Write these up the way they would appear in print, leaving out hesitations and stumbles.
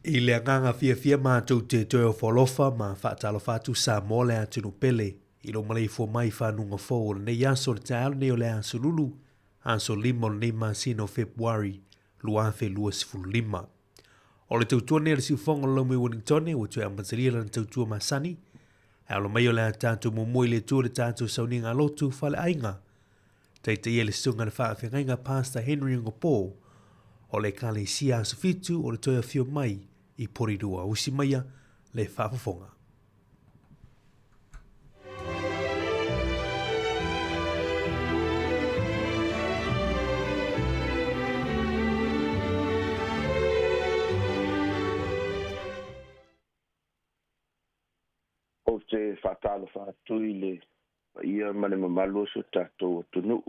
I le anganga fia mātou te toi o wholofa ma whaatalo whātu sa mō le atunu pele. I lo malei fo mai whanunga fō o nei aso le tālo nei o le aso lulu. Aso lima o nei masino Februari, luafe lua sifuru lima. O le tautua nei le siufonga lo me Wellingtone o tue amataria le tautua masani. E alo mai o le tātou mumui le tua le tātou sauninga lotu whale ainga. Teite ia le sunga le whaafengainga Pastor Henry Ngopo o le kale sia asofitu o le toia fio mai I porirua usi maia le whaafafonga. o te whatalo whatui le ia mane mamalo so tātou tunu.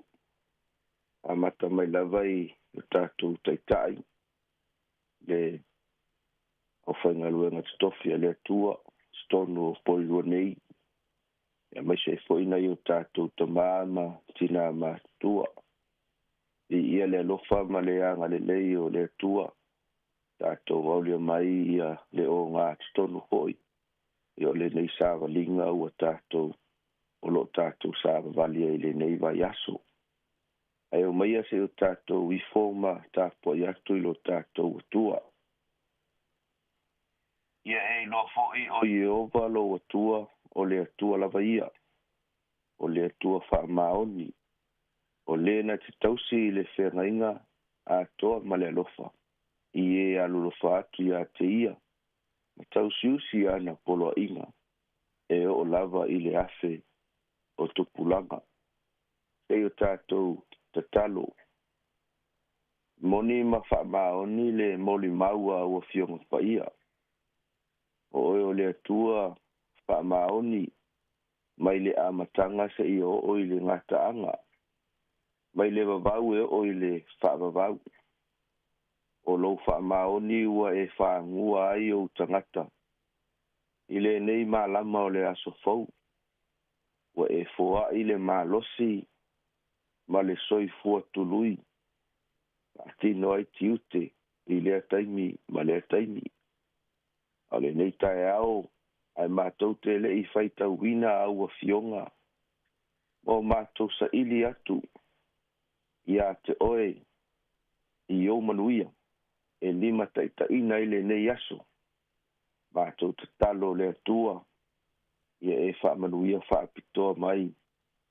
A mata mai lava I o tātou taitai. Le o whainga luenga titofi a le atua, stonu o poilua nei. Ia mai se whaina I o tātou tamama, tina ma tua. I ia le alofa ma le anga le lei o le atua. Tātou aulia mai ia le o ngā titonu hoi. Ia le nei sāwa linga ua tātou o lo tātou sāwa valia I le nei vai aso. Ai o mai se o tātou I fōma tāpua I atu I lo tātou atua. Ia e lo fo'i o Iova lo atua o le atua lava ia. O le atua wha maoni. O le na te tausi I le whengainga a toa ma le alofa. I e alolofa atu ia te ia. Ma tausi usi ana polo inga. E o lava I le afe o tupulanga. E o tātou te talo. Moni ma wha maoni le moli maua o fionga pa ia. O le atua wha maoni mai le amatanga se I o le ngata anga. Mai le vavau e o le wha vavau. O lo wha maoni ua e wha ngua ai o tangata. I le nei malama o le aso fau. Ua e foa I le malosi ma le soifua tului. Atino ai tiute I le ataimi ma le ataimi. A le nei tae au ai mātou te le I whaita wina au a fionga. O mātou sa ili atu. Ia te oe I o manuia. E lima taita ina I le nei aso. Mātou te talo le atua. Ia e wha manuia wha pitoa mai.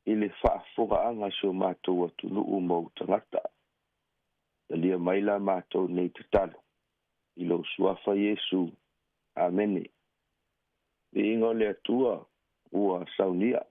I le wha whoka anga so mātou atu nuu mau tangata. Lia maila mātou nei te talo. I lo suafa Yesu. Amene. I ingo le atua ua saunia.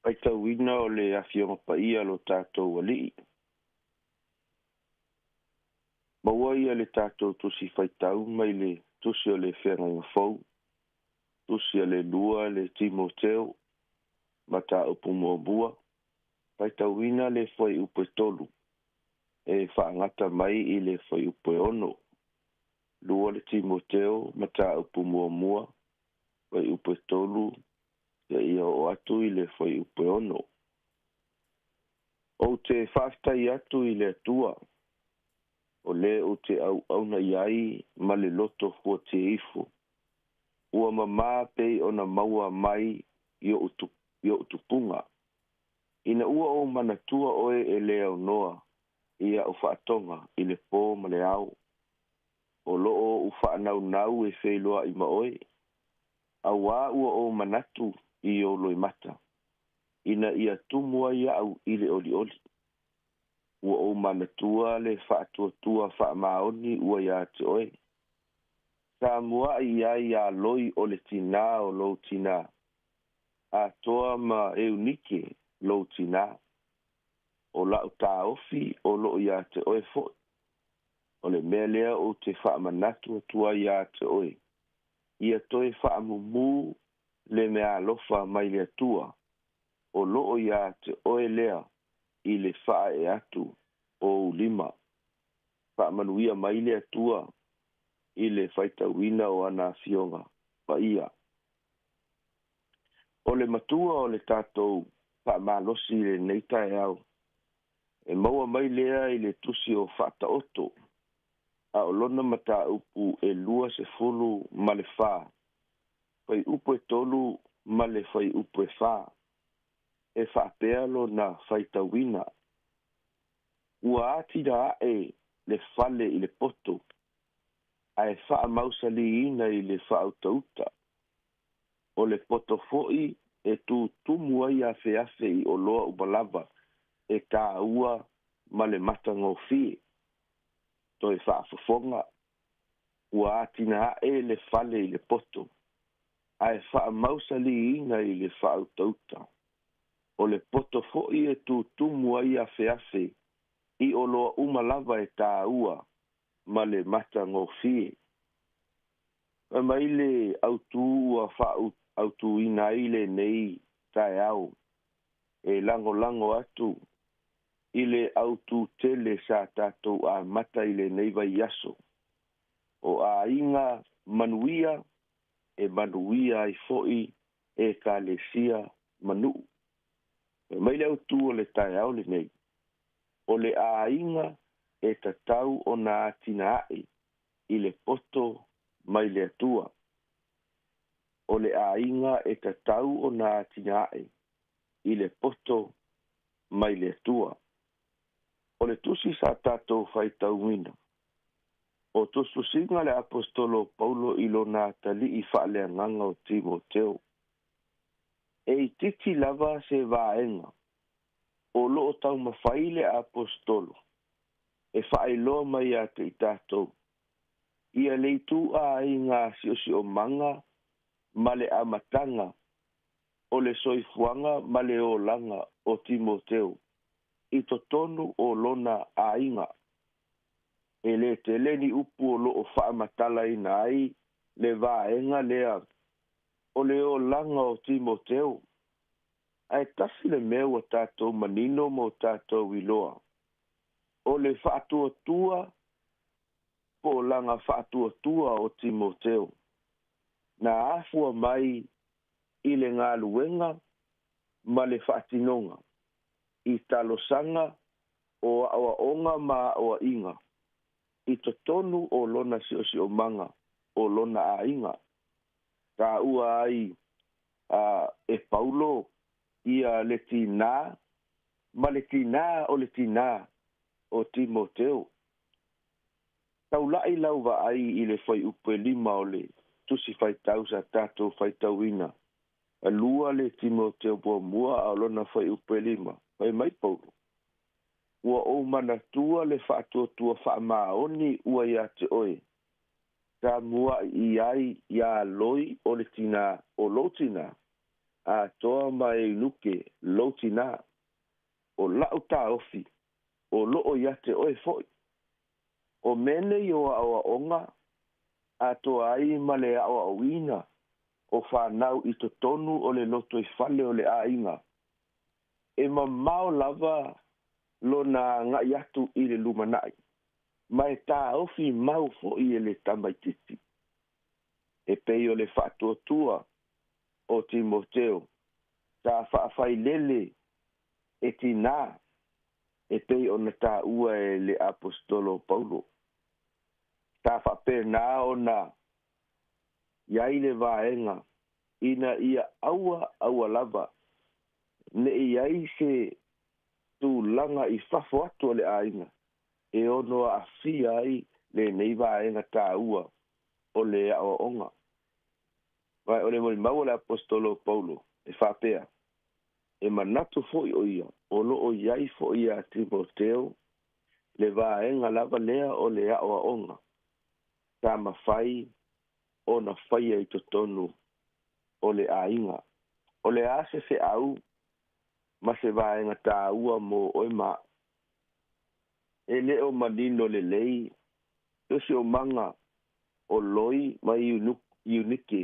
Pai tauina o le afionga pa ia lo tātou alii. Maua ia le tātou tusi whaitau mai le tusi o le whenga fau, tusi o le lua le Timoteo, mata upu mua bua, whaitau ina le whai upe tolu, e whaangata mai i le whai upe ono, lua le Timoteo, mata upu mua, whai upe tolu, ia o atu i le whai upe ono. O te whaftai atu i le atua, o le o te au na iai ma le loto fua te ifu. Ua mamā pei o na maua mai i o utupunga. Ina ua o manatua oe e le au noa ia o whaatonga i le pō ma le au. O loo u whaanau nau e wheiloa i ma oe. A wā ua o manatu i o loi mata. Ina ia tumua ia au i le oli oli. Ua o manatua le whaatua whaamaoni ua ia te oe. Sa mua ia ia loi o le tina o lo tina. A toa ma eunike lo tina. O lau tā ofi o lo ia te oe fo. O le mea lea o te whaamanatu tua ia te oe. Ia toe whaamumu le mea alofa mai le tua. O lo ia te oe lea. I le wha e atu o lima. Wha manuia mai le atua i le whaitawina o ana fionga pa ia. O le matua o le tātou wha malosi le neita e au. E maua mai lea i le tusi o whata oto. A o lona mata upu e lua se fulu ma le wha. Whai upu e tolu ma le whai upu e wha. E wha pealo na whaitawina. Ua ati da e le fale i le poto. A e wha mausali ina i le wha autauta. O le poto foi e tu tumua i afe i o loa ubalava e ka ua ma le matango fie. To e wha afafonga. Ua ati na e le fale i le poto. A e wha mausali ina i le wha autauta. O le poto foi e tu tumua i afe i o loa umalava e tā ua ma le mata ngofie. E mai le autu ua whau autu ina i le nei tae au. E lango atu i le autu tele sa tātou a mata i le nei vai yaso. O a inga manuia e manuia i foi e ka le sia manu. E mai le autu o le tae au le nei. O le ainga e tatau o na atina ai i le poto mai le atua. O le ainga e tatau o na atina ai i le poto mai le atua. O le tusi sa tatou whaitau mina. O tusu singa le apostolo Paulo ilo na tali i whaale anganga o Timoteo. E i titi lava se vaenga. O loo tau mawhaile apostolo. E whaeloa mai a te i tātou. Ia leitu a i ngā siosi o manga, male amatanga, o le soifuanga, male o langa o Timoteo. I to tonu o lona a inga. E le te leni upu o loo whaamatala i nai, le vaenga lea. O le o langa o Timoteo. Ai tasi le mea o tātou manino mo tātou iloa. O le whaatua, po langa whaatua o Timoteo. Na afua mai i le ngā luenga, ma le whaatinonga. I talosanga o awaonga ma o inga. I totonu o lona siosi o manga, o lona a inga. Ka ua ai e Paulo, ia le tina, ma le tina o Timoteo. Tau lai lau wa ai i le whai upe lima o le tusi whai tau sa tātou whai tau ina. A lua le Timoteo bua mua a lona whai upe lima. Whai mai Paulo. Ua o manatua le whaatua tua whaamaoni ua ia te oe. Ka mua i ai ia loi o le tina o lo tina. A toa mai nuke lo tina. O lau tā ofi. O loo ia te oe foi. o mene i o awa onga, a to ai ma le awa awina, o whanau i to tonu o le loto i fale o le ainga. E ma mao lava lo na ngai atu i le lumanai. Mai tā ofi mau fo i le tamaititi. E pei o le whaatua tua o Timoteo. Tā whaafai lele e tina. E pei o na tā ua e le apostolo Paulo. Tā whaape nā o na iai le vaenga ina ia aua lava. Ne iai se tu langa i whafo atu le ainga. E ono a fia ai le nei vaenga tā ua o le o onga. Vai o le mau le apostolo Paulo e whapea. E manatu foi o ia, o lo o iai foi a Timoteo, le vaenga lava lea o le o onga. Tā mawhai o na whaia i totonu o le ainga. O le ase se au, ma se vaenga tā ua mo oi ma. E le o manino le lei, tosi o manga o loi mai iunike.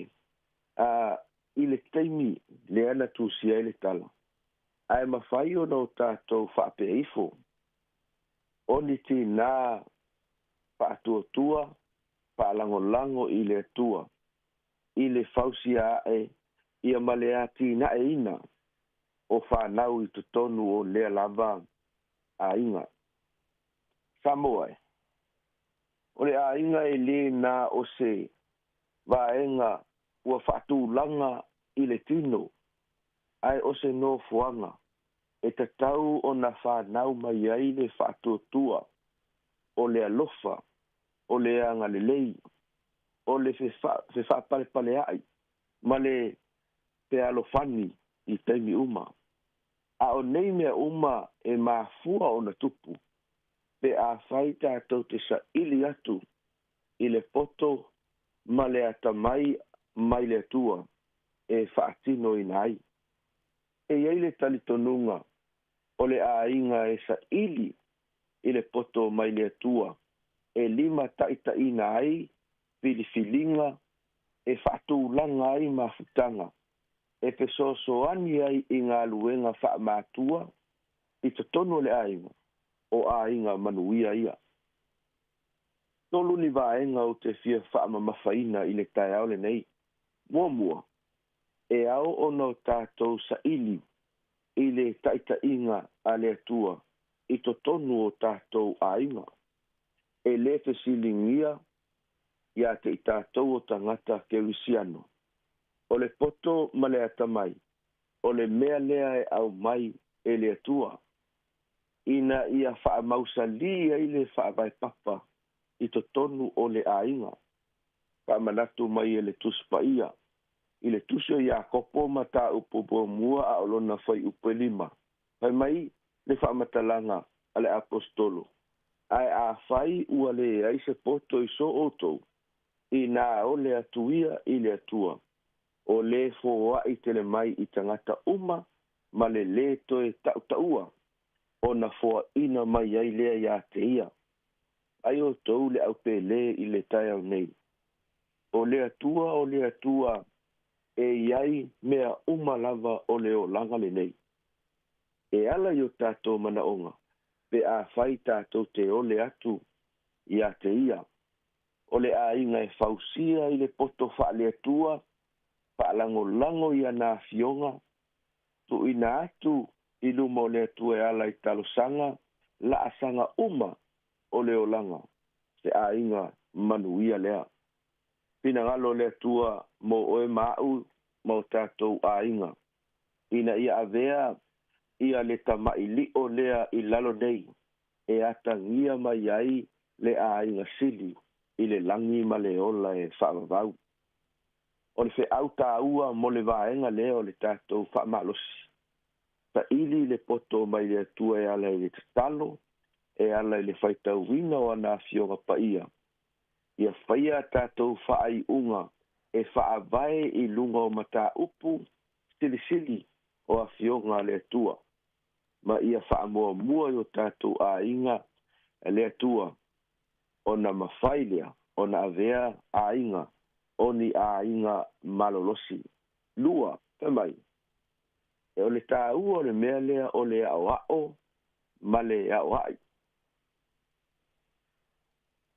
I le teimi le ana tusia i le tala. Ai mawhai o no tātou whape ifo. O ni ti nā whaatua tua, whaalango i le tua. I le fausia e, ia malea ti na e ina. O whanau i tutonu o lea lava a inga. Samoa e. O le a inga e le nā o se vaenga ua whaatūlanga i le tino. Ai o se no fuanga. E te tau o na whanau mai ai le whaatuatua. O le alofa. O le anga le lei. O le whapale pale ai. Ma le pe alofani i teimi uma. A o nei mea uma e mafua o na tupu. Pe a whai tātou te sa ili atu. I le poto ma le atamai mai le atua. E whaatino i nai. E iei le talitonunga o le ainga e sa ili i le poto mai le atua. E lima taita ina ai, filifilinga, e whaatūlanga ai mafutanga. E pe soani ai i ngā luenga whaamatua, i te tono le ainga, o ainga manuia ia. Tolu ni vaenga o te fia whaamamawhaina i le tai au le nei. Mua. E au ono tātou sa ili i le taita inga a le atua i to tonu o tātou ainga. E le te silingia ia te i tātou o tangata kerisiano. O le poto ma le atamai. O le mea lea e au mai e le atua. Ina ia wha mausalia i le wha vai papa i to tonu o le ainga. Wha manatu mai e le tuspa ia. I le tusio ia kopo mata upopo mua a olona whai upe lima. Pai mai le wha matalanga a le apostolo. Ai a whai ua le ai se poto i so oto. I nā o le atuia i le atua. O le fōa i tele mai i tangata uma ma le toe taua. O na fōa ina mai ai lea ia te ia. Ai o tau le au pe le i le tai au nei. O le atua e iai mea uma lava o le o langa le nei. E ala i o tātou mana onga. Pe a whai tātou te ole atu i a te ia. O le a inga e fausia i le poto wha le atua. Lango i ana fionga. Tu ina atu i lumo le atua e ala i talosanga. La asanga uma o le o langa. Se a inga manuia lea. Pina ngalo le atua mo oe mau mo tātou a inga. Ina ia avea ia le tamai li o lea i lalo nei. E atangia mai ai le a inga sili i le langi ma le ola e whaavavau. O le whe au tā ua mo le vaenga lea o le tātou whaamalosi. Ta ili le poto mai le atua e ala i le tatalo, e ala i le whaitau wina o ana fionga pa ia. Ia whaia tātou whaai unga e whaavae i lunga o mata upu, sili o a fionga le atua. Ma ia whaamoa mua o tātou a inga le atua. ona mafai lea, ona avea ainga, oni ainga malolosi. Lua, mai. E o le tāua o le mea lea o le ao ma le ao ai.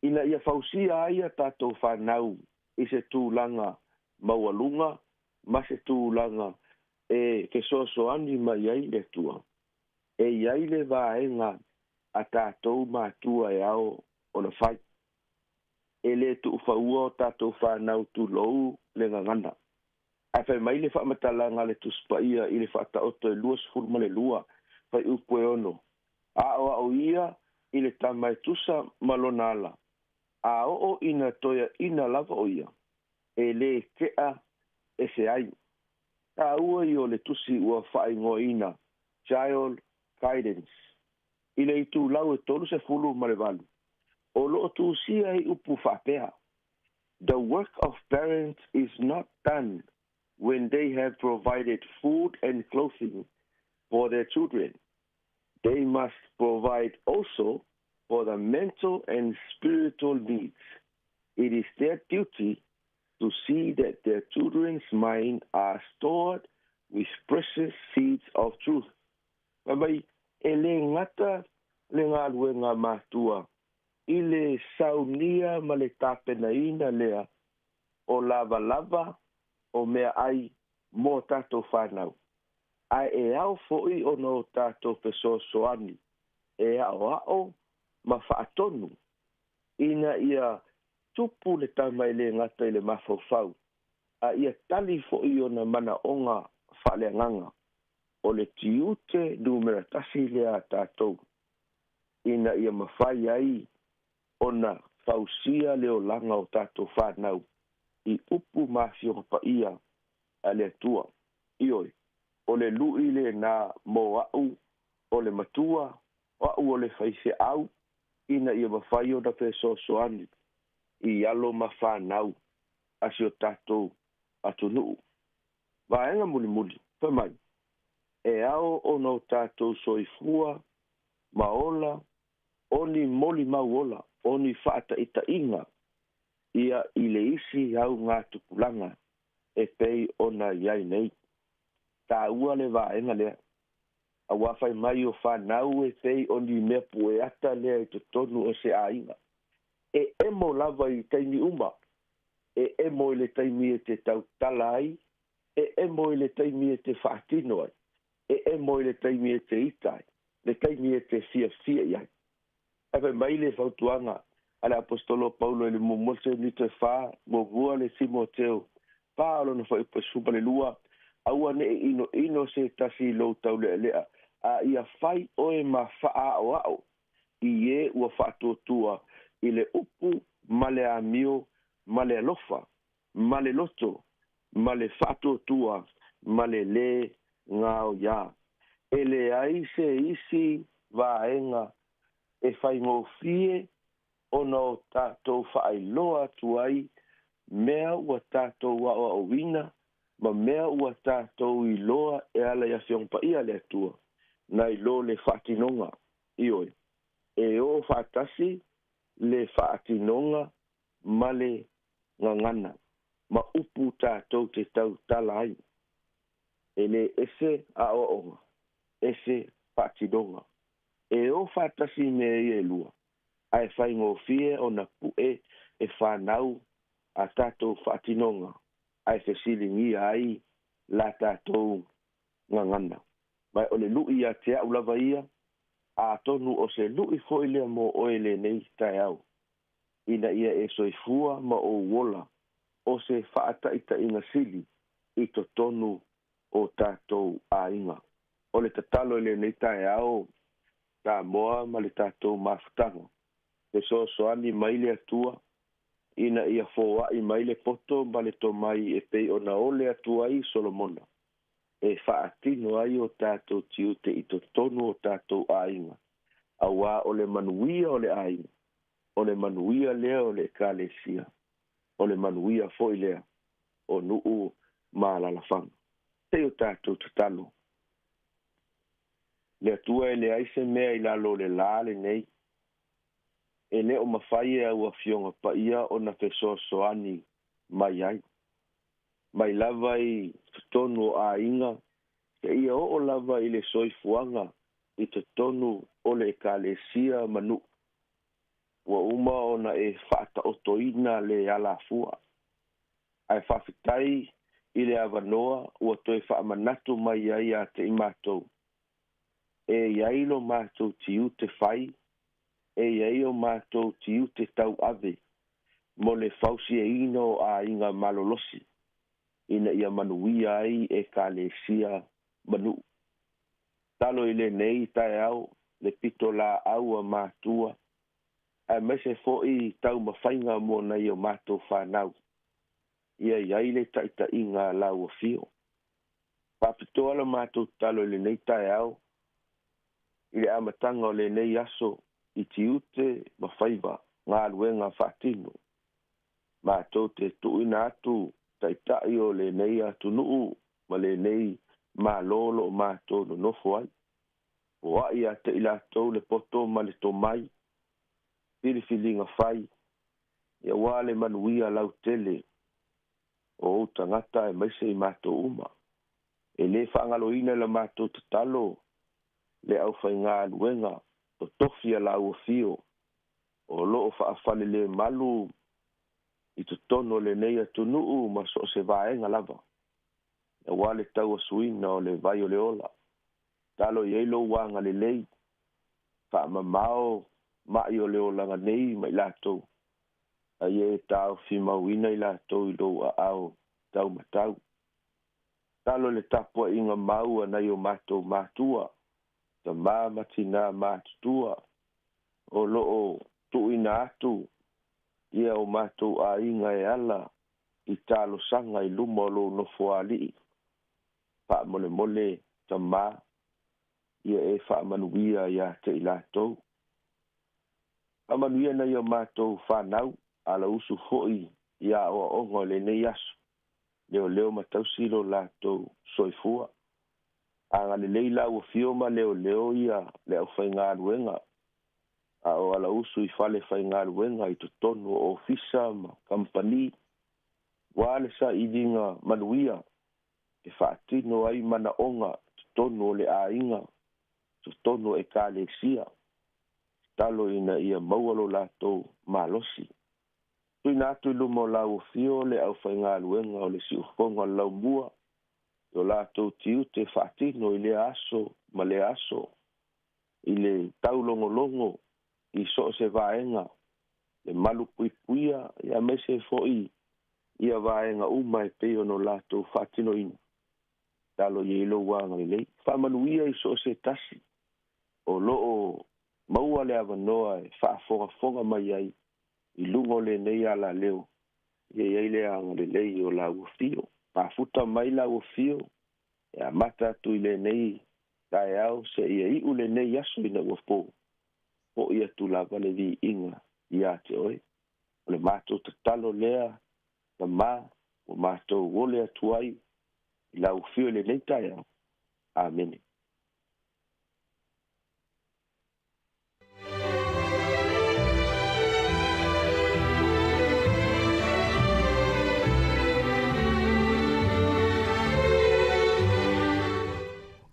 Ina ia fausia aia tātou whanau i se tūlanga maualunga, ma se tūlanga ke sosoani mai ai le tua. E iai le vaenga a tātou mātua e ao o le whai. E le tu ufaua o tātou whanau tu lou le ngangana. A whai mai le whamatalanga le tuspaia i le whata oto e luas fulma le lua, whai upo e ono. A o ia i le tamai tusa malona ala. A o ina toia ina lava o ia. E le kea e se ai. A ua i o le tusi ua whai ngoina. Child guidance. I le itu lau e tolu se fulu malevalu. O lo tu sia i upu whapea. The work of parents is not done when they have provided food and clothing for their children. They must provide also for the mental and spiritual needs. It is their duty to see that their children's minds are stored with precious seeds of truth. Mabai, e le ngata le ngā luenga mātua, i le saunia ma le tāpenaina lea, o lava o mea ai mō tātou whanau. Ai e au fo'i o no tātou peso soani, e ao ma whaatonu, ina ia tupu le tamai le ngata i le mawhauwhau, a ia tali fo'i o na mana onga whaleanganga, o le tiute numera tasi lea tātou, ina ia mawhai ai o na whausia leo langa o tātou whanau, i upu mawhionga pa ia a le tua, ioi. O le lui le na mo au, o le matua, au o le whaise au, ina ia mawhai o na peso soani, i alo ma whanau, asi o tātou atunuu. Vaenga muli, whamai, e ao o no tātou soifua, maola, oni moli mauola, oni whaata ita inga, ia i le isi au ngā tupulanga, e pei ona iai nei. Tā ua le vaenga lea. A wafai mai o whanau e pei oni mea pueata lea i te tonu o se ainga. E emo lava i taimi uma. E emo i le taimi e te tautala ai. E emo i le taimi e te whaatino ai. E emo i le taimi e te itai. Le taimi e te fia iai. Awai mai le whautuanga. Ale apostolo Paulo e le mumose ni te wha, mo vua le Timoteo. Paolo na whai pasupa le lua. Aua ne ino se tasi lo tau lea. A ia whai oe ma wha o ao. I e ua whaatotua i le upu, ma le amio, ma le alofa, ma le loto, ma le whaatotua, ma le ngao ia. E le ai se isi vaenga e whai ngō fie ono tātou whai loa tuai mea ua tātou wa o wina ma mea ua tātou i loa e ala ia whiongpa ia le atua, na i lo le whaatinonga, ioi. E o whaatasi le whaatinonga ma le ngangana, ma upu tātou te tau talai. E le ese a o ese whaatinonga. E o whaatasi me e lua, ai whai ngō fie o na pue e whanau a tātou whaatinonga. Ai se silingi ai la tātou ngangana. Mai o le lui a te au lava ia, a tonu o se lui foi lea mo oele nei tai au. Ina ia e soifua ma o wola, o se whaataita inga sili, i to tonu o tātou a inga. O le tatalo ele nei tai au, tā moa ma le tātou mafutanga. Te so soani mai le atua, ina ia foa i mai le poto ma le tomai e pei ona ole atua i Solomona. E whaatino ai o tātou tiute i to tonu o tātou ainga. Awa o le manuia o le ainga. O le manuia lea o le kalesia. O le manuia foi lea o nuu maalalafanga. Te o tātou tatalo. Le atua e le aise mea i lalo le lale nei. e le o mawhai e au a fionga pa ia o na fesoasoani mai ai. Mai lava i tonu a inga, ke ia o lava i le soifuanga i te tonu o le ekalesia manu. Ua uma ona e whaata o toina le ala fua. Ai whawhitai i le avanoa ua toi whaamanatu mai ai a te imatou. E iailo mātou tiu te whai, e iailo mātou tiu te tau ave, mo le fausi e ino a inga malolosi, ina ia manuia ai e ka le sia manu. Talo i le nei tae au, le pito la au a mātua, a mese fo i tau mawhainga mo na i o mātou whanau. Ia iaile taita inga lau a fio. Papito ala mātou talo i le nei tae au, i le amatanga o le nei aso i tiute mawhaiva ngā luenga whaatino. Mātou te tuina atu taitai o le nei atu nuu ma le nei mā lolo o mātou no nofo ai. O ai a te ilatou le poto ma le tomai, pirifilinga whai, ia wale manuia lau tele o tangata e maise i mātou uma. E le whaangaloina la mātou te talo, le au whai ngā luenga, o tofia la ua fio, o loo whaafale le malu, i te tono le nei atu nuu, ma so se vaenga lava. E wale tau asuina o le vai o le ola. Talo i eilo wanga le lei, wha mamao, mai o le ola nga nei, mai lato. A ie tau whimauina i lato i lo a au, tau matau. Talo le tapua inga maua na i o matou matua, ta matina matutua, o loo tuina atu, ia o matou a inga e ala, i talo sanga i luma o lo no fuali. Pa mole mole ta ia e wha manuia ia te i lato. A manuia na i o matou whanau, ala usu hoi, ia o ongo le nei asu. Leo matau silo lato soifua. Anga le leila ua fioma leo ia le au whainga aluenga. A o ala usu i whale whainga aluenga i tonu o ofisa ma kampani. Wale sa i dinga manuia. E whaatino ai mana onga tonu o le ainga. Tonu e ka le sia. Talo ina ia maualo lato malosi. Tui nātu i lumo lau fio le au whainga aluenga o le si ufonga lau mua. Yo lātou tiu te whaatino i le aso, ma le aso. I le taulongolongo, i so se vaenga. Le malu puipuia, ia mese foi. Ia vaenga uma e peo no lātou whaatino ina. Talo i ilo wanga i lei. Whamanuia i so se tasi. O loo maua le avanoa e whaafonga mai ai. I lungo le nei ala leo. Ia le anga le lei o la ufio. Pafuta mai la ufio. Ia mata tu le nei. Tae au se ia i ule nei asu ina uafo. O ia tu la vale vi inga. Ia te oe. O le mato te talo lea. Na ma. O mato wole atuai. I la ufio le nei tae au. Amen.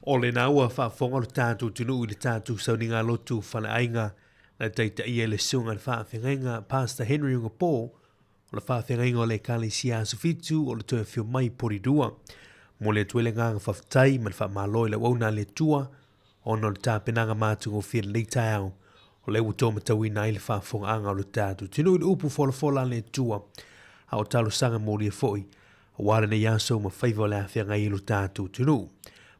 O le naua whaafonga lo tātou tunu i le tātou sauninga lotu whana ainga na teita ia le sunga le whaafengainga Pastor Henry Ungapo o le whaafengainga o le kale sia sufitu o le toa whio mai poridua. Mo le tuele nganga whaftai ma le whaamalo i le wauna le tua o no le tāpenanga mātungo whia le tai au o le uto matau ina i le whaafonga anga o le tātou tunu i le upu fola le tua a o talo sanga mo le foi a ware ne yaso ma whaiva le awhianga i lo tātou tunu.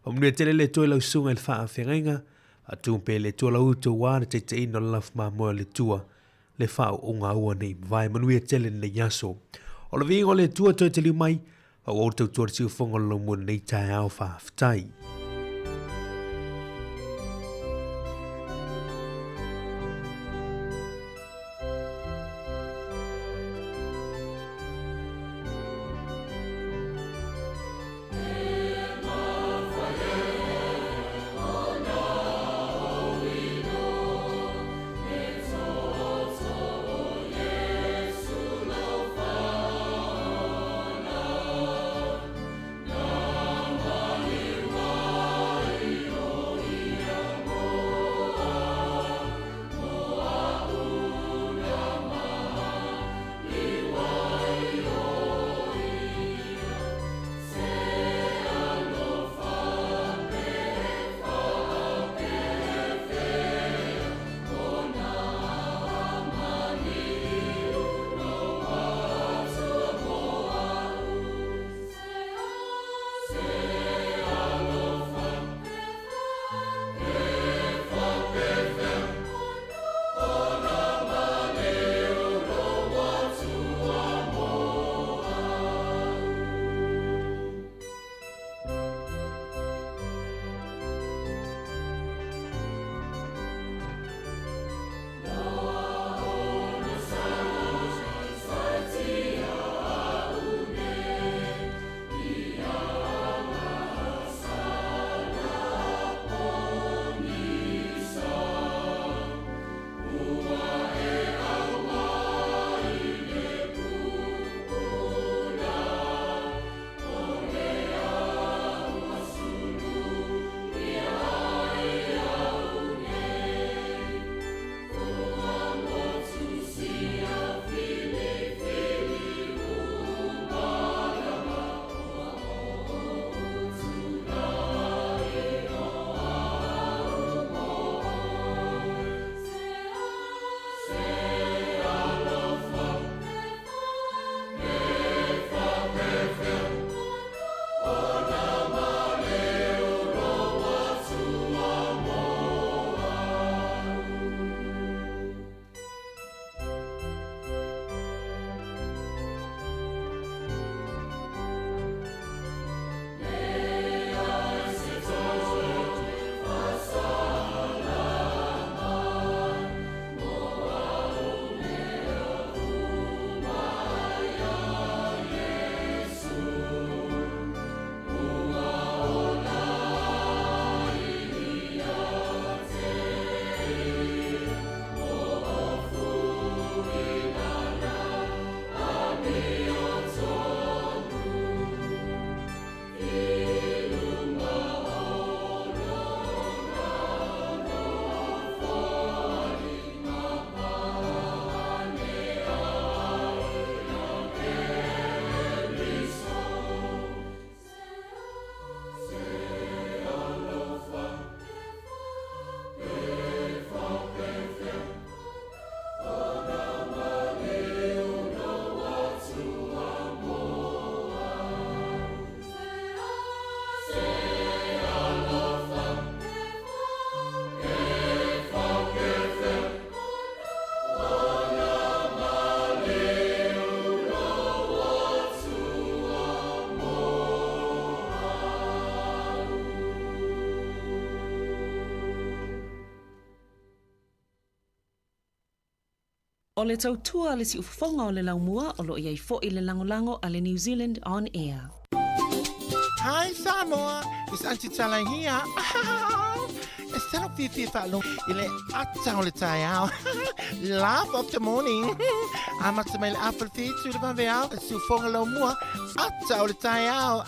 Pamune tele le toi lau sunga il faa whengainga, a tūmpe le tua lau uto wāre te te ino laf mā moa le tua, le faa o ngā ua nei, vai manuia tele le yaso. O la vingo le tua toi te liu mai, a o tau tua tiu whonga lau mua nei tai au faa whtai. O le tautua le si ufonga o le laumua o lo iai fo i le langolango a le New Zealand On Air. Hi Samoa, it's Auntie Tala here. It's time to be follow ile ata o le tai au. Laugh of the morning. I'm at my apple feet to the bambi out. Su fonga lo mua. Ata o le tai au.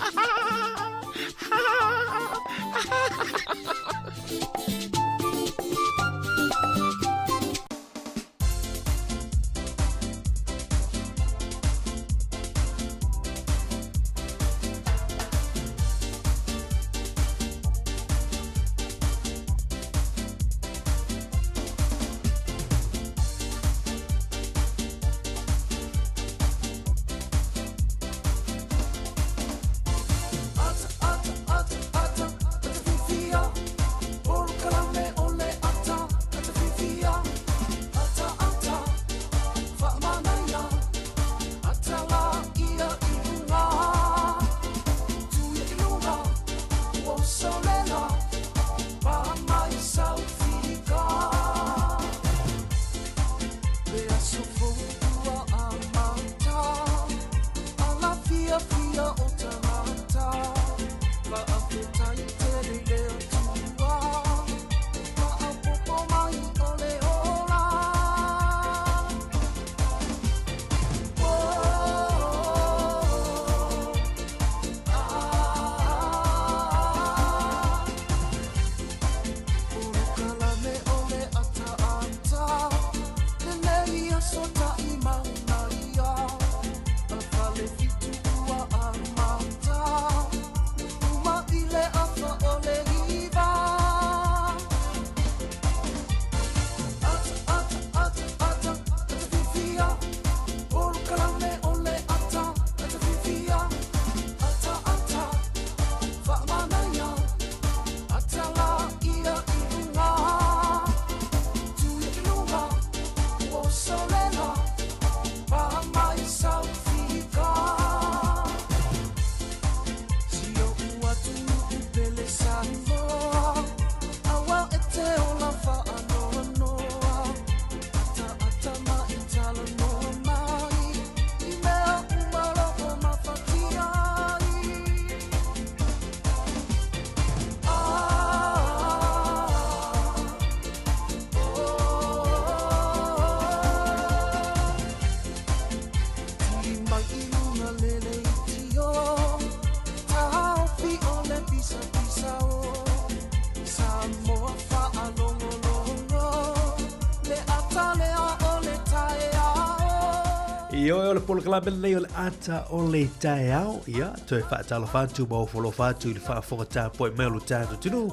Yo le polo kala nei o le ata o le tai au ia toe whaatala whantu mo folo whantu i le whaafonga tā poe mea lo tātu tunu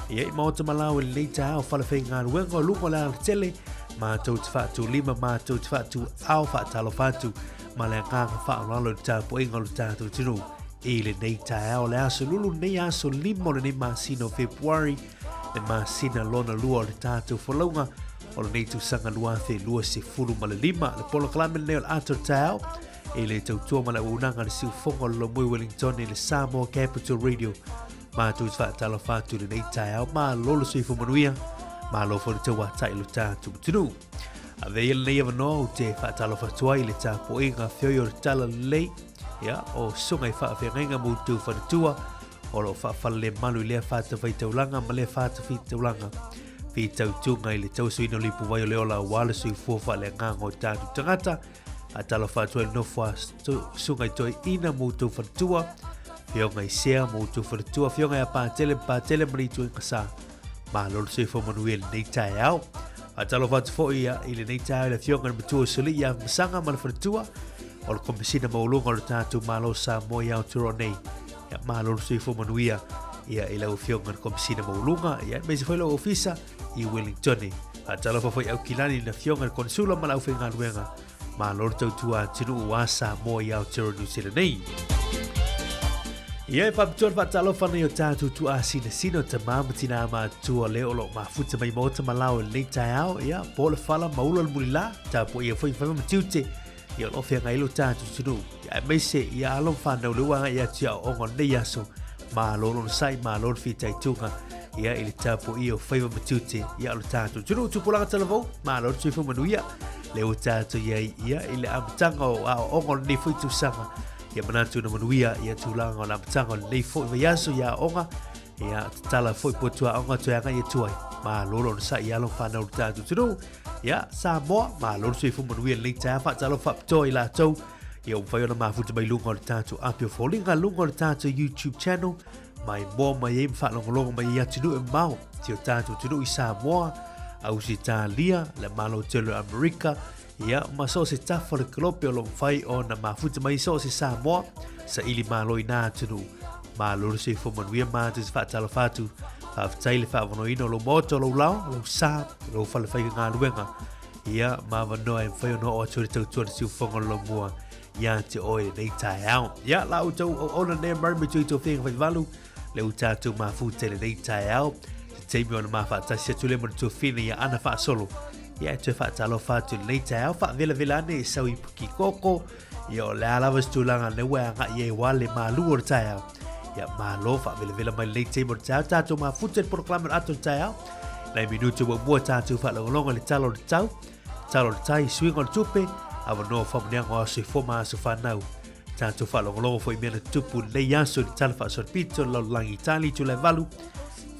ia I maota malau i le tai au whalawhi ngā ruenga o lungo la tele ma tau te whaatu lima ma tau te whaatu au whaatala whantu ma le nganga whaalalo le tā poe ngā lo tātu tunu I le nei tai au le aso lulu nei aso limo le nei masino February le masina lona lua o le tātu whalaunga o le nei tu sanga lua te lua se fulu ma le lima le polo kalame nei o le ato tau e le tautua ma le unanga le siu fonga lo mui Wellington e le Samoa Capital Radio ma tu tfa tala fatu le nei tau ma lolo sui fu manuia ma lo fo le taua tai lo tatu tunu a vei le nei avano te fa tala fatu ai le tapo inga fio le tala lei ya o sunga I fa fenga mu tu fa tua o lo fa le malu le fa te vai taulanga ma le fa te taulanga fi tautunga I le tausuina lipu vai o le ola wale sui fuafa le ngango tātu tangata a tala whatua no fwa sunga I toi ina mūtou whatua whionga I sea mūtou whatua whionga I pātele maritu I kasa ma lolo sui whamanui le nei tae au a tala whatu fo I le nei tae le whionga na matua suli I a masanga ma le whatua o le komisina maulunga o le tātu ma lo sa mo I au turo nei ma lolo sui whamanui ia I lau whionga na komisina maulunga ia mezi whaila ofisa I Wellington a tala fa foi au kilani na fionga kon sula ma lau whenga ruenga ma lor tau tua tinu uasa mo I au tero New Zealand nei ia fa ptor fa tala fa nei o tatu tu a sino te mamatina ma tua leo lo ma futa mai mota ma lau nei tai au ia po le fala maula mulila ta po ia foi fa matiute ia lo whenga ilo tatu tinu ia mai se ia alo fa na luanga ia tia ongo nei aso ma lolo sai ma lor fitai tunga ia ili tapo io faiva matute ia lo tato tunu tupulanga talavo ma lor tuifu manuia le o tātou ia i le amatanga o a ongo nei fwoi tūsanga ia manatu na manuia ia tūlanga o le amatanga o nei fwoi vaiaso ia onga ia tala fwoi potua onga toianga ia tuai ma lolo na sa ia lo whanau tātou tunu ia Samoa ma lolo sui fu manuia nei tā whaatalo whaptoi la tau ia umwhai ona mafuta mai lunga o le tātou apio fōlinga lunga o le tātou YouTube channel mai mo mai e whaalongolongo mai ia tunu e mau tio tātou tunu i Samoa au si Italia le malo telo Amerika ia maso se tafa le kolope o long fai o na mafuta mai so se Samoa sa ili malo i nā tunu malo se fo manuia mātu se whaatala whatu whaafitai le whaavonoina lo moto lo lao lo sa lo whale whai ngā luenga ia mawanoa e whai ono o atore tau tuana siu whonga lo mua ia te oe nei tae au ia lau tau o ona nea marmi tui tau whenga whai walu le utatu mafuta le nei tae au teimi ona mawhaatasi atu le mana tua whina ia ana whaasolo ia e tue whaatalo whatu le nei tae au whaavela vela ane e sau i puki koko ia o le alawas tūlanga ne wea ngā i e wale malu o le tae au ia malo whaavela vela mai le nei teimi o le tae au tātou mafuta le proklamer ato le tae au nei minutu wa mua tātou whaalongolonga le talo le tau talo le tai suinga le tupe awa noa whamuneanga o sui foma aso whanau tātou whaalongolongo fo i mea na tupu nei aso le tala whaasor pito lau langi tali tu le valu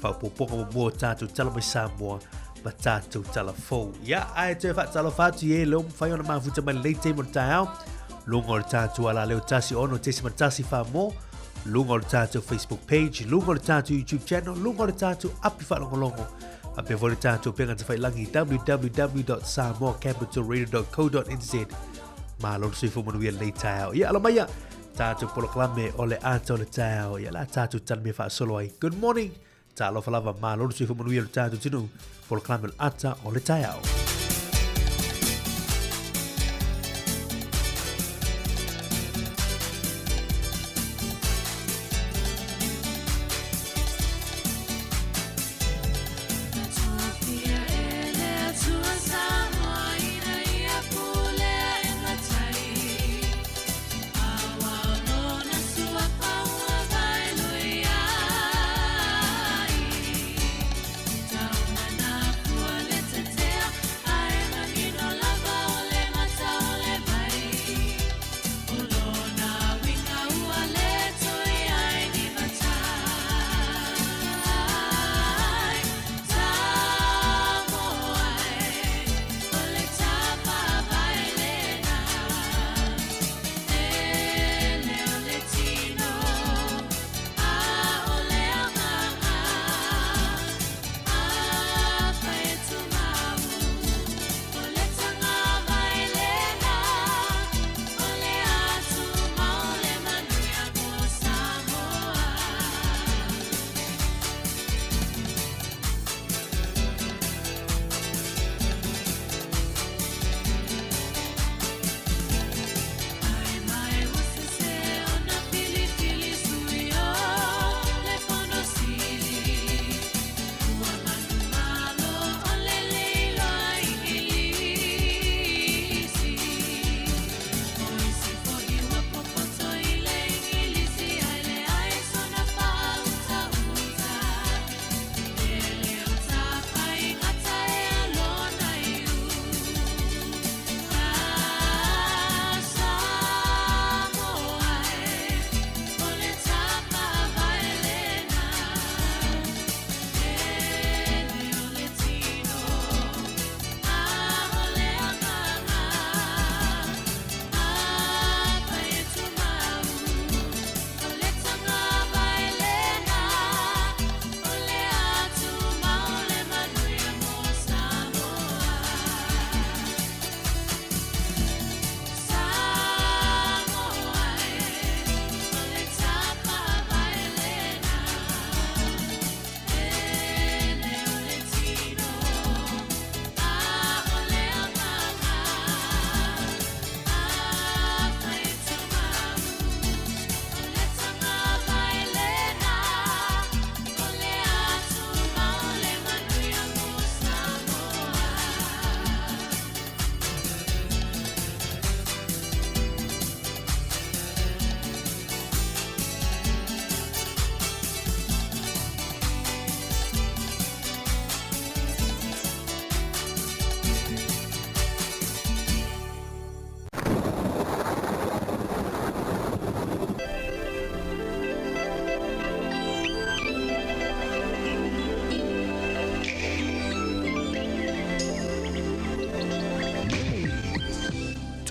whaupoponga mo mua tātou tala mai Samoa ma tātou tala fau. Ia, ai te whaatalo whātu e leo mwhai ona mafuta mai lei teimo le tae au. Lunga o le tātou ala leo tasi ono tesi matasi wha mo. Lunga o le tātou Facebook page, lunga o le tātou YouTube channel, lunga o le tātou api whalongolongo. Ape vore tātou penga te whailangi www.samoacapitalradio.co.nz Ma lor sui fumanuia lei tae au. Ia, alamaya, tātou poloklame o le ato le tae au. Ia, la tātou tala me wha solo ai. Good morning. Ta lo falava ma lo sui fumanuia le tātou tinu. Poloklame le ata o le tae au.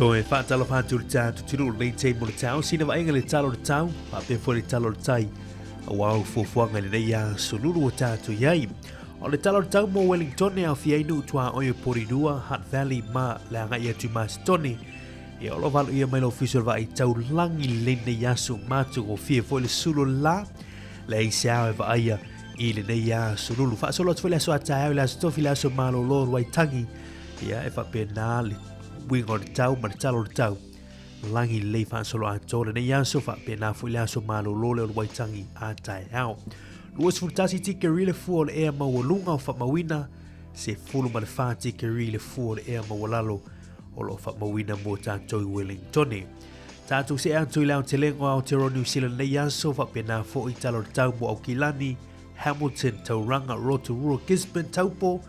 Toe whaatalo whātu le tātu tiru le te mo le tau, sina wa inga le talo le tau, whape fo le talo le tai, a wau fuafuanga le nei a sunuru o tātu iai. O le talo le tau mo Wellington e au fiainu tua oio Porirua, Hutt Valley ma le anga ia tu Macedoni, e olo valu ia mai lo official wa i tau langi le nei asu matu o fie fo le sulu la, le i se au e wa aia i le nei a sunuru. Whaasolo atu le aso atai au le aso tofi le aso malo loro ai tangi, ia e whape nā le wingo le tau, ma le talo le tau. Langi lei whaasolo a tōre nei aso whape nā fu le aso malo loro le waitangi a tai au. Luas fultasi tika rile fua le ea mawalunga o whamawina, se fulu ma le wha tika rile fua le ea mawalalo o lo whamawina mo tātou Wellingtoni. Tātou se atu i lau te lengo au te New Zealand nei aso whape nā fo i talo le tau mo au Kilani, Hamilton, Tauranga, Rotorua, Gisborne, Taupo,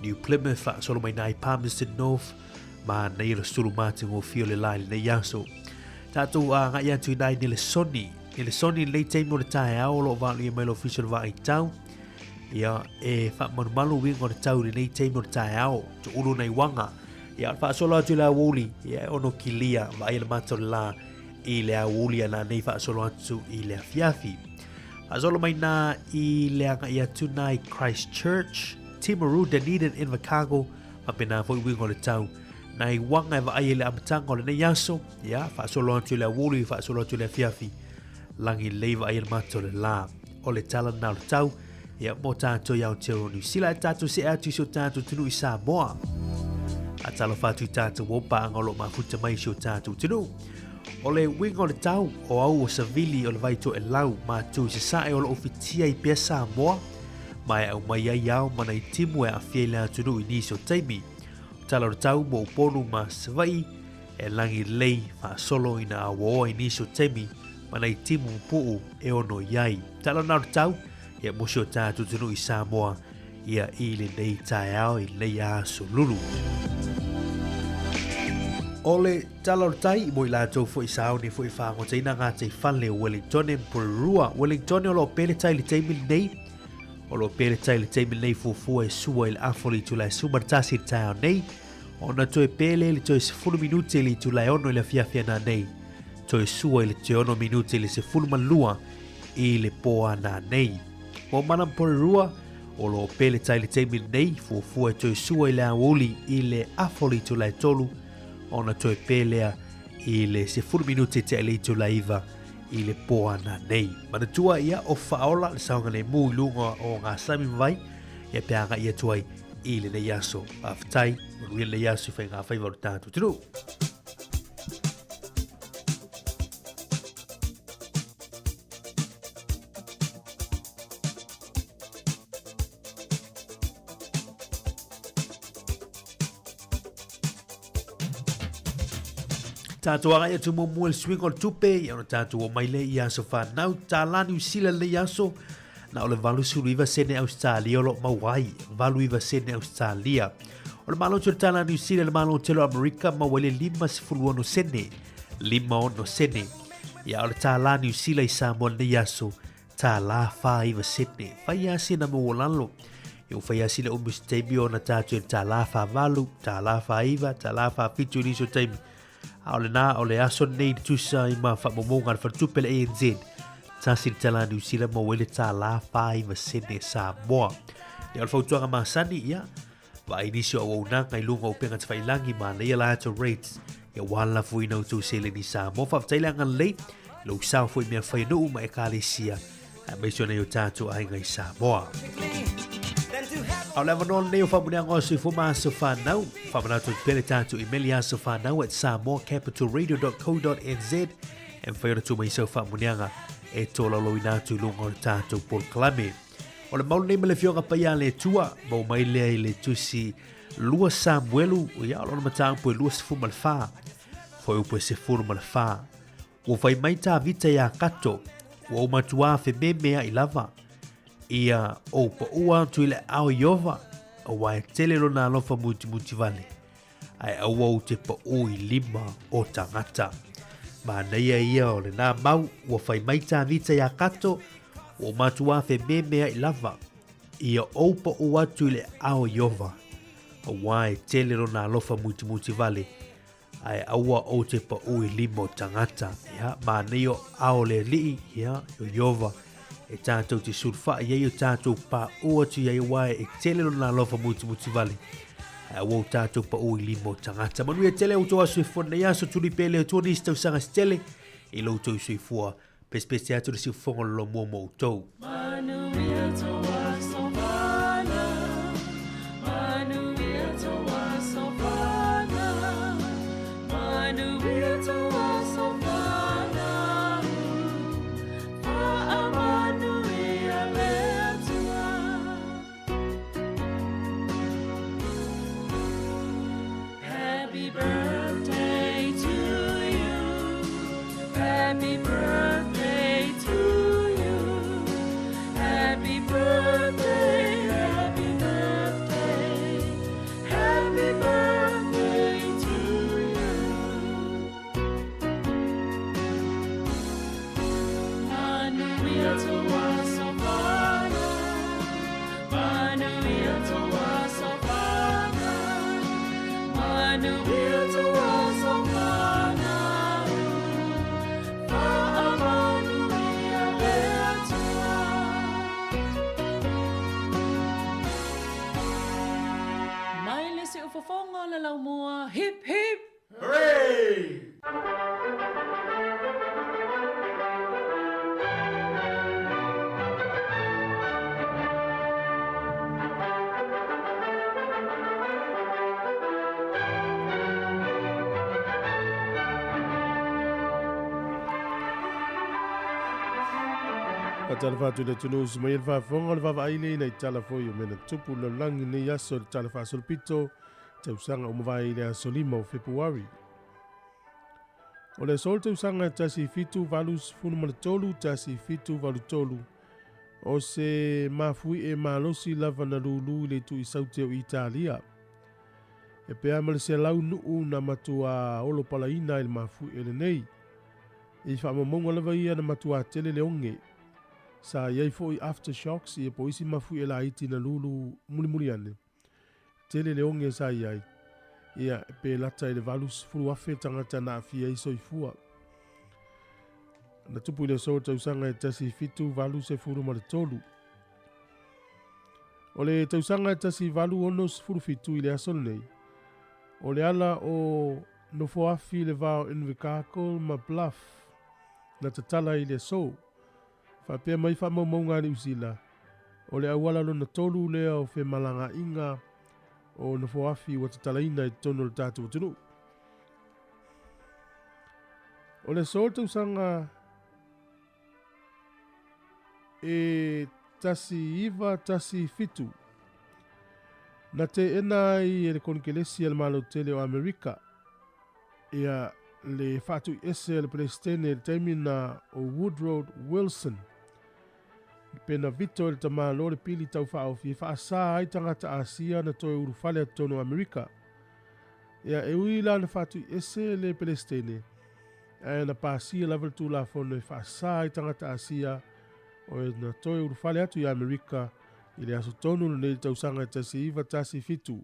New Plymouth, whaasolo mai nai Palmerston North, ma nei la sulu māting o fio le lai nei yaso. Tātou a ngai atu i nai ni le soni. Ni le soni le teimo le tae au lo valu i mailo official wa i tau. Ia e wha manumalu wingo le tau le nei teimo le tae au. Tu uru nei wanga. Ia wha solo atu la wuli. Ia ono ki lia ma i le mato la i le a wuli ana nei wha solo atu i le a fiafi. Wha solo mai na i le ngai atu na i Christchurch, Timaru, Dunedin, Invercargill, ma pena fo i wingo le tau. Nai wanga e vai le amatanga o le nei aso, ia, whaasolo atu le awulu, whaasolo atu le fiafi, langi leiva ai le mato le la, o le tala nao le tau, ia, mo tātou iau te New Zealand, tātou se atu iso tātou tunu i Samoa. A talo whātu i tātou wopa angolo mafuta mai iso tātou tunu. O le wingo le tau, o au o Savili o le vaito e lau, mātou se sae o le ofitia i pia Samoa, mai au mai ai au mana i timu e a fiele atunu i niso taimi. Talo tau mo uponu ma savai e langi lei ma solo ina awoa iniso temi mana i timu puu e ono iai. Talo nau tau ia musio tātu tunu i Samoa ia i le nei tae au i nei a solulu. Ole talo tai mo i lato fo i sao ni fo i whango te ina ngā te whanle o Wellington en Porirua. Wellington o lo pele tai li teimi nei o lo pele tai le teimi nei fufua e sua il afoli tu lai sumartasi tau nei, o na toe pele li toe se 10 minuti li tu lai ono i la fiafia na nei, toe sua i le te 1 minuti li se 10 malua i le poa na nei. O manam Porirua, o lo pele tai le teimi nei fufua e toe sua i le awoli i le afoli tu lai tolu, o na toe pelea i le se 10 minuti te li tu lai iva, i le poa na nei. Manatua ia o whaola le saunga le mui lunga o ngā sami vai, ia peanga ia tuai i le nei aso. A whatai, manuia le aso i whai ngā whaivaru tātu tinu. Tātou anga ia tu mua le swing o le tupe, ia no tātou o maile i aso whanau, tā la New Zealand le aso, na o le valu suru iwa sene Australia o lo mawai, valu iwa sene Australia. O le malo tu le tā la New Zealand, le malo telo Amerika, mawale 5 sene, 5 sene. Ia o le tā la New Zealand i Samoa le aso, tā la wha iwa sene, whai asi na mawalalo. Iu whai asi le umus teimi o na tātou tā la wha valu, tā la wha iwa, tā la wha fitu niso teimi. Ole na ole aso nei tusa i ma fa momonga fa tupele ANZ. Tasi tala New Zealand mo wele ta la 5 sene Samoa. Ia o fautuanga ma sani ia. Wa inisio o una ngai lunga o penga te whailangi ma leia la ato rates. Ia wala fui na utu sele ni Samoa. Fa whatailanga lei. Lo usau fui mea whainu ma e kālesia. A meisio nei o tātu ai ngai Samoa. Au lewa non leo whamunea ngosu i fuma aso whanau. Whamunau tu pele tātu emaili aso whanau at samoacapitalradio.co.nz e whaiona tu mai sau whamuneanga e tōla lo inatu lunga o tātu Paul Kalame. O le maulu nei mele fionga paia le tua, mau mai lea i le tusi Lua Samuelu o ia lona matāmpu e Lua Sifuma le wha. Whai upo e Sifuma le wha. O whai mai tā vita ia kato, o au matua fe mea i lava. Ia o pa ua tu ile au iova o wai tele lo na lofa muti vale ai au au te pa ui 5 o tangata ma neia ia o le na mau ua whai maita vita ia kato o matua fe mea i lava ia o pa ua tu ile au iova o wai tele lo na lofa muti vale ai aua o te pa ui limo tangata, ia, ma neo ao le lii, ia, yova, e tātou te surfa, ia o tātou pa ua tu ia wae, e tele lo na lofa muti vale, ai aua o tātou pa ui limo tangata, manu ia tele o toa sui fona, ia so tuli pele o toa nisi tau sanga stele, i lo tau sui fua, pespesi atu le si fonga lo mo mo tau. Manu ia toa sovana, Manu ia toa sovana, Manu ia toa sovana, Fa'a manu ia lea tua. Happy birthday to you, happy birthday to you, happy birthday, happy birthday, happy birthday to you. Manu ia toa sovana, Manu ia toa sovana, Manu ia toa sovana, Fa'a manu ia lea tua. Mai le se ufafonga le lau mua, hip hip! Tala fatu le tunu mai el fafonga le vava ile nei tala foi o mena tupu le langi nei aso le tala fa solpito te usanga o mavai le aso lima o Februari. O le sol te usanga tasi fitu valus funu mana tolu tasi fitu valu tolu. O se mafui e malosi lava na lulu le tu isauti o Italia. E pea male se lau nuu na matua olo palaina il mafui ele nei. E fa mamonga lava ia na matua tele leonge. Sa iai foi aftershocks i e poisi mafu e la iti na lulu muli ane. Tele leonge sa iai. Ia pe lata ele valus furu afe tangata na afia iso i fua. Na tupu ile so tausanga e tasi fitu valus e furu mara tolu. O le tausanga e tasi valu onos furu fitu ile asol nei. O le ala o nofo afi le vao Invercargill ma Bluff. Na tatala ile so. Fa pe mai fa maunga ni usila. O le awala lo na tolu lea o fe malanga inga o na foafi wa tatalaina i tono le tatu watunu. O le solta usanga e tasi iva tasi fitu. Na te ena i le konkelesi al malo tele o Amerika. Ia le fatu ese le prestene le termina o Woodrow Wilson. Pena vito le tama lo le pili tau fao fi fa sa ai tangata Asia na toi urufale tono Amerika. Ia e uila na fatu ese le prestene. E na pasia level tu la fono fa sa ai tangata Asia o na toi urufale atu i Amerika i le aso tonu le tau sanga tasi iva tasi fitu.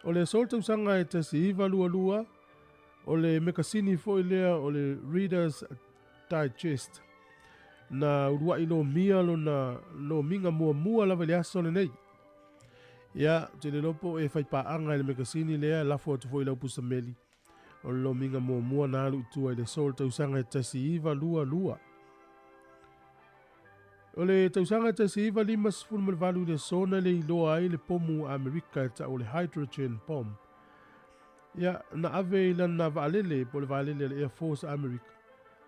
O le sol tau sanga e tasi iva lua lua o le mekasini fo ilea o le Reader's Digest na urua ilo mia lo minga mua lava le aso le nei. Ia, te le lopo e fai paanga le mekasini lea lafo atu fo ilau pusameli o lo minga mua na alu utua i le sol tau sanga e tasi iva lua lua. O le tau sanga e tasi iva lima sifunu malvalu le sona le iloa ai le pomu Amerika ta o le hydrogen bomb. Ia, na ave ilan na vaalele po le vaalele le Air Force Amerika.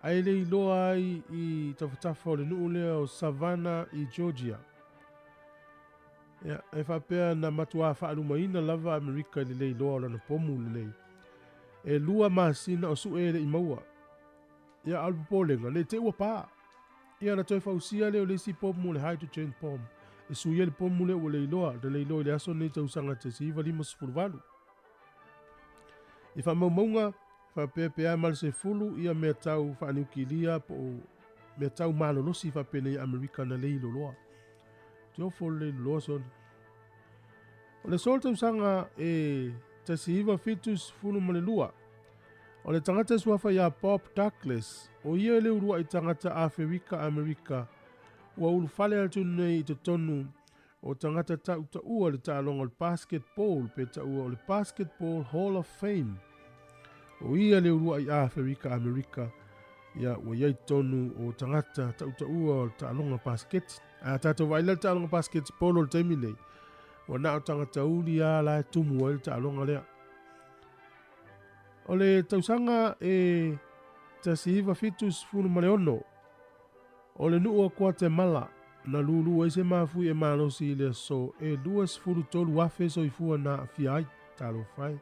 Ai le iloa ai i tafatafa o le nuu lea o Savannah i Georgia. Ia, e whapea na matua whaalumaina lava Amerika i le iloa o lana pomu le nei. E lua masina o su e le i maua. Ia albu polenga, le te ua paa. Ia na toi fausia le o le si pomu le hydrogen bomb. E suia le pomu le o le iloa, le iloa le aso nei tausanga te si iwa lima sifurvalu. I whamaumaunga, whapea mal se fulu ia mea tau whaaniukilia po mea tau malolosi whapene i Amerika na le ilo loa. Te ofo le loa son. O le sol tausanga e tasiva fitus funu malelua. O le tangata suafa ia Bob Douglas, o ia le urua I tangata Afrika Amerika, ua ulu fale atu nei I te tonu o tangata ta ua le taalonga le basketball pe ta ua o le Basketball Hall of Fame. O ia le urua I Afrika Amerika, ia ua iai tonu o tangata ta ua o le taalonga basket. A tato waila le taalonga basketball o le taimi nei. Wa na o tangata uli a la tumu o le taalonga lea. O le tausanga e tasiva fitus funu maleono. O le nuu o Guatemala na lulu e se mafui e malosi le so e duas furu tolu wafe so I fua na fiai talo fai.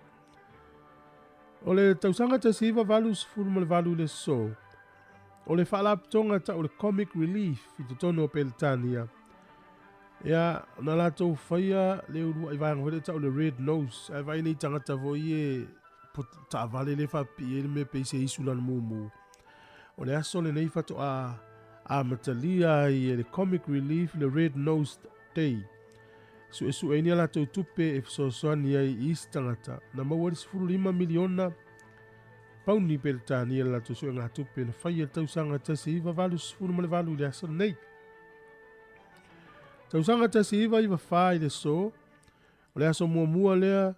O le tausanga tasiva valus funu male valu le so. O le whaalaptonga ta o le Comic Relief I te tono o Peltania. Ia na lato whaia le urua I vanga hore ta o le Red Nose. Ai vai nei tangata vo ie ta vale le whapi e me peise isulan mumu. O le aso le nei whato a matalia I le Comic Relief le Red Nose Day. Su e su e ni ala tau tupe e fsoswani ai istangata. Na mawaris furu 5 miliona pauni Peltania la tau su e ngā tupe na whaia tausanga tasi iwa valus furu male valu le aso nei. Tausanga tasi iwa iwa whai le so. O le aso mua lea,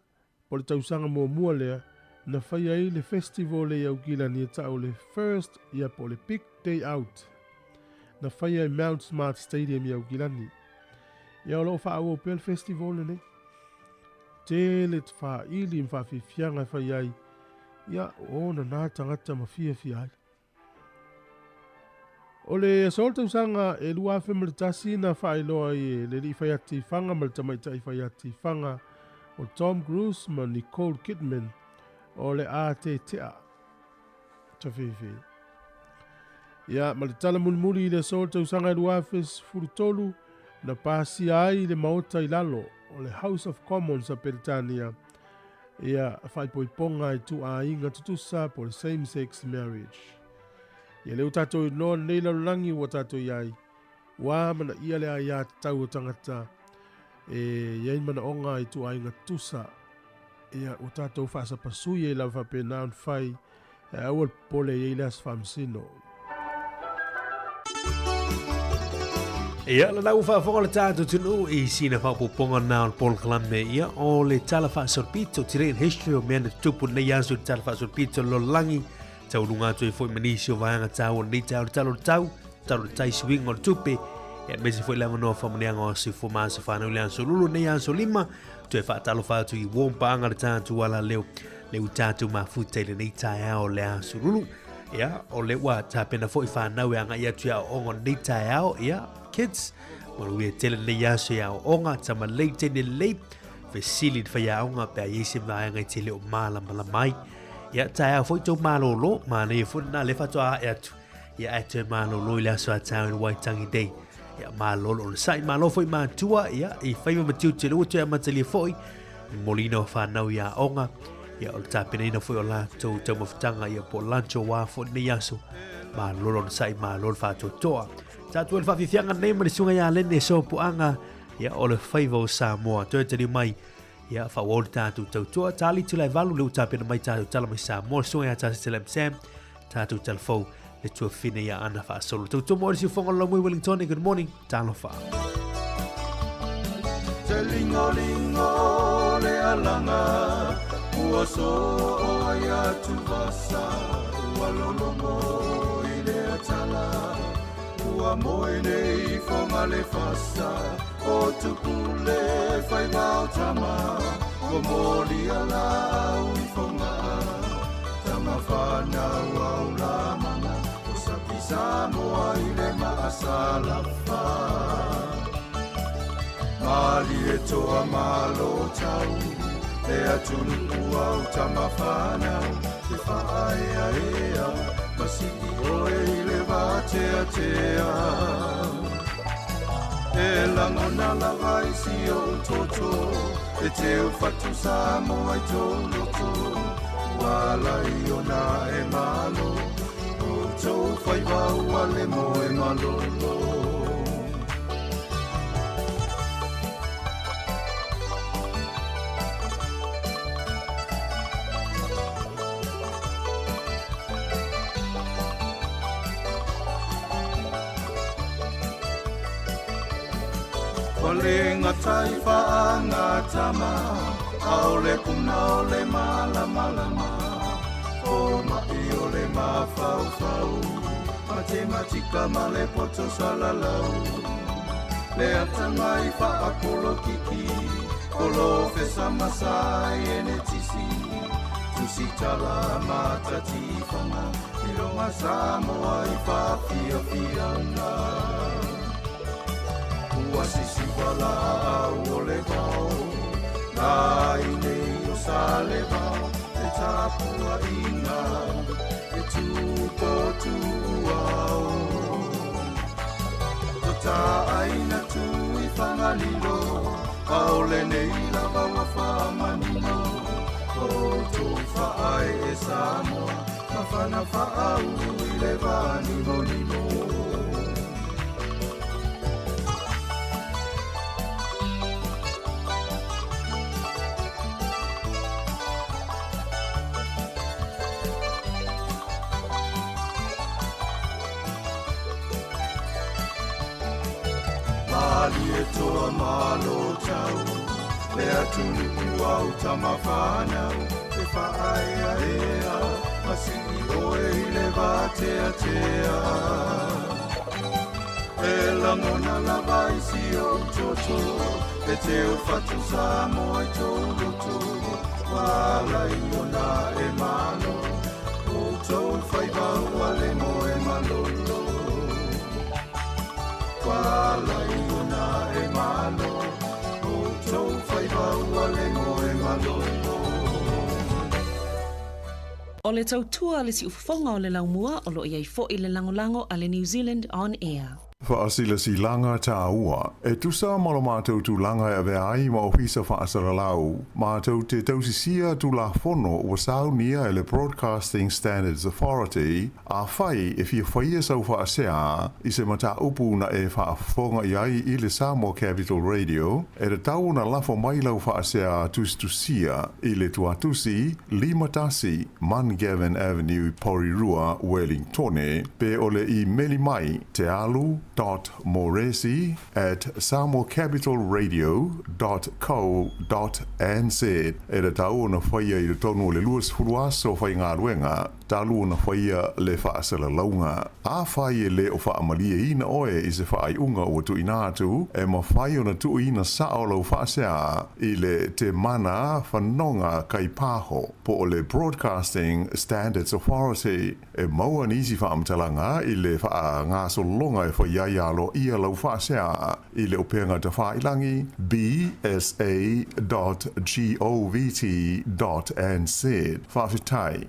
po le tausanga mua lea, na whai ai le festival le au gila ni ta o le first ia po le big day out. Na whai ai Mount Smart Stadium i au gila ni. Ia o lo wha au pe le festival ne. Te le wha ili mwha whiwhianga whai ai. Ia o na nā tangata ma fia ai. O le sol tausanga e lua whemele tasi na wha iloa I le li whai ati whanga ma le tamaita I whai ati whanga o Tom Cruise ma Nicole Kidman. O le a te tea. Ta whiwhi. Ia, ma le tala mulimuli I le sol tausanga I lua whes furutolu na pasi ai le maota I lalo o le House of Commons a Peltania. Ia, whaipoiponga I tu a inga tutusa po le same-sex marriage. Ia leo tato I noa nei lalulangi wa tato iai. Wa mana ia lea ia tau o tangata. Iai mana onga I tu a inga tusa. Ia o tatou whaasapasui e lau whape naun whai e awal pole e ilas whamsino. Ia, la lau whaafonga le tātou tunu I sina whaapoponga naun Paul Kalame ia o le tala whaasorpito tire in history o mea na tupu nei aso le tala whaasorpito lo langi tau lunga tu I fwoi manisio vahanga tau o nei tau le tai swing o le tupe ia mesi fwoi langa noa whamuneanga o si fo maasa whanau le anso lulu nei anso lima tu e whaatalo whaatu I wompa anga le tātou ala leo tātou mafuta le nei tai ao le anso lulu ia o le wa tāpena fwoi whanau e anga ia tuia o ongo nei tai ao ia kids maru e tele nei aso ia o onga tama leite ne leit vesili whai aonga pe a yese maanga I tele o malama mai ia tai ao fwoi tau malolo ma ne fwoi na le whatu a e atu ia atu e malolo I le aso a tau in Waitangi Day ia malolo o le sai malo fwoi mātua ia I whaiwa matiu te lua tu e matalia fwoi molina o whanau ia onga ia o le tāpena ina fwoi o la tau mawhitanga ia po lancho wā fwoi nei aso malolo o le sai malolo whātua toa tātua le whawhiwhianga nei ma le sunga ia lene so puanga ia o le whaiva o Samoa toi tari mai ia whawol tātou tautua tāli tu lai valu leu tāpena mai tātou tala mai Samoa sunga ia tātou tala Sam tātou tala fau le tua whine ia ana whaasolo tautua mo le siu whonga lamui Wellington good morning tālo wha Te lingo le alanga ua so o ia tu vasa ua lolomo I le atala ua moe nei whonga le fasa o tupule whai wau tama o moli ala au I whonga tama whanau au la mana o sapi Samoa I le maasala wha Mali e toa malo tau e atunu ua au tama whanau te whaai a ea masiki oe I le vate a tea e langona lava I si o toto e te ufatu Samoa I toloto wala I ona e malo o tau whai wau ale mo e malolo Walenga taifa angatama Aole kuna ole malama O mai ole mafau Matematika male poto salalau Le atangai fa akolo kiki Kolo fesa masai ene tisi Tusi tala matati fanga Ilonga Samoa ifa fia fianga Uasisi wala ole vau Nai nei o sale vau E tapua ina E tupo tuau Tota aina tui whangalilo Aole nei lava wa whamanino O tō whaai e Samoa Mawhana whaau I le vani monino Mali e toa malo tau Le atunu kuau tamawhanau E whaai a ea Masiki oe I le vate a tea E langona lava isi o toto E te o fatu Samoa I tō loto Wala I ona e malo O tō whaibau ale mo e malolo Wala I ona e malo O tō whaibau ale mo e malolo O le tautua le si ufafonga o le laumua o lo iai fo I le langolango a le New Zealand On Air. Whaasila si langa tā ua, e tusa malo mātou tu langa e vea ai ma ofisa whaasara lau, mātou te tausisia tu la fono o sau nia e le Broadcasting Standards Authority, a whai e fia whaia sau whaasea, I se mata upu na e whaafonga I ai I le Samoa Capital Radio, e re tau na lafo mai lau whaasea tustusia I le tuatusi, Limatasi, Mangavin Avenue, Porirua, Wellingtone, pe ole I meli mai te alu, .moresi@samoacapitalradio.co.nz e le tau na whaia I le tonu le luas furuaso whai ngā ruenga, talu na whaia le whaasala launga. A whai le o whaamalia ina oe I se whai unga o tu inatu, e ma whai o na tu ina saolo whaasea I le te mana whanonga kai pāho po o le Broadcasting Standards Authority, e maua nisi whaamtalanga I le wha ngā solonga e whai ialo ia lau whaasea I le openga te whailangi bsa.govt.nz whawhitai.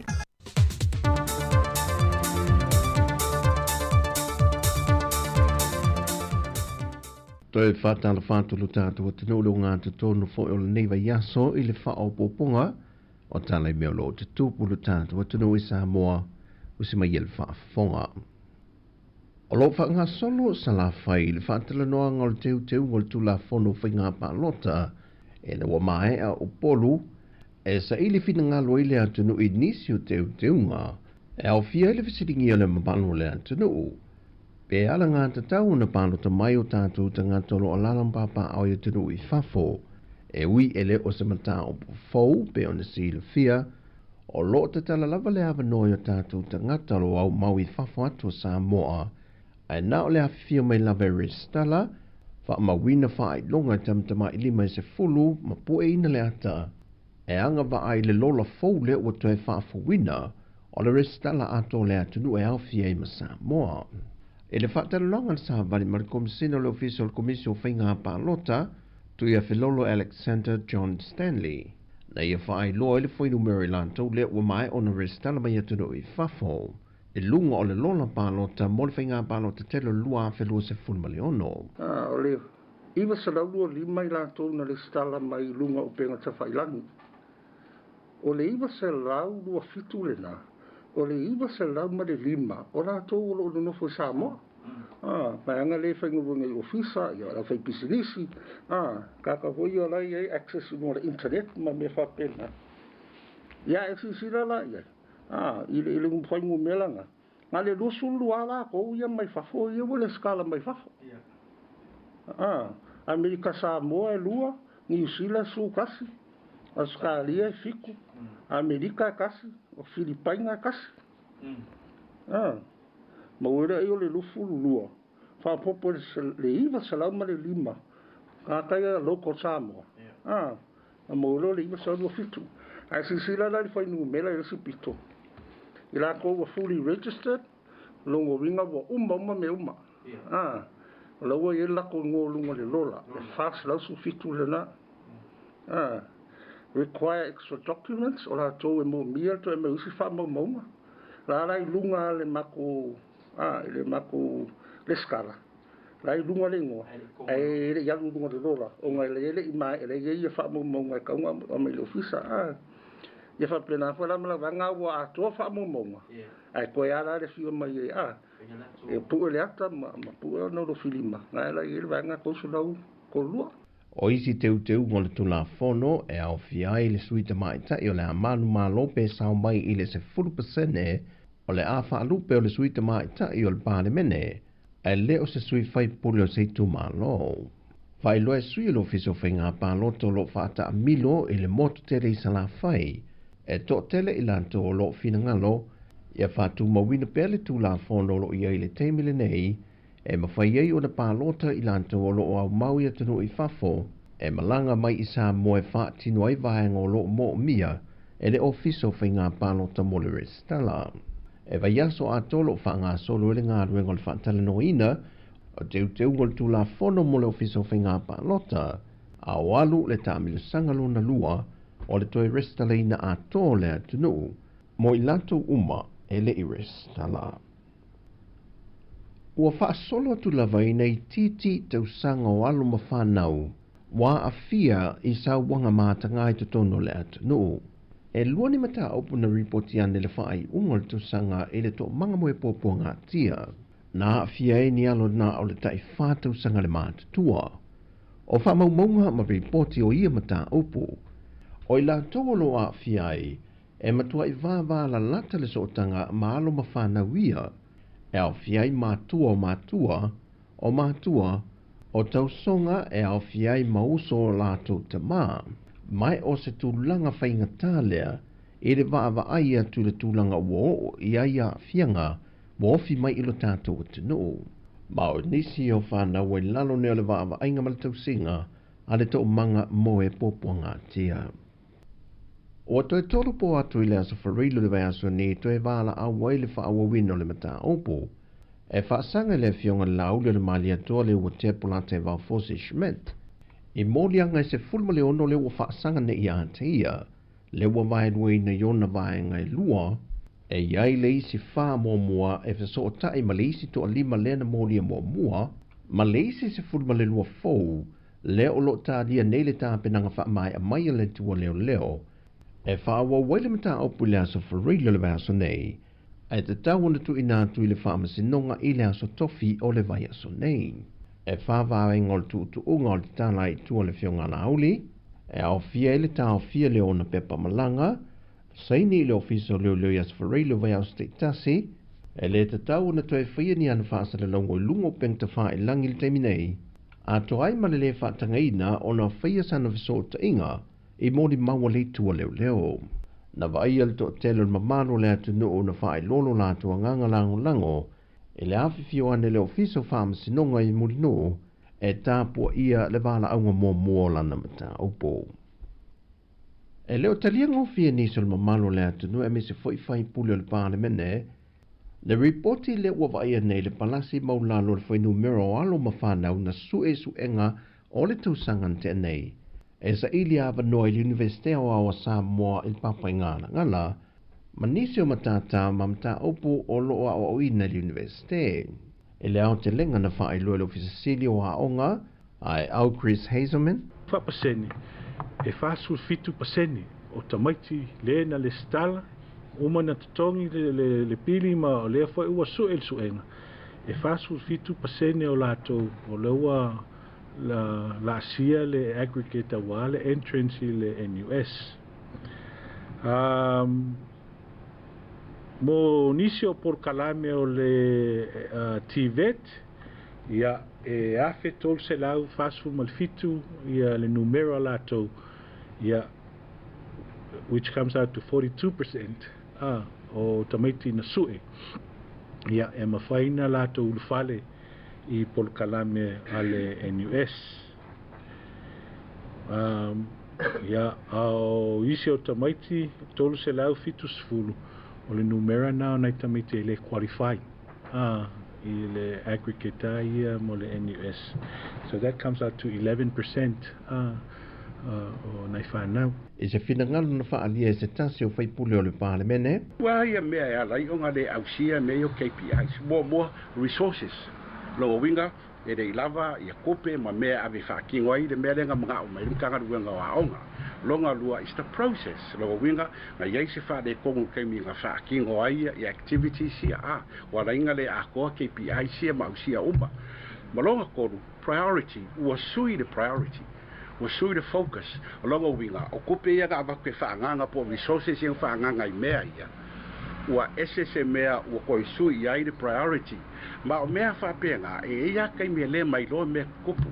Toi whatala whātulu tātua te nōlo ngā te tōnu fo o le neiva yaso I le whao pōponga o tālai mea lo te tūpulu tātua te nō I Samoa usi mai ele whaafonga. O lo whaanga solo sa la whai le whaatala noa ngol teu ngol tu la whono whai ngā pālota e na wa mae a o polu e sa ili whina ngā loile atu nu I nisi o teu ngā e au fia ele wisiringi o le mapalo le atu nu. Pe ala ngā te tau na pālota mai o tātou ta ngā tolo o lalampapa au i atu nu I whafo e ui ele o se mata o fau pe o na si le fia o lo te tala lava le awa noi o tātou ta ngā talo au mau I whafo atu o Samoa. Ai na o le hawhia mai la veri stala, wha mawina wha ai longa tamtama I lima I se fulu, ma pue ina le ata. E anga wa ai le lola fau le o toi wha wina, o le restala ato le atunu e hawhia I ma Samoa. E le whaatara longa le sahabari ma le komisina le official komisio whainga pālota, tu ia Filolo Alexander John Stanley. Na ia wha ai loa le whainu Maryland tau le o mai o na restala mai atunu I whafo. E lunga o le lola pālota, mo le whainga pālota telo lua a whelua se fulmaliono. O le iwa sa laurua lima I lātou na le stala mai lunga o penga ta whailangi. O le iwa sa laurua fitu le na. O le iwa sa lau ma le lima. O lātou o lo nofo Samoa. Mai anga le whainga i ofisa, ia la whai pisinisi. Kaka hoi o lai ai access no le internet ma me whapena. Ia e sisira la ia. Ile whaingu melanga. Ngā le losu lua la ko ia mai whafo, ia wale skala mai whafo. Amerika Samoa e 2, New Zealand su kasi, Australia e 5, Amerika e kasi, o Filipaina e kasi. Ma ora io le lufu lua. Fa popo le iwa salama le 5. Kaya local Samoa. Ma ora le iwa salama fitu. Ai sisila la li fai numela e pito. Ila ko wa fully registered, longo ringa wa uma me uma. Lawa ye la ko ngolunga le lola. Le fast la su fitu le na. Require extra documents o la to e mo mia to e me usi fa mo mo. La lai lunga le mako le skala. Lai lunga le ngo. Ai le yalu lunga le lola. O ngai le i mai le ye fa mo mo ngai ka o me le ofisa. Ia fa plena fa la vanga wa to fa mo mo. Ai ko ya la le fio mai e pu le ata ma pu no lo filima. Ngai la ye vanga ko so lau ko lua. O isi teu ngole tu la fono e au fiai le suita mai ta i o le amanu ma lope sao mai i le se 40% o le afa alupe o le suita mai ta i o le pāle mene e le o se sui fai puli o se tu ma lo. Fai loe sui lo fiso fai ngā pāloto lo whaata amilo i le moto tere i sala fai e to tele i lanto o lo fina ngalo ia whātu mawina pele tu la fono lo i le teimile nei e mawhai ei o na pālota i lanto o lo o au mau ia tanu i fafo, e malanga mai i sa moe wha tino ai vaenga o lo mo mia, e le ofiso whai ngā pālota mo le restala. E vai aso a tolo wha ngā solo ele ngā ruenga le whaatala no ina, o teu ngol tu la fono mo le ofiso whai ngā pālota, a o alu le tāmilu sangalo na lua, o le toi restala ina a tō le atunu, mo i lanto uma e le i restala. Ua whaasolo atu lava i nei titi tau sanga o alo ma whanau, wa a fia i sa wanga mātanga i tono le atunu. E lua ni mata opu na ripoti ane le whaai unga le tau sanga e le to manga moe popo ngā tia. Na a fia e ni alo na o le tai whātau sanga le mātatua. O wha maunga ma ripoti o ia mata opu. O i la tolo a fia e matua i vāvā la lata le sootanga ma alo ma whanau ia. E au fiai mātua o mātua, o tausonga e au fiai mauso o lātou te mā, mai o se tūlanga whainga tālea, e le vāwa aia tu le tūlanga wo i aia fianga, wo ofi mai ilo tātou atinu. Ma o nisi o whāna wai lalo neo le vāwa ainga malatau singa, a le tō manga moe popo ngā tia. O toi tolo po atu i le aso whareilu le vai aso ni toi wala a waile wha awa wino le mata opo. E whaasanga le fionga lau le malia toa le ua te polate wau fosi shmet. I mōlianga se fulma le ono le ua whaasanga ne i ate ia. Le ua vai rui na yona vai ngai lua. E iai le isi wha mō mua e whaso o tai ma le isi toa lima lena mōlia mō mua. Ma le isi se fulma le lua fau. Le o lo tā lia nei le tā penanga wha mai a mai le tua leo. E whaawa waile mata opu le aso whareilo le aso nei, e te tawana tu ina tu i le whaamasinonga i le aso tofi o le vai aso nei. E whaavawe ngol tu unga o le tāna i tua le fionga na auli, e au fia i le tāo fia le ona pepa malanga, saini i le ofiso leo i aso whareilo vai aso te tasi, e le te tawana tu e whia ni ana whaasa le longo i lungo pengta wha i langi le teimi nei, a to ai ma le whaatanga ina o na whia sana viso ta inga, I mōni maua le tua leo. Na vai al to telo mamano le atunu o na whae lolo la tua nganga lango, e le awhiwhio ane le ofiso whaamasinonga I mulino, e tāpua ia le wala aunga mō lana mata upo. E leo talia ngofia niso le mamano le atunu e me se whai puli o le pāne mene, le reporti le ua vai ane le palasi maulalo le whai numero alo mawhanau na suenga o le tausangan te nei. E sa ili awa noa I Universite o awa Samoa I papai ngala, ma nisi o matata ma mata opu o loo o ina I Universite. E le au te lenga na wha I loe lo fisasili o aonga, ai au Chris Hazelman. Wha paseni, e whasu fitu paseni, o tamaiti le na le stala, uma na tutongi le pili ma o lea fai ua suenga. E whasu fitu paseni o lato o leua la asia le aggregate wale entrance le NUS. Mo nisi o por kalame o le TVET Ia e afe tolu se lau fasfu malfitu ia le numero lato ia which comes out to 42% o tamaiti na sue ia e mawhaina lato ulufale I Polokalame ale NUS ia au isi o tamaiti tolu se lau fitu sfulu o le numera na nai tamaiti e le qualify I le aggregate ia mo le NUS. So that comes out to 11% o nai whanau. E se whinangalo na whaalia e se tasi o whaipule o le parlemene. Wa ia mea e alai o ngā le ausia me o KPIs. Mua resources. Lo winga e rei lava ia kope ma mea ave whaakingo ai le mea lenga mga o mai mkanga ruenga o aonga. Longa lua is the process. Lo winga na iei se wha le kongu keimi ngā whaakingo ai i activities ia Wala inga le a koa KPIs ia mausia uma. Malonga koru, priority, ua sui the priority. Ua sui the focus. Longa winga, o kope ia ka avakwe whaanganga po resources ia whaanganga I mea ia. Ua ese mea ua koi sui ai the priority. Ma o mea whapenga e ia kai mea le mai loa mea kupu.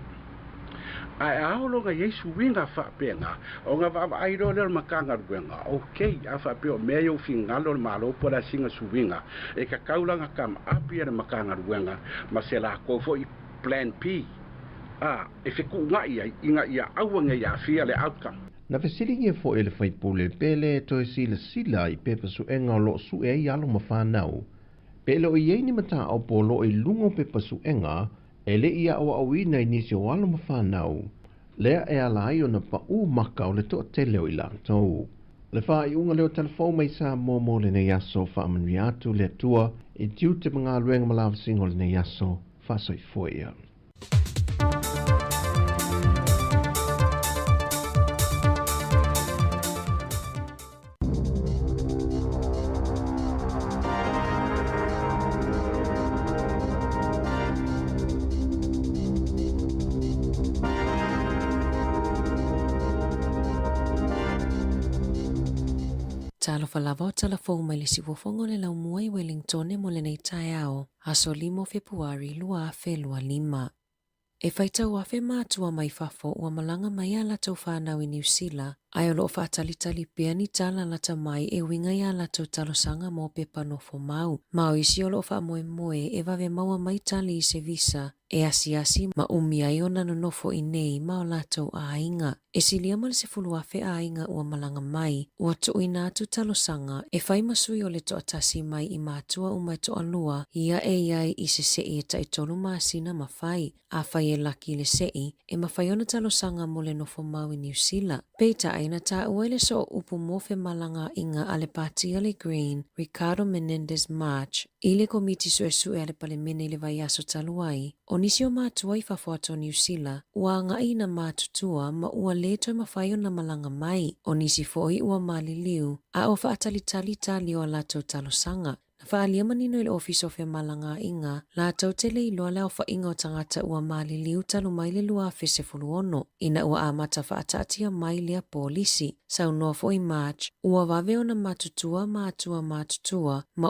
Ai aolonga Yesu winga whapenga o ngā wama airo leo makanga ruenga. Okay, a whapeo mea yo fingalo le malo po la singa suwinga. E ka kaulanga kam api le makanga ruenga ma se la kofo I plan P. E whiku ngai ai inga ia awanga ia fia le outcome. Na whesiringi e fo ele whaipule pele to e sila I pepa su enga o lo su e I alo ma whanau. Pele o iei ni mata au po lo I lungo pepa su enga e le ia o awina I nisi o alo ma whanau. Lea e ala ai o na pa u maka o le to tele o I lantou. Le wha I unga leo telefon mai sa mo le ne yaso wha amanri atu le tua I tiu te mga luenga malawa singo le ne yaso wha soi foia. Talo falava o talafou mai le siwofongo le laumua I Wellington e mo le nei tae ao, aso 5 Februari lua afe lua 5. E whaitau afe mātua mai fafo ua malanga mai a latou whanau I New Zealand, ai o loo whaatalitali pia ni tala lata mai e winga I a latou talosanga mo pe panofo mau. Mau isi o loo whaamoe e vave maua mai tali I se visa, e asi ma umia I ona nonofo I nei ma o latou a inga. E silia ma le se fulu afe a inga ua malanga mai, ua to ina atu talosanga, e whai masui o le to atasi mai I mātua umai to alua, ia e iai I se sei e taitolu maasina ma whai, a whai e laki le sei, e ma whai ona talosanga mo le nofo mau I New Zealand. Peita aina ta uele so upu mofe malanga inga ale pati ale Green, Ricardo Menendez March, ile komiti su ale pale mene le vai aso taluai, o nisi o mātua I whafuato New Zealand, ua ngai na mātutua ma ua leto ma whaio na malanga mai, o nisi foi ua mali liu, a o whaatalitali tali o lato talosanga. Whaalia manino ile ofiso fe malanga inga, la tau tele iloa leo whainga o tangata ua mali liu talu mai le lua fese fuluono, ina ua amata whaatatia mai lea polisi. Sau noa foi March, ua wave ona matutua ma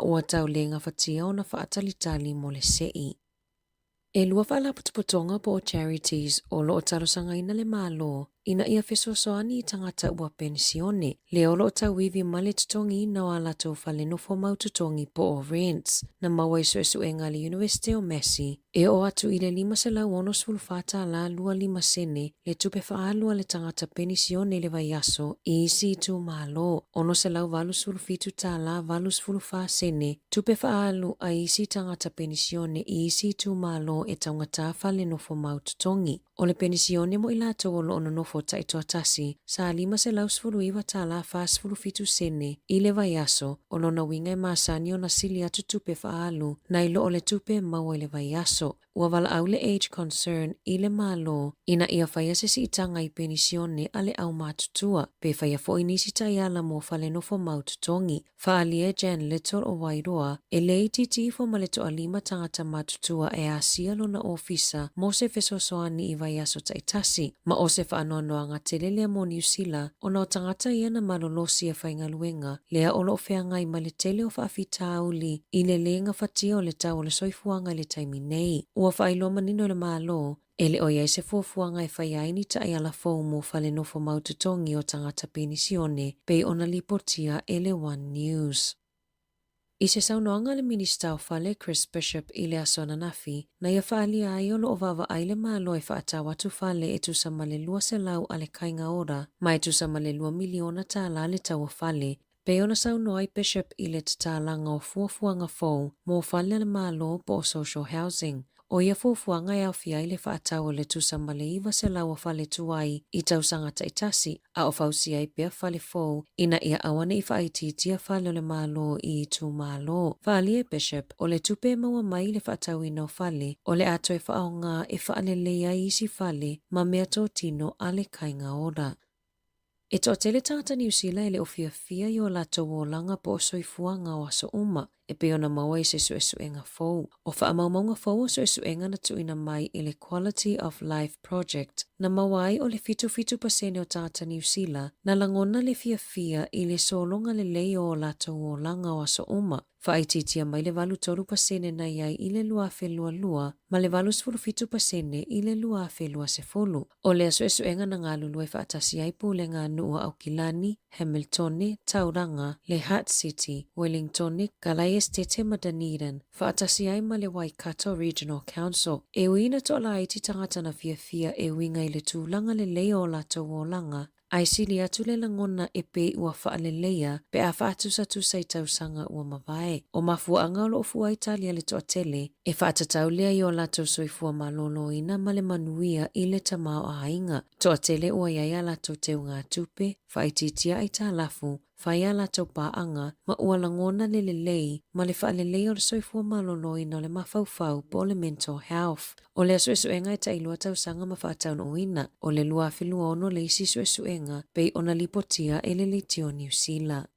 ua tau lenga whatia ona whaatalitali mo le sei. E lua whaalaputuputonga po o charities o loo talosanga ina le malo, ina ia fesoasoani I tangata ua pensione. Leo loo tawivi male tutongi na wala tau whale nofo mau tutongi po o rents, na mawai suenga le University o Massey, e o atu I le 5 se lau ono sulfata la lua 5 sene, le tupe whaalua le tangata pensione le vaiaso, I isi tu malo, ono se lau valu sulfitu ta la valu sulfa sene, tupe whaalu a isi tangata pensione I isi tu malo e tangata whale nofo mau tutongi. O le pensione mo ila tau olo ono nofo taito atasi, sa 5 se lau sfuluiwa ta la fa sfulufitu sene, I le vaiaso, o lona winga e maasani o na sili atu tupe whaalu, na ilo o le tupe maua le vaiaso. Ua wala au le age concern I le malo, ina ia whaia se si itanga I penisione ale au mātutua, pe whaia fo inisi taiala mo whale nofo maututongi. Whaalia Jan Little o Wairoa, e lei titi fo maleto a 5 tangata mātutua e asia lo na ofisa mo se fesosoani I vaiaso taitasi, ma o se whaanoa whanoanga te lelea mo New Zealand o na o tangata ia na malolosi e whaingaluenga lea o loo wheangai ma le tele o whaafita auli i le leenga whatia o le tau o le soifuanga le taimi nei. Ua whailo manino le malo ele o iai se fuafuanga e whaiaini ta ai ala fau mo whale nofo maututongi o tangata penisione pei ona lipotia ele One News. I se saunoanga le minista o whale Chris Bishop i le asona nafi, na ia whaalia ai o loo vava ai le malo e whaatawa tu whale e tusa male lua se lau ale kainga ora, mai tusa male lua miliona ta la le tau o whale, pe ona sauno ai Bishop i le tatalanga o fuafuanga fau mo whale le malo po social housing. O ia fuafuanga e au fia i le whaatawa le tusa male iwa se lau o whale tuai i tausanga taitasi a o fausia i pia whale fau ina ia awane i whaititia whale o le malo i tu malo. Whaali e Bishop o le tupe maua mai le whaatawi no whale o le ato e whaonga e whaalelea i si whale ma mea tō tino ale kainga ora. E tō tele tangata New Zealand ele o fia i o lato o langa po o soifuanga o aso uma e pe ona maua i se suesuenga fau. O whaamaumaunga fau o suesuenga na tuina mai i le Quality of Life Project na mawai o le fitu pasene o tangata New Zealand na langona le fia i le solonga le leo o lato o langa o aso uma. Whaititia mai le valu tolu pasene na iai i le lua lua ma le valu fitu pasene i le lua se folu. O le asuesuenga na ngā lulu e whaatasi ai pu le ngā nua au Kilani, Hamiltone, Tauranga, le Hutt City, Wellingtone, Galais Tete ma Dunedin, whaatasi ai ma le Waikato Regional Council. E uina tola ai ti tangata na fia e winga i le tūlanga le leo lato o langa, ai sili atu le langona e pe ua whaalelea pe a whaatusa i tausanga ua mawae. O mafuanga o lo fua Italia le toa tele, e whaatatau lea i o lato soifua malolo ina ma le manuia i le tamao a hainga. Toa tele ua iaia lato teu ngā tupe, whaititia ai tā lafu, whaia lato paanga ma ua langona le lei ma le whaalelea o le soifua malolo ina o le mafaufau po le mental health. O le suesuenga e tailua tausanga ma whaataun o ina, o le lua ono le isi suesuenga pei ona lipotia e le litio New Zealand.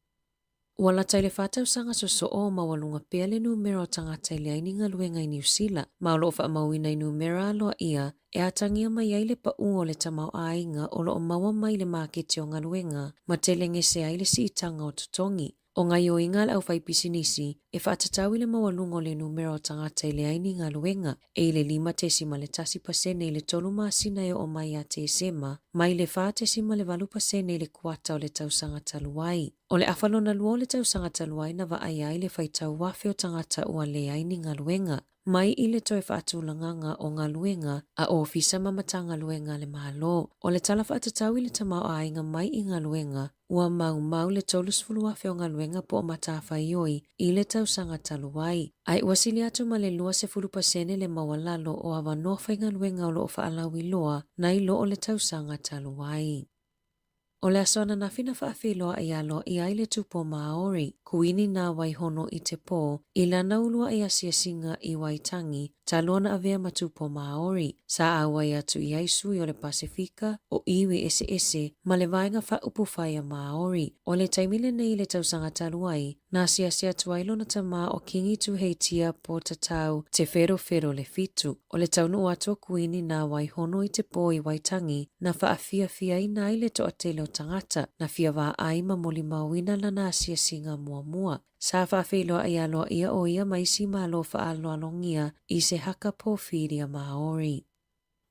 Ua la taile whatausanga so o mawalunga pea le numero tangata ile aininga luenga i New Zealand, ma o loo wha mawina i numero aloa ia, e atangia mai ai le pa o le tamau ainga o loo mawa mai le maketi o ngaluenga, ma telenge se ai le si itanga o tutongi. O ngai o inga le au whai pisinisi, e whaatatau i le mawalunga le numero tangata ile aininga luenga, e le 5 le tasi pasene i le tolu masina e o mai a te sema, mai le 4 le 8 le kuata o le tausanga taluai. O le awhalona lua o le tausanga taluai na wa ai le whaitau wafe o tangata ua le aininga luenga. Mai i le toi whaatulanganga o ngā luenga a ofisa mamatanga luenga le mahalo. O le tala whaatatau i le tamau ainga mai i ngā luenga, ua mau le tolus fuluafe o ngā luenga po o matawha ioi i le tausanga taluai. Ai ua sili atu ma le 20% le mawalalo o awa nofai ngā luenga o loo whaalau i loa na i loo o le tausanga taluai. O le asona na fina whaawhiloa i alo i aile tupo Maori, kuini nā waihono i te pō, i lana ulua i asia singa i Waitangi, talona avea matupo Maori, sa awai atu i aisui o le Pasifika, o iwi ese, ma le vaenga whaupufaya Maori. O le taimile nei le tausanga taluai, na asia tuailo na tama o kingi tu heitia po tatau te whero le fitu. O le taunu atua kuini nā waihono i te pō i Waitangi, na whaafia i nā ile to atele o tangata, na fia wā aima moli mawina lana asia singa mua. Sa whaawhiloa i aloa ia o ia maisi malo whaalongia i se haka pōwhiria Maori.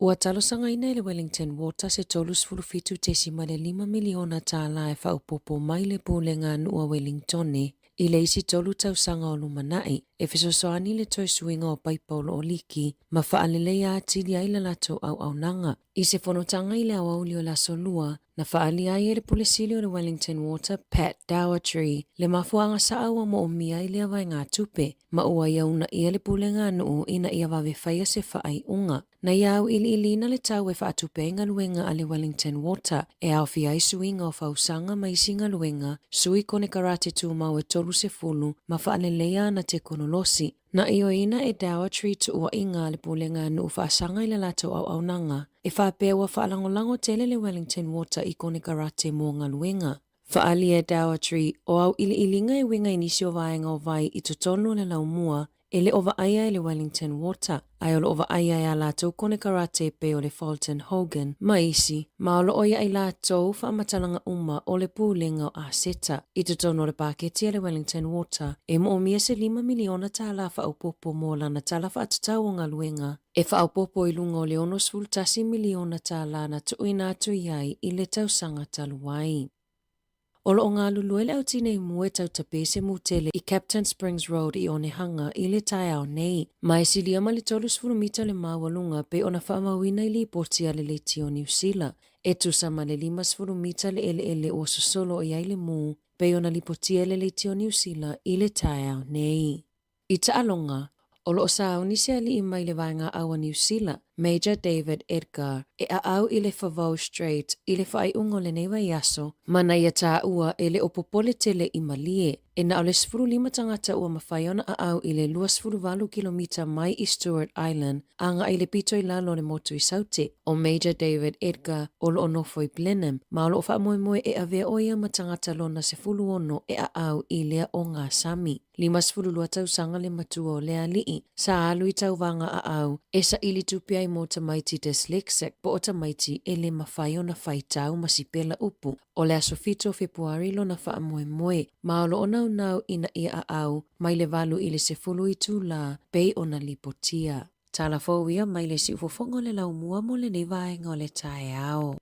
Ua talosanga ina le Wellington Water se tolus fulufitu te si male 5 miliona tāla e whaupopo mai le pūlenga nua Wellingtone i le isi tolu tausanga o lumanai e fesosoani le toi suinga o paipolo o liki ma whaalelei a atili ai la lato au nanga. I se whanotanga i le awauli o la solua na whaali ai e le pulesili o le Wellington Water Pat Dowertree le mafuanga sa awa mo o mia i le awai ngā tupe ma ua iauna ia le pulenga nuu ina ia wawe whaia se whaai unga. Na iau ilina le tau e whaatupenga luenga a le Wellington Water e au fiai suinga o whausanga ma isinga luenga sui kone karate tu mau e tolu se fulu ma whaalelea na te konolosi. Na iyo ina e Dowertree tu ua inga le pulenga nuu whaasanga i le lato au nanga e whaapewa whaalangolango tele le Wellington Water i kone karate mo ngā luenga. Whaali e Dowertree o au ilinga e winga inisi o vaenga o vai i totonu le laumua e le ova aia e le Wellington Water, ai o le ova aia e a lātou kone karate pe o le Fulton Hogan, maisi, ma o lo oia ai lātou whaamatalanga uma o le pūlenga o Aseta. I te tono le paketi a le Wellington Water, e mo o mia se 5 miliona tāla whaaupopo mō lana tāla whaatatau o ngā luenga. E whaaupopo i lunga o le 60 miliona tāla na tuina atu iai i le tausanga taluai. Olo o ngā luluele au tine i mua tau tapese mutele i Captain Springs Road i Onehanga i le tai au nei. Mai si liama le 3 mita le mawalunga pe ona whaamawina i li portia le leti o New Zealand. E tusama le 5 mita le ele o sosolo i aile mu pe ona li portia le leti o New Zealand i le tai au nei. I ta alonga, olo o sa unisi ali i mai le vainga awa New Zealand, Major David Edgar, e a au i le Favau Strait, i le whai ungo le neiwa iaso, mana ia tā ua e le opopole tele i malie, e na o le 15 tangata ua mawhaiona a au i le 2.4 kilomita mai i Stewart Island, anga i le pito i lalo le motu i saute, o Major David Edgar, olo o nofo i Blenheim, ma olo o wha moe e avea oia matangata lona se fulu ono e a au i lea o ngā Sami. 5 tau sanga le matua o lea lii, sa alu i tau vanga a au, e sa ili tupia i mo tamaiti dyslexic po o tamaiti e le mawhai o na whaitau masipela upu. O le aso fito Februari lo na wha moe, ma o lo o nau ina ia a au, mai le valu i le se fulu i tū la, pei o na lipotia. Tala fōwia mai le si ufofongo le lau mua mo le nevaenga o le tae ao.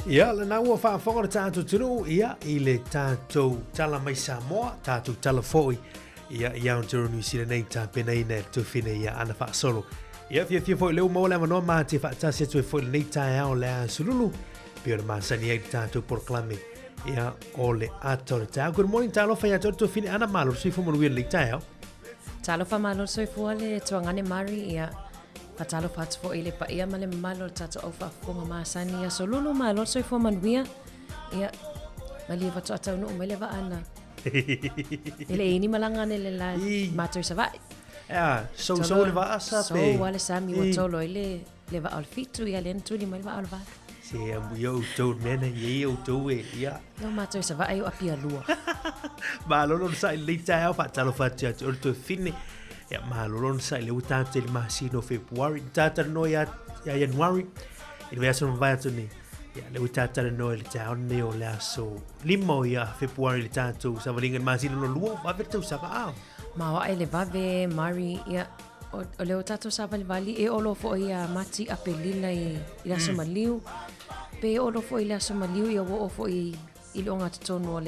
Ia, le nau o whaafonga le tātou tunu, ia, i le tātou tala mai Samoa, tātou tala fōi, ia, i Aotearoa New Zealand nei tā penei nei tu whine ia ana whaasolo. Ia, fia fōi leo mau le manoa mā te whaatasi atu e fōi le nei tā ao le a sululu, pio na māsani ai tātou proklame, ia, o le ato le tāo. Good morning, tālo whai ato tu whine ana malo, sui fumanuia le tā ao. Tālo wha malo soi fua le tuangane mari, ia, patalo fats fo ile pa ia male malo tata o fa fonga masani ya solulu malo soi fo manuia ia mali va tata no mele va ana ile ini malanga nele la mato sa va ja so le va asa pe so wale sami wa tolo ile le va alfitu ya len tu ni mele va alva se yo to nene yo to we ia no mato sa va ayo apia lua malo lo sa ile ta fa talo fa tata to fini ya malolon sa le utante le masino Februari tata no ya Januari il va essere un vato ni ya le utata no il town ne o la so limo ya Februari le tanto sa valinga masino no luo va vertu sa ka ma wa ele va ve mari ya o le utata sa vali e olo fo ya mati apelila i la somaliu pe olo fo i la somaliu ya wo fo i longa tono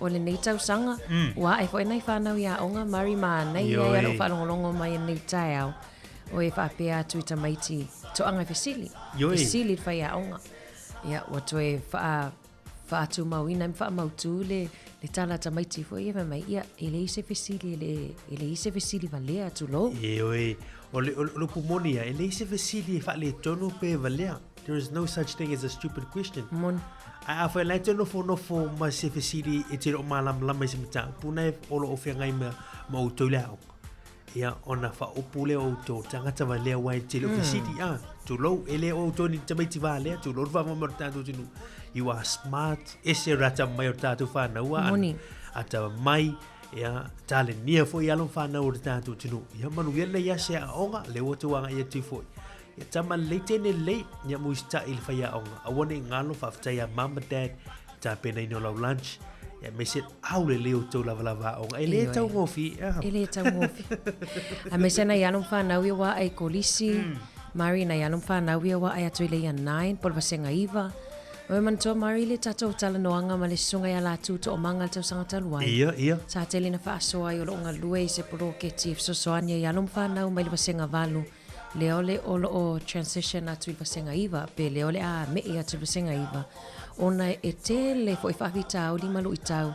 o le nei tau sanga, wa e fo nai whanau ia onga mari maa nei ia lo whalongolongo mai nei tai au o e whapea atu i tamaiti to anga fesili fesili whai a onga ia o to e whaatu mauina mi whaamautu le tala tamaiti fo ia mai ia e le ise fesili e le ise fesili valea atu lo o le pumonia e le ise fesili e whale tono pe valea. There is no such thing as a stupid question. A foi la no fo ma se fesili e tiro malam lama se mita puna olo o fenga ma o to lao ia ona fa o pule o to tanga tava le wa tiro fesili to lo ele o to ni tamiti va le to lo va mo tanto tinu you are smart ese rata mai tato fa na wa ata mai ia tale nia fo ia lo fa na o tanto tinu ia manu ele ia se onga le o to wa ia tu fo ia tama leite ne le ia muista il fa ia onga awone ngalo fa fta mama dad ta pena no la lunch ia meset au le leo to la onga ele tau ngofi a mesena ia no fa na wa ai kolisi mari na ia no fa na wa ai atu le ia 9 por vasenga iva o man to mari le tato tala noanga ma le sunga ia la tu to manga to sanga talwa ia sa tele na fa so ai o nga lue se pro ke chief so soania ia no fa na mai vasenga valu leole o transition atu i vasenga iva pe leole a me i atu vasenga iva ona e tele fo i whawita o li malu i tau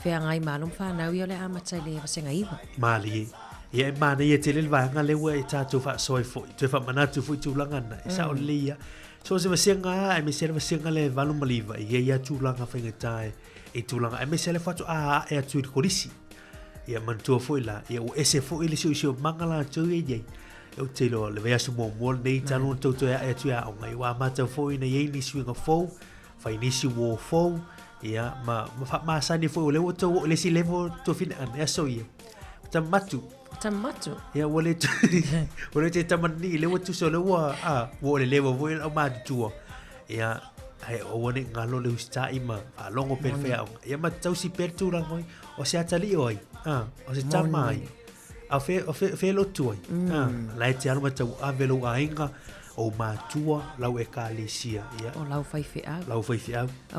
whea ngai malum whanau i ole a matai le vasenga iva mali ia e mana i e tele lwanga lewa e tātou wha soi fo i tue wha manatu fo i tūlangana e sa o lia so se vasenga e me se vasenga le valu maliva i e ia tūlanga whainga tae e tūlanga e me se le whatu e atu i korisi ia mantua foi la ia o ese foi le sio mangala tu ye o te lo le vea su mo nei tanu to e tu a ngai wa mata foi na ye ni swinga fo fai ni si wo fo ia ma sa ni foi le o to le si levo to fin an eso ia tamatu ia wole te tamani le o tu so le wa wo le levo voi o ma tu ia ai o wone ngalo le usta ima a longo per fea ia ma tau si per tu rangoi o se atali oi o se tamai a fe lo tu lai te alma tau a velo a inga o ma tua lau e kalesia ia o lau fai fea au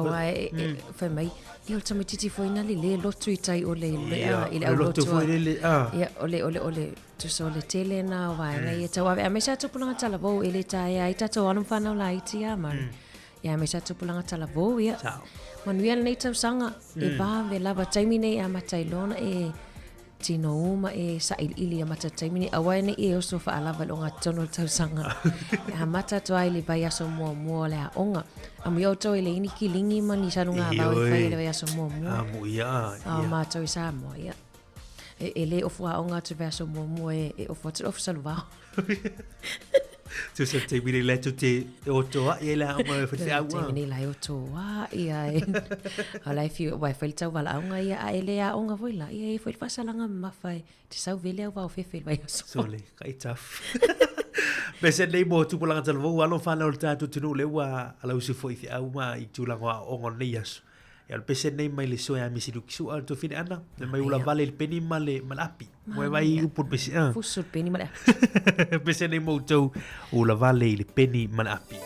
ai fai mai ia o tama titi foi na le lotu i tai o le ile au lotu foi le ia ole tu so le tele na vai ngai tau a me sa tupulanga tala vo ile tai ai tato anu fana la iti a man ia me sa tupulanga tala vo ia manuia nei tau sanga e va ve lava taimi nei a matai lona e tino uma e sa ili a mata taimi nei awai nei e oso fa alava longa tono tau sanga a mata to ai le vai aso mo le a onga a mi auto ile ini kilingi mani sanunga va o fai le vai aso mo mo ia a mata o sa mo ia ele ofu a onga te verso mo e ofu te ofu salva tu se te mire le tu te o to e la mo fa te te mire la o to ia ala fi wa fa tau wala onga ia ele a onga voila ia foi fa salanga mafai te sau vele va o fe vai so sole kai taf pese nei mo tu polanga talo alo fa na ulta tu tunu le wa ala usi foi fi au ma i tu la onga nei as e al pese nei mai le so ya misi duksu al to fine ana le mai ula vale il peni male malapi mo vai upur pese fusul peni male pese nei mo tu ula vale il peni malapi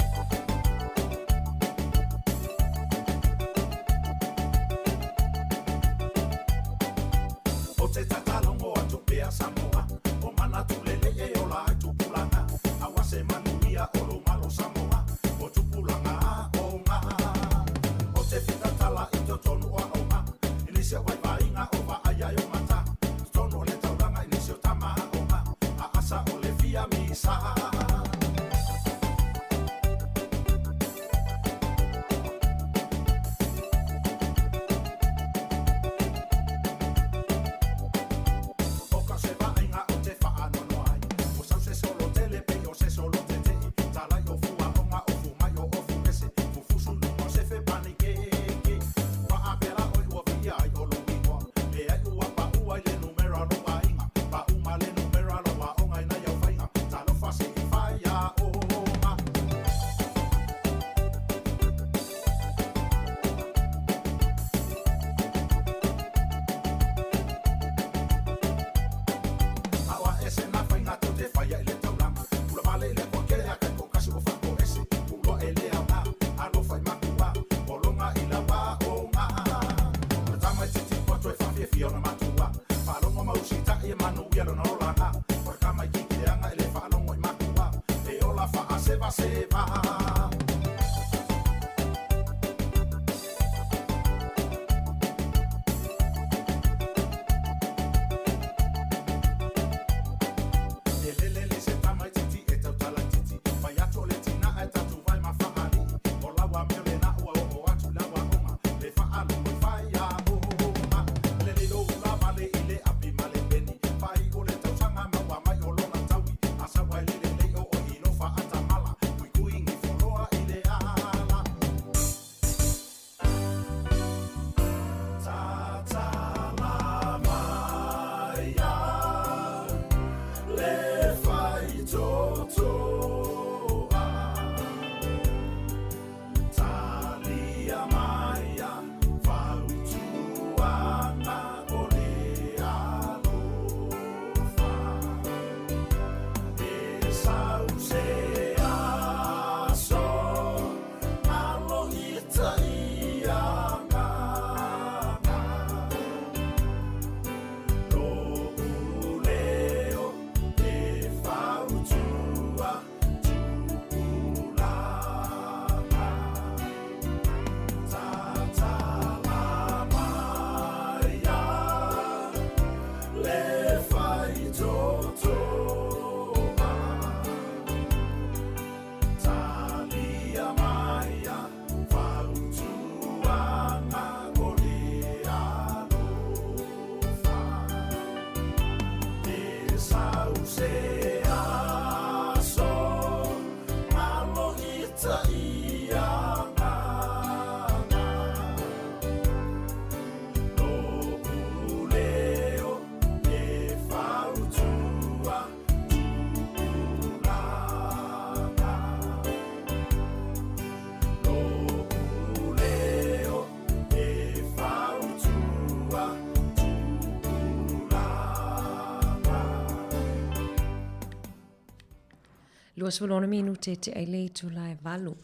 2 minute te ai le Julai valu.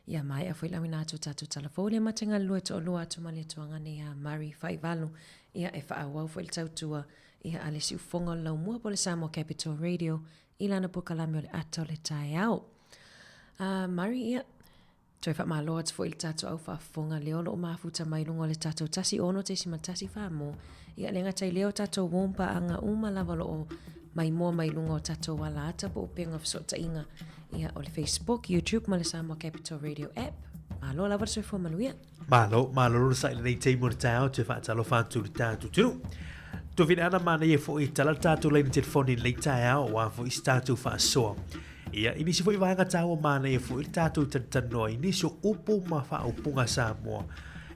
Ia mai a foi la mina tu tatu telefone matenga lua to lua to male tuanga ne a Mari fai valu. Ia e fa wa foi tautua ia ale si ufonga la mua pole Samoa Capital Radio ilana pokalame ole ato le tai au. Mari ia toi fa ma loa foi tatu au fa fonga leo lo mafuta mai lunga le tatu tasi ono te si matasi fa mo. Ia lenga tai leo tatu wompa anga uma lava lo mai mua mai lunga o tatu wala ata po upenga fsota inga. Ia ole Facebook, YouTube, ma le Samoa Capital Radio app. Malo lava se fo manuia. Malo sa nei te mo tao te fa talo fa tu tatu tu. Tu vina ana mana ye fo i tala tatu le telefoni le tao wa fo i statu fa so. Ia ini si fo i vanga tao mana ye fo i tatu tano ini so upu ma fa upunga Samoa.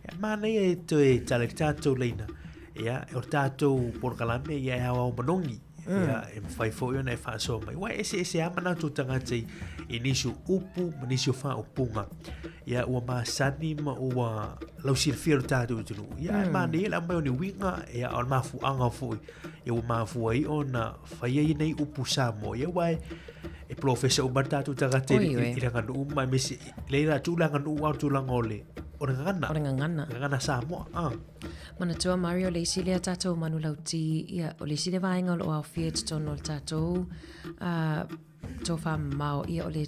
Ia mana ye te tala tatu leina. Ia o tatu por kalame ia hawa manongi. Ia e fai fo yo na fa so mai wa ese amana tu tanga te inisu upu inisu fa upunga ia o ma sani ma o lau sirfir tatu tu ia ma ni la mai ni winga ia on ma fu anga fu ia o ma fu ai ona fai nei upu Samoa ia wa e professor umbata tu tanga te ira kan umma mesi leira tu la kan u tu la ngole Orangana Samoa. Mana tua Mario le sile tatou manu lauti ia o le sile vaenga o au fia tono tatou to fa mau ia o le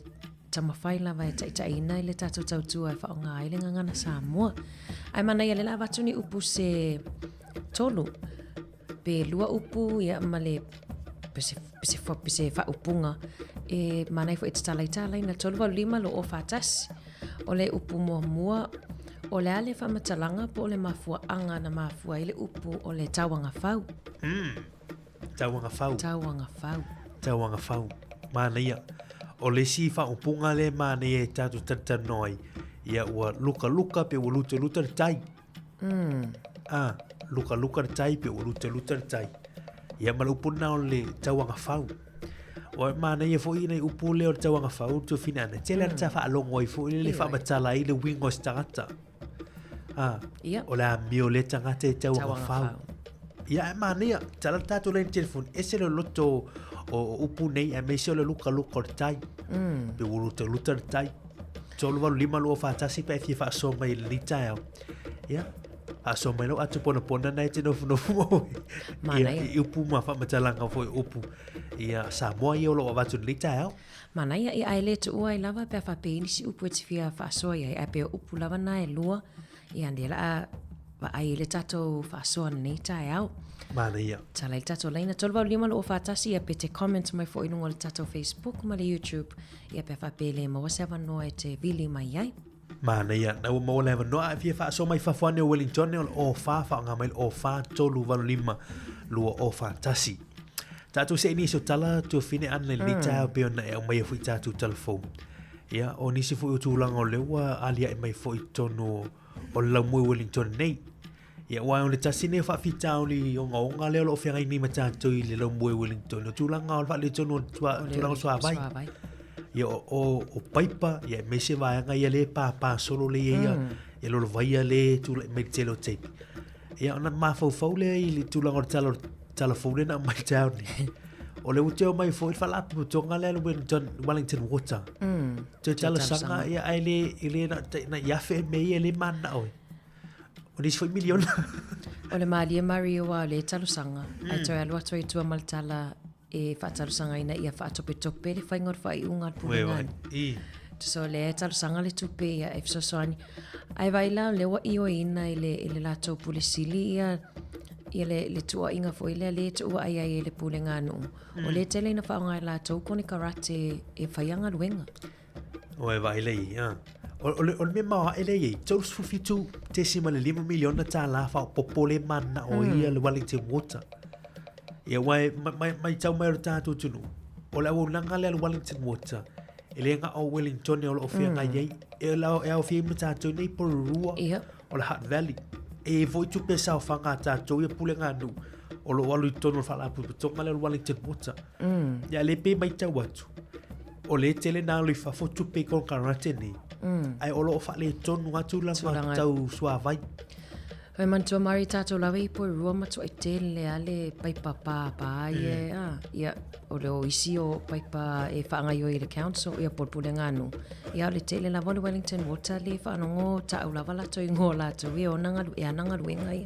tamawhai lava e taitaina i le tatou tautua e whaonga i le ngangana Samoa. Ai mana ia le lava tuni upu se tolu pe lua upu ia ma le pese fa upunga e mana i fo italai na tolu wa lima lo o fatasi o le upu mua o le ale whamatalanga po le mafua anga na mafua i le upu o le tauanga fau. Tauanga fau. Mana ia. O le si whaupunga le mana ia tatu tatanoi. Ia ua luka pe ua luta tai. Luka tai pe ua luta tai. Ia ma upu na o le tauanga fau. O mana ia fo ina upu le o tauanga fau tu finana. Tele ta fa longo i fo le fa matala i le wingo stangata. O la mio le tangata e tauanga fau. Ia mana ia tala tatu le telefon ese le loto o upu nei a me se le luka tai. Pe ua luta tai. Tolu walu lima lua fatasi pa e fa so mai li tai. Ia so mai lo atu pona nai te no mo. Mana ia upu ma fa matalanga foi upu. Ia Samoa ia lo watu lita au. Mana ia i aile tu ua i lava pe fa pe si upu te fia fa so ia i pe upu lava na e lua ia ndela va aile tato fa so nei tai au. Mana ia. Tala i tato leina tolva lima lo fa tasi ia pe te comment mai fo inu le tato Facebook ma le YouTube ia pe fa pe le mo seven no e te vili mai ai. Mana ia na mo le no a fia fa so mai fa fo ne Wellington o fa nga mai o fa tolu valu lima lua o fa tasi. Tatu se ini so tala tu fine an le lita pe ona e mai fu tatu telefon. Ia o nisi fu tu lang o lewa alia e mai fu tono o la mo Wellington nei. Ia wa on le tasi ne fa fita oli o nga le lo fia ni mata tu le lo mo Wellington tu lang o fa le tono tu lang so vai. Ia o paipa ia me se vai nga ia le pa solo le ia ia lo vai le tu le me telo tape. Ia ona ma fo le i tu lang o talo telefone na mai tau ni. O le uteo mai fo i falapu tonga le Wellington Water. Te tala sanga ia aile ile na yafe me ile mana oi. O nis foi miliona. O le malia Mario wa le talo sanga. Ai toi alu atu i tua maltala e whaatalo sanga ina ia whaatope le whaingor whai unga pulingan. So le talo sanga le tupe ia e fsosoani. Ai vaila le wa io ina ile lato pule sili ia le tua inga fo ile le tua ai le pulenga no o le tele na fa nga la to koni karate e faianga luenga o e vai le ia o me ma ele ye to fitu te sima le 5 miliona ta la fa popole mana o ia le Wellington Water e wai mai tau mai ta tu tunu o la o langa le Wellington Water ele nga o Wellington o fia nga ye e la o fia mata tu nei por rua o la Hutt Valley e voi tu pesa fanga ta to e pulenga nu o lo walu tono fala pu to ngale Wellington Water ya le pe mai ta watu o le tele na lo fa fo tu pe kon karate ni ai o lo fa le tono watu la tau sua vai Hoi mantua mari tātou lawe I po rua matua I tele ale paipa pā ia o leo isi o paipa e whaangai o I le council ia porpule ngānu. Ia o le tele lava le Wellington Water le whaanongo tāu lava lato I ngō lato ia o nangalu e anangalu e ngai.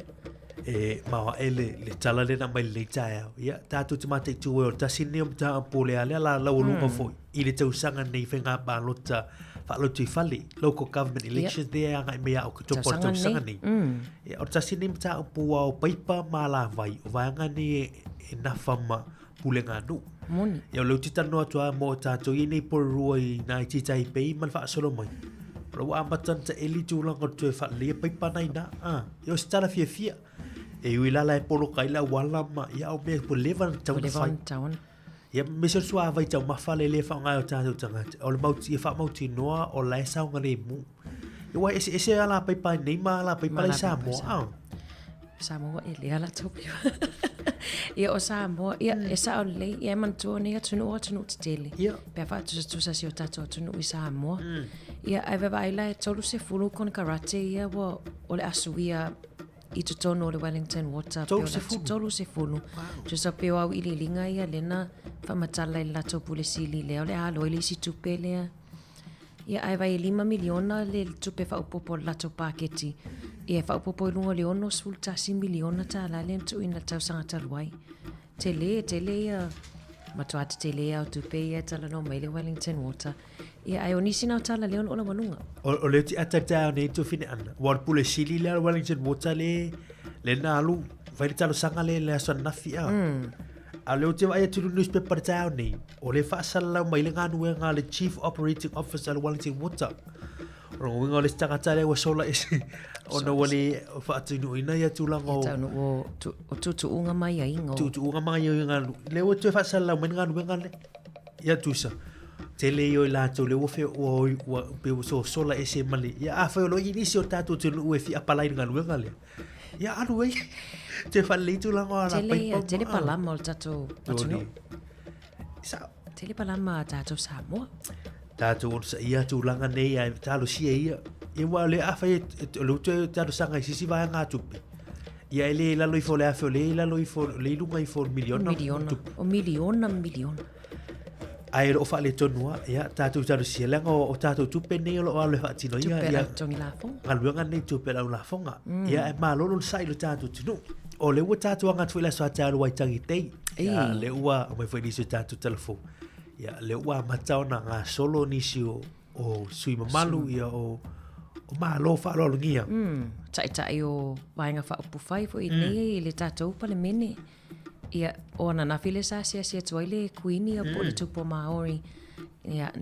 Mawa le tala le na mai le tae au. Ia tātou te mate tu o tasini o mta pole ale la lunga foi. I le tausanga nei whenga pālota whaalotu I whale. Local government elections there anga I mea o kutopo tausanga nei. O tasini mta pua o paipa ma la vai. O vaianga ni e nafama pule ngānu. Moni. Ia leu titano atua mo tātou I nei porua I nai titai pei man wha solo mai. Rau amatan ta eli tūlanga tu e whale paipa nai na. Ia o stara fia. E ui lala e polo kaila wala ma ia o mea po levan tauna. Ia me se sua vai tau mawhale le whaongai o tātou tangata. O le mauti e wha mauti noa o lai saunga le mu. Ia wai ese ala paipa nei ma ala paipa lai Samoa. Samoa e le ala topi. Ia o Samoa, ia e sa o le, ia mantua nei atunu o atunu te tele. Pea wha tusa si o tātou atunu I Samoa. Ia ai vewa aila e tolu se fulu kone karate ia o le asuia I tu tono o le Wellington Water. Tolu se fulu. Tusa peo au ili linga ia lena whamatala I lato pule sili leo le alo ili si tupe lea. Ia ai vai 5 miliona le tupe whaupopo lato paketi. Ia whaupopo I lunga leono sultasi miliona ta la le tu ina tau sanga taluai. Tele ia matuata tele au tupe ia tala no mai le Wellington Water. Ia ai onisi nau tala leono ola manunga. O leo ti atatau nei tu fine ana. Wal pule sili le Wellington Water le na alu. Vai talo sanga le aso nafi au. A leo te vai atu newspaper tau nei. O le whaasala mai le ngānu e ngā le Chief Operating Officer le Wellington Water. Rongo winga le stangata le wasola ese. Ona wale whaatunu ina ia tūlanga o... Tau o tutu unga mai a ingo. Tutu unga mai a inga. Leo tu e whaasala mai ngānu e ngā le. Ia tusa. Tele i o I lātou le wofe o pe o sola ese mali. Ia awhai o lo inisi o tātou te ue fi apalai ngānu e ngā le. Ia anu ei. Te whalei tūlanga o la paipa. Tele palama o tātou atunu. Tele palama tātou Samoa. Tātou o sa ia tūlanga nei ai tālo sia ia. Ia wā le awhai le utu e tātou sanga I sisi vai ngā tupi. Ia ele lalo I fo le awhai le lalo I fo le ilunga I fo miliona. O miliona. Ai ro fa le tonua ia tātou sia langa o tātou tupe nei o lo ale whaatino ia. Tupe la tongi la fonga. Ngaluanga nei tupe la fonga. Ia e malolo sai lo tātou tunu. O le ua tātou anga tuila soa tālu wai tangi tei. Ia le ua o mai fai nisi o tātou telefon. Ia le ua matao na ngā solo nisi o sui mamalu ia o malo whaalo ngia. Tai o wainga whaupu whai fo I nei I le tātou pa le mene. Ia o na while sa sia tuaile kuini o po le tupo Maori. Ia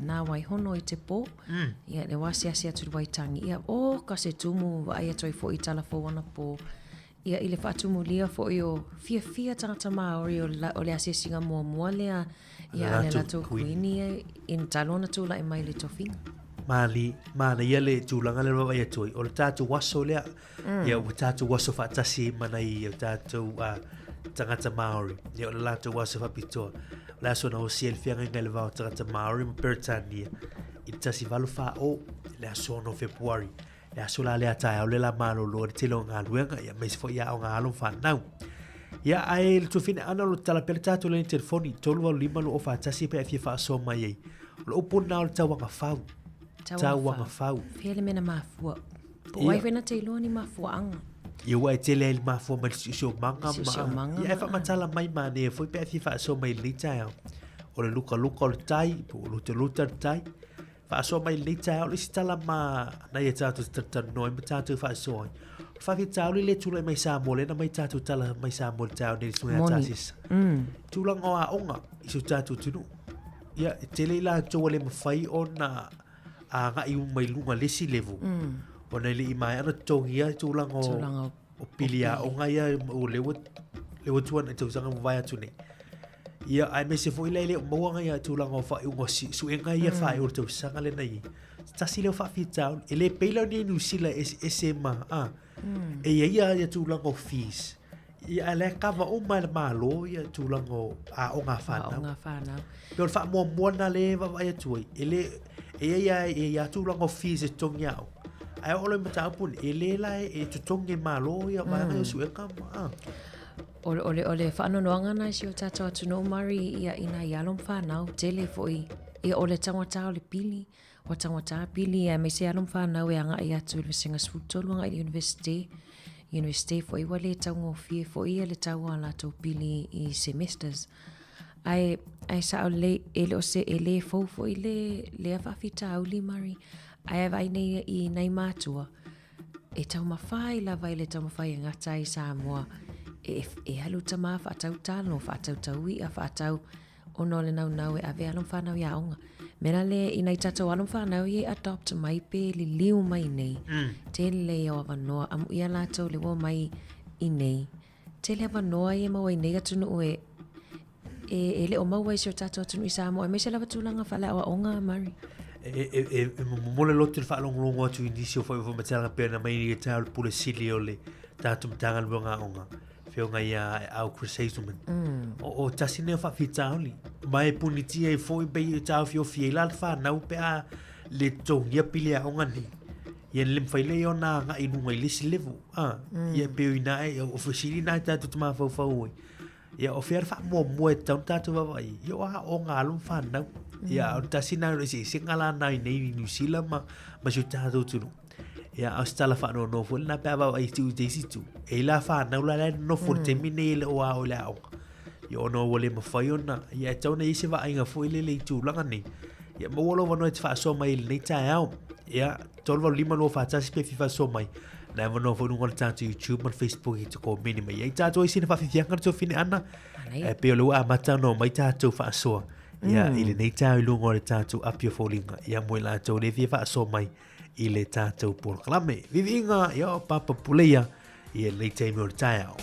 na wai hono I te po. Ia le wa sia tu waitangi. Ia o ka se tumu vai atoi fo I tala fo wana po. Ia I le whaatumu lia fo I o fia tangata Maori o le asia singa mua lea. Ia le lato kuini in talona tula I mai le tofinga. Mana ia le tūlanga le rawa ia toi. O le tātou waso lea. Ia o tātou waso whaatasi mana I o tātou tangata Maori. Ia o le lātou waso whapitoa. Le aso na o siel fianga ngai le wao tangata Maori ma Peritania. I tasi walu wha o le aso no Februari. Le aso la lea tae au le la malo lo le tilo ngā luenga. Ia meisi fo ia o ngā alon whanau. Ia ai le tufine ana lo tala pele tātou le telefoni. Tolu wau 5 lo o whaatasi pe fia wha aso mai ei. Lo upuna o le tauanga whau. Tauanga whau. Pele mena mafua. Po wai wena te iloa ni mafua anga. Ia wai tele il mafua mai sio manga ma. Ia fa matala mai mane foi pe fa so mai lita ya. O le luka o le tai, po luta tai. Fa so mai lita ya o le stala ma na ia tatu tatan no mai tatu fa so. Fa vi tau le tula mai sa mole na mai tatu tala mai sa mole tau ni so ya tasis. Tula ngoa onga isu tatu tunu. Ia tele la to le mafai ona a nga I mai lunga lesi level. O nei li mai ana tongia tūlanga o pilia o ngai o lewa tuan e tausanga mwai atu nei. Ia ai me se fo ilai leo mawanga ia tūlanga o whai ungo su e ngai ia whai o tausanga le nei. Tasi leo whai whitau, e le peila ni nusila ese ma. E ia tūlanga o fees. Ia le kama o mai le malo ia tūlanga o o ngā whanau. Peo le wha mua na le wawai atu ai. E ia tūlanga o fees e tongi au. ai o le mata pun e le la e tutonge malo ia vai o su e kama ole whaanonoanga nai si o tātou atu no mari ia ina i alom whanau tele foi ia ole tangata o le pili o tangata pili ia me se alom whanau e anga i atu le singa sfutolu anga i university foi wale tango fie foi le tau ala tau pili i semesters ai sa o le ele o se ele fo foi le afafita au li mari ai vai nei i nei matua e tau mawhai la vai le tau mawhai ngata i Samoa e halu tama whaatau talo, whaatau tauia, whaatau ono le nau e ave alom whanau ia onga. Mena le inai tatou alom whanau i adopt mai pe li liu mai nei. Te le o avanoa, amu ia latou le wo mai i nei. Te le avanoa i maua i nei atunu e le o maua i sio tatou atunu i Samoa. E me se lava tūlanga whala o onga mari. Mole lotu le whaalonglongo atu i nisio fai whamatanga pēna mai ni e tau le pule sili o le tātum tanga luanga onga. Whionga ia au Chris Hazelman. O tasine o whawhitaoli. Mai punitia i fōi bei i tau whio fie la whanau pe a le tongia pili a onga ni. Ia lem whaile o nā ngā inunga i lisi level. Ia peo i nai, o whasiri nai tātou tuma whau oi. Ia o whiar wha mua e taun tātou wawai. Ia o ngā alum whanau. Ia o tasina o si ngala nai nei ni New Zealand ma siu tātou tunu. Ia o stala whanau no fo na pe awa i tu teisi tu. E la whanau la le no fo te mine le o au le au. Ia ono wale ma whai ona. Ia tau na isi wa ainga fo ile le i tū langa ni. Ia ma walo wano e te wha so mai le nei tae au. Ia tolwa lima lo whatasi pe fifa so mai. Na e wano fo nunga le tātou YouTube man Facebook i te ko mini mai. Ia i tātou isi na whawhifianga to fine ana. E peo lua a mata no mai tātou wha soa. Ia ile nei tae lunga le tātou apio fōlinga. Ia mwe la tau le wha so mai. I le tātou pōrakalame. Vivi inga, ia o papa puleia, i le teimi o le tae au.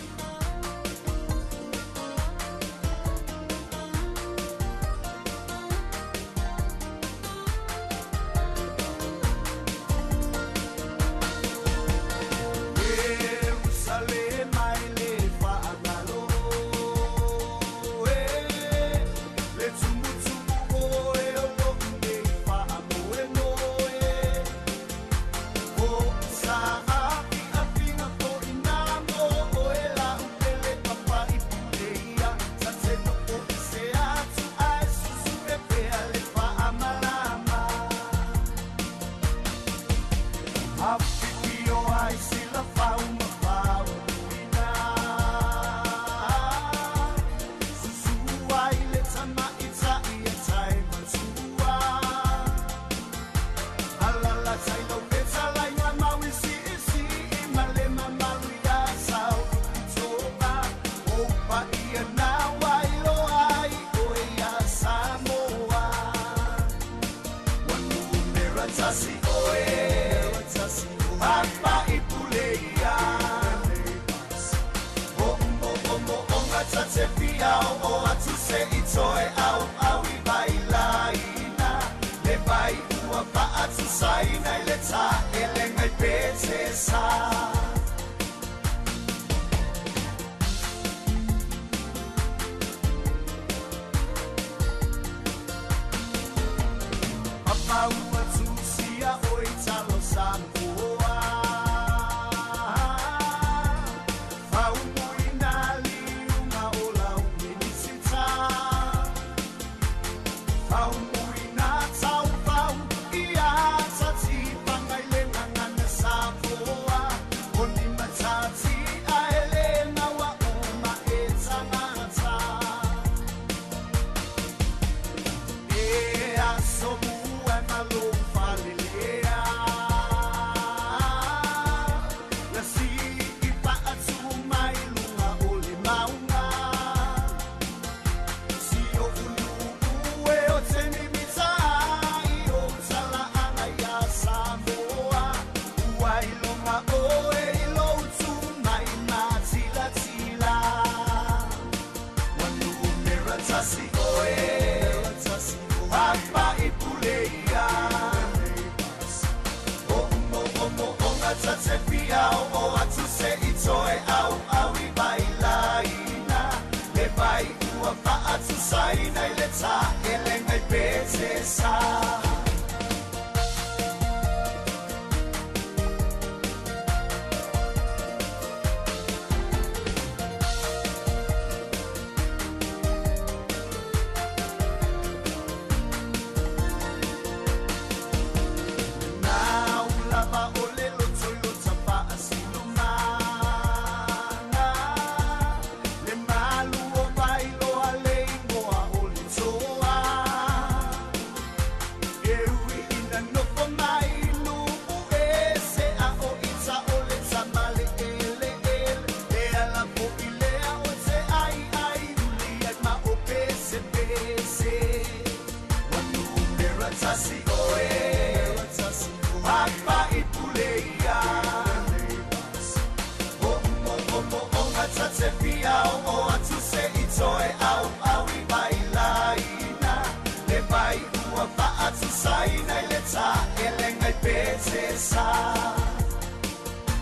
pete sa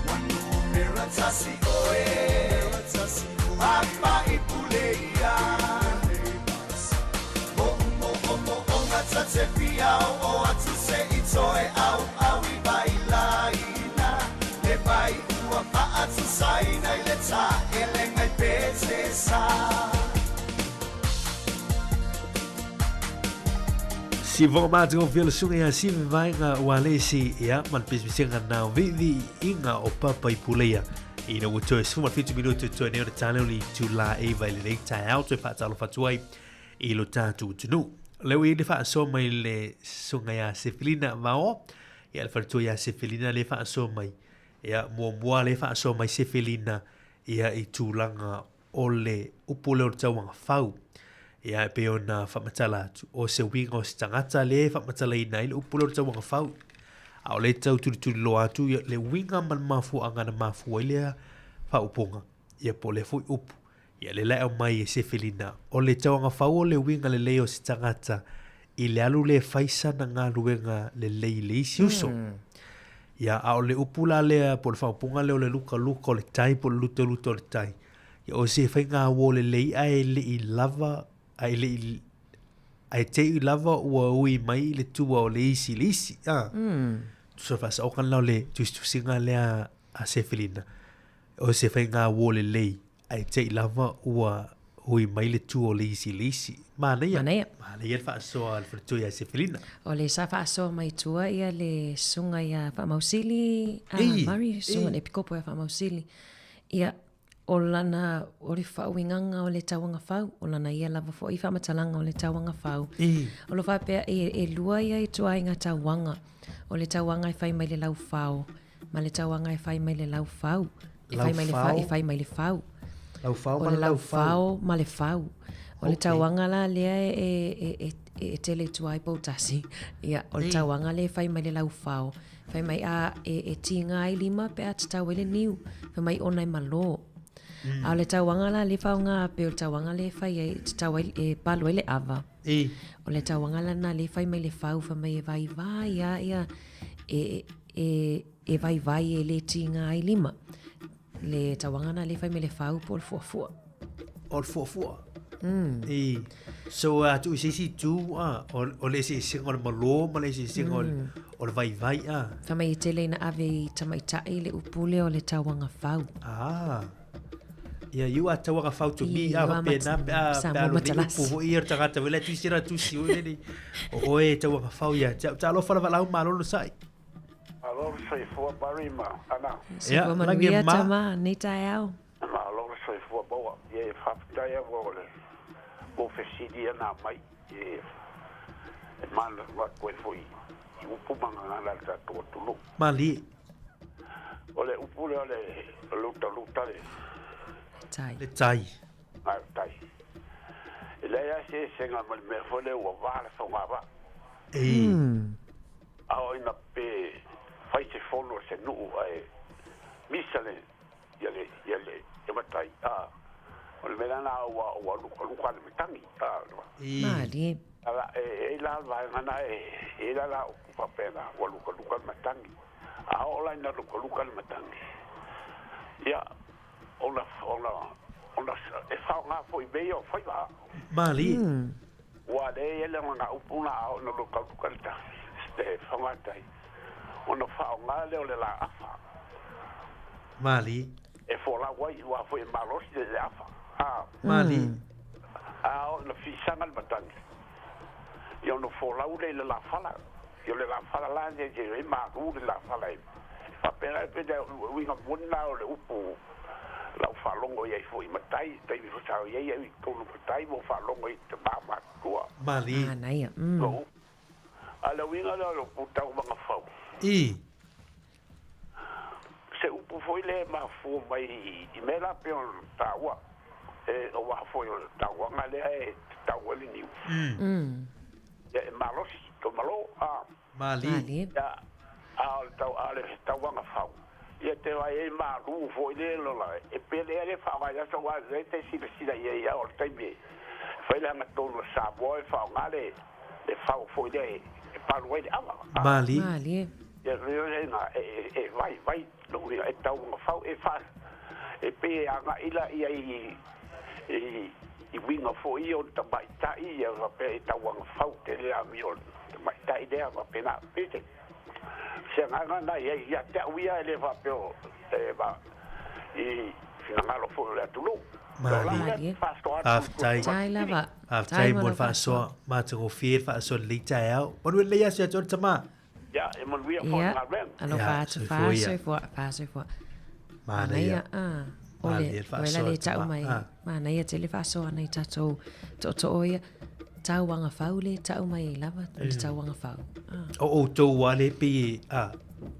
wanu mera tasi oe apa ipuleia mo onga tate pia o atu se itoe au awi bailaina le bai ua pa atu saina ile ta elenga pete sa Si vong ma tgo velo sunga ya si vai nga wale si ya man pisbisenga na vivi inga o papa ipulea ina wo choice fuma 50 minuto to ne tana li July e vai le tai out e fa talo fa tuai i lo tatu tunu le wi le fa so mai le sunga ya Sefilina vao ya le fa tu ya Sefilina le fa so mai ya mo le fa so mai Sefilina ya i tulanga ole upule o tawanga fau ia pe ona whamatala o se winga o se tangata le whamatala i nei le upulor tau wanga whau. A o le tau turi lo atu le winga man mafu angana mafu ai lea whauponga. Ia po le fui upu. Ia le leo mai e Sefilina. O le tau wanga whau o le winga le leo se tangata i le alu le whaisa na ngā luenga le lei le isi uso. Ia a o le upula lea po le whauponga leo le luka o le tai po le luto o le tai. Ia o se whainga wo le lei ai le i lava ai te i lava ua ui mai le tua o le isi so fasa o kan lau le tusinga lea a Sefilina o se whai ngā wo le lei ai te i lava ua ui mai le tua o le isi Māneia le whaasoa le whatu ia Sefilina o le sa whaasoa mai tua ia le sunga ia whaamausili Mari sunga le pikopo ia whaamausili ia o lana o le whauinganga o le tawanga whau, o lana ia lava fo i whamatalanga o le tawanga whau. O lo whapea e lua ia i tua inga tawanga, o le tawanga e whai mai le lau whau, ma le tawanga e whai mai le lau whau, e whai mai le whau, e whai mai le whau. Lau whau ma le lau whau ma le whau. O le tawanga la lea e tele tua i pautasi, ia o le tawanga le whai mai le lau whau, whai mai a e tinga i lima pe a tatau ele niu, whai mai ona i malo. A le tauanga la le whaunga pe o le tauanga le whai e palo ele ava. O le tauanga la na le whai mai le whau wha mai e vai ia e vai e le tinga ai lima. Le tauanga na le whai mai le whau po le fuafua. O le fuafua? So tu i sisi tu o le sisi o le malo ma le sisi o le vai Wha mai e tele na ave i tamaitai le upule o le tauanga whau. Ia you a tawa ka to mi a pe na pe lo ni pu ir ta ta vela tu sira tu si o ni o e tawa ka fau ia ta lo fala vala ma lo sai alo sai fo barima ana ia langi ma ni ta au ma lo sai fo bo ye fa ta ia vo le bo fesidi na mai e man wa ko foi u pu manga na ta to lu mali ole upu le luta le le tai. Tai. Ele ia se senga mal me fole o vale so mava. A ina pe fai se fono se nu ai misale yale e matai. O le melana o lu kwa me tangi. Mali. Ala e la va ngana e la ocupa pena o lu kwa me tangi. A ola ina lu kwa me tangi. Ya ona e fa nga foi beo foi va Mali wa de ele nga upuna no lo kalta ste fa matai ona fa nga le la afa Mali e fo la wai wa foi malos de afa Mali no fi sangal batang yo no fo la ule la fala yo le la fala la je ma ule la fala fa pena pe de wi nga bonna le upu la falongo ia foi matai tai vi fa ia ia ko no matai mo falongo i te mama tua Mali naia ko ala winga lo puta o manga fau se upu foi le ma fu mai i mela pe on tawa e o wa foi tawa ngale e tawa li niu e malos to malo Mali ya al tawa nga fau ia te vai ma ru foi le lo la e pele ele fa vai so wa te si ia o tembe foi la ma to sa boy fa ngale le fa foi le e pa lo de ama Mali ia le na vai lo e tau nga fau e fa e pe anga ila ia I winga fo I on tamai tai ia nga pe tau nga fau te le amion tamai tai dea nga pe na pete se nga na ia te uia le va pe o ba I finangalo fo le tulu Aftai lava. Aftai mo fa so ma to fie fa so li tai au. Pon le ya se jor tama. Ja, e mo via fo na rem. Alo fa so fo. Ma na ia. Ole, wela le tau mai. Ma na ia te le fa so ana tato to oia. Tau wanga fau le tau mai lava, le tau wanga fau. O to wale pe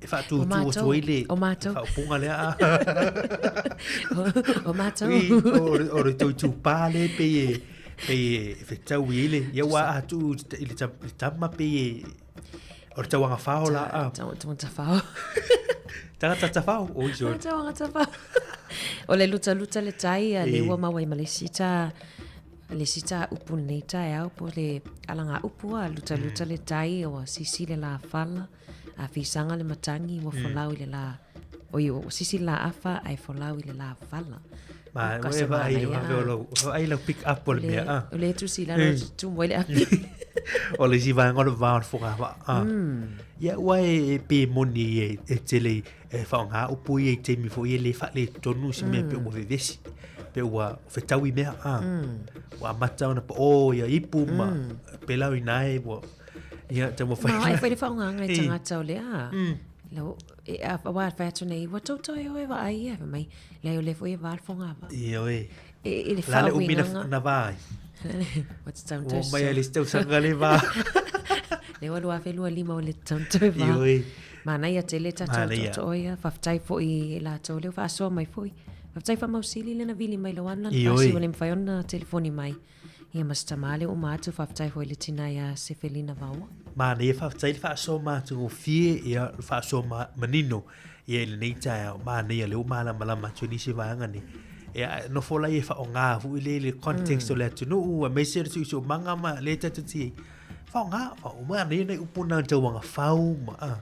e fa tu tu ile. O mato. Fa punga le a. O mato. O tu pale pe fe tau ile. Ia wa tu ile tama pe o tau wanga fau la a. Tau fau. Tata fau o jo. Tau fau. O le luta le tai le ua mawai malesita le sita upu nei tai au po le alanga upua luta le tai o sisi le la fala a fisanga le matangi o folau le la o yo sisi la afa ai folau le la fala ma o va ai lo pick up por me a o le tu sila tu mo le o le si va ngor va fo va ya wa e pe moni e tele e fa nga upu e te mi fo le fa le tonu si me pe mo vesi pe wa fe tawi me wa mata ona o ya ipu ma pe la inai bo ya te mo fa ai foi fa nga ngai tanga tau le a lo e a wa fa tu nei wa to e va ai e mai le le foi va fo nga va yo e le fa la le na vai what's down to o mai le sto sanga le va le wa lo a fe lo lima o le tanto va yo e mana ia te le to ia fa tai fo I la to le fa so mai foi Fai fa mausili le na vili mai lo ana pasi o le mwhai ona telefoni mai. Ia mastamale o mātu whaftai hoi le tina ia Sefelina Vaua. Mana ia whaftai le whaaso mātu o fie ia whaaso manino ia le nei tai au. Mana ia leo mala malama tu nisi vaangani. Ia no fola ia wha o ngā hu le context o le atunu ua meisere tu iso manga ma le tatati. Wha o ngā o mana ia nei upuna tau wanga whau ma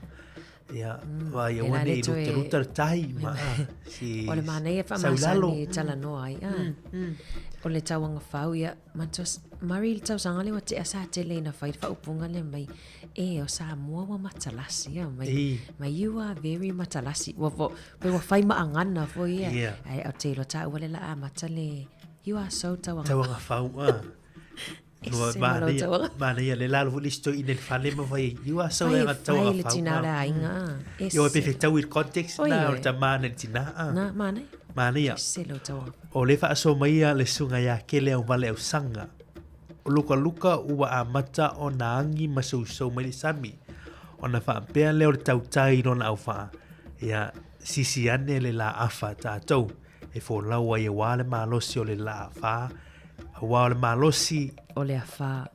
ia wa ia wane I luta tai ma si o le mana ia whamasani tala noa ai o le tauanga whau ia mantos mari le tau sanga le wa te asa te le na whai whaupunga le mai o sa mua wa matalasi mai you are very matalasi wa pe wa whai maangana fo ia ai au te lo tau wale la a matale you are so tauanga whau no mana ia le lalo listo I le fale ma vai you are so era tau le tina la inga yo pe tau I context na o ta mana tina na mana ia selo tau o le fa so mai le sunga ya kele o vale o sanga o luka ua a mata o na angi masu so mai sami ona fa pe le o tau tai no na fa ia sisi ane le la afa ta tau e fo lawa ia wale malosi o le la fa wa le malosi o le afa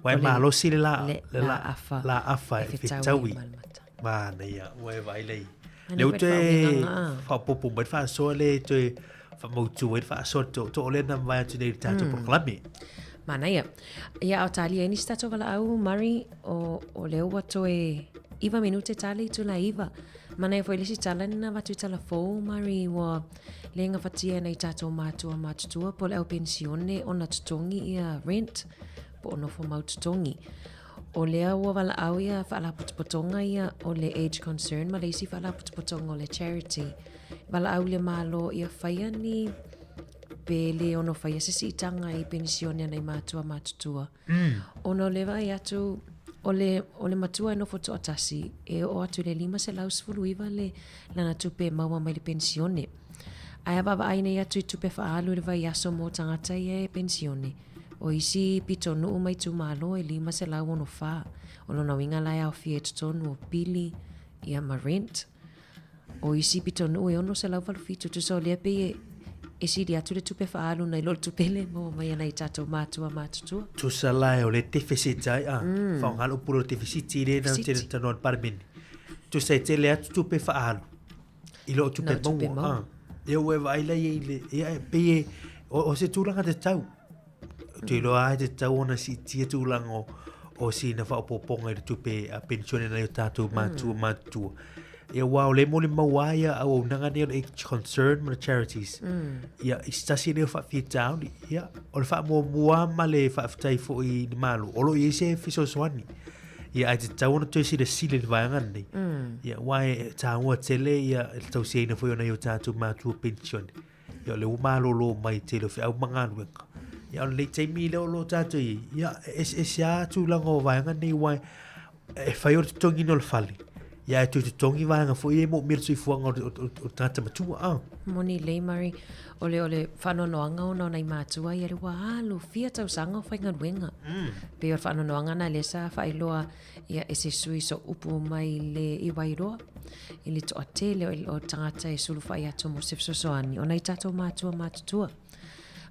wai malosi le la afa e fitawi mana ia wai vai lei le te fa popo mai fa so le te fa mo tu fa so to le na vai te ta to proclame mana ia o tali ni sta to vala au mari o le o to iva minute tali tu la iva mana foi le si tala na va tu tala fo mari wa lenga fatia nei tato matua po le au pensione ona tutongi ia rent po ono fo mau tutongi o lea ua wala au ia whala putupotonga ia o le age concern ma leisi whala putupotonga o le charity wala au le malo ia whaia ni pe le ono whaia sisi itanga I pensione nei matua ono le vai atu o le matua no foto atasi o atu le 5 se lau sfuluiva le lana tupe maua mai le pensione ai baba ai nei atu tupe faalu le vai aso mo tangata e pensione o isi pitonu mai tu malo 5 se lau ono fa ono na winga lai au fie tonu o pili ia ma rent o isi pitonu ono se lau falu fitu tu so le pe e si dia tu le tupe faalu nei lo tupele mo mai nei tato matua tu salai o le te fesitai fa ngalo puro te fesiti le na te tanon parmin tu sai te le atu tupe faalu ilo tupe mo e o vai le e pe o se tulanga te tau te lo ai te tau ona si ti tulanga o si na whaopoponga i tupe a pensione na i tātou mātua. Ia wao le mo le mawaia au nanga ne o concern ma charities. Ia istasi ne o whawhitau, ia o le wha ma le whawhitai fo i ni malu. Olo i se fiso swani. Ia ai te tau na tuisi le sile le vaianga nei. Ia wae tāua tele ia tau se ina fo i o nei o tātou mātua pensione. Ia le umalo lo mai te lo au manganu eka. Ia o le teimi le o lo tātou i. Ia sia tu lango vaianga nei wae e whai o te tongi no le fale. Ia e tu te tongi vanga fo i mo mira sui fuanga o tata matua. Moni le mari o le whanonoanga o nei mātua i rewa alu fia tau sanga o whaingan wenga. Pe o whanonoanga na le sa whailoa ia e se sui so upu mai le i wairoa. I le toa tele o tangata e sulu whai ato mo sef sosoani o nei tatou mātua mātutua.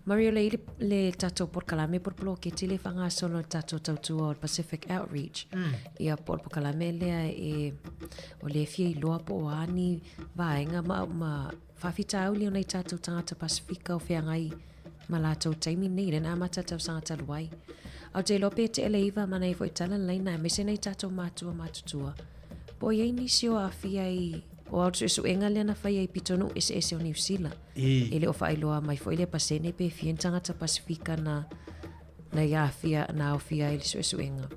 Mario le tatou porkalame porpolo ke tile whanga solo tatou tautua o Pacific Outreach. Ia porkalame lea e o le fia i loa po o ani vaenga ma whawhita auli o nei tatou tangata Pasifika o whiangai ma lātou taimi nei le nā mata tau sanga taluai. Au te lope te ele iwa mana i fo i tala leina e mese nei tatou mātua mātutua. Po iei nisi o a fia i o au su enga lena fai ai pitonu ese o New Zealand. Ele o whailoa mai fo ile pasene pe fien tangata Pasifika na ia fia na o fia ile su enga.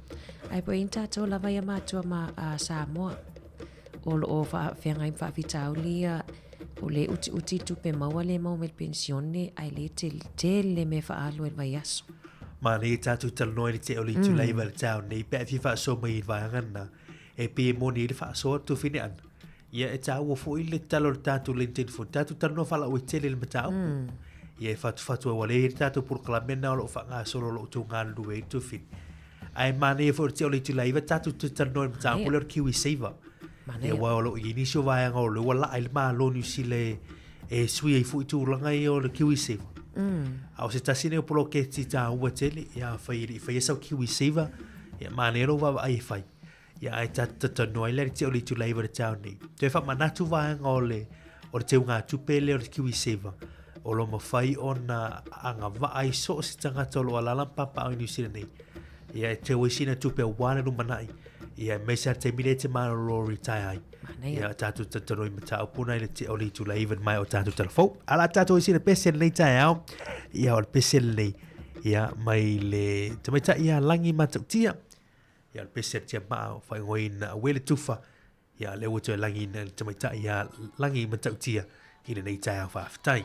Ai po in tātou lava ia mātua ma a Samoa. O whiangai whawhitau lia o le uti tupe maua le mau mel pensione ai le te me whaalu e vai aso. Ma ne tātou talanoa ni te oli tu leiva le tau nei pe fi whaaso mai i vaiangana e pe moni le whaaso tu fine ana. Ia e tau o fo i le talo le tātou le telefon. Tātou talanoa whala o i tele le matau. Ia e whatu wale e tātou porkalamena o lo whanga solo lo tu ngāna lue i tu fine. Ai mane e fo te oli tu leiva tātou talanoa le matau po le kiwi saver. Ia wao lo i nisio vaianga o le wala ai le maa lo ni si le e sui ai fu i tūranga i o le kiwi saver. Au se tasine o polo ke ti tā ua tele, ia whai e sau kiwi saver, ia mane ero wawa ai e whai. Ia ai tata noai le te oli tu leiva le tau nei. Te wha manatu vaianga o le teu ngā tupele o le kiwi saver. O lo ma whai o na anga wa ai so si tangata o lo alalam papa o New Zealand nei. Ia te waisina tupe o wane rumanai. Ia mesa te mire te mara lo retire ai. Ia tātou tataroi mata o puna i le te oli tu leiva mai o tātou telefon. Ala tātou waisina pesel nei tai au. Ia o le pesel nei. Ia mai le tamaita ia langi matautia. Ia le pesel tia maa o whai ngoi na wele tufa. Ia le wato e langi na tamaita ia langi matautia. I le nei tai au whaafitai.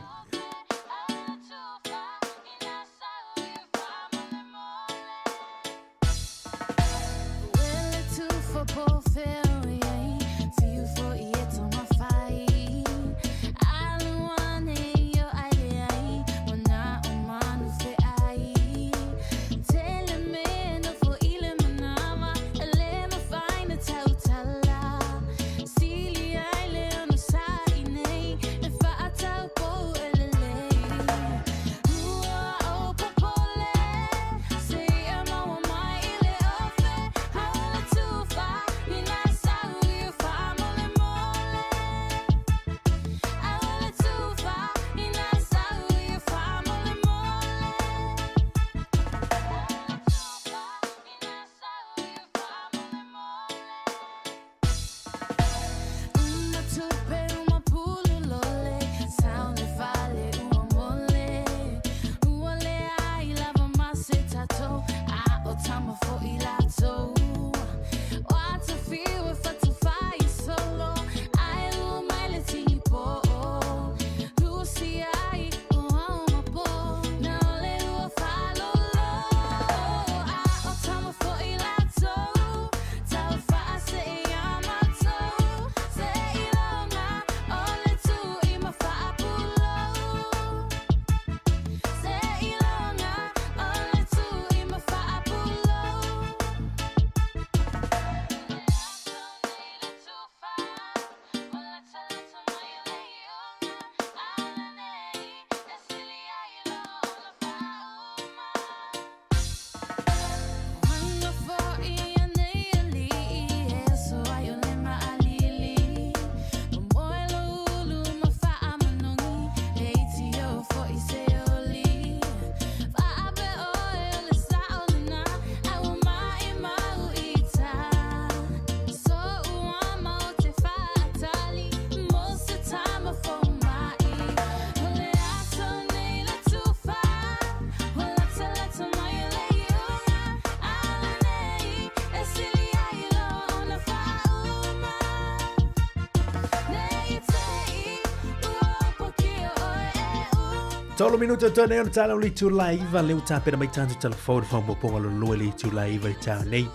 Tolo minuto tone on tala li tu live le uta pera mai tanto telefone fa mo ponga lo li tu live i ta nei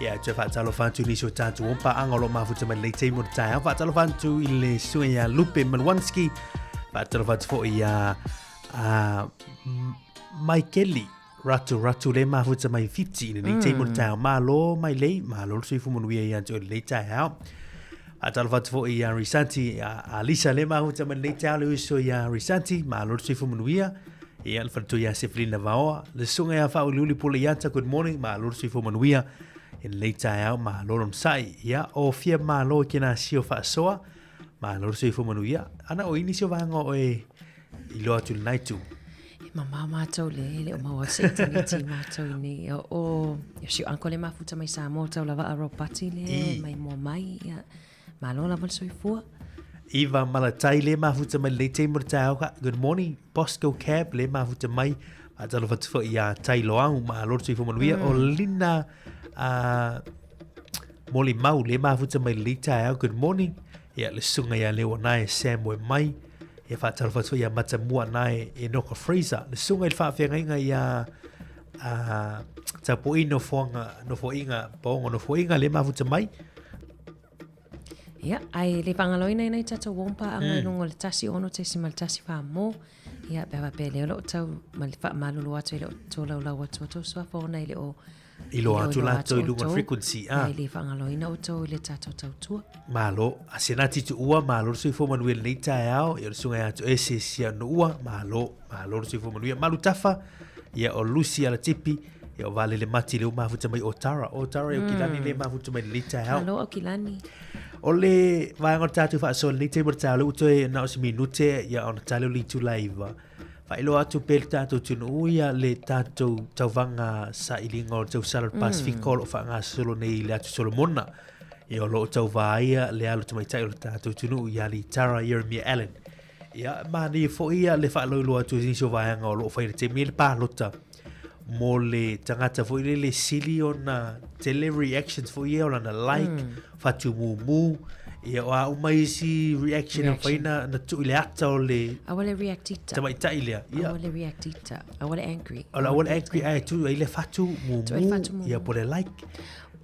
ya te fa talo fa tu ni so tanto un pa angolo ma futa mai le te mo ta fa talo fa tu ile su ya Lupe Manwanski fa talo fa fo ya Michaeli ratu le ma futa mai 50 ni te mo ta ma lo sui fu mo wi ya tu le ta ha Atalvat fo ia Risanti Alisa le ma huta man le talo so ia Risanti ma lor sifu manuia ia al fatu ia Seflina Vaoa le sunga ia fa ululi pula yata good morning ma lor sifu manuia in le tao ma lor sai ia o fia ma lo kina sio fa soa ma lor sifu manuia ana o inisio vanga o i lo atu naitu Mama mātou le o maua se taniti mātou ni o si anko le mafuta mai sa mo tau lava aropati le mai mo mai ia Malo la vol soifua. Eva Malatai le mafuta mai le te murtau ka. Good morning. Bosco Cab le mafuta mai. Atalo fatu ia tai loang ma lor soifua manuia o Lina Moli Mau le mafuta mai le tai. Good morning. Ia le sunga ia le wanai Samuel mai. Ia fatalo fatu ia matamua nai e Noka Fraser. Le sunga il whaafenga ia tapo ino foinga pongo no foinga le mafuta mai. Ia, ai le whangaloina nei tata wompa anga nungo le tasi ono te si mal tasi wha mo. Ia, bewa pe leo lo tau malulu atu i leo tō lau lau atu atu sua whaona i leo Ilo atu lato i lunga frequency. Ai le whangaloina o tau i le tata tau tua. Malo, a senati tu ua, malo sui fo manuel nei tae au, i sunga atu ese sia no ua, malo sui fo manuel malu tafa, ia o Lucy ala tipi, ia o vale le mati le umafuta mai Otara i o kilani le mafuta mai le tae au. Malo o kilani. O le vaenga tatu wha so ni te murtau uto e na o si minute ia ona talo li tu laiva. Fa ilo atu pel tatu tunu ia le tatu tauvanga sa ilinga o tau Southern Pacific o fa nga solo nei le atu Solomona. Ia o lo tau vaia le alu tamaitai o tatu tunu ia li Tara Jeremy Allen. Ia ma ni fo ia le fa lo atu ziso vaenga o lo fa te mil pa lota. Mo le tangata fo le sili ona tele reactions fo ia ona like fatu mu ia o mai si reaction faina na tu le ata o le awale reactita tama ita ile ia awale reactita awale angry awale angry ai tu ile fatu mu ia por like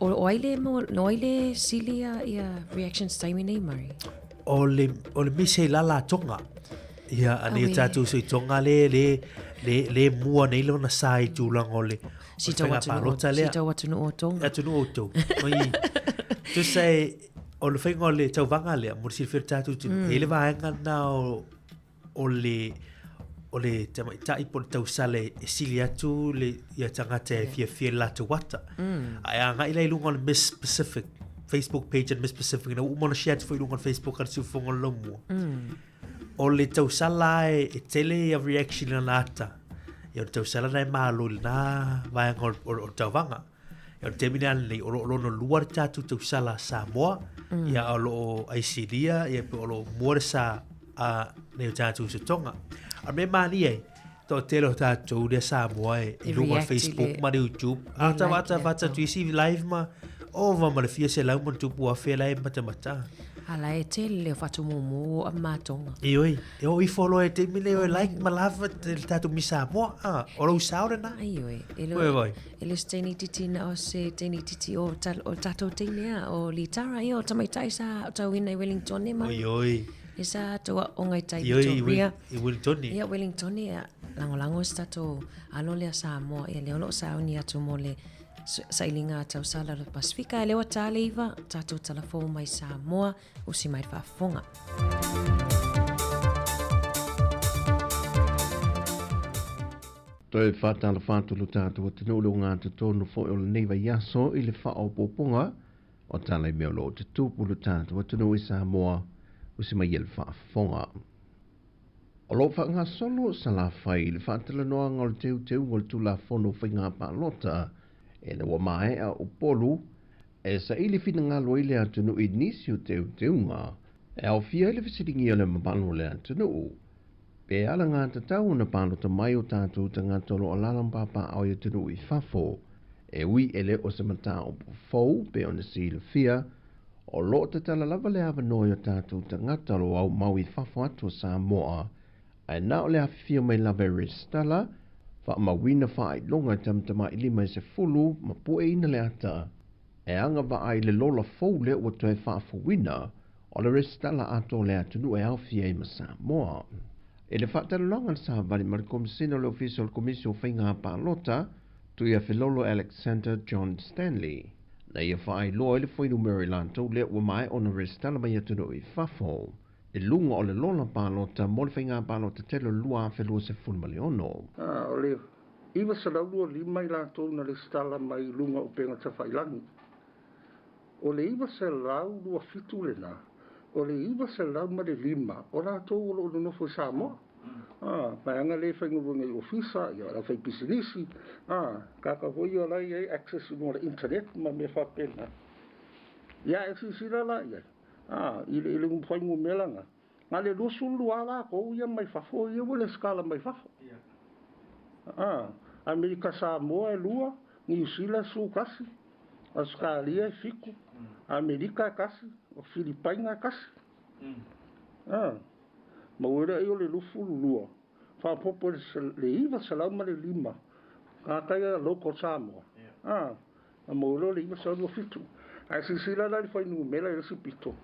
o ile mo no ile sili ia reactions time nei mari o le mise la tonga ia ani tatu so tonga le mua nei lo na sai tu langole si tau watu no otonga atu no oto oi tu sai o le whainga o le tau vanga lea mo si whir tatu tu ele vaenga na o le tai po tau sale e sili atu le ia tangata e fia latu wata ai anga ila ilunga on Miss Pacific Facebook page and Miss Pacific na umona share tu ilunga on Facebook ar su fonga lomu o le tau sala e tele of reaction na lata ia tau sala na malo na vaenga o tau vanga ia terminal nei o no luar tatu tau sala Samoa ia o lo aisilia ia pe o lo morsa a nei tatu se tonga a me mani e to telo tatu de Samoa e lugar Facebook ma YouTube ata vata tu isi live ma over ma le fia se lau man tu pua fe lai mata ala e te le fatu momo a matonga i follow e te mile o like ma lava te tatu mi Samoa o lo saure na ele steni titi na o se teni titi o tato teinea o li Tara o tamaitai sa tau ina i Wellington ma Esa toa ongai tai Victoria. Ia Wellington ia lango stato alo le Samoa ia le lo sa unia tu mole sailinga tau sala le Pasifika e le wa taliva tatu telefon mai Samoa usi mai fafonga. Toi fata la fatu lu tatu te no lunga te tonu fo o nei va yaso i le fa o poponga o tala me lo te tupu lu tatu te no i Samoa usi mai el fa fonga. O lo fa nga solo sa la fai le fa tala noa ngol teu ngol tu la fono whainga pa lota e na wa mai a o polu e sa ili fina ngā loile atu no i nisio teu ngā e au fia ili visitingi o le mapano le atu no pe ala ngā tatau na pano ta mai o tātou ta ngā tolo o lalampapa au i tunu i fafo e ui ele o se mata o fau pe o na si le fia o lo te tala lava le ava noi o tātou ta ngā tolo au mau i fafo atu Samoa Ai na o le hawhia mai lawe restala, wha mawina wha ai longa tamtama i lima se fulu ma pue ina le ata. E anga wa ai le lola fau le ua toe wha fuwina, o le restala ato le atunu e hawhia i masa moa. E le whaatalonga le sa vali ma le komisina le official komisio whainga Palota, tu ia filolo Alexander John Stanley. Na ia wha ai loa le whainu Maryland tau le ua mai o na restala mai atunu i whafo. E lunga o le lola Palota mo le whainga Palota telo lua whelua se fulmaleono. O le iwa sa laulua lima i lātou na le stala mai lunga o penga ta whailangi. O le iwa sa laulua fitu le na, o le iwa sa lau ma le lima, o lātou o lo nofo sa moa. Mai anga le whainga runga i ofisa, ia la whai pisilisi, kaka hoi o lai ei access no le internet ma me whapena. Ia e sisira la ia. Ile whainga melanga. Nga le lusulu ala ko ia mai fafo, ia wale skala mai fafo. Amerika Samoa e lua, New Zealand su kasi, Australia e fiku, Amerika e kasi, o Filipaina e kasi. Ma ura e o le lufulu lua, whapopo le iwa salama le lima, kakaya local Samoa. Ma ura le iwa salama fitu. Ai sisila la le whainu mela e resi pito.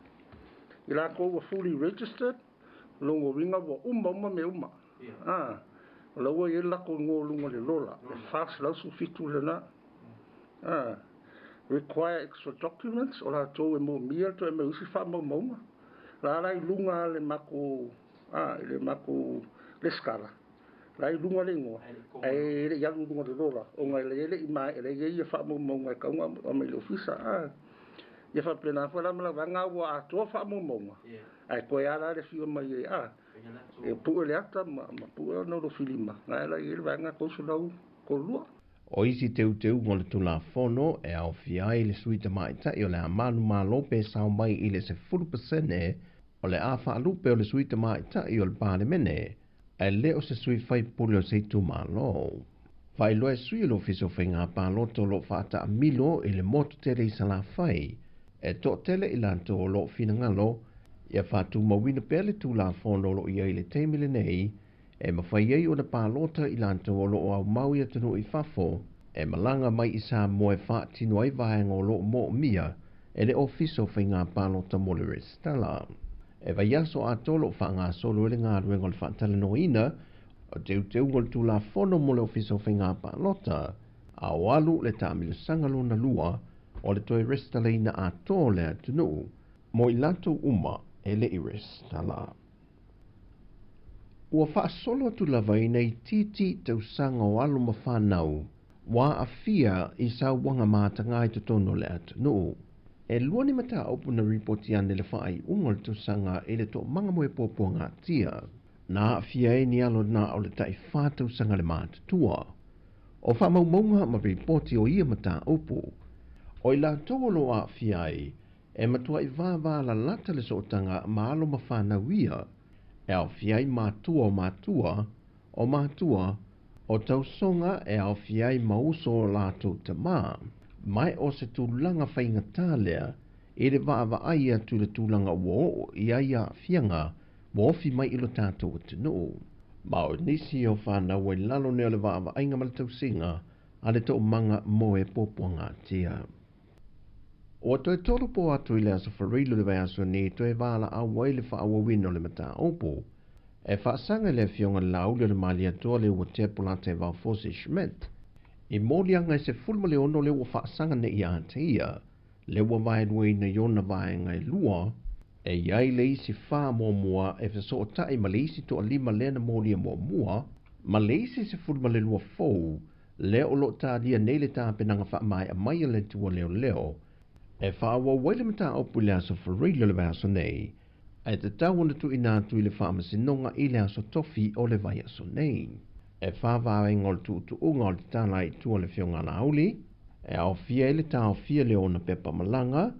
Ila ko wa fully registered, longo ringa wa uma me uma. Lawa ye la ko ngo lunga le lola. Le fast la su fitu le na. Require extra documents o la to e mo mia to e me usi fa mo moma. La la lunga le mako le mako le skala. La lunga le ngo. Ai le ya lunga le lola. O ngai le i mai le ye fa mo moma ka nga o me le ofisa. Ia fa plena fa la mala vanga wa ato fa mo mo. Ai ko ya la le fio mai e pu le ata ma pu no lo filima. Na la ile vanga ko so lau ko lua. O isi teu mo le tula fono e au fiai le suita mai ta i o le amanu ma lope sao mai i le se 40% o le afa alupe o le suita mai ta i o le pāne mene e le o se sui fai puli o se tu ma lo. Fai loe sui lo fiso whainga pāloto lo whaata a milo i le moto tere i sala fai e to tele i lanto o lo fina ngalo, ia whātu mawina pele tū la whono lo ia i le teimile nei, e mawhai ei o na pālota i lanto o lo o au maui atanu i whafo, e malanga mai i sā moe whaatino ai vahenga o lo mo mia, e le ofiso whainga pālota mo le restala. E vai aso a tolo whaanga solo ele ngā ruenga le whaatala no ina, o teu ngol tū la whono mo le ofiso whainga pālota, a o alu le tāmile sangalo na lua, o le toi restala ina a tō le atunu, mo i lato uma e le i restala. Ua whaasolo tu lava i nei titi tau sanga o alu ma whanau, wa a fia i sa wanga mātanga i to tono le atunu. E luani mata opu na ripoti ane le whaai ungol tu sanga i le to manga moe popo ngā tia, na a fia e ni alo na o le tai whātau sanga le mātatua. O whamau maunga ma ripoti o ia mata opu, o i la tolo a fiai, e matua i vāvā la lata le sootanga ma alo ma whanauia, e au fiai mātua o mātua, o tau songa e au fiai mauso o lātou te mā, mai o se tūlanga whainga tālea, e le vāva aia tu le tūlanga wo i aia fianga, wofi mai ilo tātou atinu. Ma o nisi o whanau e lalo neo le vāva ainga malatau singa, a le tō manga moe popoanga tia. O toi toro po atu i le aso whareilu le vai aso ni toi wala a waile wha awa wino le mata opo. E whaasanga le fionga laule le mali atua le ua tepula te wau Fosi Schmidt. I mōlianga i se fulma le ono le ua whaasanga ne i ate ia, le ua vaenue na iona vaenga i lua, e iai le isi wha mua e whaso o tai ma le isi to a lima lena mōlia mua, ma le isi se fulma le lua fau, le o lo tādia nei le tāpenanga wha mai a mai le tua leo, e whaawa waile mata opu le aso whareilo le vai aso nei, e te tauana tu inatu i le whaamasinonga i le aso tofi o le vai aso nei. E whaavawe ngol tu unga o le tāna i tua le fionga na auli, e au fia i le tāo fia le ona pepa malanga,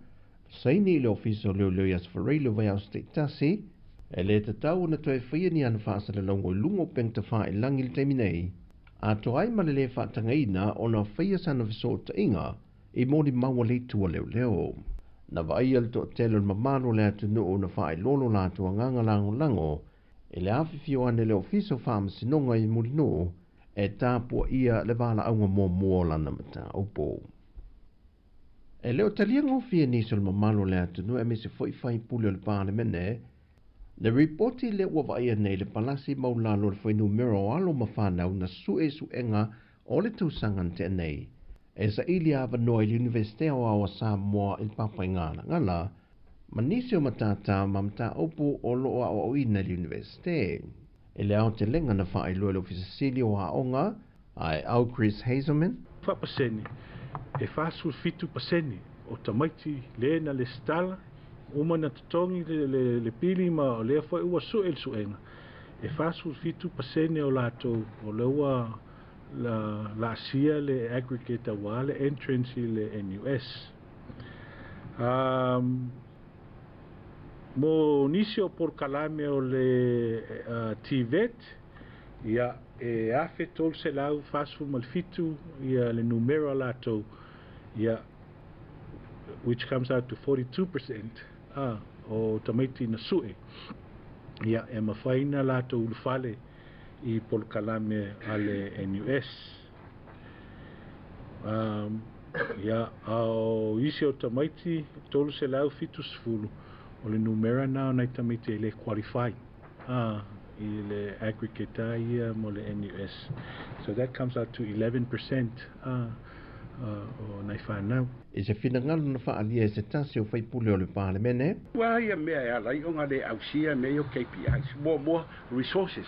saini i le ofiso leo i aso whareilo vai aso te tasi, e le te tauana tu e whia ni ana whaasa le longo i lungo peng te wha i langi le temi nei, a to ai ma le whaatanga ina o na whia sana viso ta inga, i mōni maua le tua leo. Na vai al to telo mamano le atu no na whae lolo la tua nganga lango, E le awhiwhio ane le ofiso whamasinonga I mulino e tāpua ia le wala aunga mō lana mata upo. E leo talia ngofia niso le mamalo le atunu e mese foi fai puli o le pāle mene, le reporti le ua vaia nei le palasi maulalo le foi numero alo mawhanau na suenga o le tūsangan te nei. E sa ili ava noi le Universite o awa Samoa il papa ingana ngala, manisi o matata mamata upo o loa o ina le Universite. E le au te lenga na wha ilua le ofisasili o haonga, ai au Chris Hazelman. Whapaseni, e whasul fitu paseni, o tamaiti le na le stala, uma na tutongi le pili ma o lea fwai ua suenga. E whasul fitu paseni o lato o leua la asia le aggregate wa le entrance le NUS. Mo nisi o por kalame o le TVET, ia e afe tol se lau fasul malfitu ia le numero lato, ia which comes out to 42% o tamaiti na sue. Ia e mawhaina lato ulufale I por kalame ale NUS. Ia au isi o tamaiti tol se lau fitu sfulu. O le numera na nai tamaiti le qualify I le aggregate ia mo le NUS. So that comes out to 11% o nai whanau. E se whinangalo na whaalia e se tasi o whaipule o le pāle mene. Wa ia mea e alai o ngale ausia meo KPIs. More resources.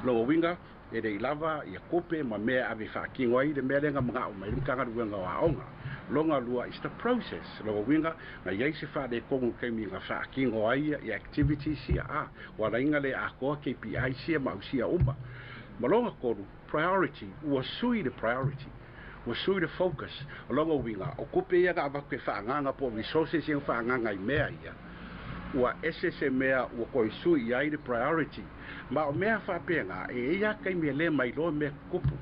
Lo winga e rei lava ia kope ma mea ave whakingo ai le mea renga mga o mai mkanga ruenga wa aonga. Longa lua is the process. Lo winga na iei se whade kongu keimi nga whakingo ai ia activities sia wa rainga le a koa KPI sia ma usia uma. Malonga koru, priority, ua sui the priority. Ua sui the focus. Longa winga, o kope ia ka avakwe whaanganga po resources ia whaanganga I mea ia. Ua ese mea ua koi sui ai the priority. Ma o mea whapenga e ia kai mea le mai loa mea kupu.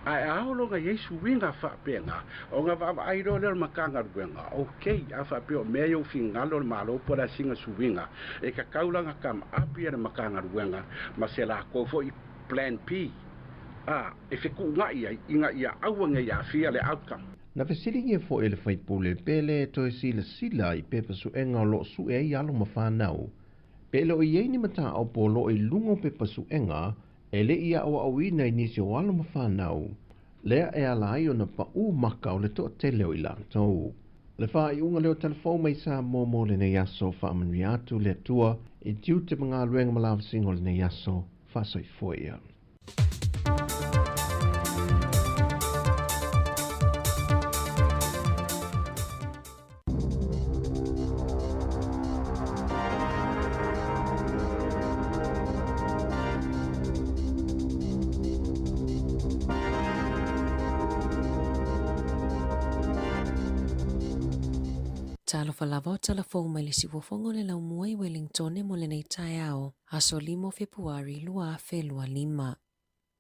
Ai aolonga Yesu winga whapenga o ngā wama airo leo makanga ruenga. Okay, a whapeo mea yo fingalo malo pora singa suwinga. E ka kaulanga kam api e makanga ruenga ma se la kofo I plan P. E whiku ngai ai inga ia awanga ia fia le outcome. Na whesiringi e fo ele whaipule pele toi sila I pepa suenga o lo sue I alo mawhanau. Pele o iei ni mata au po lo I lungo pepa suenga e le ia o awina I nisi o alo mawhanau. Lea e ala ai o na pa u maka o le toa te leo I lantou. Le wha I unga leo telefon mai sa mō le nei aso wha amanri atu le tua I tiu te mga luenga malawa singo le nei aso wha soi foia. Talo falava o telefon mai le siwafongo le lau mua I Wellington mo le nei tai ao, aso 5 Februari lua afe lua 5.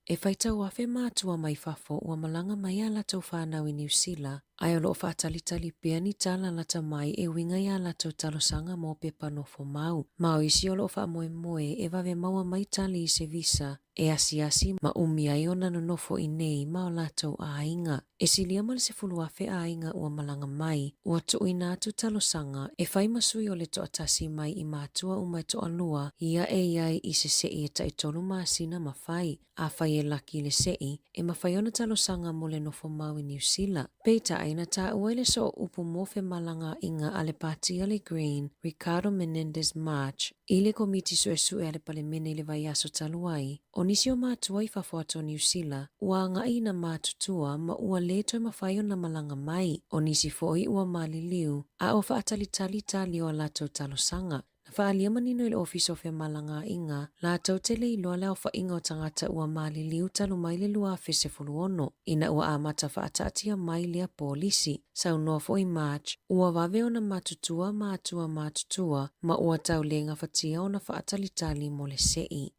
E whaitau afe mātua mai fafo ua malanga mai a latau whanau I New Zealand, ai o loo whaatalitali pia ni tala lata mai e winga I a latau talosanga mo pepa nofo mau. Mau isi o loo whaamoe e vave maua mai tali I se visa, e asi ma umi ai ona no nofo I nei ma o latau a inga. E silia ma le se fulu afe a inga ua malanga mai, ua tuina atu talosanga, e whai masui o le to atasi mai I mātua umai to alua, ia e iai I se sei e taitolu maasina ma whai, a whai e laki le sei, e ma whai ona talosanga mo le nofo mau I New Zealand. Peita aina ta uaile so upu mofe malanga inga ale pati ale Green, Ricardo Menendez March, ile komiti sue ale pale mene le vai aso taluai, o nisi o mātua I whafuato New Zealand, ua ngai na mātutua ma ua leto e mawhai o na malanga mai, o nisi foi ua maliliu, a o whaatalitali o lato talosanga. Na whaalia manino I le ofiso fe malanga inga, lato te le iloa leo wha inga o tangata ua maliliu talu mai le lua fe se fuluono, ina ua amata whaatatia mai lea polisi, sau noa foi March, ua wave o na matutua mātua, ma ua tau le nga whatia o na whaatalitali mo le sei.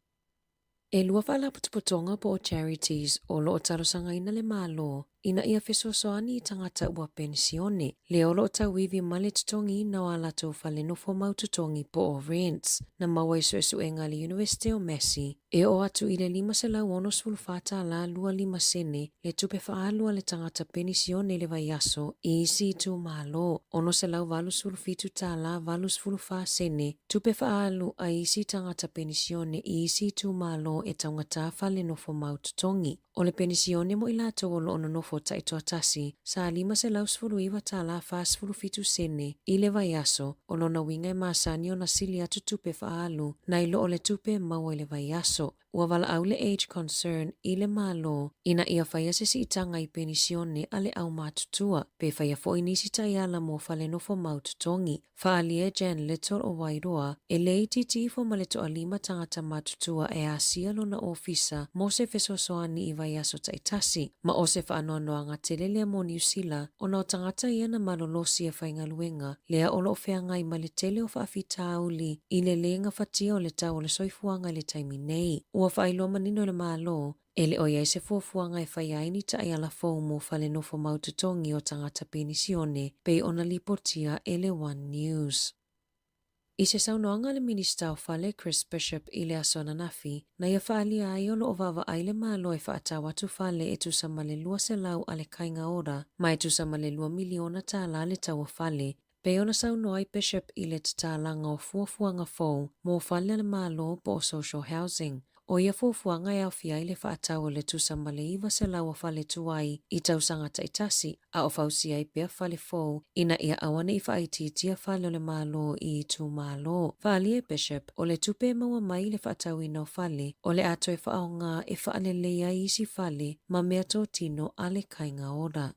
E lua whaala putuputonga po o charities o loo talosanga ina le malo, ina ia fesoasoani i tangata ua pensione, le o loo tawivi male tutongi na wala tau whale nofo mau tutongi po o rents, na mawai suesuenga le University o Massey, e o atu i le 5.5 la lua 5 sene, le tupe whaalua le tangata pensione le vaiaso i isi tu malo, ono se lau valus fulfitu ta la valus fulfa sene, tupe whaalu a isi tangata pensione i isi tu malo e taungata whale nofo mau tutongi. O le pensione mo ilato o lo ono nofo taitoa tasi, sa 5.5 ta la fas fulfitu sene, i le vaiaso, o lo na winga e masani o na sili atu tupe whaalu, na ilo o le tupe maua i le vaiaso. Ua wala au le age concern i le malo, ina ia whaia se si itanga i penisione ale au matutua, pe whaia fo inisi taiala mo whale nofo maututongi. Whaalia Jan Little o Wairoa, e le ititi fo maleto a 5 tangata matutua e a sialo na ofisa mo se fesosoani i vaiaso taitasi, ma o se whaanoanoanga te lelea mo New Zealand, o na o tangata ia na malolosi e whaingaluenga, lea olo o wheanga i male tele o whaafita auli, i le lenga whatia o le tau o le soifuanga le taimi nei. Ua whailo manino le malo, ele o iai se fuafuanga e whaiaini ta ai ala fau mo whale nofo maututongi o tangata penisione, pei ona lipotia ele One News. I se saunoanga le minista o whale Chris Bishop i le asona nafi, na ia whaalia ai o lo o vava ai le malo e whaata watu whale e tusa male lua se lau ale kainga ora, ma e tusa male lua miliona ta ala le tau whale, pe ona sauno ai Bishop i le tatalanga o fuafuanga fau mo whale le malo po social housing. O ia fuafuanga e au fia i le whaatau le tusa male iwa se lau o whale tuai i tausanga taitasi a o fausia i pia whale fau ina ia awane i whaititia whale o le malo i tu malo. Whaali Bishop o le tupe maua mai le whaatau ina o whale o le ato e whaonga e whaale leia i si whale ma mea tō tino ale kainga ora.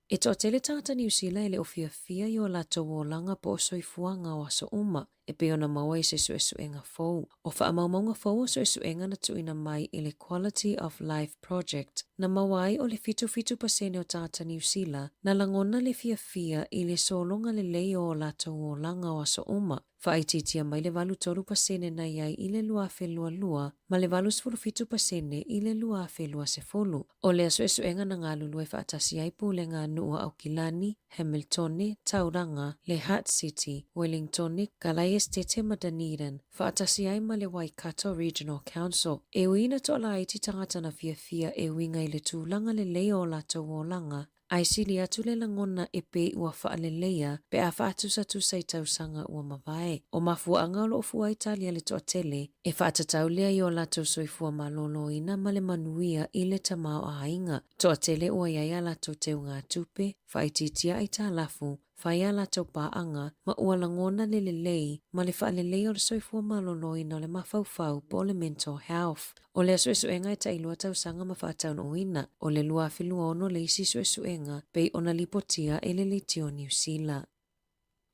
E tō tele tangata New Zealand ele o fia i o lato o langa po o soifuanga o aso uma, e pe ona maua i se suesuenga fau. O whaamaumaunga fau o suesuenga na tuina mai i le Quality of Life Project, na mawai o le fitu pasene o tangata New Zealand, na langona le fia i le solonga le leo o lato o langa o aso uma. Whaititia mai le valu tolu pasene na iai i le luafe lua, ma le valu fitu pasene i le luafe lua se folu. O le suesuenga na ngā lulu e whaatasi ai pu le ngā nua au Kilani, Hamiltone, Tauranga, le Hutt City, Wellingtone, Galai Estete ma Dunedin, whaatasi ai ma le Waikato Regional Council. E uina to la iti tangata na fia e winga i le tūlanga le leo o lato o langa, ai sili atu le langona e pe ua whaaleleia pe a whaatusa tusa i tausanga ua mawae. O mafua anga o fua Italia le toa tele, e whaatatau lea i o lato soifua malolo ina ma le manuia i le tamao a inga. Toa tele ua iaia lato te unga tupe, whaititia i ta lafu, whaia lato paanga, ma ua langona le lei, ma le whaalelei o le soifua malolo ina o le mawhauwhau po le mental health. O le suesuenga e tailua tausanga ma whaatau no ina, o le lua whilua ono le isi suesuenga, pei ona lipotia e le Litio New Zealand.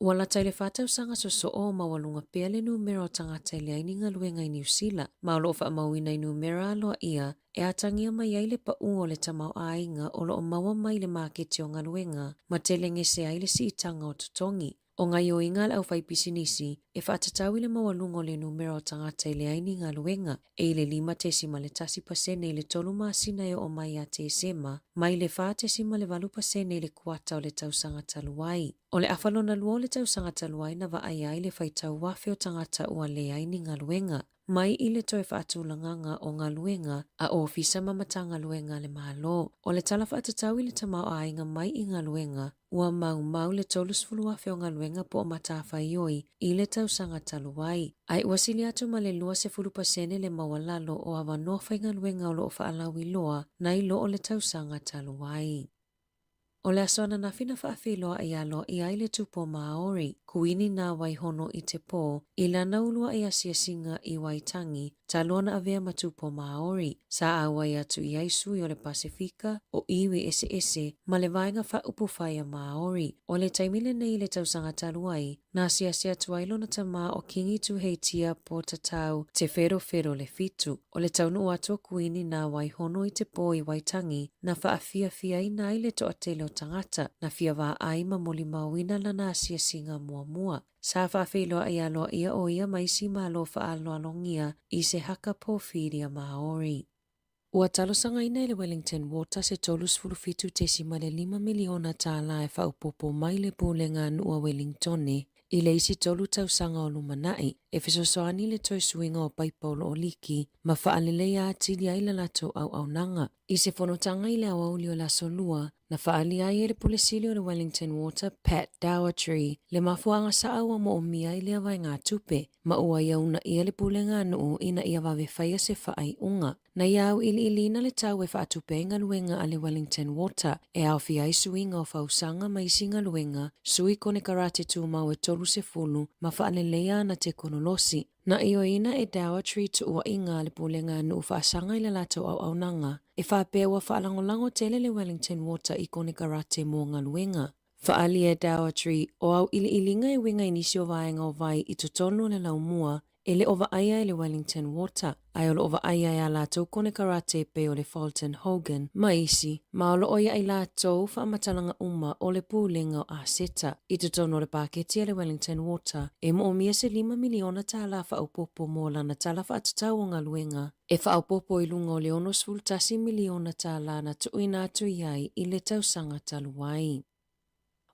Ua la taile whātau sanga so o mawalunga pea le numera o tangata i le aininga luenga i New Zealand. Maulo wha mawina i numera aloa ia, e atangia mai ai le pa o le tamau ainga o lo o maua mai le maketi o ngaluenga, ma telenge se ai le si itanga o tutongi. O ngai o inga au whai pisinisi, e whaatatau i le mawalunga o le numera o tangata i le aininga luenga, e le 5 le tasi pasene i le tolu masina e o mai a te sema, mai le 4 le 8 pasene i le kuata o le tausanga taluai. O le awhalona lua o le tausanga taluai na wa ai ai le whaitau wafe o tangata ua le aininga luenga. Mai i le toe whaatulanganga o ngā luenga a ofisa mamatanga luenga le malo. O le tala whaatatau i le tamau a inga mai i ngā luenga, ua mau le tolus fuluafe o ngā luenga po o matawha ioi i le tausanga taluai. Ai wasili atu ma le lua se fulupasene le mawalalo o awa nofa i ngā luenga o lo o whaalawi loa na i lo o le tausanga taluai. O le asona na whina whaafiloa i alo i aile tupo Māori, kuini nā waihono i te pō, i lana ulua i asia singa i Waitangi, talona avea matupo Māori, sa awai atu i aisui o le Pasifika, o iwi ese, ma le vaenga whaupu whaia Māori. O le taimile nei le tausanga taluai, nā sia tuailo na tama o kingi tu heitia po tatau te whero le fitu. O le taunu atua kuini nā waihono i te pō i Waitangi, na whaafia i nai le toa tele o tangata, na fia wā ai ma moli mawina lana asia singa mua. Sa whawhiloa ia loa ia o ia maisi malo whaaloa longia I se haka pōwhiria Māori. Ua talosanga ina le Wellington Water se tolus fulufitu tesi male 5 miliona tā lae whaupopo mai le pūlenga nua Wellingtone I le isi tolu tausanga o lumanai e fesosoani le toi suinga o paipolo o liki ma whaalele ia atili ai la lato au nanga. I se whanotanga I le awauli o la solua na whaali ai e le polesili o le Wellington Water Pat Dowertree le mafuanga sa awa mo o mia I le awai ngā tupe ma ua iauna ia le pulenga anu ina ia wawe whaia se whaai unga. Na iau ili na le tau e whaatupe inga luenga a le Wellington Water e au fi ai suinga o whausanga ma isinga luenga sui kone karate tu mau e tolu se fulu ma whaalelea na te konolosi. Na iyo ina e Dowertree tu ua inga le pulenga anu whaasanga I le lato au nanga e whapea ua whaalangolango tele le Wellington Water I kone karate mo ngā luenga. Whaali e Dowertree o au ilinga e winga inisio vaenga o vai I totonu le laumua e le ova aia le Wellington Water. Ai o le ova aia ia lātou kone karate pe o le Fulton Hogan. Maisi, ma o lo oia I lātou whaamatalanga uma o le pūlenga o Aseta. I totonu le pāketi le Wellington Water e mo o mia se 5 miliona tā la whaupopo mo lana tala whaatatau o ngā luenga. E whaupopo I lunga o le 60 miliona tā la na tuina atu iai I le tausanga taluai.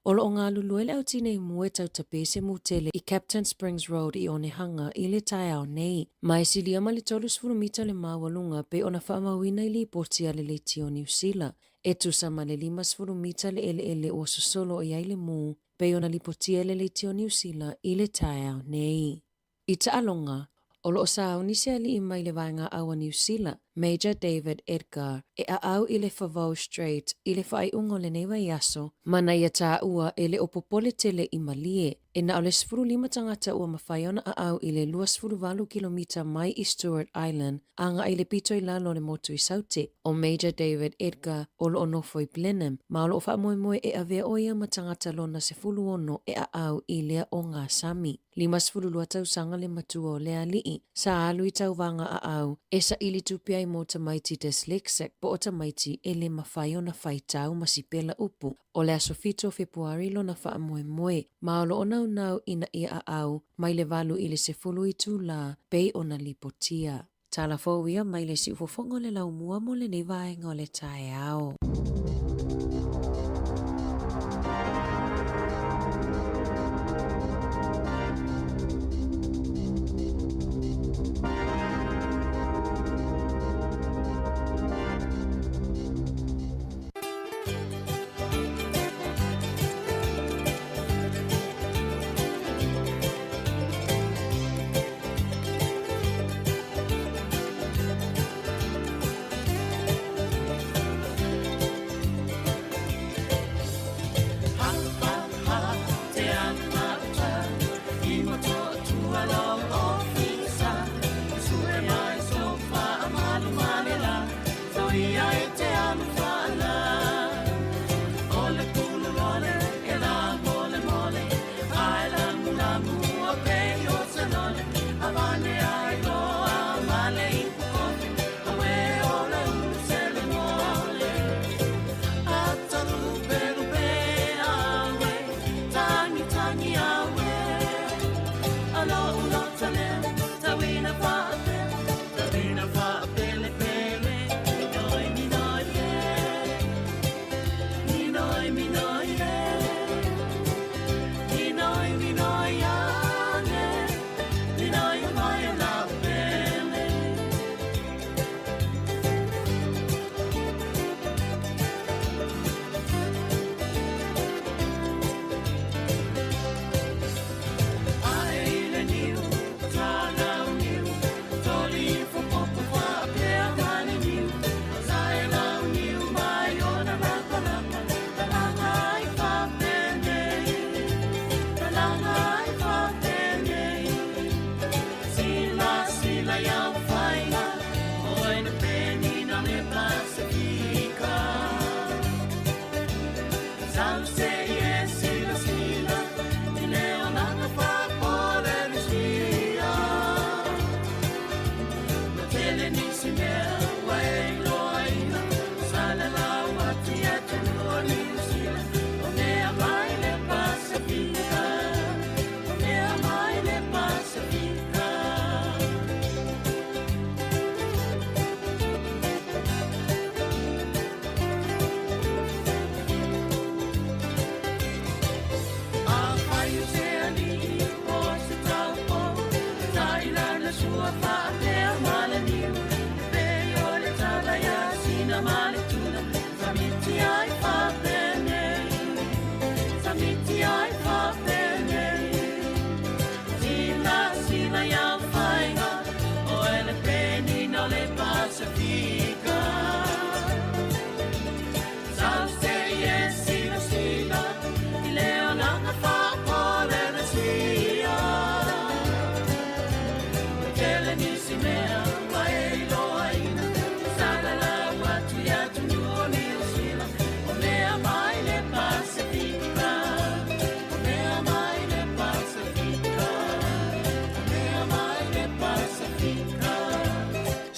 O lo ngā luluele au tinei mua tau tapese mutele I Captain Springs Road I Onehanga I le tae au nei. Mai sili ama le 3 mita le mawalunga pe ona whaamawina I li potia le leiti o New Zealand. E tusama le 5 mita le ele o sosolo I ai le mu pe ona li potia le leiti o New Zealand I le tae au nei. I taalonga, o lo sa nisi ali I mai le vaenga awa New Zealand, Major David Edgar, e au I le Favau Strait, I le whai ungo le newa iaso, mana ia tā ua e le opopole tele I malie, e na o le 15 tangata ua mawhaiona au I le 2.8 kilomita mai I Stewart Island, anga I le pito I lalo le motu I saute, o Major David Edgar, o lo onofo I Blenheim, ma o lo wha moe e avea oia matangata lona se fulu ono e au I lea o ngā Sami. 5 tau sanga le matua o lea lii, sa alu I tau vanga au, e sa ili tupia I mo tamaiti dyslexic po o tamaiti e le mawhai o na whaitau masipela upu. O lea sofito Februari lo na wha moe, ma o lo o nau ina ia au, mai le valu I le se fulu I tū la, pei o na lipotia. Tala fōwia mai le si ufofongo le lau mua mo le nevaenga o le tae ao.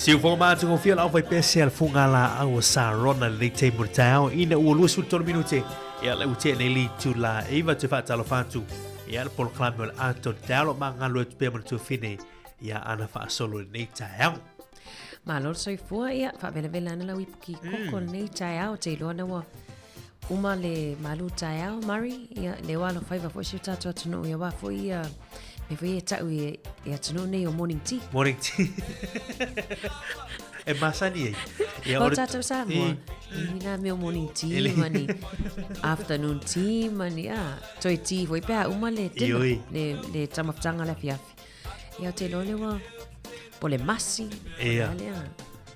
Siu fo ma tu feel au vai pesel funga la au sa rona le te murtao ina u lu su tol minute ya le ute ne li tu la eva te fa talo fatu ya le por clamel ato talo manga lu pe mo tu fine ya ana fa solo ne tao ma lo soi fua ia fa vela vela na la wiki ko ne tao te lo na wa uma le malu tao mari ia le walo faiva fo si tato tunu ia wa fo ia me foi tau ia tunu ne o morning tea e masani ia o tato sa mo ina me o morning tea mani afternoon tea mani toi tea foi pa uma le le tamafanga la fiafi ia te lo le wa pole masi ia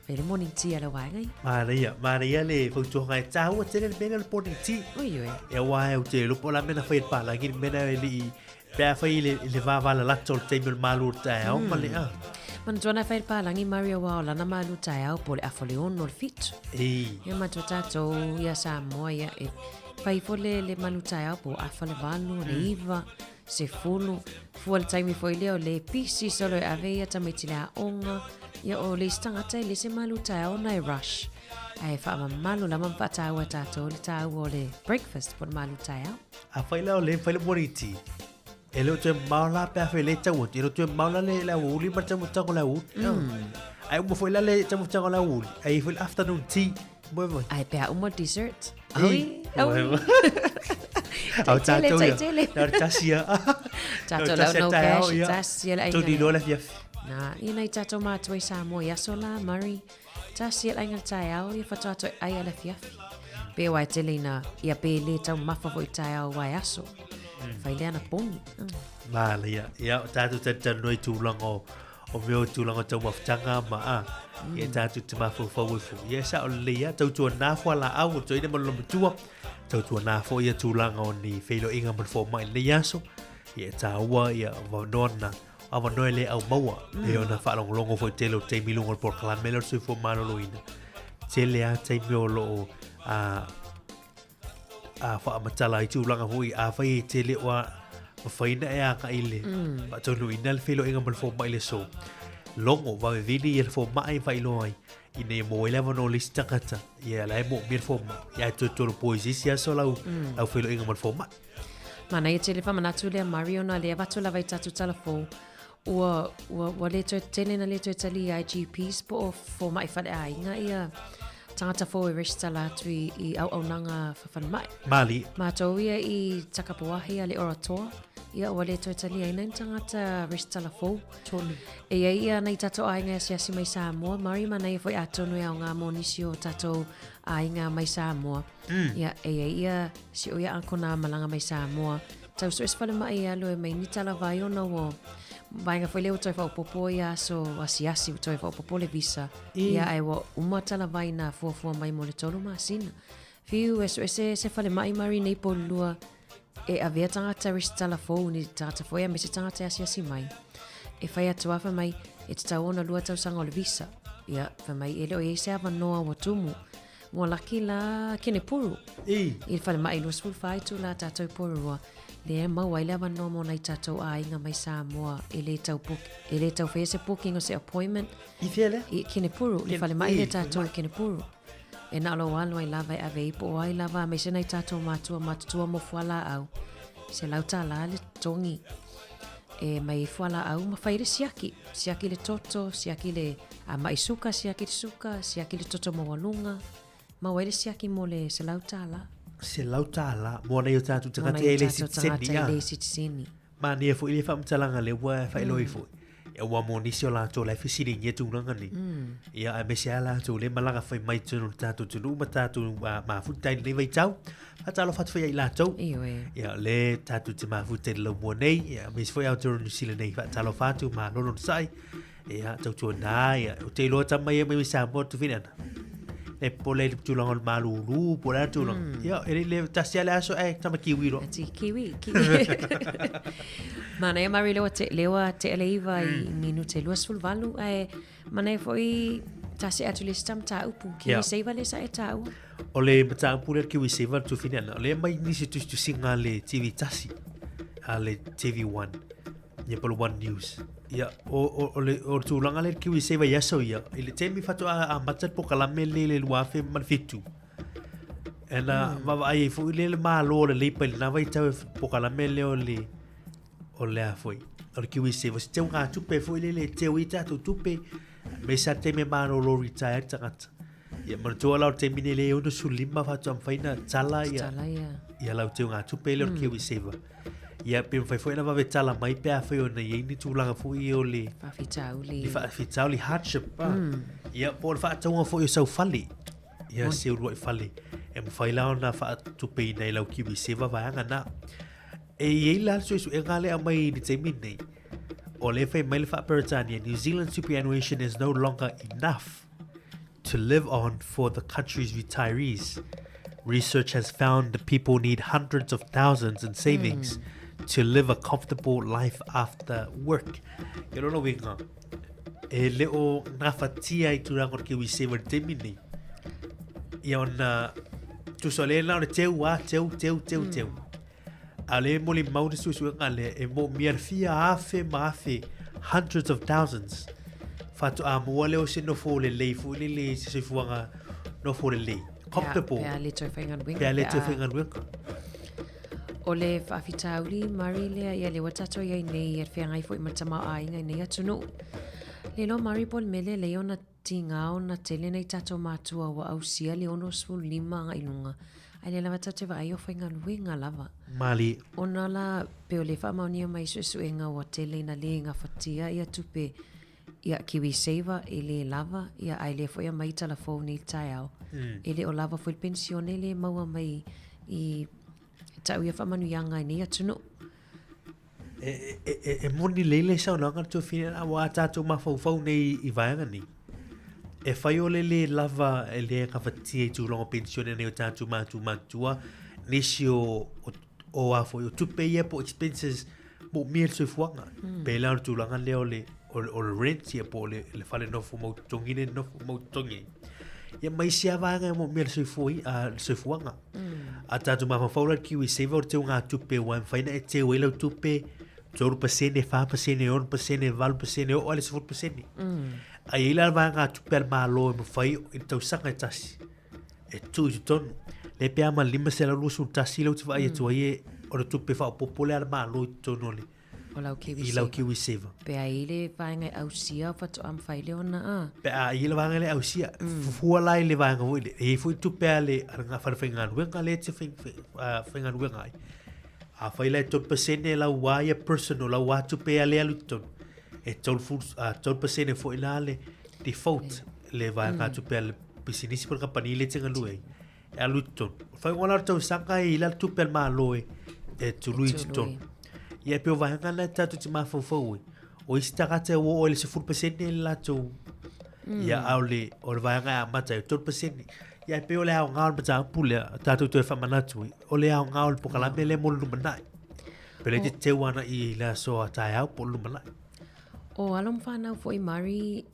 le morning tea la wa ngai Maria le fo to ngai tau te le bega le morning tea oi e wa e te lo pola mena foi pa la gin mena li pe fai le va va la tol te mil malu tao male man jona fai pa langi Mario wa la na malu tao pole afoleon no fit ia matota to ia sa moia e fai fole le malu tao po afole valu le iva se fulu full time foi le pisi solo ave ia tamitila onga ia o le stanga tai le se malu tao na rush ai fa malu la man pata wa tato le tao le breakfast por malu tao a fai le moriti e lo te maula pe fe le tau e lo te maula le la uli ma te muta ko la uli ai mo foi la le te muta ko la uli ai foi afternoon tea mo ai pe mo dessert ai au tato ya tasia tato la no cash tasia la to di lo la fiaf na ina tato ma tu sa mo ya sola mari tasia la ngal tao ia fatato ai la fiaf pe wa telina ia pe le tau mafa foi tao wa aso fai le ana pongi Vale, ia tatu te noi tulango o meu tulango tau maftanga ma ia tatu te mafu fawifu ia sa o lia tau tua nafua la au tau ina malo mtua tau tua nafua ia tulango ni feilo inga man fo mai le yaso ia taua ia vanona avanoe le au maua e ona whaalongolongo fo telo te milungo por kalamelo sui fo manolo ina te lea te miolo a whaamatala i tūlanga hui a whai te le wa whaina e a ka ile ma tonu ina le whilo inga malfo mai le so longo wa me vini i le fo mai whailo ai i ne mo ele wano lisi tangata i a lai mo mir fo mai i a tūtoro poesi si aso lau au whilo inga malfo mai mana i te le whamanatu lea Mario na lea watu la vai tatu talafo ua le toi tele na le toi tali IGPs po o fo mai whale a inga ia tangata fo e resta la tui i au nanga whawhan mai. Mali. Mātou ia i takapuahi a le oratoa. Ia ua le toi tali aina i tangata resta la fo. Tonu. E ia nei tato ainga siasi mai Samoa. Mari ma nei foi atonu e au ngā monisi o tato ainga mai Samoa. Ia ia si o ia ankona malanga mai Samoa. Tau so esfale mai alo e mai ni tala vai ona o Bainga foi leo toi popo ia so asiasi toi popo le visa ia ai wa uma tala vai na fo mai mo le tolu masina fiu se fale mai mari nei polua e avea tangata ristala fo ni tangata foi a me se tangata asiasi mai e fai atu afa mai e te tau ona lua tau sanga o le visa ia fa mai ele o e se ava noa wa tumu mo laki la kene puru i fale mai lua sful fai tu la tatou purua le mau ai lava no mo nai tatou ainga mai Samoa e le tau fese booking o se appointment i fele i Kinepuru le fale mai le tatou Kinepuru e na lo walo ai lava e ave ipo ai lava me se nai tatou matua mo fuala au se lauta la le tongi e mai fuala au ma faire siaki le toto siaki le mai suka siaki le toto mo walunga ma wele siaki mo le se lauta la se lautala mo nei o tatu tangata e le sitini ma ni fo ile fam talanga le wa fa iloi fo e wa mo ni la to la fisiri nge tu nanga ni ia a mesiala to le malanga fa mai tu tatu tu ma tatu ma fu tai ni vai tau a talo fat fa ila to ia le tatu te ma fu te lo mo nei ia mes fo auto ni sile nei fa talo fatu ma no sai ia to tu na ia o te lo tamai me sa mo tu finana e pole tulanga malulu pole tulanga ia ele le tasiale aso e tama kiwi ro kiwi mana e mari lewa te leiva I minute luas ful valu e mana foi tasi atu le stam ta upu ki seiva le sa e ta u ole mata pule kiwi seiva tu finana le mai ni se tu singa le TV tasi ale TV1 ia polo One News ia o tūlanga le kiwi seva yaso ia ile temi fatu a matat po kalame le luafe manfitu ena ai fu le malo le pe na vai tau po kalame le o le foi o kiwi seva se nga tupe fu le te wita tupe me sa temi malo lo retire tangata ia man to ala temi le o no sulima fatu am faina tala ia lau te nga tupe le kiwi seva ia pe foi na va tala mai pe a foi na ni tulanga foi o le fa fitauli hardship ia por fa tau foi so fali ia se o fali e mo fai la na fa tu pe nei lau kiwi seva va ngana e la so e ngale a mai ni te minei o le fai mai fa Britania New Zealand superannuation is no longer enough to live on for the country's retirees. Research has found that people need hundreds of thousands in savings to live a comfortable life after work. You don't know winga. E leo nafatia I turanga kiwi seva temini. Ia ona tu sole na teu. Ale moli mauri susu ngale e mo mierfia afe hundreds of thousands. Fatu amu leo se no fo le leifu le se fuanga no fo le comfortable. Pea le toi whaingan winga. O le whawhitauri mari lea ia le watato ia nei e whiangai fo I matama a inga nei atunu. Le lo mari pol mele le ona tingao na tele nei tato matua wa au sia le ono sful lima nga ilunga. Ai le lava tate wa ai o whaingan winga lava. Mali. Ona la peo le whamaunia mai suesu e nga wa tele na le nga whatia ia tupe ia kiwi seva e le lava ia ai le fo ia mai telefoni tai au. E le o lava fo il pensione le maua mai I tau ia whamanu ianga nei atunu. E moni lele sa nanga tu fina wa tatu mafau nei I vaanga ni. E whai o le lava e le kawhati e tu longa pensione nei o tatu matua nisi o afo o tupe ia po expenses mo miel soi fuanga. Pe la tu langa leo o rent ia po le fale nofo mo tongine nofo mo tongi. Ia mai sia vaanga mo miel soi fuanga. A tatu mafau kiwi seva o te unga tupe wan whaina e te wela tupe 12%, 5%, 1%, 20%, o ale 10%. Ai ila vaanga tupe al malo mo whai I tau sanga tasi. E tu I tonu. Le pea ma lima se la lusu tasi lau te vai e tua ie o le tupe wha popole al malo I tonu le. O lau kiwi seva. Pea ile vaanga au sia whatu am whaile ona a. Pea ile vaanga le au sia. Fua lai le vaanga wile. E fui tupe ale aranga whanwhengan wenga le te whengan wenga ai. A whaile 12% e lau waia personal lau watu pe ale aluton. E 12% e fo ila ale default le vaanga tupe ale pisinisi por kapani le tenga lue. E aluton. Whai ngona tau sanga e ila tupe al maa loe e tului ton. Ia pe o vaanga na tatu te mafau o istagate o le 10% e la tau. Ia au le o le vaanga a mata e 12%. Ia pe o le au ngāo mata pule tatu te whamanatu. O le au ngāo le pokalame le molu lumanai. Pele te te wana I la so a tai au po lumanai. O alom whanau fo I mari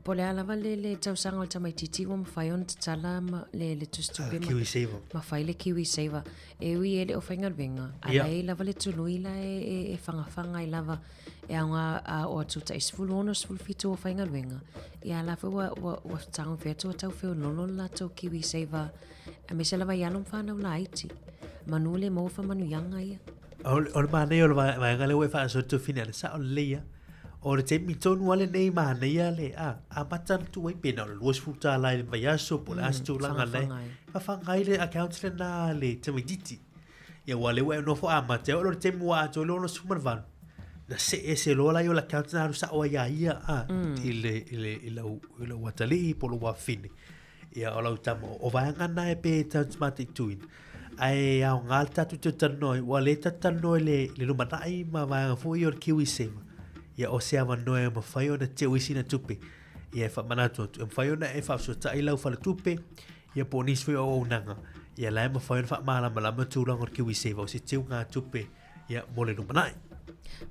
po le alawa le tausanga o tamai titi wa mawhai on tatala le tustupe kiwi seva. Mawhai le kiwi seva. E ui ele o whaingar wenga. Alai lava le tului la e whangawhanga I lava e aunga o atuta I sfulu ono sfulu fitu o whaingar wenga. I alawa wa tango vetu o tau wheo lolo la tau kiwi seva. A me se lava I alom whanau la iti. Manu le mauwha manu yanga ia. O le maanei o le vaenga le ue whaasotu fina le sa o leia. O le te mitonu ale nei maanei ale a matan tu ai pena o le luas futa lai le vaiaso po le astu langa nei. Whawhangai le accounts le na le te maititi. Ia wale ue nofo a mate o le te mua ato le ono sumarvan. Na se lola I o le accounts na harusa o ia I le watali po lo wafine. Ia o lau tamo o vaenga na e pe tansmati tuin. Ai au ngal tatu te tanoi wale tatanoi le lumanai ma vaenga fui o le kiwi seva. Ia o se noe ma whai ona te uisina tupe. Ia e whamanatu atu. E whai ona e whawsota I lau whala tupe. Ia po niswhi o nanga. Ia lai ma whai ona whamalama lama tūranga o kiwi seva. O se teu ngā tupe. Ia mole numanai.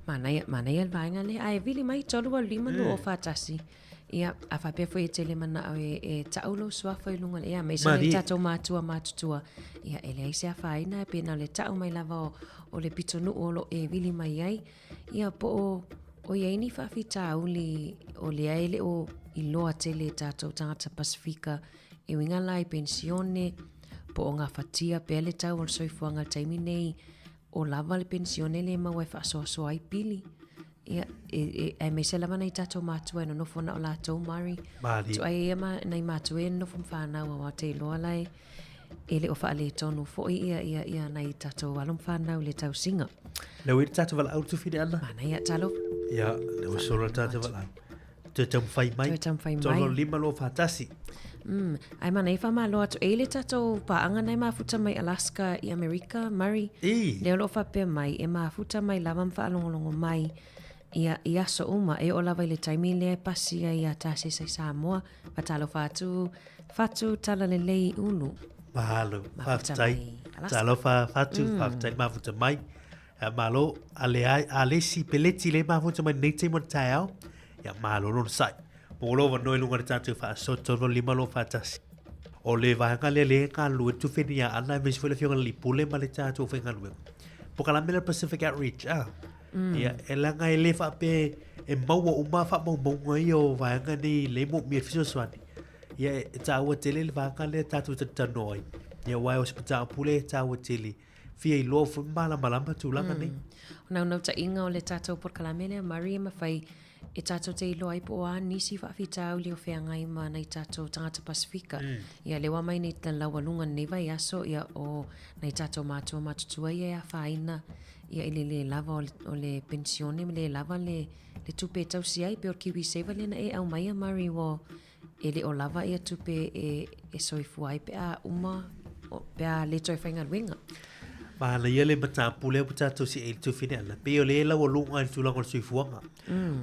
Manai al vaenga le ai vili mai tolu wa lima no o whatasi. Ia, a whapea fo e tele mana au e taulo suafa i lunga. Ia, me sa le tatou mātua mātutua. Ia, ele ai se a whaina, pena le tau mai lava o le pitonu o lo e vili mai ai. Ia, po o iaini whawhita uli o le aile o i loa tele tatou tangata Pasifika e winga lai pensione po o ngā whatia pe le tau o soifuanga taimi nei o lava le pensione le maua e whaasoasoa ai pili. Ia, e me se lava nei tatou mātua e no nofona o lātou mari. Tu ai ema nei mātua e nofo mwhanau a te loa lai e le o wha le tonu fo ia nei tatou alum whanau le tau singa. Leo i tatou wala au tu fide ana? Mana ia talo. Ia, leo sora tatou wala au. Te tam whai mai. Tolo lima lo whatasi. Ai mana i whamalo atu e le tatou paanga nei mafuta mai Alaska i Amerika, Murray. Leo lo whapea mai e mafuta mai lava mwhaalongolongo mai i aso uma e o lava i le taimi le pasia i a tase sai Samoa. Patalo fatu tala le lei ulu. Mahalo, whaftai. Talo fatu, whaftai mafuta mai. Malo, ale si peleti le mafuta mai nei te mo tai au. Ia malo non sai. Molo va noi lunga tatu fa sotto no lima lo fatasi. O le vanga le ka lu tu fenia ana me se fio li pule ma le tatu fenga lu. Poka la mele Pacific Outreach Ia elanga ele fa pe e maua uma fa mo ngai o vanga ni le mo mi fiso swani. Ia ta o tele le vanga le tatu tanoi. Ia wa hospital pule ta o tele. Fia I lo fu mala tu langa ni. Ona ta inga o le tatu por kala mele Maria ma fai e tatou te ilo ai po a nisi whaafitau leo whenga ima nei tatou tangata Pasifika. Ia lewa mai nei tan laualunga neva I aso ia o nei tatou mātua mātutua ia whaina ia ele le lava o le pensione le lava le tupe tau si ai pe o kiwi seva lena e au mai a mari wo ele o lava ia tupe e soifu ai pe a uma pe a le toi whainga ruenga. Mana ia le matapule po tatou si e tu fine ala. Pe o le la o lunga I tulango soifuanga.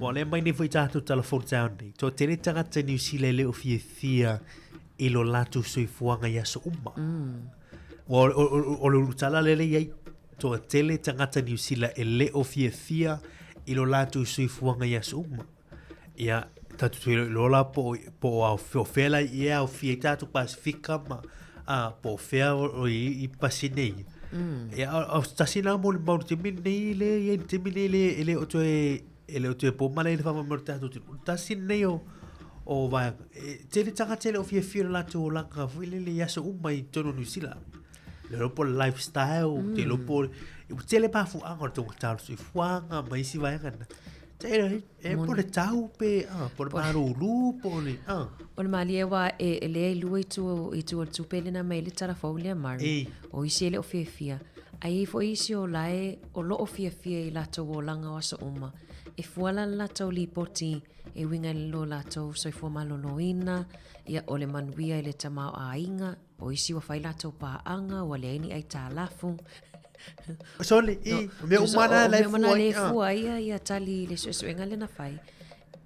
Wa le mai ni foi tatou telephone sound ni. To tene tangata New Zealand le o fia I lo latu soifuanga ia so uma. Wa o lo tala le ia to tele tangata New Zealand e le o fia I lo latu soifuanga ia so uma. Ia tatu lo la po au fela ia o fia tatou Pasifika ma po fea o I pasinei. Ia o tasina mo le mau te mini le te mini le o te po male le fama mo tatu tasina nei o vai te tanga tele o fia la tu langa file le yaso umai tono New Zealand le ropo lifestyle te lopo tele pa fu anga to tau si fuanga mai si vai ngana te e po le tau pe po maru lu po le o le mali e wa e le lu I tu pele na mai le tara faulia mari o isi le o fia ai fo isi o lae o lo o fia I lato o langa o asa uma e fuala lato li poti e winga lo lato so fo maloloina ia o le manuia I le tamao a inga o isi wa fai lato pa anga o le ini ai ta lafu Sole me umana le fua ia tali le suenga le na fai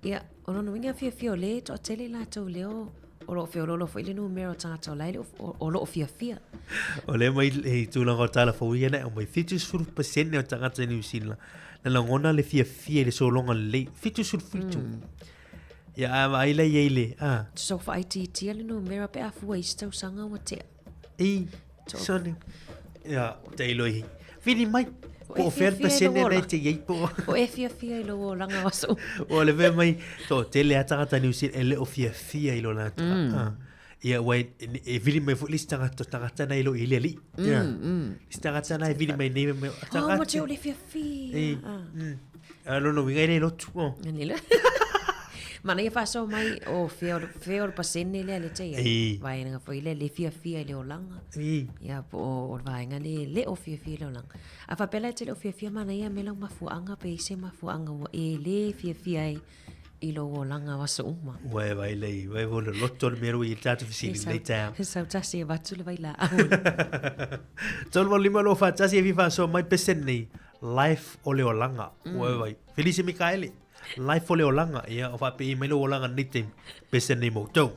ia ono no winga fia le to tele lato leo o lo feo lo foi le numero tangata lai o lo fia o le mai e tu la tala fo ia na o mai fitus furu pasene o tangata New Zealand na ngona le fia le so longa le fitus fitu ia ai le ile so fa IT le numero pe afu e sto sanga o te sone ia te loi vini mai po fer pasene na te ia po o e fia lo langa waso o le ve mai to tele atangata New Zealand ele o fia lo na ia wai e vini mai fo lista tangata na ilo ile li ia tangata na vini mai nei mai tangata mo te o le fia no winga ile lo tu nile mana ia faso mai o feo pasene le te ia vai nga foi le fia le olanga ia po o vai nga le o fia le olanga a fa pela te le o fia mana ia mela mafuanga pe se mafuanga o e le fia I lo olanga waso uma vai le vai vo le lotto mero I tatu fisili nei ta sa tasi va tu le vai la tol lima lo fa tasi vi fa so mai pesene life o le olanga vai Felice Micaele life o le olanga ia o fa pe mai lo olanga ni te pesene mo to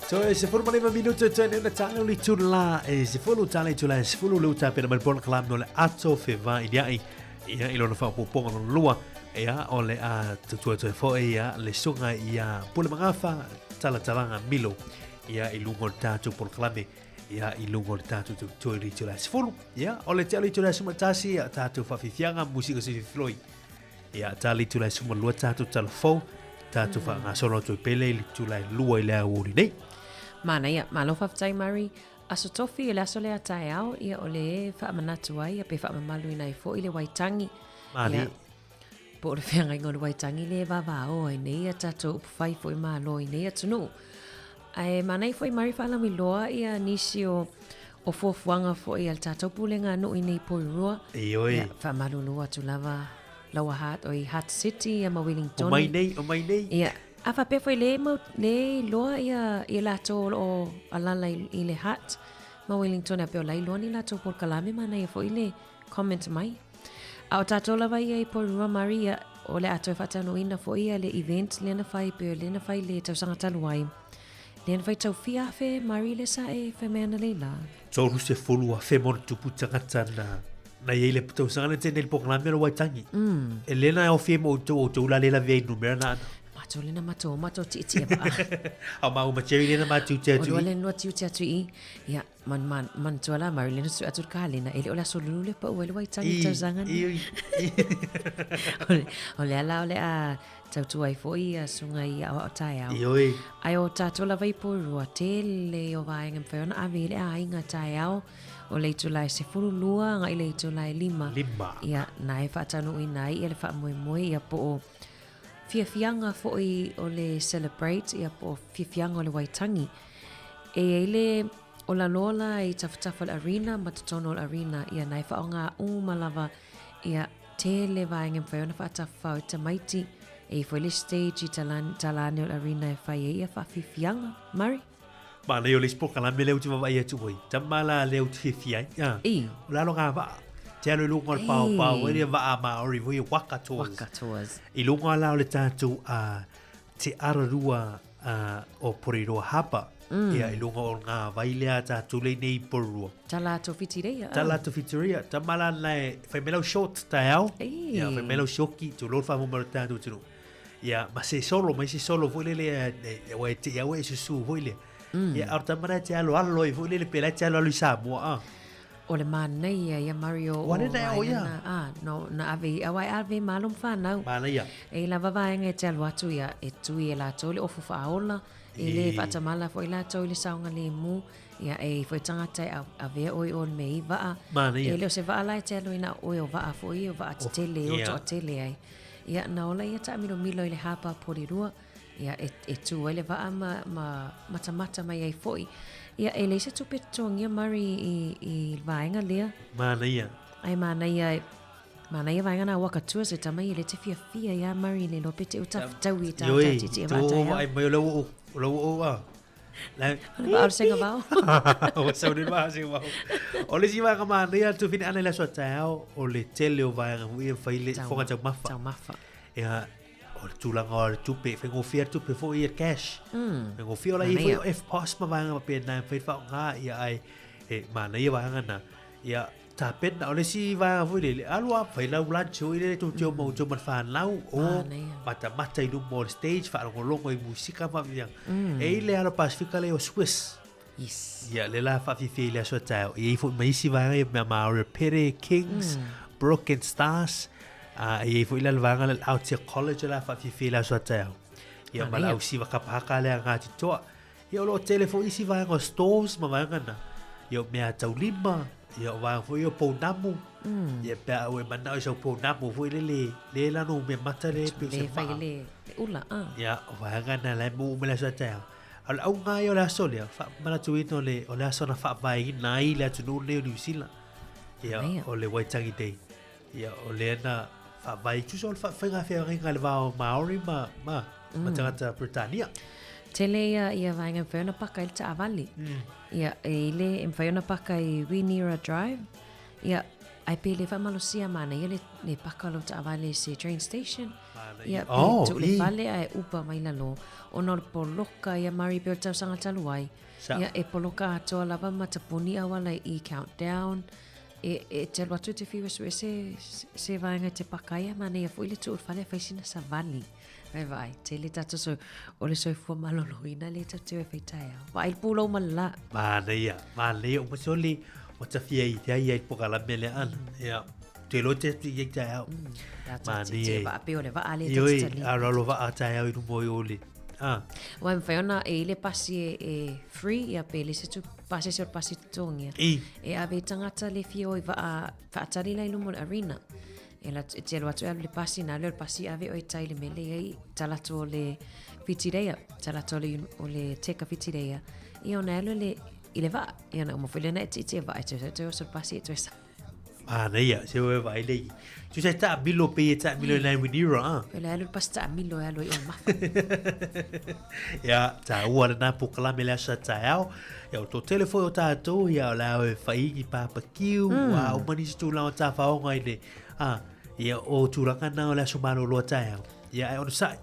So se fulu mani minuto tene na tala li tula se fulu tala tula se fulu lu ta pena malpon klam no le ato fe va ia ilo na fa popong no lua ia ole a tu fo ia le sunga ia pula mangafa tala talanga milo ia ilungo tatu por klame ia ilungo tatu tu ri tula se fulu ia ole tala tula suma tasi tatu fa fianga musika se floi ia tala tula suma lua tatu tala fo tatu fa ngasolo tu pele li tula lua ile uri nei mana ia malo fa tai mari aso tofi ile aso le atai ao ia ole fa manatu ai pe fa mamalu ina fo ile waitangi mali por fianga ngor waitangi le baba o nei tatu fai fo malo nei tunu ai mana foi mari fa la miloa ia nisio o fofuanga fo ia tatu pulenga no ine poirua ia fa malulu atu lava Lawa Hat oi Hat City ya ma Wellington. O mai nei. Ia. Afa pe foi le loa ia la to o alala i le Hat. Ma Wellington a pe la lo ni la to por kalame mana ia foi le comment mai. A tato lava ia i por Rua Maria o le ato fa tano ina foi ia le event le na fai pe le na fai le tau sanga taluai. Le na fai tau fia fe Marie le sa e fe mena le la. So se fulu a fe mon tu putanga tana. Na ile puto sanga tene il poklame lo waitangi. Elena o fie mo to la lela vei numera na. Ma Mato le na mato ti ba. Au mau macheri le na matu te O le no tiu te i. Ya man tola Marilyn su atu kalina ele ola solo le pa o le wai tangi tau zangan. Ole ala ole a tau tuai foi a sunga I a tai au. Ioi. Ai o tato la vai porua tele o vai ngam feona a vele a inga tai au. O le tu lai se furu lua nga ile tu lai lima. Ia nai fa tanu I nai ele fa moi ia po o fianga foi o le celebrate ia po fianga o le waitangi. E ele o la lola I tafutafa arena matatono arena ia nai fa o ngā umalava ia tele vai ngam feona fa tafa o tamaiti e foi le stage I talane o arena e fai ia fa fianga Mari. Ma leo le spoka la mele uti vai atu voi. Tamala leo fiai. Ya. La lo ngava. Te lo ngol pau e va ma ori voi wakatoas. I lo ngala le tatu a te ararua o poriroa hapa. Ia I lo ngol nga vai le ata tu le nei porua. Talato fitiria. Talato fitiria. Tamala le fai melo short tau. Ia fai melo shoki tu lo fa mo martando tu. Ia ma se solo voi le e te ia we su voi le. Ia artamara te alo I fu le pela te alo Samoa. O le mana ia Mario. Wane na o ia. No na ave malum whanau. Mana ia. E la vavaenga te alo atu ia e tui e la tole ofu whaola. E le whatamala fo I la tole saunga le mu. Ia e fo tangata a vea oi on mei vaa. Mana ia. E leo se vaa lai te alo ina oi o vaa fo I o vaa te tele o to tele ai. Ia na ola ia ta milo I le hapa porirua. Ia e tu ele va mata mai ai foi. Ia e le se tu petongia Mari I vaenga lea. Mana ia. Ai mana ia vaenga na wakatua se tamai le te fia ia Mari le lopete o tau I tau tati e vata ia. Ai mai lo a. La ba senga vao. O sa ni ba se vao. O le si va ka mana ia tu fina ana la so tau o le tele o vaenga ui fai le fonga tau mafa. Tau mafa. Ia tulanga o tupe fengo fia tupe fo I cash. Fengo fia la I fo F pass ma vanga pe na fe fa nga ia ai e mana ia vanga na ia ta pet na ole si vanga fo le alwa fa la lunch o ile tu tio mo jo man fa lau o mata I do more stage fa longo I musika fa via e ile ala pacifica le o Swiss. Yes. Ia le la fa fi le so tao e fo mai si vanga e ma Repere Kings Broken Stars. E foi la vanga le out college la fa fi la so tao. Ia mala au si va kapaka le ngati to. Ia lo telefone si vanga stores ma vanga na. Ia me tau lima. Ia va foi o Pounamu. Ia pe o mana o Pounamu foi le la no me mata le pe se fa le ula Ia vanga na le mu me la so tao. Al au nga yo la solia fa mala tuito le o la sona fa vai nai la tunu le New Zealand. Ia o le Waitangi Day. Ia o le na vai tu sol fa ringa le va Maori ma tangata Britannia. Tele ia vaenga whaona paka I ta avali. Ia e le em whaona paka I Winera Drive. Ia ai pe le whamalosia mana ia le paka lo ta avali se train station. Ia pe tu le vale ai upa mai lalo. Ono poloka ia Mari pe o tau sanga taluai. Ia e poloka atoa lava matapuni awala I countdown. E te watu te whiwa sue se vaenga te pakaia mana ia fui le tu urwhale whaisina sa vali. Vai, te le tatu so o le soifua maloloina le tatu e whaitai au. Vai il pūlau malala. Mana ia, o masoli o ta fia I te ai ai pokala mele ana. Ia, te lo te tu I tai au. Mana ia. Te va pe o le va ale tatu tali. Ioi, arolo va a tai au I rumoi o le. Wai mwhaiona e le pasi e free ia pe le se tu pasi se o pasi tutongia. E ave tangata le fia oi va atari lai lumo arena. E la te lo atu le pasi na le pasi ave oi tai le mele ai talato le fitireia. Talato o le teka fitireia. I ona alo le I le va. I ona mo fwile na e te va. E te o so pasi e te sa. Mana ia, se o vai lei. Tu sai ta bilo pe ta bilo na Winera Pela alo pasta milo alo I o mafa. Ia, ta ua na pokala mele sa ta au. Ia o to telefone o ta to ia la o fai I papa kiu. Wa o mani stu la o ta fa o ngai le. Ia o turanga na o la sumano lo ta au. Ia e o sai.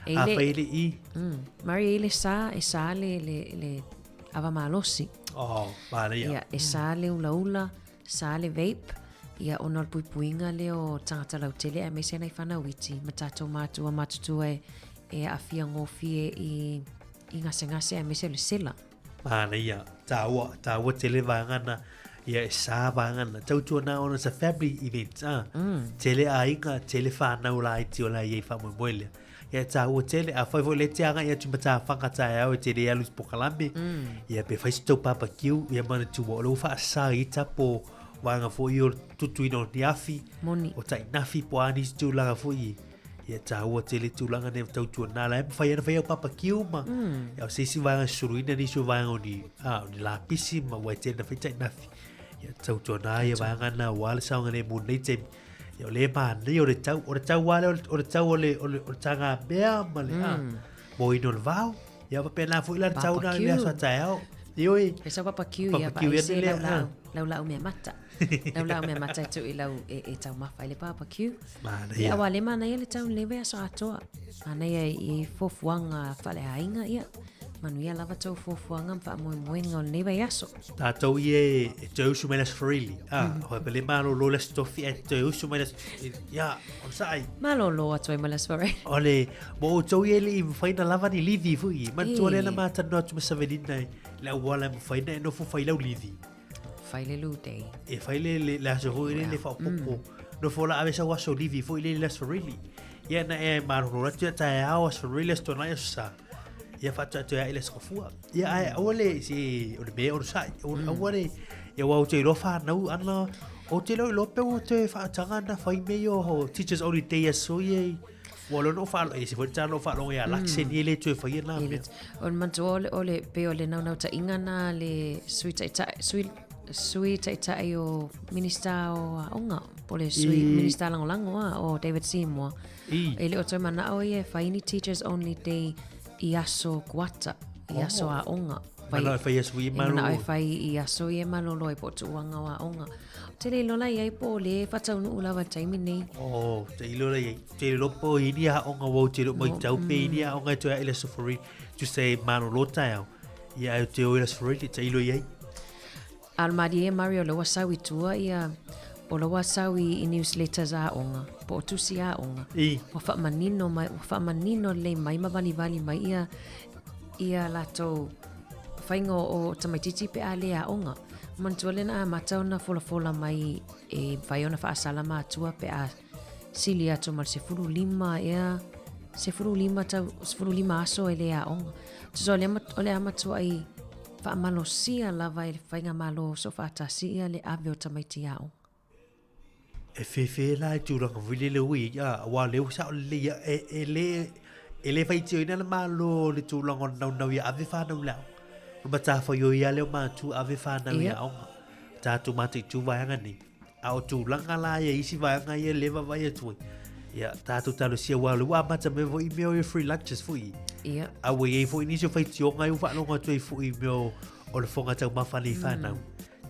A fai le I. Mari ele sa e sa le ava malosi. Mana ia. Ia e sa le ula sa le vape. Ia ona puipuinga le o tangata lau tele e mese nei whana witi. Ma tātou mātua matutua e afia ngofie i ngase-ngase a mese le sela. Mana ia, tawa tele vangana, ia e sa vangana, tautua na ona sa family events, tele a inga, tele whanau la i tio la i wha moemoelea. Ia tawa tele, a whaifo le teanga ia tumata whangata e au e tele alus pokalame, ia pe whaistau papa kiu, ia mana tuwa o lo wha sa i tapo, wanga fo i o tutu ino ni afi, o tai nafi po anis tu langa fo i. Ia taua tele tūlanga ne tautua nā lai mwhai ana whai au papa kiu ma. Ia o seisi vanga suruina ni su vanga o ni la pisi ma wai tēna whai tai nafi. Ia tautua nā ia vanga na wale saunga ne mū nei temi. Ia o le maa nei o le tau wale o le tau o le tanga mea ma le mo ino le vau. Ia wape nā fo ila le tau nā le aso atai au. Ia oi. Pesa papa kiu ia pa ese lau mea mata. Lau mea mata tu i lau e tau mawhai le papa kiu. Ia awa le mana ia le tau lewe aso atoa. Mana ia i fofuanga whale hainga ia. Manu ia lava tau fofuanga mwha moenga o lewe aso. Tātou i e te usu mai las freely. Hoi pele malo lo las tofi e te usu mai las... Ia, on sai. Malo lo atu e malas freely. Ole, mo o tau i e li mwhaina lava ni livi fui. Mantua le na mata no atu masavenina e. La wala mwhaina e no fu whailau livi. Faile lu dei. E faile le aso hui le fa popo. No fola ave sa waso livi foi le las for really. Ia na e maro ratu ta e awas for really sto na sa. Ia fa ta te ile skofua. Ia ai ole si o me o sai. O ole ia wa te rofa no ana o te lo pe o te fa tanga na fai me yo teachers only day so ye. Wala no fa e se foi ta no fa lo ia laxen ile te fai na. On manto ole pe ole na ta ingana le sui tai o minista o onga pole sui minista lango o David Seymour ele o toi mana o ia faini teachers only day i aso kuata i aso a onga fai aso i malo na fai i aso i malo loi po tuanga wa onga tele lola ia po le fatau no ula taimi nei te lola ia te lo po i dia onga wo te mo tau pe dia onga to ile sofori to say malo lota ia te o ile sofori te ilo ia Almadi e Mario lo wasawi tua ia o lo wasawi i newsletters a onga po tusi a onga o fa manino le mai mavali mai ia lato faingo o tamaititi pe ale a onga mantuale na matau na fola mai e vaiona fa salama tua pe a silia to mal se furu lima aso ele a onga tuzole ole amatua i fa malo sia lava e fainga malo so fa tasia le ave o tamaiti ao e fe la tu la vile le wi ya wa le sa le ele fai tio ina malo le tu la no ya ave fa no la ba ta fa yo ya le ma tu ave fa no ya o ta tu ma tu va ngani au tu la ngala ya isi va ngai le va ya tu ya ta tu ta lo sia wa lu ma ta me vo i me free lunches fui ia a we e fo inicio fai tio ngai u fa lo nga tu fu i me o le fonga ta ma fa ni fa na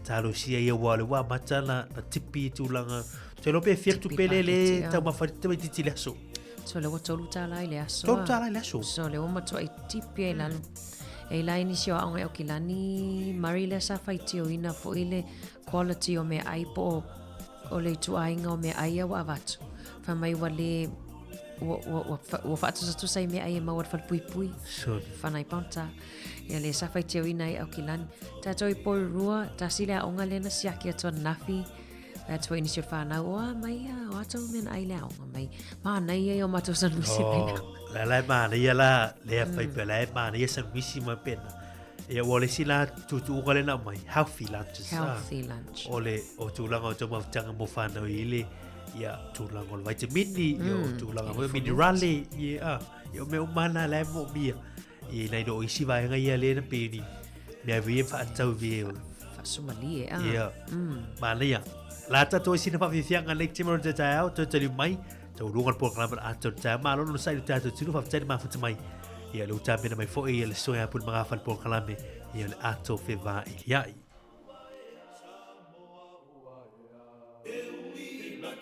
ta lo sia ia wa lu ma ta na tipi tu langa te lo pe fier tu pelele ta ma fa te me ti le so so le wato lu ta lai le aso to ta lai le so so le ma to i tipi la e la inicio a o kilani marile sa fai tio ina fo ile quality o me ai po o le tu ainga o me ai wa vatu fa mai wale o fa tu sai me ai ma wa fa pui fa nai ponta ia le sa fai tio ina au kilani ta toi po rua ta sila onga le na siaki to nafi that's why inisio fa na o mai o ato men ai la onga mai ma nai ai o mato san lusi la ma ia la le fai pe la ma ia san misi ma pena e wole sila tu ngale na mai healthy lunch ole o tu langa o ma tanga mo fa na ile ia tu langa o vitamin yo tu langa o minerale ia yo me umana la mo bia e nei do isi vai nga ia le na peni me vi fa tau vi fa sumali ia ma le ia la ta to isi na fa vi fianga le timor de tao to te mai to rungan por klama ato ta ma lo no sai ta to tinu fa tani ma fa mai ia lo ta me mai fo ia le soya pul mga fa por klama ia le ato fe va ia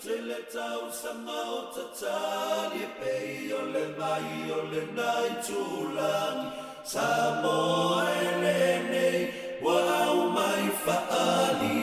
Tele tau sama o tatali pe o le mai o le nai tulang Samoa ele nei wa au mai fa ali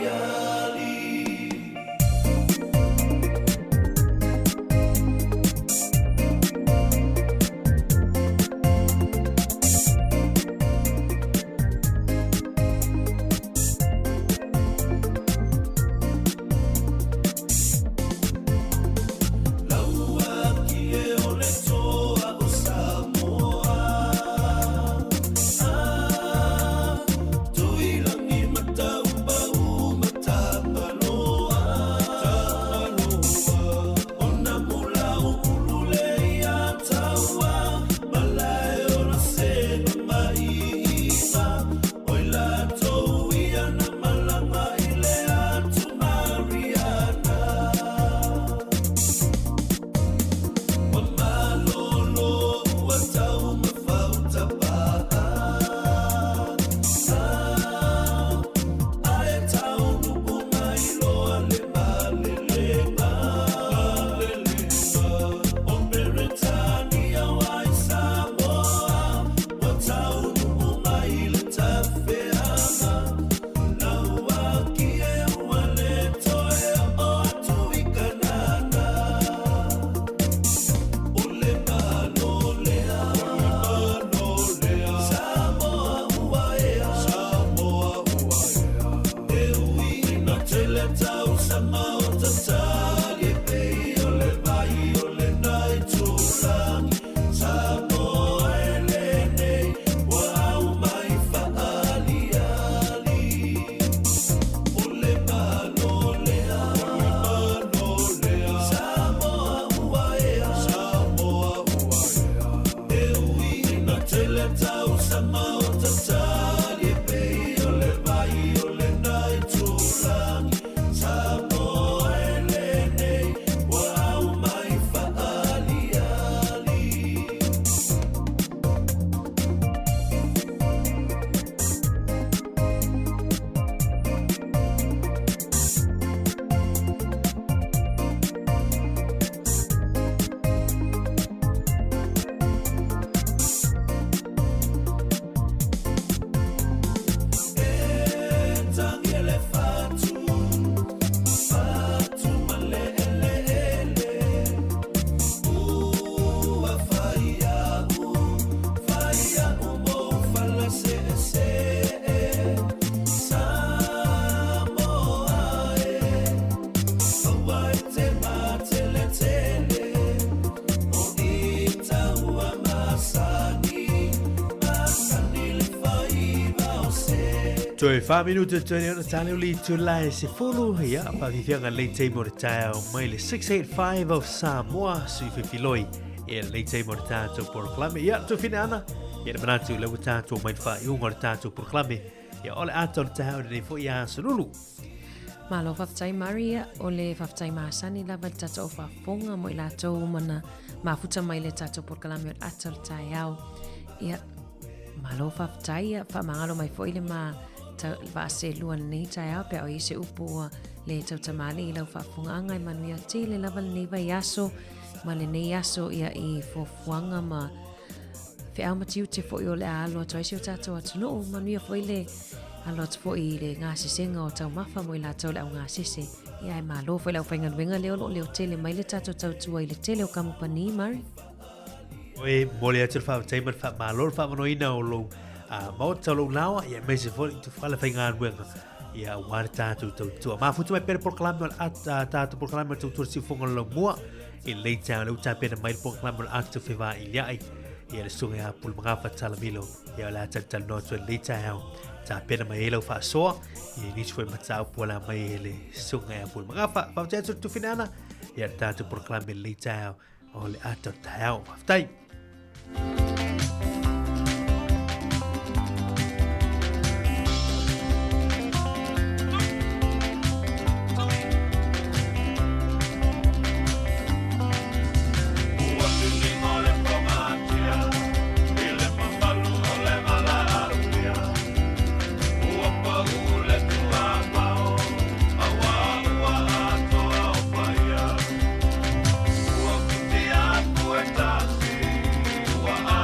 Toi 5 minuter toi ne tani uli tu lai se fulu ya pa vivianga late table tao mai le 685 of Samoa su filoi e late table tato por clame ya tu finana ya manatu le tato mai fa eu ngor tato por clame ya ole ato tao de fo ya sululu Malo faftai Maria o le faftai Masani la val tato fa fonga mo la to mana mafuta mai le tato por clame ato tao ya malo faftai fa mangalo mai fo ile ma va se luan nei taia pe o ise upu le tau tamale I lau whafunga i manuia te le laval nei vai aso ma le nei aso ia I fofuanga ma fe au matiu te fo I o le alo to ise o tato atu no manuia fo I le alo atu fo I le ngā sisenga o tau mafa mo I la tau le au ngā sise ia e malo fo I lau whainga nuenga leo lo leo tele mai le tato tau tua I le tele o kamupani Mari Oe mole atu wha taiman wha malo wha manoina o lo mau talo lawa ia mai se foi tu fala fainga wenga ia warta tu ma futu mai per proclame at tu proclame tu si fonga lo mua I leita le uta per mai proclame at tu feva ia ia le sunga pul mga fatala milo ia la tal no tu leita ta per mai lo fa so ia ni foi matau pola mai le sunga pul mga fa tu finana ia ta tu proclame leita o le at tao ftai Ua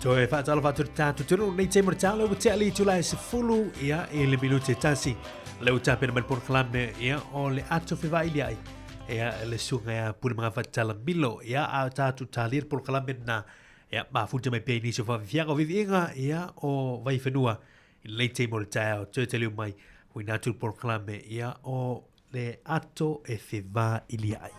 Toe whaatalo whātua tātu tunu nei te mora tālo te ali tulai se fulu ia e le minute tasi. Leu tāpena mai por kalame ia o le ato whiwai li ai. Ia le sunga ia puna mga whaatala milo ia a tātu tālir por kalame na ia mafuta mai pei niso whawhianga o vivi inga ia o vai whenua. I le te mora tāo te te liu mai hui nātu por kalame ia o le ato e whiwa ili ai.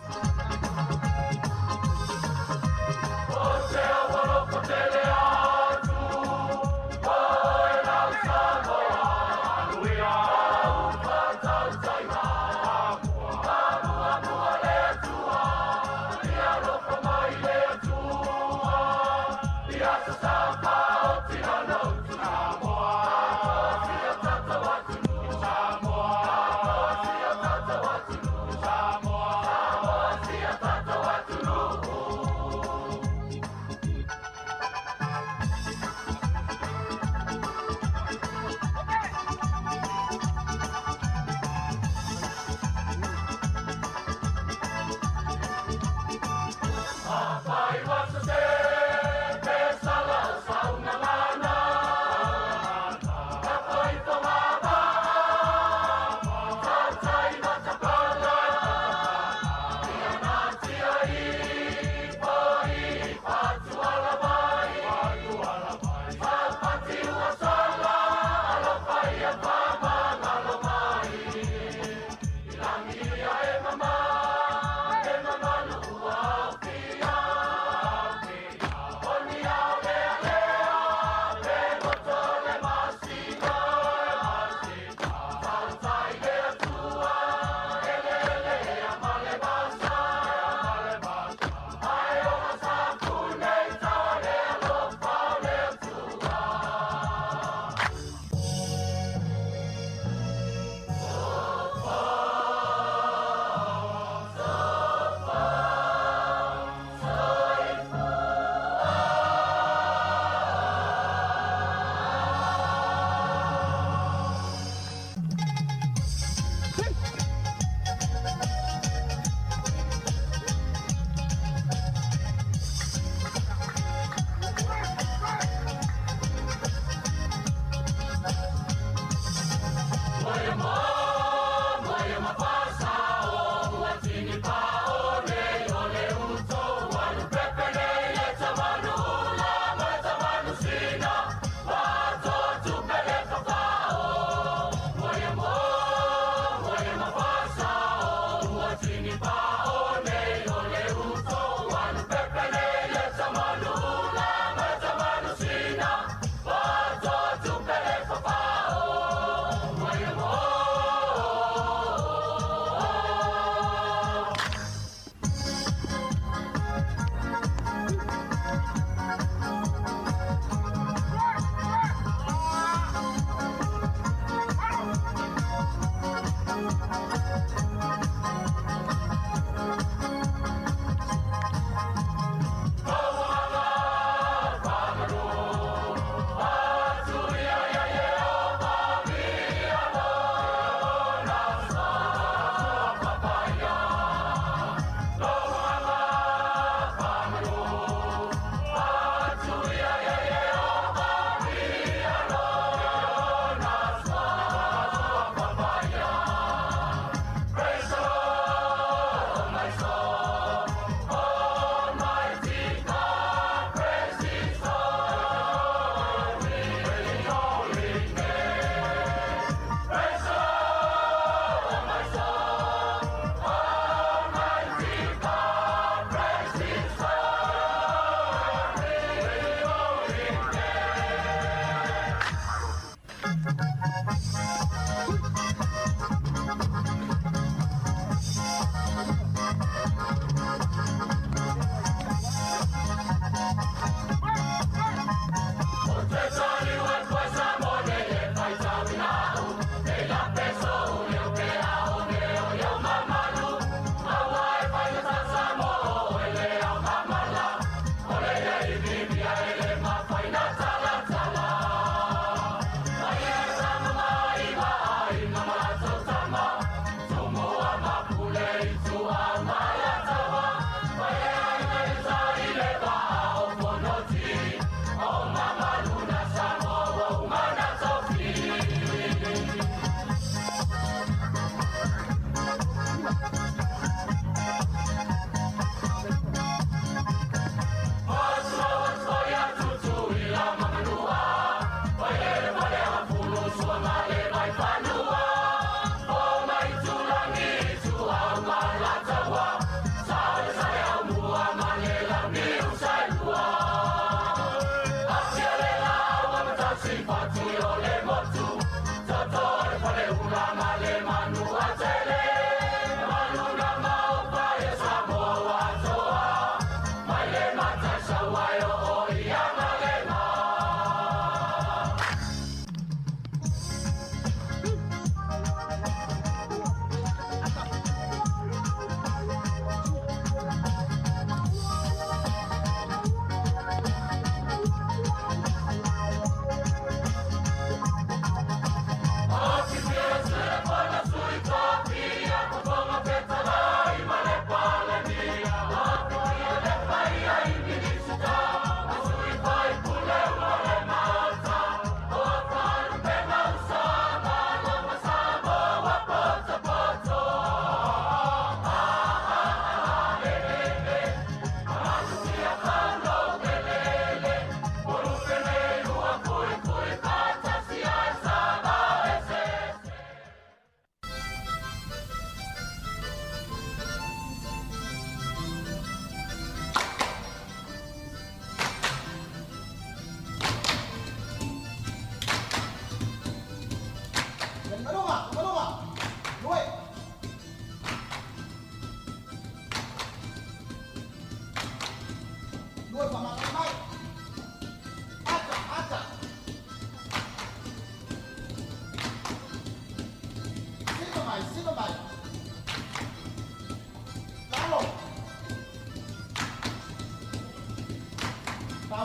I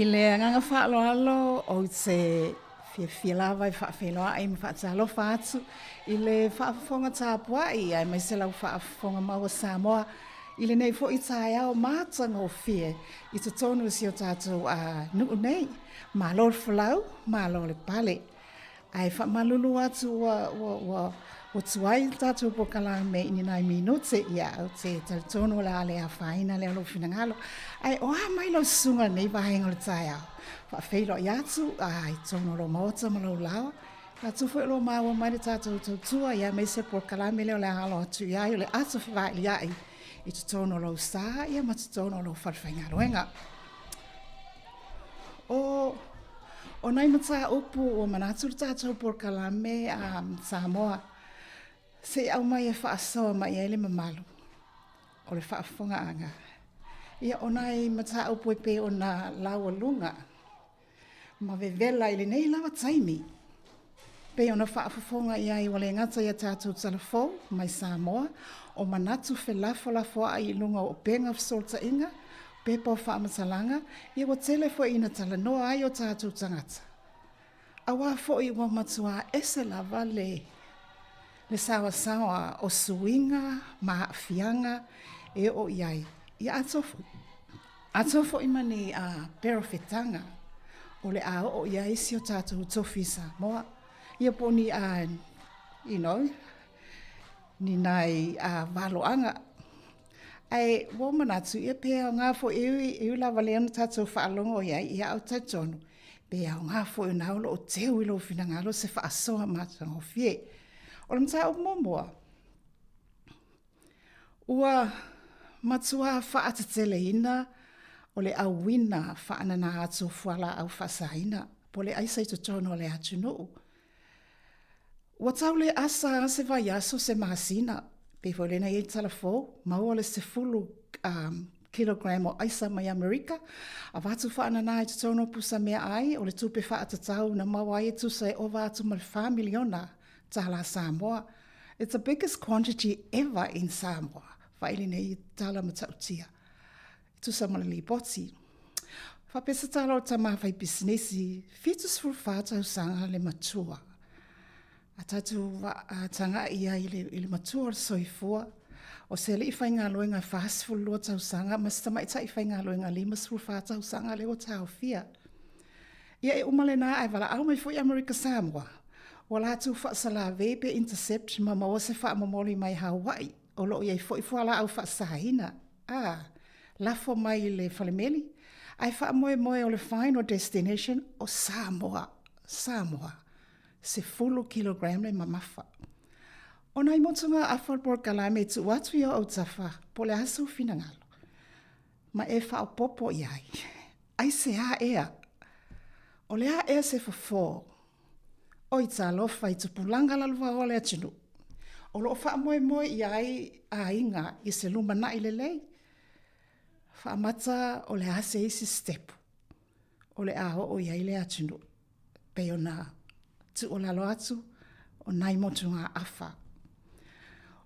le nganga whaaloalo o te fia lava i whaafeloa ai ma whaatalofa atu i le whaafonga tāpua i ai mai se lau whaafonga maua Samoa i le nei fo i tāi au mātanga o fia i te tonu si o tātou a nuu nei ma lor whalau, ma lor le pale ai whaamalulu atu o tuai tātou po kalame ini nai minute ia au te tonu la le a whaina le alo finangalo ai o mai lo sunga nei vahenga le tāi au whaafeilo i atu ai tono lo mota ma lo lawa la tufu lo maua mai le tātou tautua ia me se po kalame leo le halo atu ia i le atu whiwai li ai i te tono lo sa ia ma te tono lo whawhainga roenga o nai mata upu o manatu le tātou po kalame Samoa se au mai e whaasoa mai e le mamalu o le whaafonga anga ia o nai mata upu e pe o na laua lunga ma vevela i le nei lawa taimi. Pe ona whaafonga ia i wale ngata ia tātou talafou mai Samoa o manatu whelafo ai lunga o penga solta inga pe po whaamatalanga ia wa telefo ina talanoa ai o tātou tangata. Awa fo i wa matua ese lava le sawa o suinga ma fianga e o iai. Ia atofo imani perofetanga o le o iai si o tātou tofisa moa. Ia poni ni nai valoanga. Ai wo manatu ia pe ngā fo e la valeana tātou whaalongo iai ia au taitonu. Pe au ngā fo e naulo o teo ilo finangalo se whaasoa mātanga o fie. O le mta o momoa. Ua matua whaatatele ina o le au wina whaanana atu fuala au whasaina. Po le aisa i totono le atu nuu. Ua tau le asa se vai aso se mahasina. Pe fo le na i talafo, maua le se fulu kilogram o aisa mai Amerika. A watu whaanana i totono pusa mea ai o le tupe whaatatau na maua i tu se ova atu mal 5 miliona. Tala Samoa. It's the biggest quantity ever in Samoa. Whaile nei tala matautia. Tu sa malali boti. Whapesa tala o tamawhai businesi, fitus fulfata usanga le matua. A tatu tanga ia i le matua soifua. O se le i whainga loenga fast full lua tau sanga, mas tama ita i whainga loenga limas fulfata usanga leo tau fia. Ia e umale na ai wala au mai fui Amerika Samoa. Wala tu whaasala vebe intercept ma maua se wha mamoli mai Hawaii. O loo iei fo i fuala au whaasahina. Lafo mai le whalemeli. Ai wha moe o le final destination o Samoa. Se fulu kilogram le mamafa. O nai motunga awhalpor kalame tu watu ia o tafa. Po le asu finangalo. Ma e wha o popo iai. Ai se a ea. O le a ea se fafo. O i tā lofa i tupulanga lalua o le atinu. O lo wha moe iai a inga i se luma na i le lei. Wha mata o le ase isi step. O le aho o iai le atinu. Pe o na tu o lalo atu o nai motunga awha.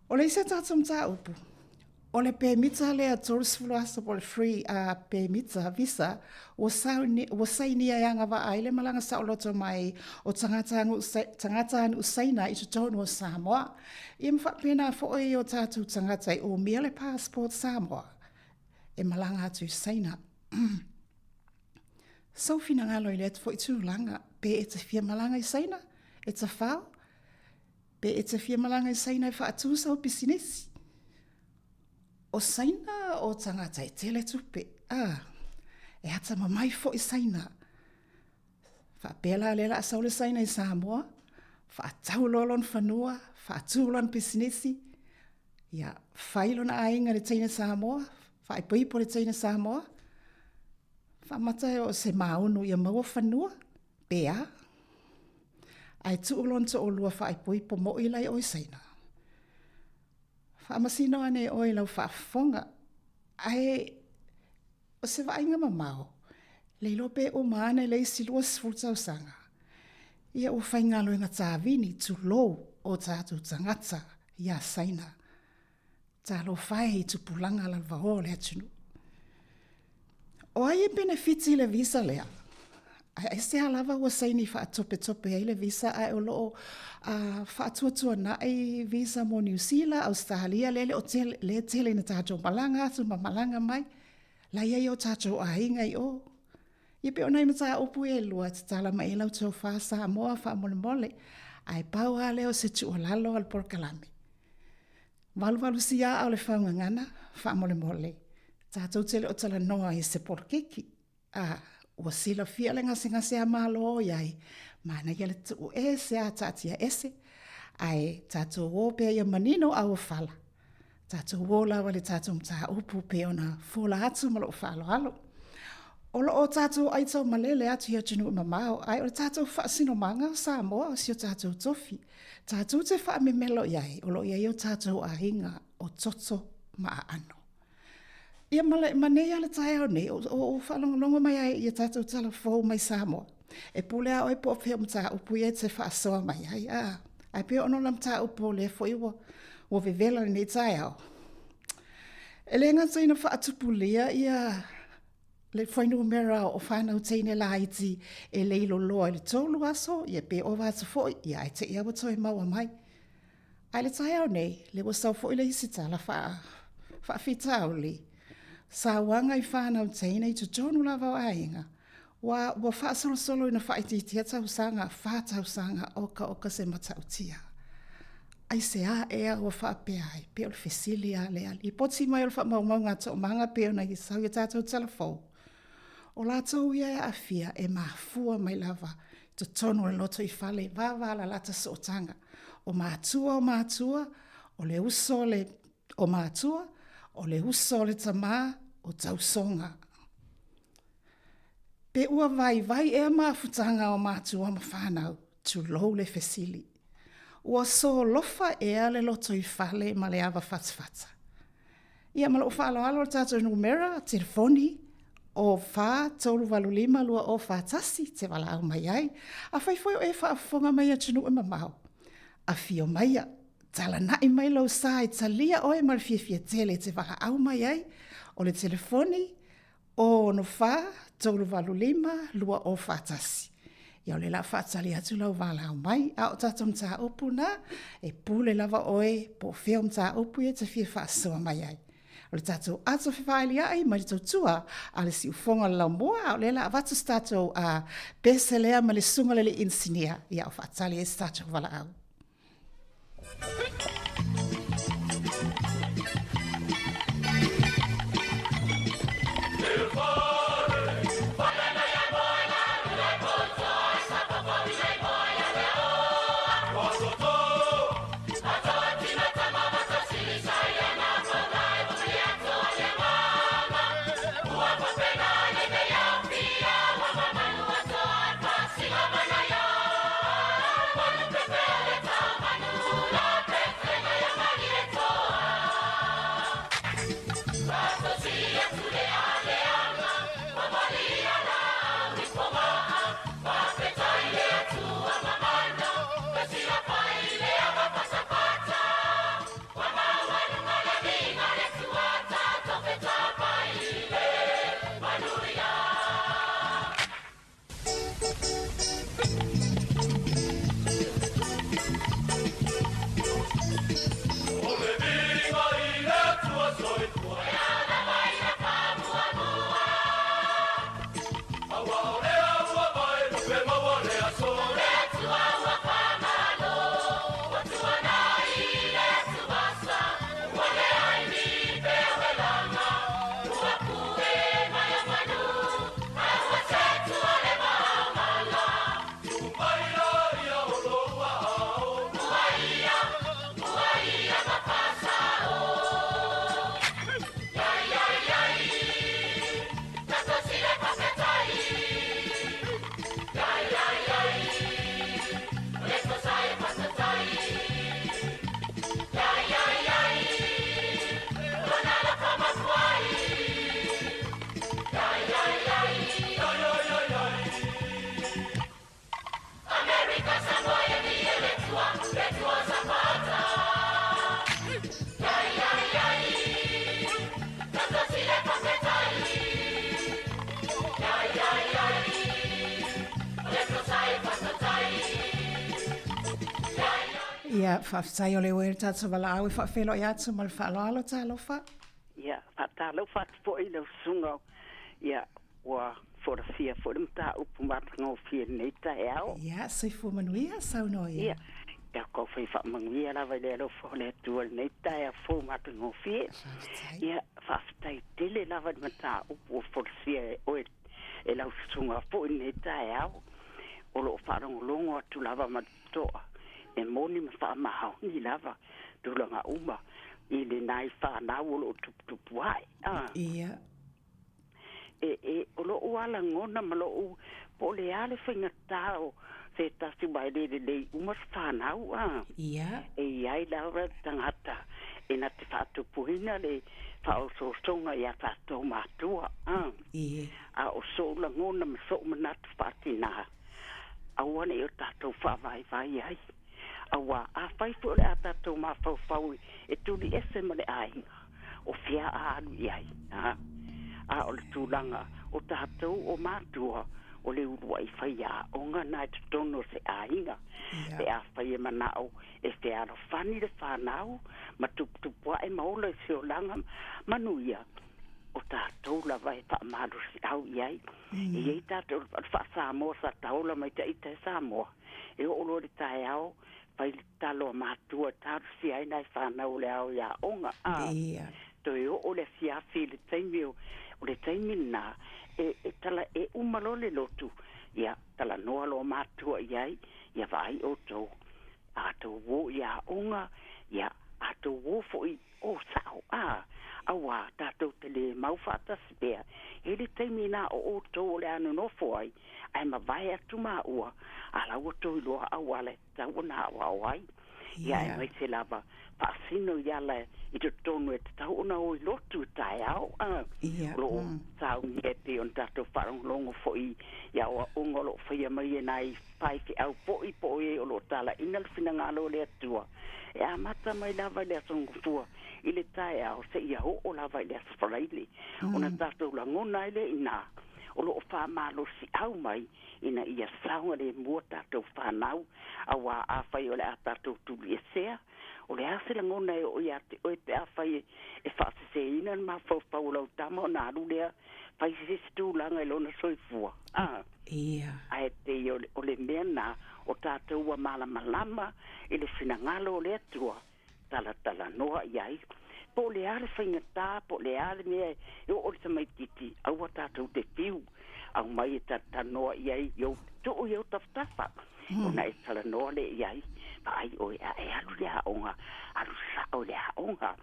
O le isa tātum tā upu. O le permita le a tourist fluasa po le free permita visa o saini a yanga wa aile malanga sa o loto mai o tangata anu usaina i tutono o Samoa. I mwhapena fo e o tātou tangata o mea le passport Samoa. E malanga atu usaina. So fina ngalo i letu fo i tūlanga. Pe e te fia malanga i saina. E te whao. Pe e te fia malanga i saina i whaatu sa o pisinesi. O saina o tangata i tele tupe. E hata mamai fo i saina. Whaapela lela a saule saina i Samoa. Whaataulolon whanua. Whaatulon pisinesi. Ia whailon a ainga le teina Samoa. Whaipaipo le teina Samoa. Whaamata o se maunu ia maua whanua. Pea. Ai tu ulon to olua whaai pui po mo i lai oi saina. Whaamasino ane oi lau whaafonga. Ai o se vainga mamao. Leilo pe o maane lei silua sfultau sanga. Ia o whaingalo inga tāwini tu lou o tātou tangata ia saina. Tā lo whai tu pulanga la vao le atunu. O ai e benefiti le visa lea. Ai se alava ua saini wha tope ai le visa ai o loo wha tuatua na ai visa mo New Zealand, Australia, le tele na tātou malanga atu ma malanga mai. La ia o tātou a inga i o. Ia pe o nai mata upu e lua te tala ma e lau tau wha sa moa wha mole mole. Ai pau a leo se tu o lalo al porkalame. Walu si a au le whaunga ngana, wha mole mole. Tātou tele o tala noa i se porkiki. Ua sila fia le ngase a malo iai. Mana ia le tu e se a tātia ese. Ai tātou o pia ia manino au whala. Tātou o lawa le tātou mta upu pia ona fola atu malo o whalo alo. Olo o tātou aitau malele atu ia tunu mamao. Ai o le tātou whaasino manga sa moa o si o tātou tofi. Tātou te wha me melo iai. Olo iai o tātou a hinga o toto maa ano. Ia manei ale tai au nei, o whalongolongo mai ai ia tātou tala fau mai Samoa. E pule a oi po peo mta upu ia te whaasoa mai ai. Ai peo ono lam ta upu le fo iwa o vevela nei tai au. E le ngā taina whaatupulia ia le whainu mera o whanau teine la iti e leilo loa le tolu aso, ia pe o wātu fo ia ai te ia watoi maua mai. Ai le tai au nei, le wasau fo i le hisita la whaafita au li. Sa wanga I whanau teina I tutonu lava o ainga. Wa whaasolo ina whaititia tausanga, whātausanga oka se matautia. Ai se a ea ua whaapea ai, peo le fesili a lea. I poti mai o le whaamaunga to manga peo na I sau I tātou telefou. O lātou ia e awhia e mahfua mai lava. Tutonu le loto I whale, wāwala lata sootanga. O mātua, o le uso le o mātua, o le uso le tamā, o tausonga. Pe ua vai e mafutanga o mātua ma whanau, tu lou le fesili. Ua so lofa e le loto I whale ma le awa fatfata. Ia malo whaalo alo tātou numera, telefoni, o wha, tolu walulima lua o whātasi, te wala au mai ai, a whaifoi o e whaafonga mai a tunu e mamau. A fio mai a, tala nai mai lau sai, talia oe mar fia tele te wala au mai ai, o le telefoni, o no wha, tolu walulima lua o whātasi. Ia o le la whaatali atu lau wala au mai, a o tatou mta upu na, e pule lava oe, po feo mta upu e te fia whaasoa mai ai. O le tatou ato whiwhaili ai, mai tau tua, a le si ufonga lau moa, o le la avatu statou a beselea ma le sunga le insinia, ia o whaatali e statou wala au. Manu, Ia, whawhitai o le oe tātou wala au e whawhelo i atu ma le whaaloalo tālofa. Ia, whatalofa po i lau sunga. Ia, wa fora fia fora mta upu matanga o fia nei tae au. Ia, soifu manuia sauno ia. Ia, ia ko whai whamanuia la vai lero fole tua nei tae a fo matanga o fia. Ia, whawhitai tele la vai mta upu o fora fia oe e lau sunga po i nei tae au. O lo wharongo atu lava matoa. E moni ma whaamahau ni lava tulanga uma i le nai whanau o lo tupu ai. Ia. O lo uala ngona ma lo u po le ale whainga tau se tasi mai le uma whanau. Ia. E iai laura tangata e na te whatupuhina le whaososonga i a tātou mātua. Ia. A o so la ngona ma so manatu whatina. Awane o tātou whawai vai ai. Awa, a whai fu le a tātou mā whau e tuli ese ma le ainga. O fia a alu iai. A o le tūlanga o tātou o mātua o le urua i whai a onga nai te tono se ainga. E a whai e manao e te ara whani le whanau ma tupua e maola e se o langa manuia. O tātou la vai whaamaru si au iai. E iei tātou wha Samoa sa taula mai te ite Samoa. E o olo le tae au pai talo mātua tāru si ai nai whanau le au ia onga. Ia. To e o le fiafi le taimi o le taimi nā. E tala e umalo le lotu. Ia tala noa lo mātua iai. Ia vai o tau. A tau wo ia onga. Ia a tau wo fo i o sao. Awa tātou te le mauwhata spea. E le taimi nā o tau le anu no fo ai. Ai ma vai atu mā ua. Ala ua tau iloa awale tau na awa awai. Ia e mai se lava paasino iala i te tonu e te tau na o ilotu tae au. Ia. Lo tau ni e te on tātou wharonglongo fo i. Ia o ungolo whaia mai e nai pai ki au po i o lo tala inal fina ngalo le atua. E a mata mai lava le asongo fua. I le tae au se ia o lava i le asfaraili. Ona tātou la ngona ile ina. O lo wha malo si au mai ina ia saunga le mua tātou whanau a wā awhai o le a tātou tuli e sea. O le ase la ngona e o ia te oe te awhai e whaasese ina ma whau lau tama o nā rulea whai se stūlanga e lona soifua. Ia. A e te o le mea nā o tātou wa malama e le finangalo o le atua tala noa iai. Po le ale whaingatā, po le ale mea e o te mai titi au a tātou te piu. Au mai e tanoa iai yo tuo yo taftafa. Ona e tala noa le iai. Pa ai o e alu le haonga, alu sao le haonga.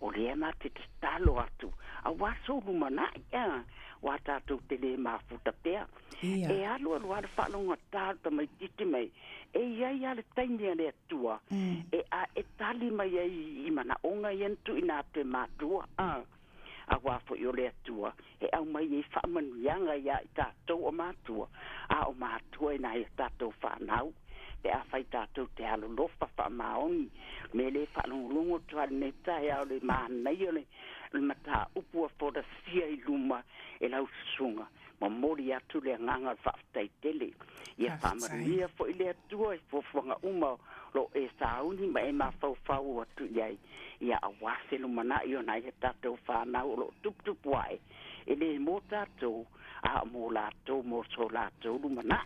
O le ema te talo atu. A waso lumana ia. Wa tātou te le mafuta pea. E alu ale whanonga tātou mai titi mai. E iai ale taimia le atua. E a e tali mai i mana onga yentu ina te mātua. A wafo i o le atua. E au mai e whaamanuianga ia i tātou o mātua. A o mātua e nai tātou whanau. Pe a whai tātou te alo lofa whaamaoni. Me le whanonglongo tuare nei tae au le mānei o le mata upua fora sia i luma e lau sunga. Ma mori atu le nganga whaftai tele. Ia whamaruia fo i le atua e fofuanga uma lo e sauni ma e ma fau atu iai. Ia awase no mana i o nai e tātou whanau lo tup wae. E le mo tātou a mo lātou mo so lātou lumana.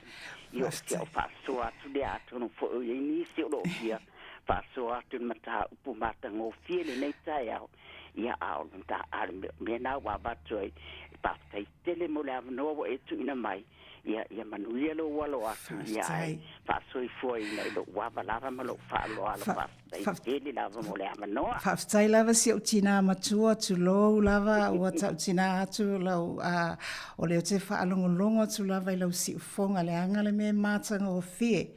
I o kia o whasoa atu le atu no fo i ni si o lo kia. Whasoa atu mata upu mata ngō fiele nei tai au. Ia ao nta ale mena wa batoi pastai tele mo le avnoa e tu ina mai ia manuia lo walo atu ia fa soi foi na lo wa lava ma lo fa lo ala pastai tele lava mo le avnoa pastai lava si utina matua tu lo lava o ta utina tu lo o le te fa longo tu lava lo si fonga le anga le me matanga o fie.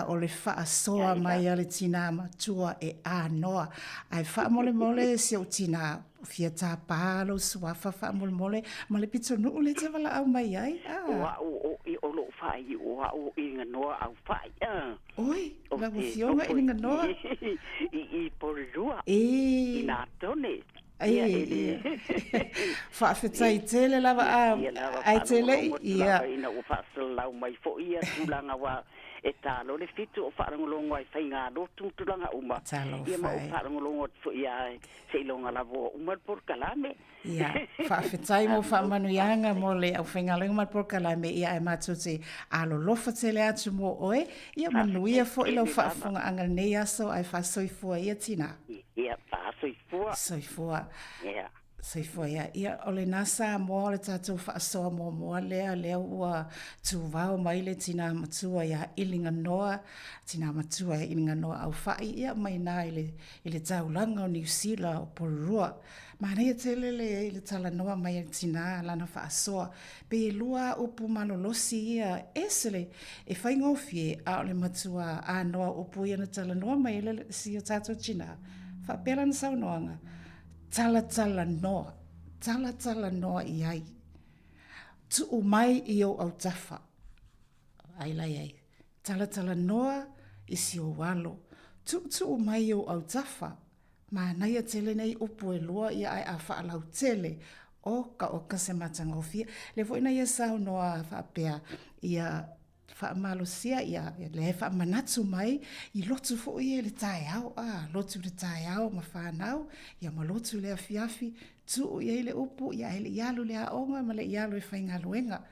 O le wha soa mai ale tina matua e noa. Ai wha mole si o tina fia tā pālo suafa wha mole ma le pito nuu le te wala au mai ai. O lo whai o inga noa au whai. Oi, la wafionga inga noa. I porua. I nā tone. Whaafetai tele lava ai tele. Ia. Ina o whaasalau mai fo ia tūlanga wa e talo le fitu o whaarangolongo ai whainga no tūturanga uma. Ia ma o whaarangolongo fu ia se ilonga lavo umar por kalame. Ia, whaafetai mo whaamanuianga mo le au whaingalenga umar por kalame ia e matuti alo lofa te le atu mo oe. Ia manuia fo ilo whaafunga anga nei aso ai whaasoifua ia tina. Ia, whaasoifua. Soifua. Ia. Soifua ia o le nasa mo le tatou whaasoa mo lea ua tūwao mai le tina matua ia ilinga noa, tina matua ilinga noa au whai ia mai nā ile taulanga o New Zealand o Porurua. Mana ia tele le tala noa mai tina lana whaasoa. Pe lua upu malolosi ia esele e whaingofie a o le matua a noa upu ia na tala noa mai le si o tatou tina. Whapela na saunoanga. Tala noa i ai. Tu mai i o au tafa. Ai lai ai. Tala noa i si o walo. Tu mai i o au tafa. Ma naia tele nei upu e lua i ai a whaalau tele. Oka se matangofia. Le fo ina ia sau noa whaapea ia whaamalosia ia le whaamanatu mai i lotu fo ia le tae au. Lotu le tae au ma whanau. Ia ma lotu le afiafi. Tu ia le upu ia ele ialu le aonga ma le ialu e whainga luenga.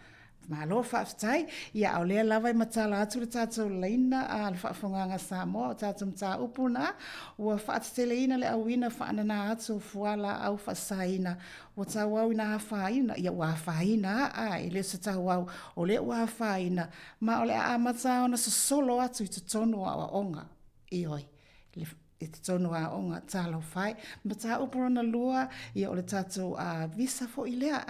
Ma lo whaaftai ia au lea lava i matala atu le tātou leina a le whaafonganga Samoa o tātou mta upu na ua whaatatele ina le awina whaanana atu fuala au whaasaina o tau au ina hawhaina ia ua hawhaina i le sa tau au o le ua hawhaina ma o le a mata ona sa solo atu i te tonu a onga i oi i te tonu a onga tālau whai. Ma tā uporona lua i o le tātou visa fo i lea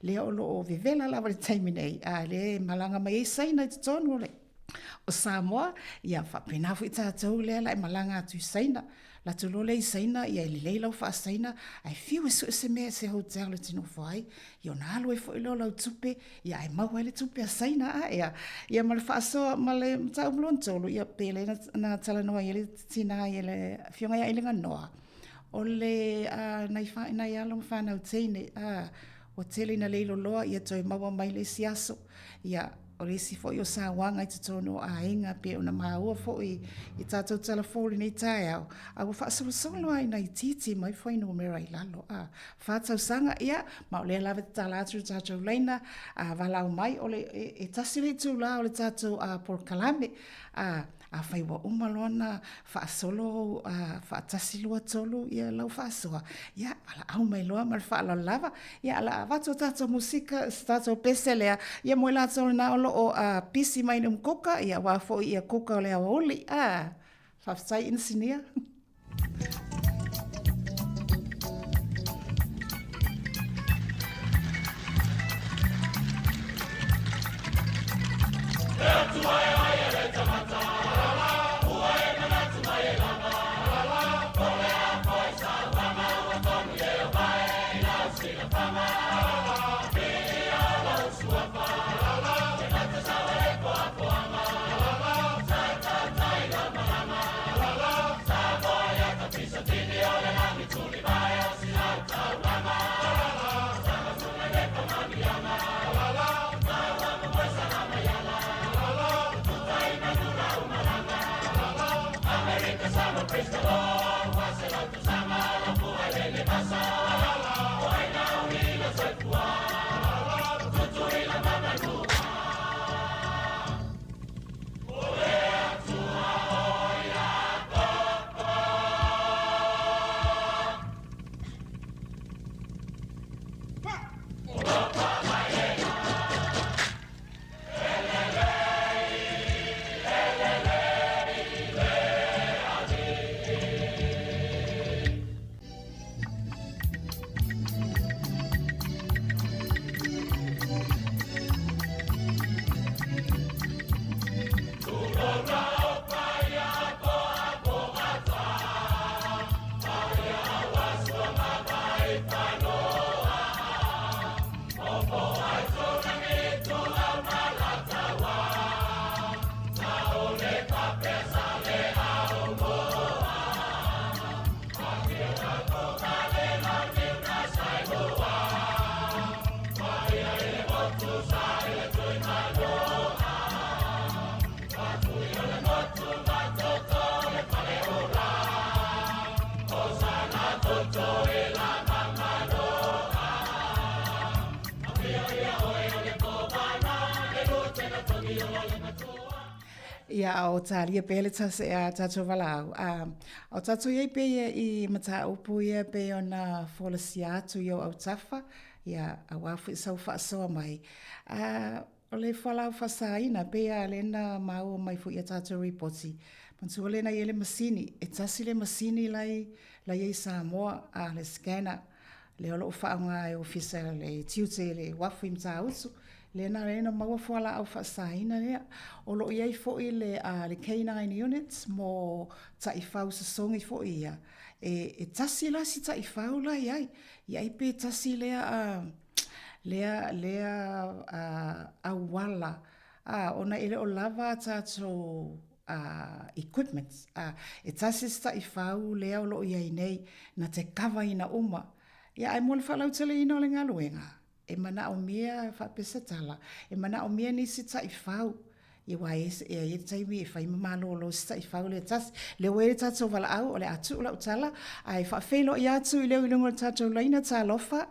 lea o lo o vivela lawa le taiminei le malanga mai e saina i te tonu o le o Samoa ia whapinafu i tātou lea lai malanga atu i saina la tu lole i saina ia ili leila o wha saina ai fiu e su se mea se hotel le tino whai i o nalo e fo i lo lau tupe ia ai mau ele tupe a saina ia ma le wha soa ma le mta umlon tolu ia pele na tala noa ia le tina ia le fionga ia ilinga noa o le nai alo mwhanau teine o tele na leilo loa ia toi maua mai le siaso ia o resi fo o sa wanga i te tono a inga pe ona maua fo i tātou telefoni nei tae au. A wa whaasolo ai nei titi mai fo ino mera i lalo. Whātau sanga ia, ma o lea lawe te tālātu tātou leina, walau mai o le e tasiri tū la o le tātou por kalame. A whaiwa umalona, whaasolo, whaatasi lua tolu, ia lau whaasoa. Ia, ala au mai loa, ma le whaala lava. Ia, ala watu tātou musika, tātou peselea. Ia moe la tolu na olo o pisi mai num koka, ia wafo ia koka o lea oli. Whaftai insinia. Ia o talia pele tase a tato walau. O tato iei pe I mata upu ia pe ona folasi atu i o au tafa. Ia a wafu I sau whaasoa mai. O le whalau whasaina pe a lena mau mai fu ia tato reporti. Mantua lena I le masini. E tasi le masini lai iei Samoa a le scanner. Le olo whaanga e ofisa le tiute le wafu imta usu. Lena maua fuala au whaasaina lea. O lo iei foi le K9 units mo taifau sasongi foi ia. E tasi la si taifau la iai. Iai pe tasi lea awala. Ona ele o lava tato equipment. E tasi si taifau lea o lo iei nei na te kawa ina uma. Ia ai mo le whalau tele ino le ngaluenga. E mana o mea whapesa tala. E mana o mea nisi taifau. I wai e taimi e whai mamalo lo si taifau le tas. Le wele tato wala au o le atu o la utala. Ai whawhelo I atu I leo ilungo le tato laina ta lofa.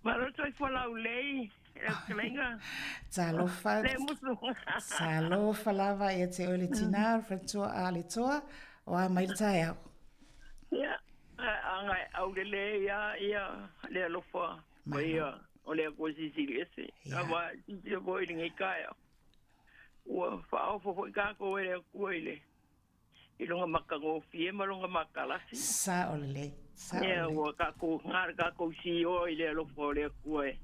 Maro toi whalau lei. Ta lofa. Le musu. Ta lofa lava e te oile tina. Whatua a le toa. O a mai tai au. Ia. Angai au le ia le lofa. Ia o le ko si ese. Ava si voi ngai kaya. Ua fao fo ka ko ele ko ele. I longa makango fie malonga makala. Sa o le. Ia ua ka ko ngar ka ko si o ile lofa le ko e.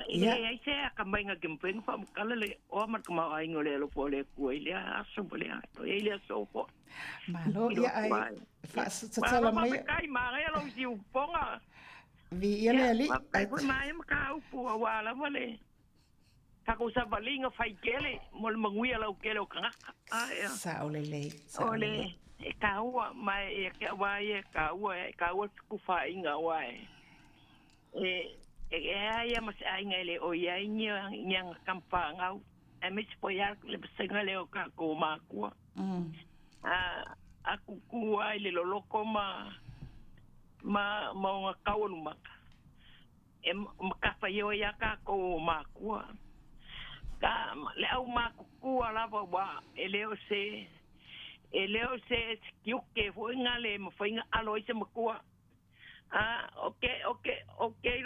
Ia ai se ka mai nga kempeng fa kala le o mar ka mai ngole lofa le ko ile aso bole to ile so fo. Malo ia ai fa tsala mai kai mai lo si uponga vi ia le ali ai foi mai ka upu wala vale ka ko sa valinga fai kele mol mangui ala kele o kanga sa ole ole e ka wa mai e ka wa e ka wa ku fa inga wa ai mas ai ngale o ia nyang kampa ngau e mis poia le senga le o ka ko ma ku aku kuai le loloko ma nga kaulu maka. Makafa yo ya ka ko makua. Ka le au makua lava wa eleo se kiuke fo ngale mo fainga alo ise makua. Okay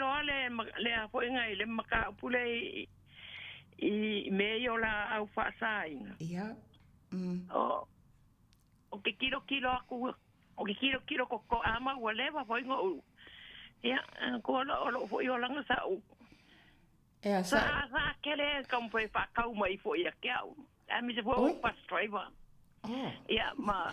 ro le fo ngai le maka pule I meyo la au fa sai. Ia. O ke kilo aku o ke kilo ko ama whatever foi ngo ya ko lo foi o langa sa o sa kele kam foi fa kau mai foi ya kau a mi se foi pas driver ya ma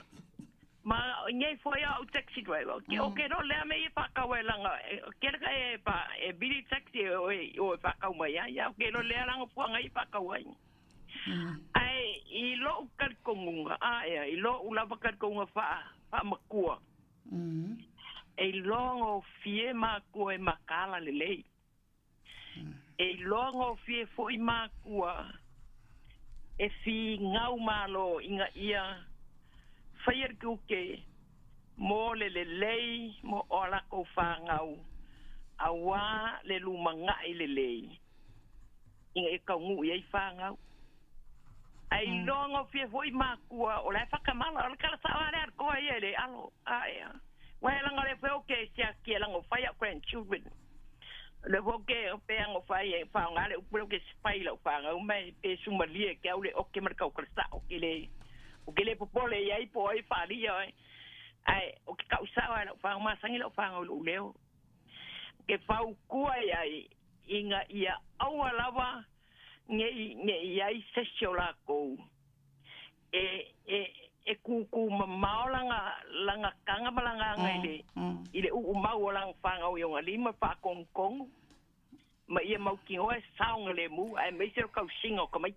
ngai foi o taxi driver o ke no le me fa kau langa ke ka e pa e bili taxi o fa kau mai ya ke no le langa fu ngai fa kau ai ai I lo kar kongunga I lo ula bakar kongunga fa makua e longo fie makua e makala lelei e longo fie foi makua e fi ngau malo inga ia fair kuke mo lelei mo ola ko fa ngau awa le lumanga lelei inga e kaungu ia fa ngau ai longo fie foi makua o la whakamala o kala saware ko ele alo ai wa langa le fe okay sia ki langa fire grandchildren le voke o pe ngo fai fa ngale u ke spaila fa nga mai pe sumalie ke ole o ke marka o krista o ke le popole ai po ai fa li ai o ke kausa wa fa ma sangi lo fa ngo leo ke fa ku ai inga ia awalava nge ai sessiola ko e ku langa kanga malanga ile u mau lang fanga o yonga lima fa kong ma ia mau ki o saunga le mu ai me se ka singo ko mai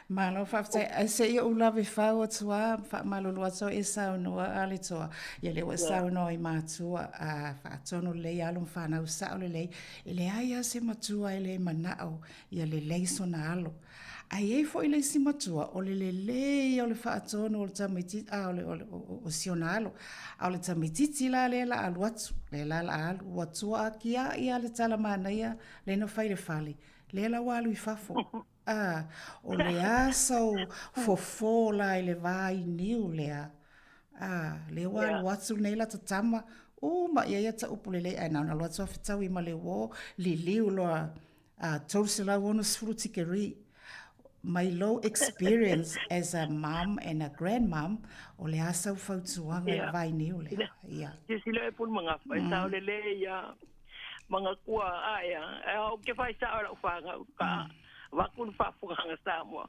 malo fa se eu lave fa o tua fa malo lo so e sauno ale toa ia le sauno I matua a fa tono le alum fa na usa le ele ai se matua ele manao ia le so na alo Ai ei fo i le isi matua, o le lei o le whaatono o le tamaititi, o sionalo, o le tamaititi la le la alu atu, le la alu watua a kia ia le tala mana ia, le no whai le whale, le la walu I fafo. O le asau fofo la I le vai niu lea. Le walu atu nei la tatama, ma ia ta upu le ai na lo atu afitau I ma le wo, li liu loa, tausi la wono sfuru tikeri. My low experience as a mom and a grandmom, o le asau fautuanga I vai niu lea. Ia sila e pun mga whai sao le ia, mga kua aia, o ke whai sao la whanga ka, wakun whafunganga Samoa.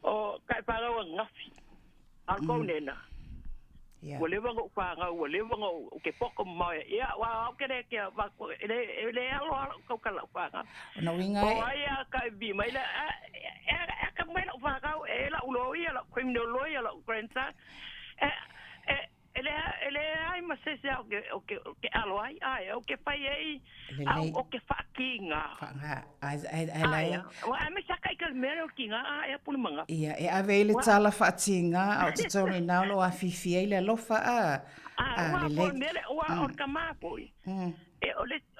O kai whangau ngafi, alkou nena. Wa le wanga whanga, wa le wanga o ke poko mai. Ia, wa au kere kia wako, ele alo kau ka lau whanga. Na winga o aia kai bi mai la, ka mai lau whanga, la uloi, la criminaloi, la grandson. Ele ai masese o ke alo ai, o ke pai ei, o ke whakinga. Ai wa me saka I ka mero kinga, ai pun manga. Ia, e ave le tala whaatinga, au te tonu nao lo a fifi ei le lofa wa mele, wa or kamapoi.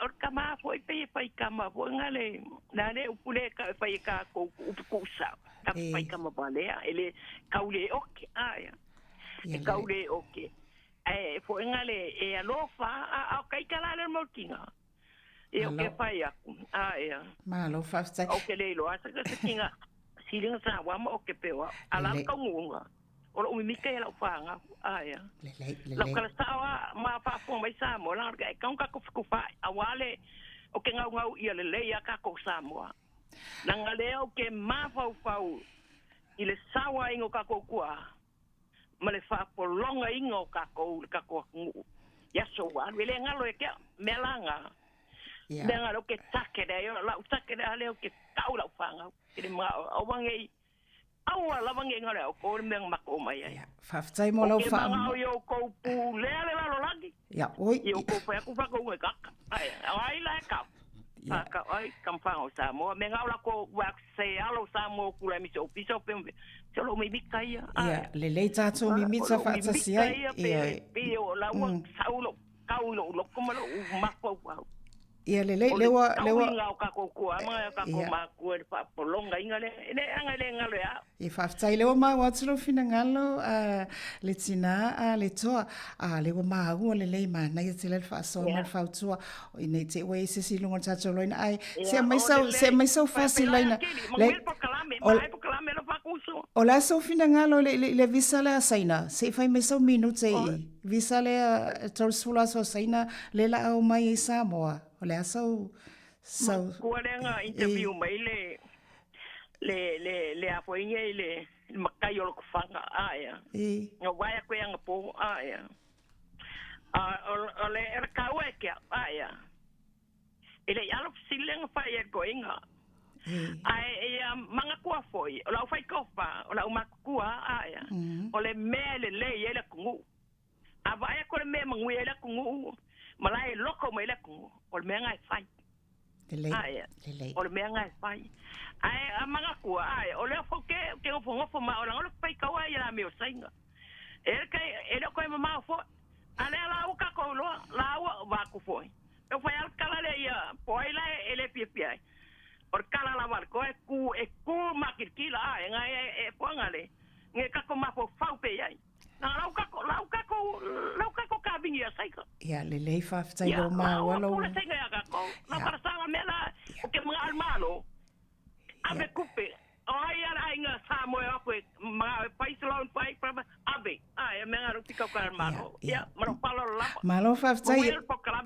Or kamapoi, pe pai kamapoi, ngale, nane upule ka pai ka kusa, ka pai kamapalea, ele kaule oke, aia. E kaule oke. Fo ngale e alofa a kai kala le mokinga e o ke pai aku ma lo fa sta o ke le lo asa ka kinga silinga sa wa mo ke pewa ala ka ngunga o mi mika e la fanga le kala sa ma fa fo mai sa mo la ka ka ku fa awale o ke ngau ia le ia ka ko sa mo na ngale o ke ma fa ile sawa ingo ka ko kua ma le whapolonga ingo kako ngu. Ia so wan, wile ngalo e kia melanga. Le ngalo ke take rei, lau take rei leo ke tau lau whanga. Kiri mga awangei, awa lawangei ngare au kore meang mako mai ai. Whaftai mo lau wha. O ke mga au yo kou pu lea le lalo lagi. Ia, oi. Ia kou whai aku whako ue kaka. Ai la e kau. Ka ai kam whanga o Samoa. Me ngau lako wak se alo Samoa kula miso piso pembe. Solo mi mika ia. Ia, le lei tātou mi mita whaatasi ai. Ia, pe o laua saulo, kaulo, loko malo, mako wau. Ia, le lei, lewa... Kau inga o kako kua, mga kako mako e whapolonga inga le, anga le ngalo ea. I whaftai lewa maa waturo fina ngalo, le tina, le toa, lewa maa ua le lei maa, nai te lel whaasoa mal whautua, i nei te ue se si lunga tātou loina ai, se mai sau whasi loina. O la so fina ngalo le visa le asaina, se fai me sau minute i, visa le tausula so asaina, le la au mai i Samoa, o le asau... Kua renga interview mai le apoinga i le makai o loko whanga, aia. Ngā waia koe anga po, aia. O le erakau e kia, aia. I le alo silenga whai e koe inga. Ai manga kua foi, o lau fai kofa, o lau makua aia. O le mea le lei e le kungu. A vai ko le mea mangui e le kungu. Malai loko mai le kungu. O le mea ngai fai. Aia. O le mea ngai fai. Ai a manga kua aia. O le foke ke ngofo ma o la fai kaua ia la meo sainga. E le koe mama fo. Ale la uka ko lo, la wa ku foi. E fai al kala le ia, poila e le pipiai. Or kala la marco e ku makirkila nga e poangale nge kako mapo faupe ai na lauka ko kabingi asaika ya le lei fa ftai lo ma walo la senga ya kako na para sala mela o ke mga almalo ave kupe ai ara inga Samoa ko ma paislon pai ave ai me ngaro tika ka almalo ya maro palo la malo fa ftai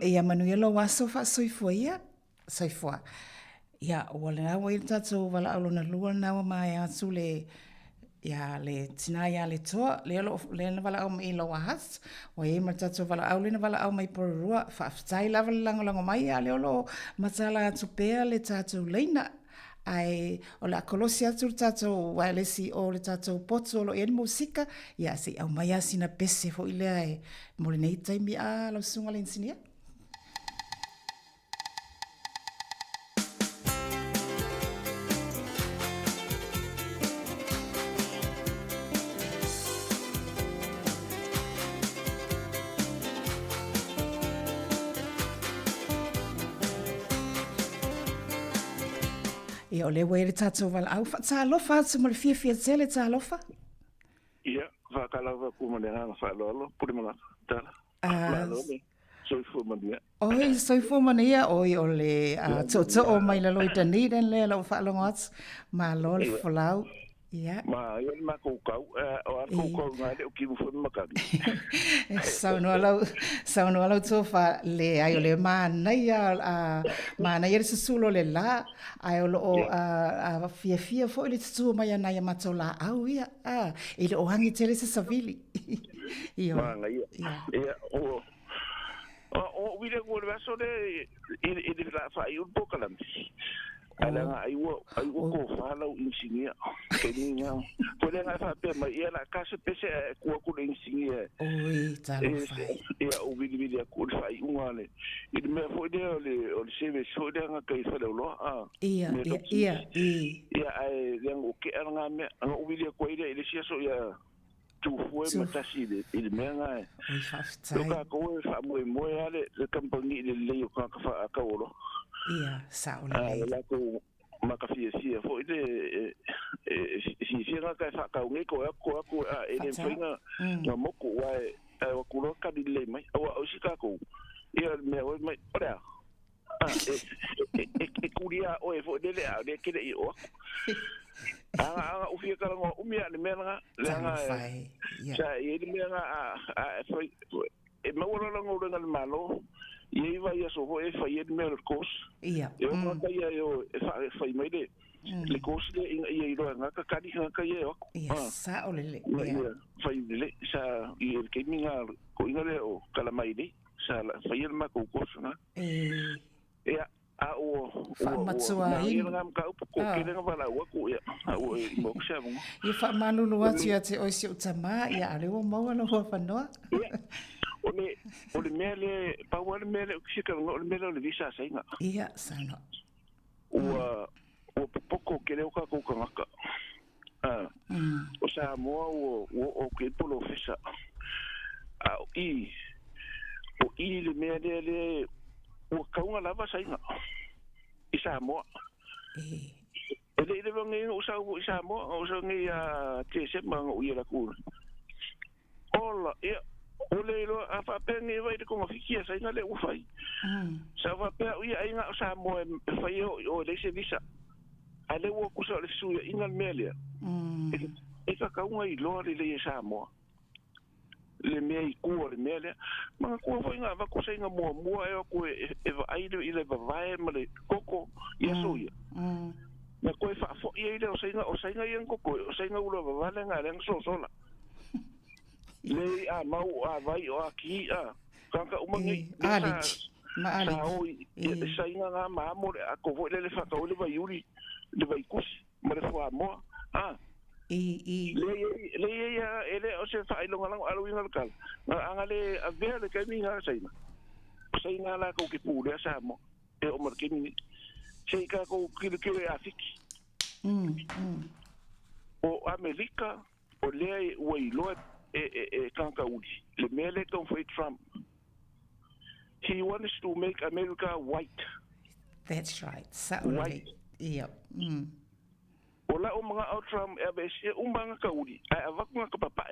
ya Manuelo waso fa soifoia soifoa. Ia, ua le awa i tātou wala aulo na lua na wa mai atu le tina ia le toa, le na wala au mai loa has, wa e ma tātou wala au le na wala au mai porurua, whaaftai lava le langolango mai a le olo matala atu pea le tātou leina, ai o le akolosi atu le tātou wailesi o le tātou poto lo e musika, ia se au mai asina pese fo ile ai, mo le nei taimi a lau sunga le insinia. E o le wele tātou wala au. Tā lofa atu mo le fia tele tā lofa? Ia, whakalawa kumanenga whalolo, purimanga, tala. Soifo mania. Oi, soifo mania, oi o le to o mai la loita ni den le lo whaalongo atu. Ma lo le folau. Ia. Ma ia ma koukau, o ar koukau ngā le o ki mufon makari. Sauno alau tofa le ai o le mānai mānai e le susulo le la, ai o lo a fia fo le tutu mai anai a matou la au ia, i le o hangi tele se savili. Māngai ia, o wile ngore vaso le i le la whai un pokalami. Ala nga ai wo ko fala o insinia ke ni nga ko le nga fa pe mai ela ka se pese ko ko le insinia oi talo fai ia o vidi ko fai ungale i me fo de o le seve so de nga kai fa lo ia ai yang o ke nga me o vidi ko ile sia so ia tu foi matasi de il me nga oi faftai ka ko fa mo ale le compagnie le yo ka fa ka olo ia sauna la ko makafia fo ide si nga ka fa ka ngi ko e le finga no moko wa o kulo ka dile mai o Chicago ia me o mai ora e kuria o e fo de le ke le o o fia ka ngo umia le menga le nga ja e le menga e mo lo ngo le malo e vai a so e fai de mer cos ia eu não ia eu fai mai de le cos de e ro nga ka kadi nga ia sa o le fai le sa e ke minga ko ingale o kala mai de sa fai ma ko cos na ia a o matua i nga ka ko ke nga vala o ko ia o mo xa mo e fa manu no ati o si utama ia ale o mo no ho fa no o le mele pa o le mele que fica no mele le visa sainga ia sana o poco que le o ka ko ka o sa mo o que polo fesa o le mele le o ka unha lava sainga isa mo ele vangi o sa mo o sa ngi te se mang o ia ku ola o le lo a fa peni vai de como fikia sai na le u fai sa va pe u ia inga sa mo fai o le se visa ale wo ku sa le su inga melia e ka unga i lo le sa mo le me i ku le melia ma ku foi nga va ku sai nga mo e ku e va ai le va vai ma le koko ia so ia na ko fa fo ia le o sai nga yang koko o sai nga u lo va le nga le so sola le mau vai o aqui kaka umangi ma sai nga ma mo a ko vo le fa ka o le vai yuri le vai kus ma le fo mo le ya ele o se fa ilo ngalang alo wingal kal anga le a ver le kai minga sai nga la ko ki pu le sa mo e o markini sai ka ko ki le afiki o Amerika o le wei lo kanka uli le mele kon foi Trump he wants to make America white that's right white yeah ola o mga o Trump e be se umbanga ka uli a vakunga ka papa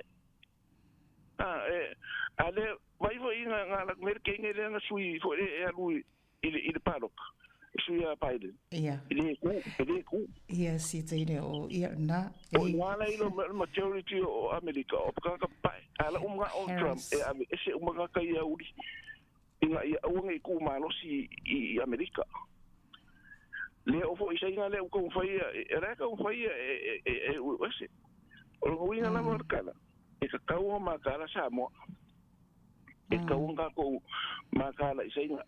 ale vai foi nga la merke ngele nga sui fo e lui il padok sui a Biden ele ku yes it's o ia na o wala ilo majority o America o ka pai ala umga o Trump e se umga ka ia uli inga ia unga ku malo si i America le o fo isa inga le ko fai era ka fai o se o winga la markala e ka ka ma kala sa mo e ka unga ko ma kala isa inga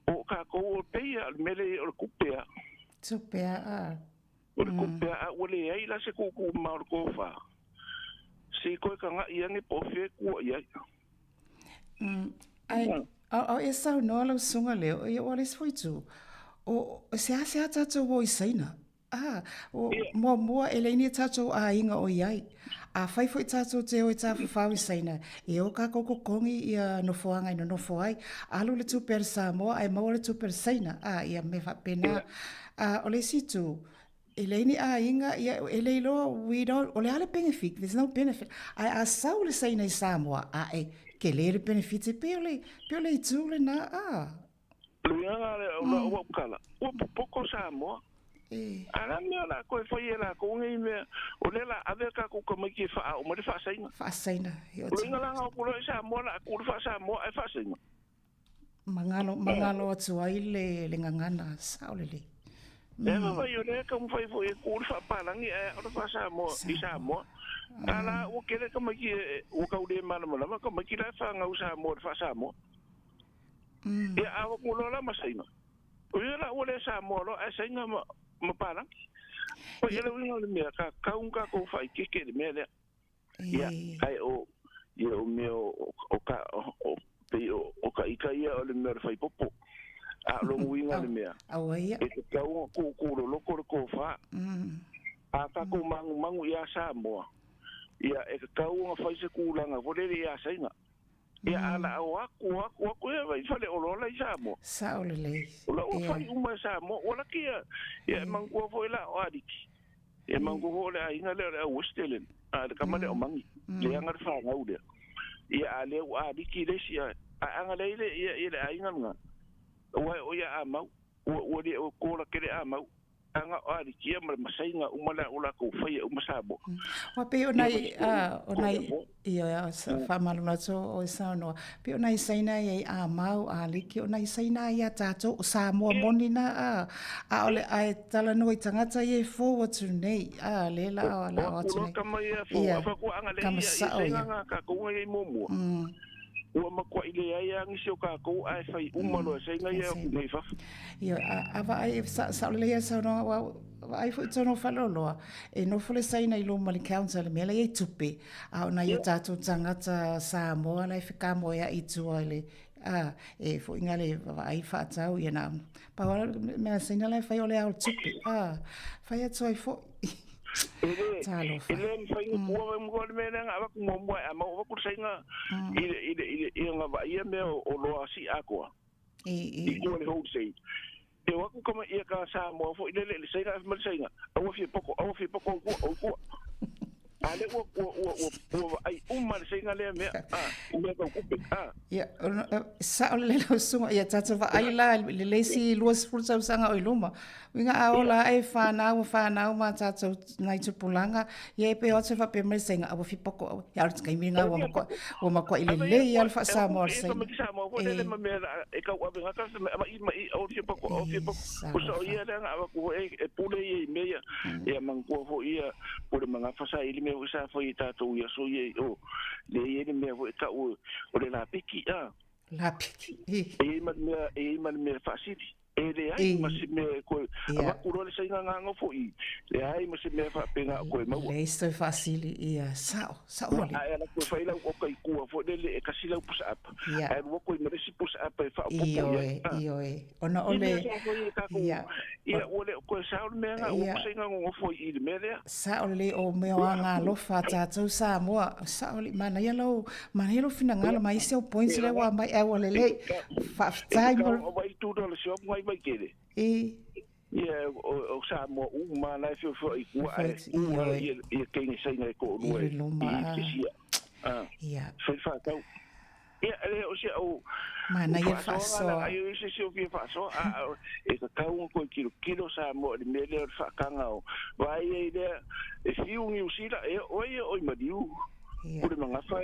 o ka ko o peia mele o kupea supea o kupea o le ai la se ko ma ko fa si ko ka nga ia ni po fe ku ia ai o esa no lo sunga le o o les foi tu o se ata to wo isaina o mo ele ni tato a inga o iai a fai foi tato te o ta fa isaina e o ka ko kongi ia no foanga no foai alu le tu per sa mo ai mo le tu per saina ia me fa pena O le situ, e le ni a inga, e le lo, we don't, o le ale benefit, there's no benefit. A sau le sa ina i Samoa, ke le benefit e pio le i tu le na, Luinga le o kala. O poko Samoa. Ala mea la koe whai la ko ngai mea. O le la ave ka ko ka mai ki wha o mare wha sainga. Wha sainga. Luinga la ngau kuro i Samoa la ko wha Samoa e wha sainga. Mangalo atu ai le ngangana sao le. E vai o le ka mo fai foi ko wha palangi e o wha Samoa i Samoa. Ala o kere ka mai ki o ka ule mana mana ka mai ki la wha ngau Samoa wha Samoa. Ia awa kulo la masainga. Uia la ule Samoa lo e sainga mapana. O ia le winga le mea ka kaunga ko fai keke le mea lea. Ia ai o ia o mea o ka o ka ika ia o le mea le fai popo. A lo winga le mea. Awa ia. E te kaunga ko loko le ko fa. A ka ko mangu ia Samoa. Ia e ka kaunga fai se kulanga volele ia sainga. Ia ala o aku e vai fale o lola i Samoa. Sao le lei. Ola o fai uma Samoa, ola kia. Ia mangua foi la o adiki. Ia mangua foi la inga le o Westelen. A le kamale o mangi. Le anga fa ngau le. Ia ale o adiki le sia. A anga le ia le inga nga. O ia a mau. O le o kola kele a mau. Anga o adiki ia masainga umala ola ko fai uma Samoa. Wa pe onai ia fa maluna so o sano pe onai saina ia a mau a liki onai saina ia tato Samoa monina a ole ai tala no i tangata ia forward to nei a lela o la o tnei ia fa ko anga le ia ka ko ia momo o ma ko ile ia ngi so ka ko ai fai umalo saina ia nei fa ia ava ai sa le ia sa no ai foi tono faloloa e no fole saina i lo mali council me le tupe a na ia tatu tangata Samoa na fika mo ia i tua le e foi ngale ai fa tau ia na pa me saina le fai ole au tupe fai atu ai fo Ele fai o mo me na ava ku mo mo ku saina ile nga va ia me o lo asi akwa i ko le ho sei e wa ku kama ia ka Samoa fo ile le saina mal saina au fi poko o ale o ai mal saina le me me ka ku pe ia sa le lo sunga ia tata va ai la le si luas fursa sanga o iluma winga aola ai fa na ma tata nai tu pulanga ia pe o se va pe me saina au fi poko ia ts kai minga o ma ko ile le ia fa Samoa saina o le me e ka wa venga ka ma i o fi poko o so ia le nga ko e pule i me ia man ko fo ia por manga fa sa ile me usa fo i tato ia so ia o le ia me fo ka o le la piki e man me fa siti e le ai ma se me ko ma kuro le sainga nga fo i le ai ma se me fa penga ko ma le sto facili ia sao oli ai la ko fa ila o kai ku fo le e kasila push up ai wo ko me si push up fa po io ona ole ia ole ko sao me nga o sainga ngo fo i le me sao le o me nga lo fa tatu Samoa sao le mana ia lo fina ngalo mai se o points le wa mai e ole le fa tai o vai tu do le shop vai kere ia o Samoa uma na fio fo i ku ai ia keng sainga ko no ia fa tau ia le o se o mana ia fa so ai o se o que fa so e ka kau ko kilo Samoa de mele fa kanga o vai ia e fiu ni usila e o madiu o le manga fa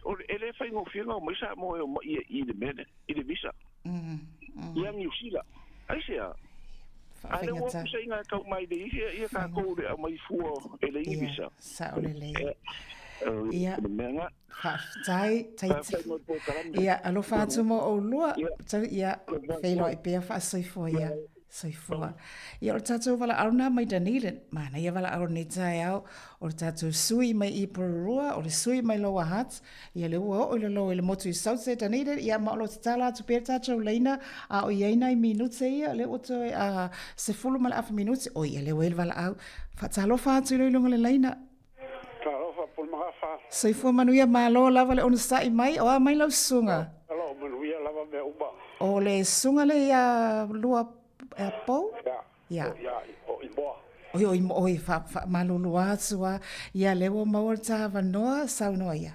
o ele fa ngo fiu mo Samoa i de mele i de visa ia ni usila ai se ale wo se nga ka mai de ia ka ko de mai fuo ele i visa sa ole le ia tai ia alo fa tu mo o lua ia felo e pe fa sai fo ia soifua ia o tatou valaʻauna mai Dunedin mana ia valaʻau nei taeao o le tatou sui mai i Pororua o le sui mai Lower Hutt ia le ua o i lolo i le motu i South State Dunedin ia ma o lo tatala atu pea tatou leina a o iai nai minute ia le ua toe a 10 ma le afa minute o ia le ua i le valaʻau faatalofa atu i loiloga le leina talofa pulmagafa soifua manuia malo lava le ona saʻi mai o a mai laususuga alo manuia lava me uma o le sunga le ia lua pou? Ia. O i moa. Oi, fa malulu atua. Ia lewa maua ta vanoa saunoa ia.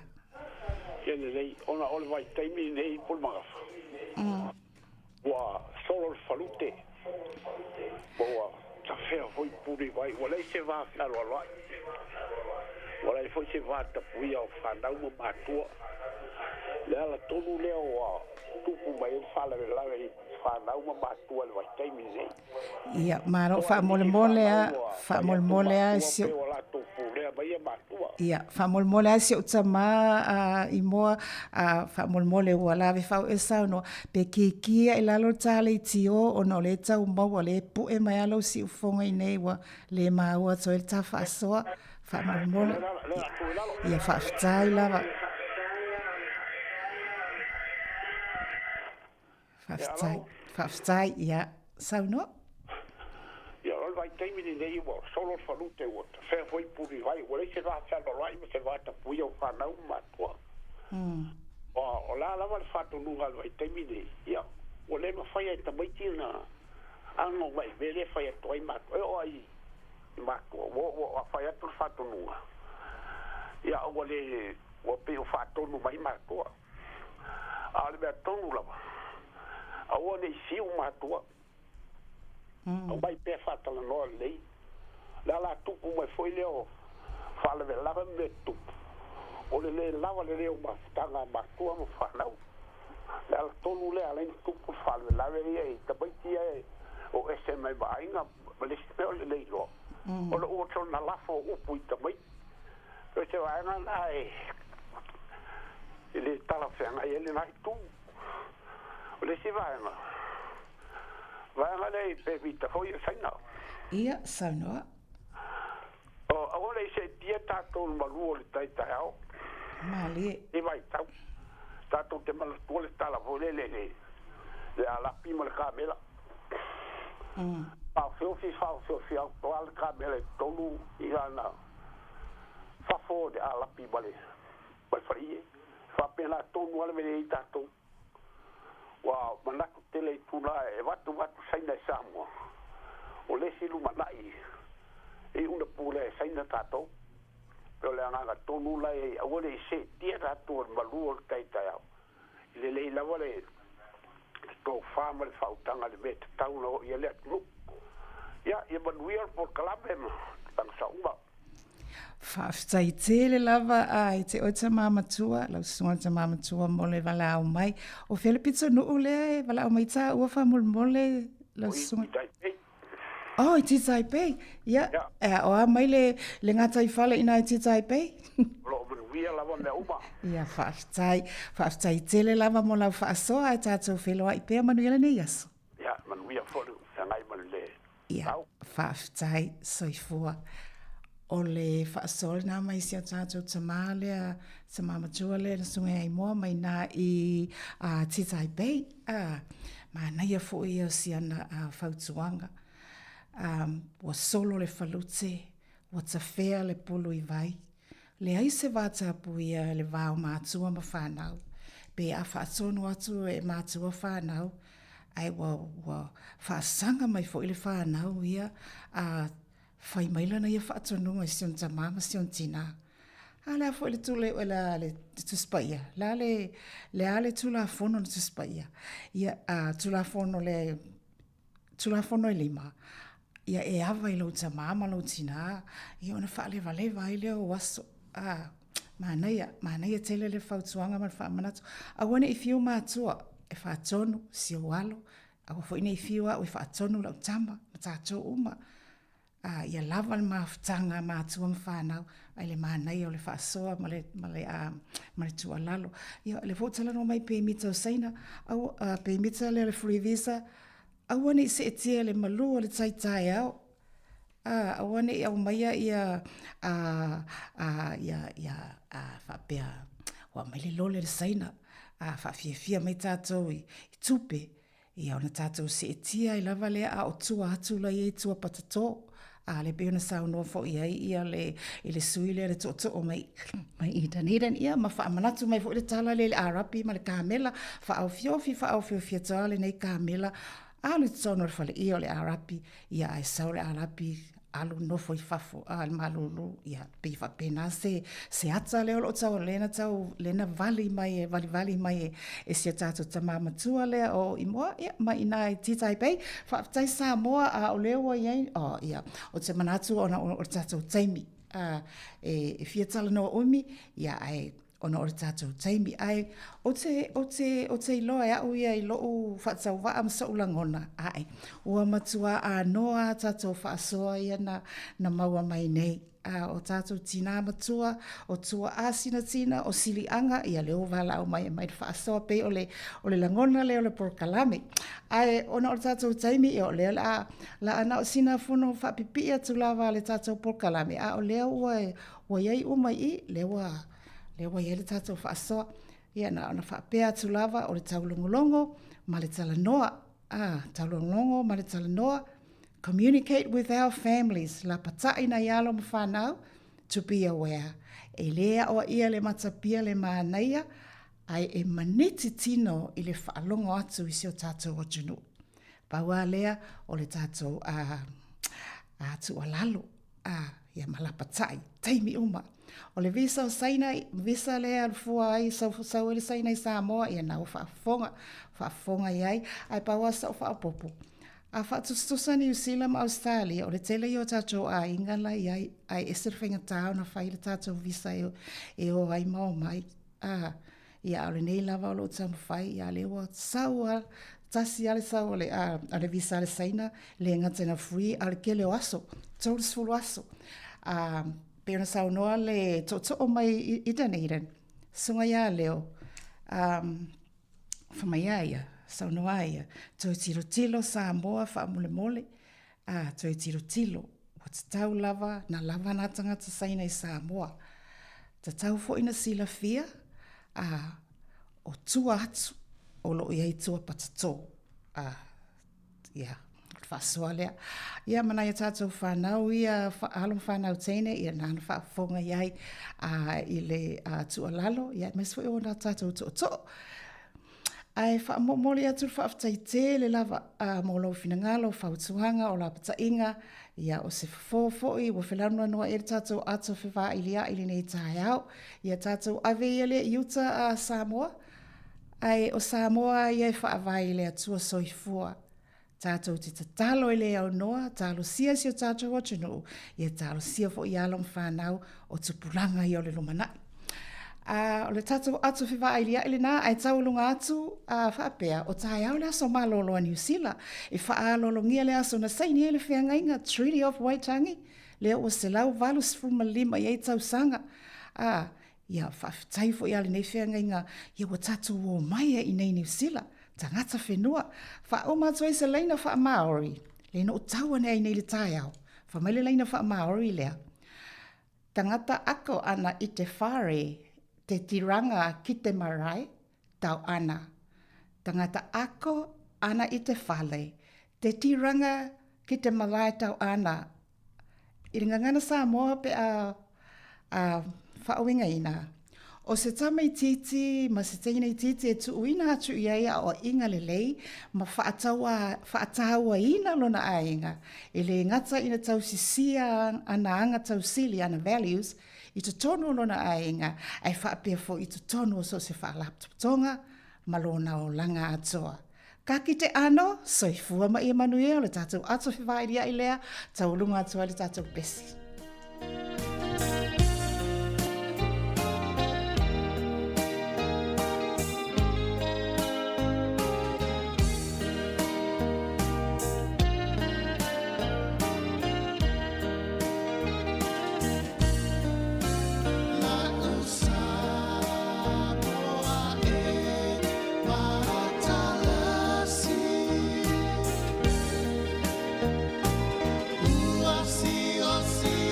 Kene nei, ona ole vai taimi nei pol magafa. Wa solo le falute. Boa, ta fea foi puri vai. Wala se va a lo lo. Wala foi se va ta puia o fandau mo matua. Le ala tonu leo wa tupu mai fala le lawe fandau mo matua le vai taimi nei. Ia, maro fa mole a se Ia, fa mole a se utama I moa fa mole wala ve fa esa no pe kiki e lalo tale tio o no le tau mau le pu e mai alo si ufonga I nei wa le mau so el ta fa so fa mole ia fa stai lava fa stai ia sauno ia vai taimi nei wa solo falute wa fe foi puri vai wa se va fa lo vai se va ta pui o fa na uma tua o la va fa tu lunga vai taimi nei ia o le ma fa ia ta mai tina ano vai vele fa ia toi ma o ai ma o fa ia tu fa tu lunga ia o le o pe o fa tu lunga mai ma tua ale be tonu la a o ne si uma tua o vai pe fata la no lei la tu como foi leo fala de lava me tu o le lava le leo ma tanga ma tu mo fala la tonu le além tu por fala lava e também tinha o esse mai bainga le spell le lo o lo outro na la fo o pui também se vai na ai ele tá lá fena ele vai tu le se vai na vai lá nei pevita foi saina ia sainoa o agora esse dia tá todo maluco ele tá itao mali e vai tá todo te mal pole tá lá vole le la pima le camela pa fio al camela todo e na fa fode ala pima le vai faria fa pela todo ale me tá todo wow, manaku tele tula e watu saina Samoa. O le silu manai. E una pule saina tato. Pero le anga tonu la e awole se tia tato malu o kaitao. Le lava le to fama le fautanga le met tauno e le atlu. Ya, e manuia por kalabem tang sauma. Faftai tele lava ai te o te mamatua, lau sunga te mamatua mole wala au mai. O fele pizza no ule wala au mai ta ua fa mole lau sunga. Oh, ti Taipei. Ya. O a mai le ngata I fale ina ti Taipei. Lo manuia lava me uma. Ya faftai tele lava mo lau fa so ai tato felo ai pe manuia nei aso. Ya, manuia folu sangai male. Ya, faftai soifua. O le whaasole nā mai si a tātou tamālea, sa mamatua le, na sunga ai moa mai nā I Taipei. Ma naia fo I o si ana whautuanga. Wa solo le whalute, wa tawhea le polo I vai. Le ai se wātapu ia le vāo mātua ma whānau. Pe a whaatonu atu e mātua whānau. Ai wa whaasanga mai fo I le whānau ia fai maila na ia whaatonu ai sion tamama sion tina. Ala fo le tule le tuspaia. La le tula fono le tuspaia. Ia tula fono I lima. Ia e ava I lo tamama lo tina. Ia ona wha le vale vai leo waso. Manaia tele le whautuanga man wha manatu. Awane I fiu mātua e whaatonu si o alo. Awa fo ina I fiu a o I whaatonu lau tama. Matato uma. Ia lava le mafutanga mātua mwhanau, ai le mānei o le whaasoa, ma le tua lalo. Ia le fōtala no mai pe mita o saina, au pe mita le free visa, au ane I se etia le malu o le taitai au. Au ane au maia ia whapea, wa mai le lole le saina, whafiafia mai tātou I tupe. Ia ona tātou se etia I lava lea a o tua hatula I tua patato. Le peona sau no fo ia le sui le to o mai idan ia ma fa manatu mai fo le tala le arapi ma le kamela fa au fiofi tale nei kamela alu tsono le fale i o le arapi ia ai sau le arapi alu nofo i fafo al malulu ia pe fa pena se ata le o tau lena vali mai vali mai e se tatu tama matua le o i moa ia mai nai titai pe fa tai sa moa a o le o ia o ia o te manatu ona o tatu taimi e fiatala no umi ia ai ona o tatu taimi ai o te loa ia o ia i lo fa tau va am sa ulangona ai ua matua a noa tatu fa soa ia na maua mai nei o tatu tina matua o tua asina tina o silianga ia leo vala o mai fa soa pe ole langona le ole por kalame ai ona o tatu taimi e ole la ana o sina fono fa pipia tu lava le tatu por kalame a ole o ia o mai lewa ia le tātou whaasoa, ia na wha pēa tu lava o le taulongolongo, ma le talanoa, taulongolongo, ma le talanoa, communicate with our families, la patai na ialo ma whanau, to be aware. E lea o ia le matapia le mānaia, ai e maniti tino i le whaalongo atu i sio tātou o tunu. Paua lea o le tātou tu alalo, ia malapatai, taimi uma. O le visa o sainai, visa le alfua ai, sau ele sainai Samoa, ia nau whaafonga iai, ai paua sau whaapopo. A whaatustusa New Zealand, Australia, o le tele i o tātou a ingala iai, ai esir whinga tāo na whai le tātou visa e o ai mao mai. Ia o le nei lava o lo tamu whai, ia le o saua, tasi ale sau o le visa le saina, le ngatena free, ale ke le o aso, tōru sfulu aso. Pena sau noa le to mai i Dunedin. Sunga ia leo. Whamai aia, sau noa ia. Toi tiro tilo Samoa whaamole mole. Toi tiro tilo. O te tau lava, na lava na tangata saina i Samoa. Te tau fo ina sila fia. O tua atu. O lo iai tua patato. Whasoa lea. Ia mana ia tātou whanau, ia halom whanau tēne, ia nāna whaafonga iai i le tualalo, ia mesfo i ona tātou to. Ai whaamomoli atu whaaftai te le lava molo finangalo, whautuhanga o la patainga, ia o se fōfoi, wa whelanua noa e tātou ato whiwha ilia ili nei tāi au, ia tātou ave ia le iuta Samoa, ai o Samoa ia whaavai le atua soifua, tātou te tatalo e le au noa, tālo sia si o tātou o tunu, ia tālo sia fo i alom whanau o tupulanga i o le lumanai. O le tātou atu whiwa ai lia ili nā, ai taulunga atu whapea, o tāi au le aso malolo a New Zealand, e whaalolo ngia le aso na saini e le whiangainga, Treaty of Waitangi, lea o se lau valus fumalima i eitau sanga. Ia whaftai fo i ale nei whiangainga, ia o tātou o mai i nei New Zealand, tangata whenua, wha o matua i se leina wha Maori, leina o taua nei nei le tai au, wha mai le leina wha Maori lea. Tangata ako ana i te whare, te tiranga ki te marae, tau ana. Tangata ako ana i te whale, te tiranga ki te marae tau ana. I ringa ngana Samoa pe whaoinga ina. O se tamai titi, ma se teina i titi e tu uina atu iaia o inga le lei, ma whaataua ina lona a inga. E le ngata ina tau sisia ana anga tau sili ana values, i te tono lona a inga, ai whaapea fo i te tono so se whaalaptop tonga, ma lona o langa atoa. Ka ki te ano, soifua ma i Emanuel, le tātou ato whiwairia i lea, tau lunga atua le tātou besi. See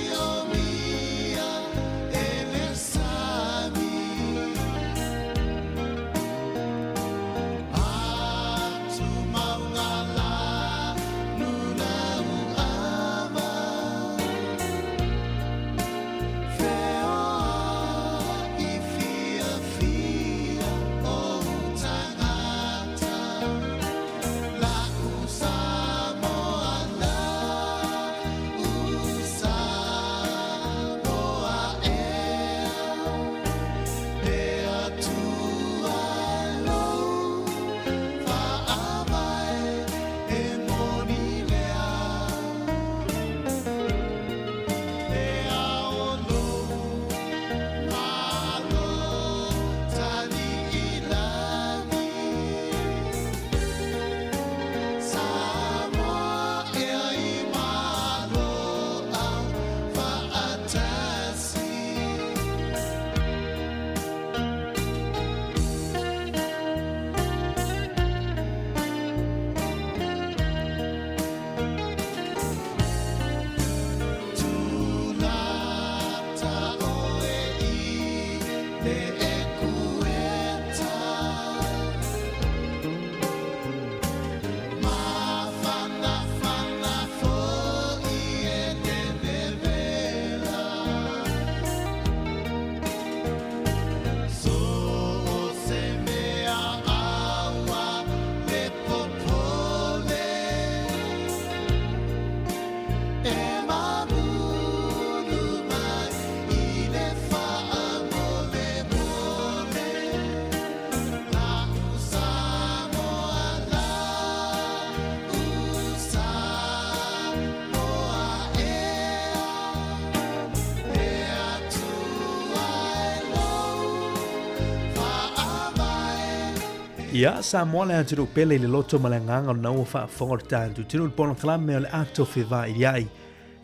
Ia sa mo le atu pele le loto malanganga na o fa fonga tantu tinu pon klame le acto feva iai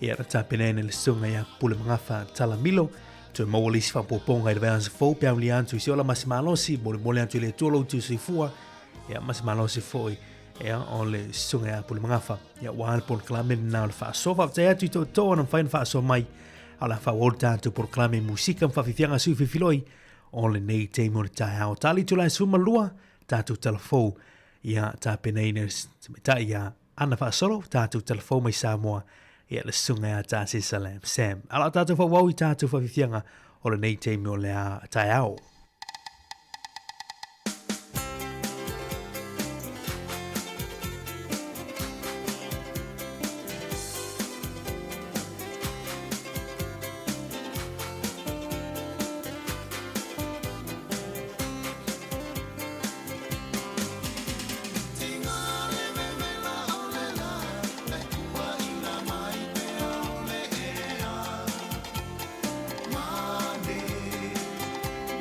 ia ta penene le sunga ia pule mangafa tala milo to mo le fa poponga le vans fo pe amli antu si ola masimalo si mole antu le tolo tu si fua ia masimalo si foi ia on le sunga ia pule mangafa ia wan pon klame na le fa so fa te atu to na fa fa so mai ala fa volta tu por klame musika fa fianga su filoi on le nei te mo ta ha tali tu la suma lua tatu telefo ia ta peneiners ta ia ana fa solo tatu telefo mai Samoa ia le sunga ia ta si salam sam ala tatu fa wau tatu fa fianga o le nei te mo le ta ao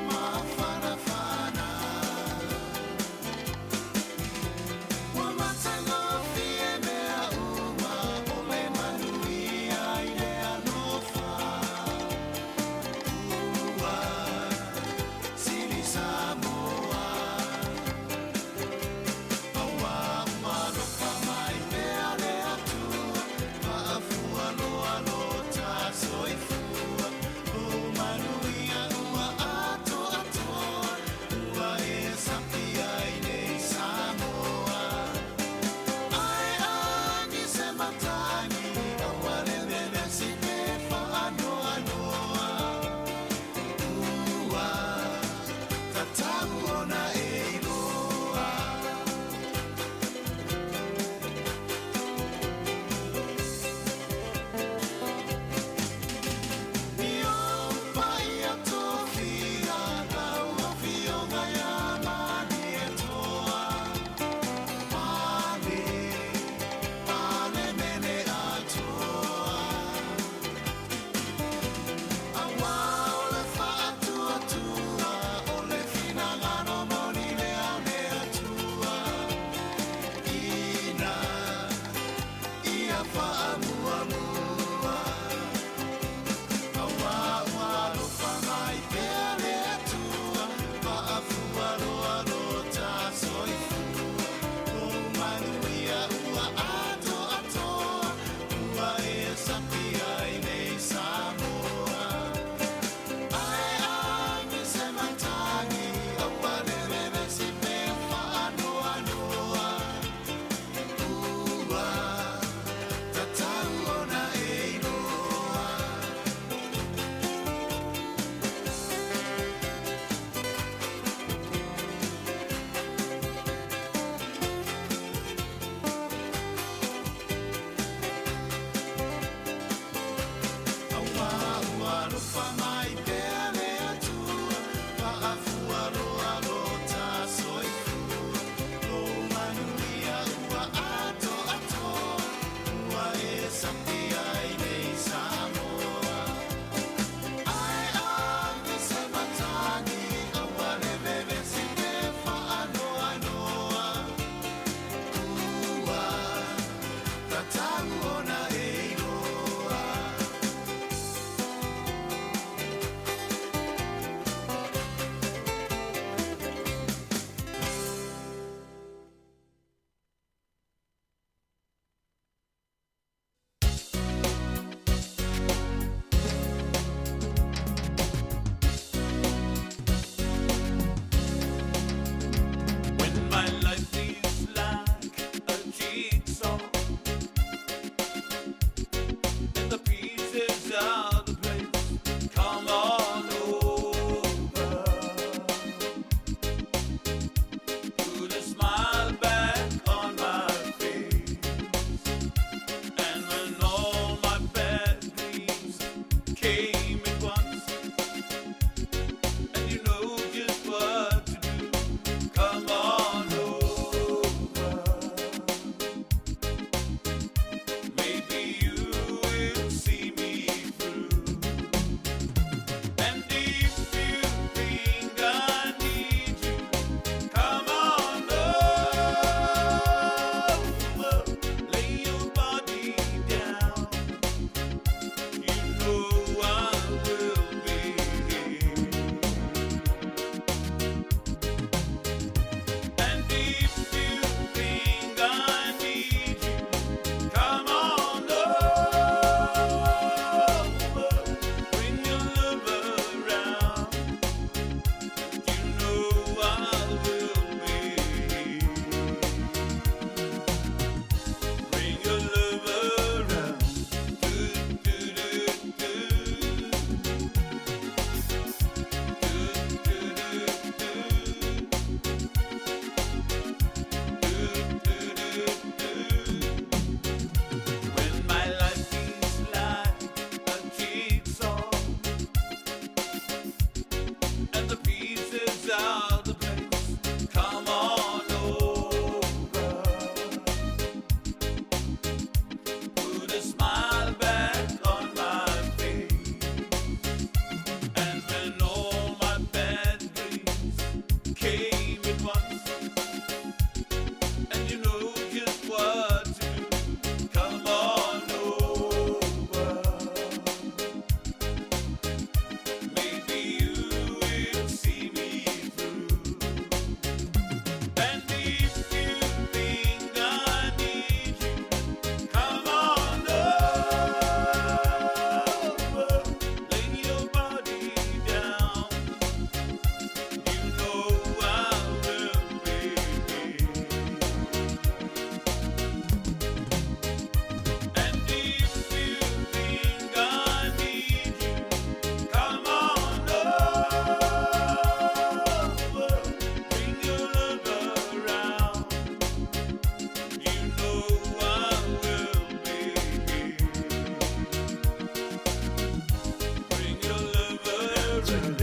Ma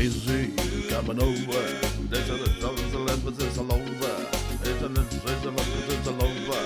easy, coming over. There's a emphasis all over. There's an emphasis all over.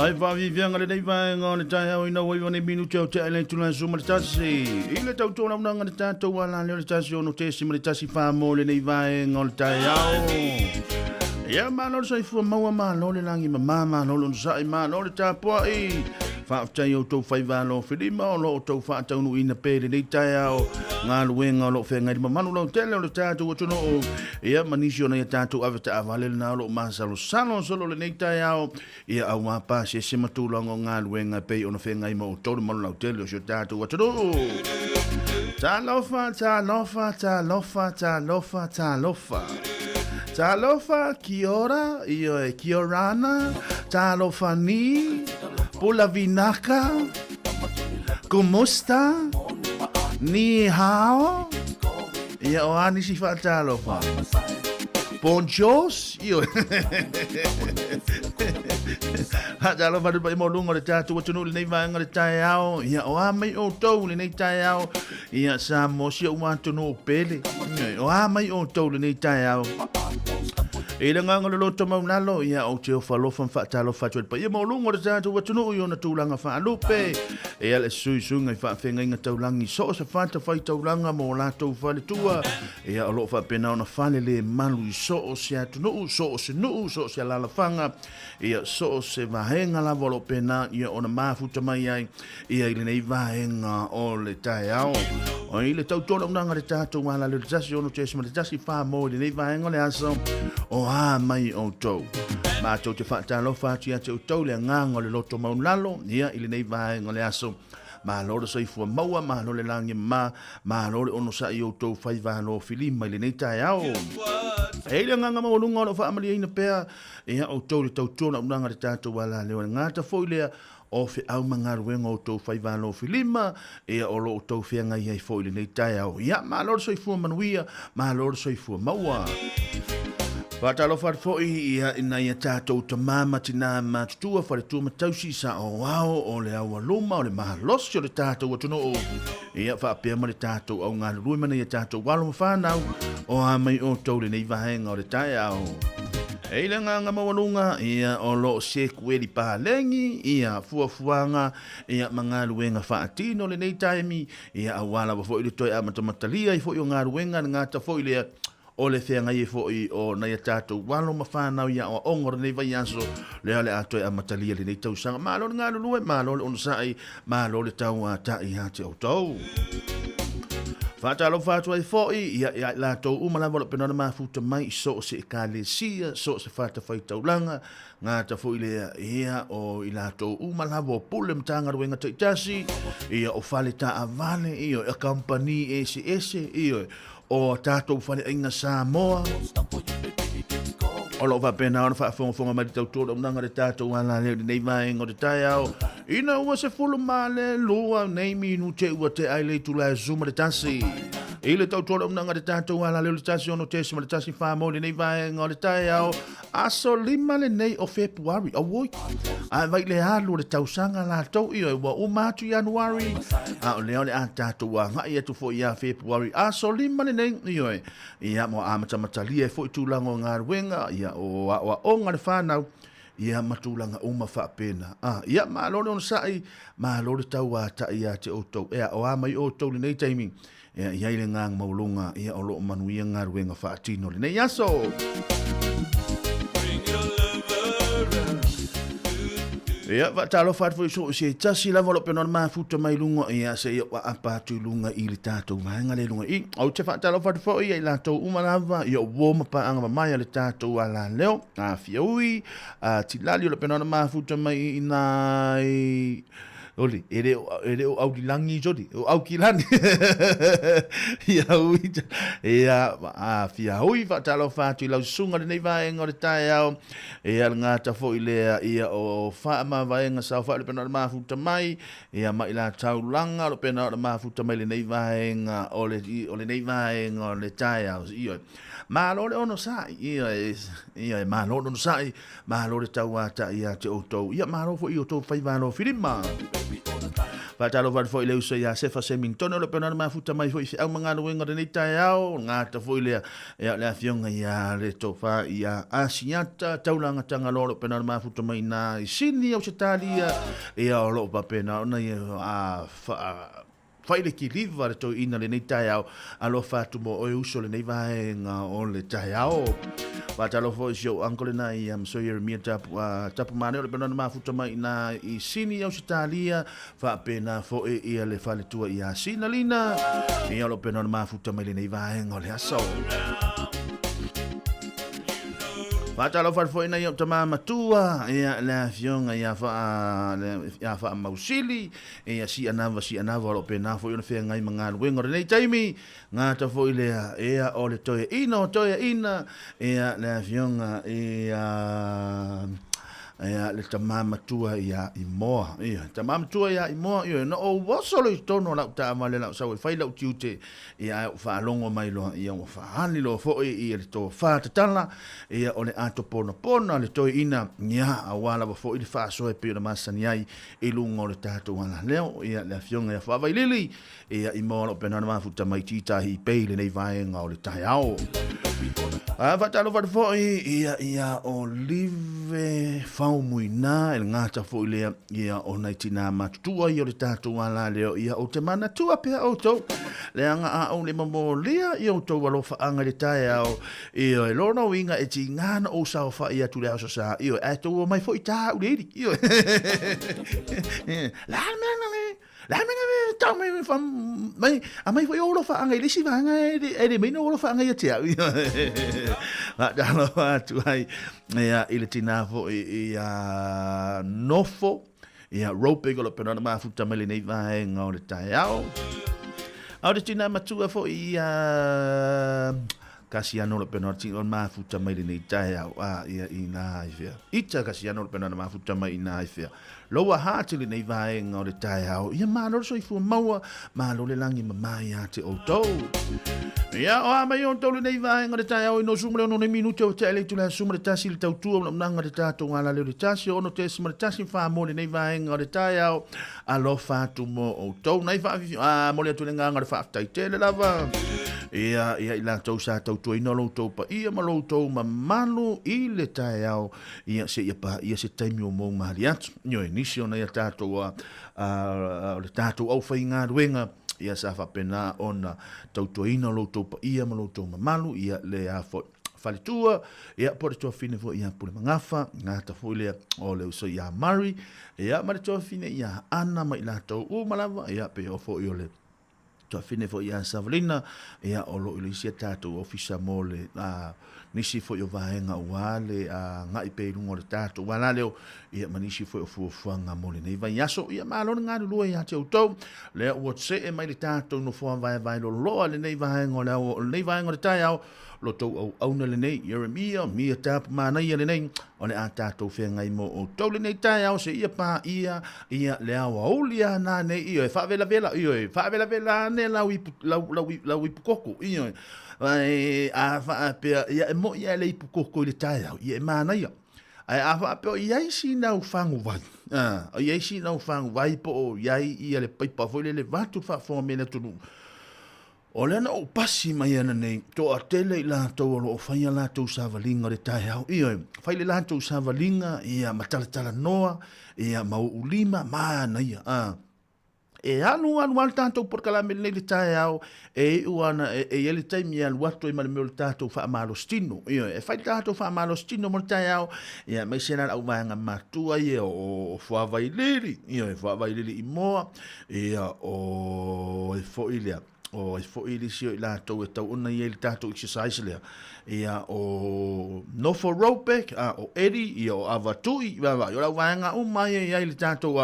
Nai va vivianga le nei vai ngone tai au ina wai vane minu tau te ele tuna suma le tasi. Ile tau tona unanga le tato wala le tasi ono te sima le tasi fa mo le nei vai ngone tai au. Ia malo sai fu maua malo le langi mama malo sai malo le tapua i. Fa tai o tau fai valo filima o lo tau fa tau nu ina pe le nei tai au. Ngā luenga lo whenga di mamanu lau tele o le tātou o tono o ia manisio na ia tātou avata avale le nao lo masalo salo solo le nei tai au ia au mapa se se matulanga ngā luenga pei o na whenga ima o tolu manu lau tele o sio tātou o tono o tā lofa, tā lofa, tā lofa, tā lofa, tā lofa tā lofa, ki ora, io e ki orana, tā lofa ni, pula vinaka, kumusta, ni hao, ia o ani si whaatalo pa. Bonjos, io. Hatalo pa dupa i molungo le tātu watunu le nei vaenga le tae ao, ia o amai o tau le nei tae ao, ia sa mosi o watunu o pele, o amai o tau le nei tae ao. E le nganga le loto maunalo, ia o te o whalofa whaatalo whatuat pa. Ia molungo le tātu watunu i o na tūlanga whaalupe. E ale sui sunga i whaafenga inga taulangi. So sa whata whai taulanga mo lātou whale tua. E a lo whapena o na whale le malu i so o se atunu, so o se nuu, so o se alalawhanga. E a so o se vahenga la volo pena, ia o na mafuta mai ai. Ia i le nei vahenga o le tae ao. O i le tautona unanga le tātou wala le tasi ono te esima le tasi wha mo le nei vahenga le aso. O a mai o tau. Ma tau te whaatalo whātia te o tau le nganga le loto maunlalo, ia i le nei vahenga le aso. Ma lore sai fua maua, ma lore langi ma lore ono sa i o tau whai vālo filima i le nei tae ao. E le nganga maulunga o whaamali eina pēr, ia o tau le tautona unanga le tātou wala leo ngata fo i lea, o fe au mangaruenga o tau whai vālo filima, ea o lo o tau whianga i hei fo i le nei tae ao. Ia, ma lore sai fua manuia, ma lore sai fua maua. Whatalo whatfoi ia ina ia tātou ta mama tina mātutua whare tua matausi sa o wao o le aua luma o le maha losi o le tātou atono o. Ia whaapea ma le tātou au ngā rui mana ia tātou walo mawhanau o amai o tau le nei vahenga o le tae au. E le nganga mawalunga ia o lo se kueli pahalengi ia fuafuanga ia mga luenga whaatino le nei taimi ia awala wa fo i le toi amatamatalia i fo i o ngā ruenga ngā ta fo i le o le whenga i fo i o na ia tātou walo mawhanau ia o ongora nei vai aso le ale atoi amatalia le nei tausanga. Mālo le ngā lulue, mālo le onusai, mālo le tau a tai hati o tau. Whātalo whātua i fo i ia la tau umalawa lo penona mafuta mai so o se e ka le sia, so se whāta whai taulanga, ngā ta fo i lea ia o i la tau umalawa o pule mtanga ruenga taitasi, ia o whale ta avale, ia o company ese, ia o tātou whare inga Samoa. O lo whapena ona whaafonga mai tau tōra unanga re tātou ala leo nei vaenga o te tae au. Ina ua se fulu male lua nei minu te ua te aile tu la zuma re tasi. Ile tau tōra unanga re tātou ala leo le tasi ono te sima le tasi whaamole nei vaenga o te tae au. Aso lima le nei o Februari. A woi. A vai le halu le tausanga la tau iyo ua umatu Januari. A o leo le a tātou a ngai atu fo ia Februari. Aso lima le nei iyo e. Ia mo amatamatalia e fo i tūlango ngā ruenga. Ia o onga le whanau. ia matulanga uma whaapena. Ia maalore on sai, maalore tau a ta ia te outou. Ea o a mai outou le nei taimi. Ia ile ngang maulunga, ia o loo manuia ngā ruenga whaatino le nei aso. Ia, talo whaatfo iso se tasi lava lo penona mafuta mai lunga ia se ia wa apatu lunga i le tātou mahenga le lunga i. Au te whaatalo whaatfo ia i lātou umalava ia woma pa anga mamaya le tātou ala leo. A fiaui, tilali lo penona mafuta mai i nai... Oli, ere o au di langi jodi, o au ki lani. Ia ui, ia a fia hui whaatalo whaatu i lau sunga le nei vaenga o le tae au. Ia ngata fo i lea ia o whaama vaenga sau whaatu pena o le mafuta mai. Ia mai la taulanga lo pena o le mafuta mai le nei vaenga o le nei vaenga o le tae au. Ia malo le ono sai, ia malo ono sai, malo le tau ata ia te outou. Ia malo fo i outou whaivano firima. Whaatalo whaatu fo i leu se ia sefa se mingtone o le pena o le mafuta mai fo i au mga luenga le nei tae au. Ngata fo i lea lea fionga ia le tofa ia asiata taulanga tanga lolo pena o le mafuta mai na i sini au se talia. Ia o lo pa pena o na ia whaile ki liva le tau ina le nei tae au alo whaatu mo oe uso le nei vaenga o le tae au. Whaatalo fo i sio ankole na i so Jeremia tapu mane o le pena o le mafuta mai na i sini au se talia whaapena fo e ia le whale tua i a sina lina i alo pena o le mafuta mai le nei vaenga o le aso. Whaatalo whaatfo ina i o tama matua, ia le fionga ia wha mausili, ia si anava o lo pena fo i ona whea ngai mga luenga renei taimi, ngā ta fo i lea, ia o le toia ina, ia le fionga ia le tamamatua ia i moa ia tamamatua ia i moa ia no o wasolo i tono la ta male la sa fai la tiute ia fa longo mai lo ia fa hani lo fo ia le to fa tala ia ole ato pona le to ina ia awala fo i fa so e pe na masani ai i lungo le tato wana leo ia le fionga ia fa vai lili ia i moa lo pena na futa mai tita hi pe le nei vai nga o le tai ao Vatalo fo ia o live faumuina el ngata fo ia o naitina matua i o le tātou ala leo ia o te mana tua pia o tau le anga a o le mamo lea i o tau alofa anga le tae au i o e lona winga e ti ngana o sao fa ia tu le aso sa i o e tau o mai fo i tā uleri i o la me tau me fam mai a mai foi olo fa anga ile si vanga e me no olo fa anga ia tia va dalo tu ai ia ile tina fo ia nofo ia rope go pena ma futa mele nei va nga o le tai au le tina matua fo ia Kasiano lo pena on ma futa mele nei tai au ia ina ia ita kasiano lo pena ma futa mai ina ia loa hatili nei vae ngā le tae au. Ia mālo so i fua maua, mālo le langi mamai a te o tau. Ia o a mai o tau le nei vae ngā le tae au, ino sumare ono ne minute o te ele tu le sumare tasi le tau tua, mnanga le tato ngā leo le tasi, ono te sumare tasi wha mo le nei vae ngā le tae au, alo whātu mo o tau. Nei wha mo le atu le ngā ngā le whaatai te le lava. Ia i la tau sa tau tua ino lo tau pa ia ma lo tau ma malu i le tae au, ia se ia pa, ia se taimi o mou mahari atu. Nisi ona ia tātou le tātou au whai ngā ruenga ia sa whapena ona tautuaina loutou pa ia ma loutou mamalu ia le a whaletua ia pore toa whine fo ia pule mangafa ngā ta fo lea o leo so ia mari ia ma le toa whine ia ana mai lātou u malawa ia pe o fo i o le toa whine fo ia Savalina ia o lo ilisia tātou ofisa mo le nisi fo yo vaenga wale nga i pe lungo le tato wala leo ia manisi fo fuanga mo le nei vai aso ia malo nga lu ia te auto le o se e mai le tato no fo vai lo le nei vaenga le nei vaenga le tai au lo to au na le nei Jeremia mi tap mana ia le nei o le tato fe ngai mo o to le nei tai au se ia pa ia le au lia na nei ia fa vela ia ne la wi koko ia a pe ia mo ia le pukoko le tai ia mana ia a pe ia si na ufangu vai ia si na ufangu vai po ia le pipa foi le vatu fa fo me le tunu O lena o pasi mai ana nei, to a tele I lātou alo o whaia lātou sāwalinga re tai hau. Ia, whai le lātou sāwalinga, ia matalatala noa, ia mau ulima, mana ia. E anu al tātou por kalame nei le tai hau, e uana, e ele taimi alu atu e male meo le tātou wha amalo stino. Ia, e whai tātou wha amalo stino mo le tai hau, ia, mai sena au maanga matua, ia, o whawai liri, ia, e whawai liri I moa, ia, o e fo o e fo ili sio I lātou e tau una I e li tātou exercise lea. Ia o Nofo Rope, o Eri, ia o Avatui, i ora wāenga umai ia I li tātou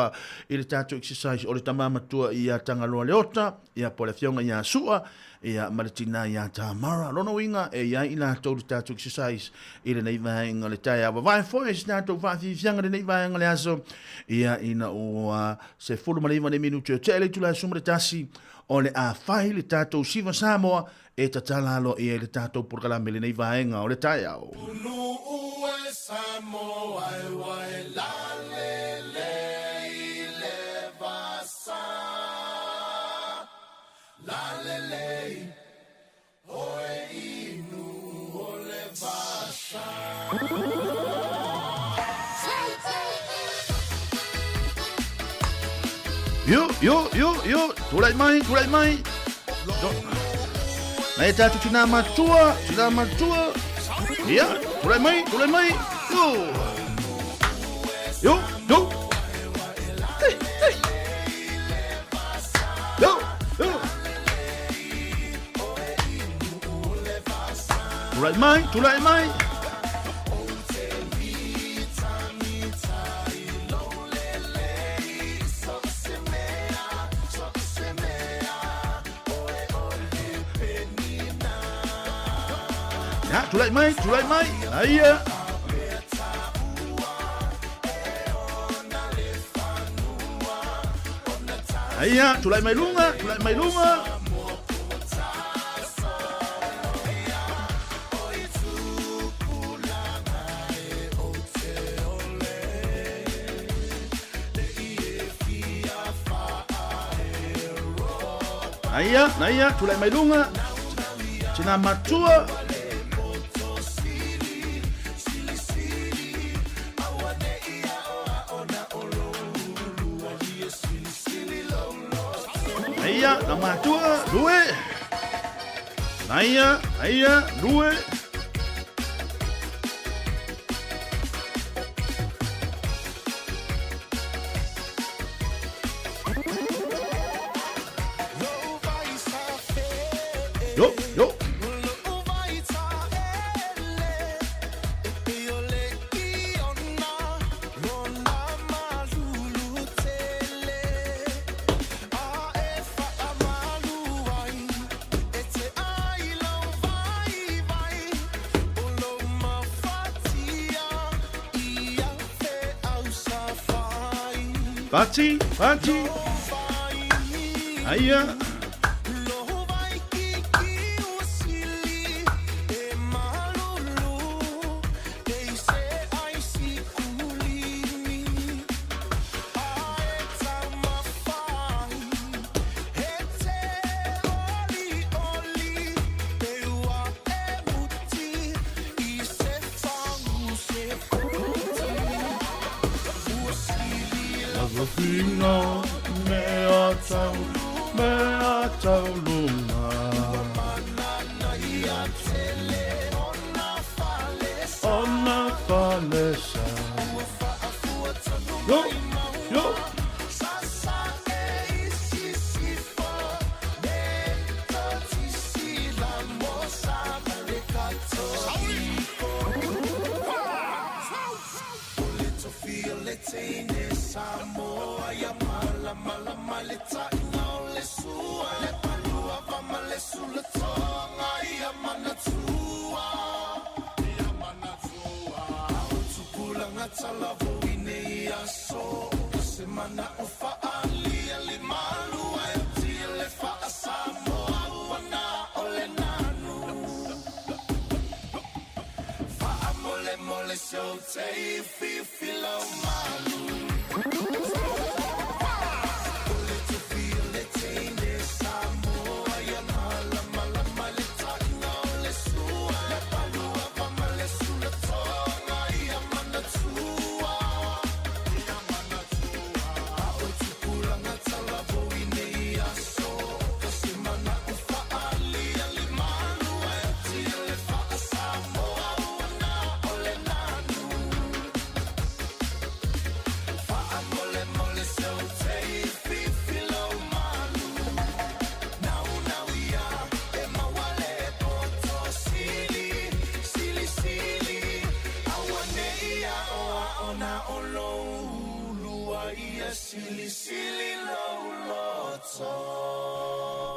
exercise, o le tamamatua I a Tangaloa Leota, ia po le fionga ia sua, ia maratina ia Tamara, lono winga, e ia I lātou li tātou exercise, I le nei wāenga le tai awa. Vai fo e si tātou whaafi fianga le nei wāenga le aso, ia ina o se fulu maliwa ne minutu o te ele tula sumre tasi, o le a whai le tātou siwa Samoa e tatalalo I le tātou porkalame le nei vaenga o le tai au. Unu ue Samoa e wai la le I le vasa. La le oe inu o le vasa. Yo, tulai mai. Nai tātou tina matua. Ia, tulai mai. Yo. Hey. Yo. Tulai mai. Ya, tulai mai. Aia. Aia, tulai mai lunga. Aia, tulai mai lunga. Tina matua. Aia, na matua, due. Aia, due. Yo. Party. Aia. Vino mea tau lunga ona falesa yo Samoa ya mala maleta ina le sua le palua va male sulla tonga ya manatua tukula ngatala voine ya so semana ofa ali malu ya tile fa Samoa wana ole nanu fa mole so te filo malu.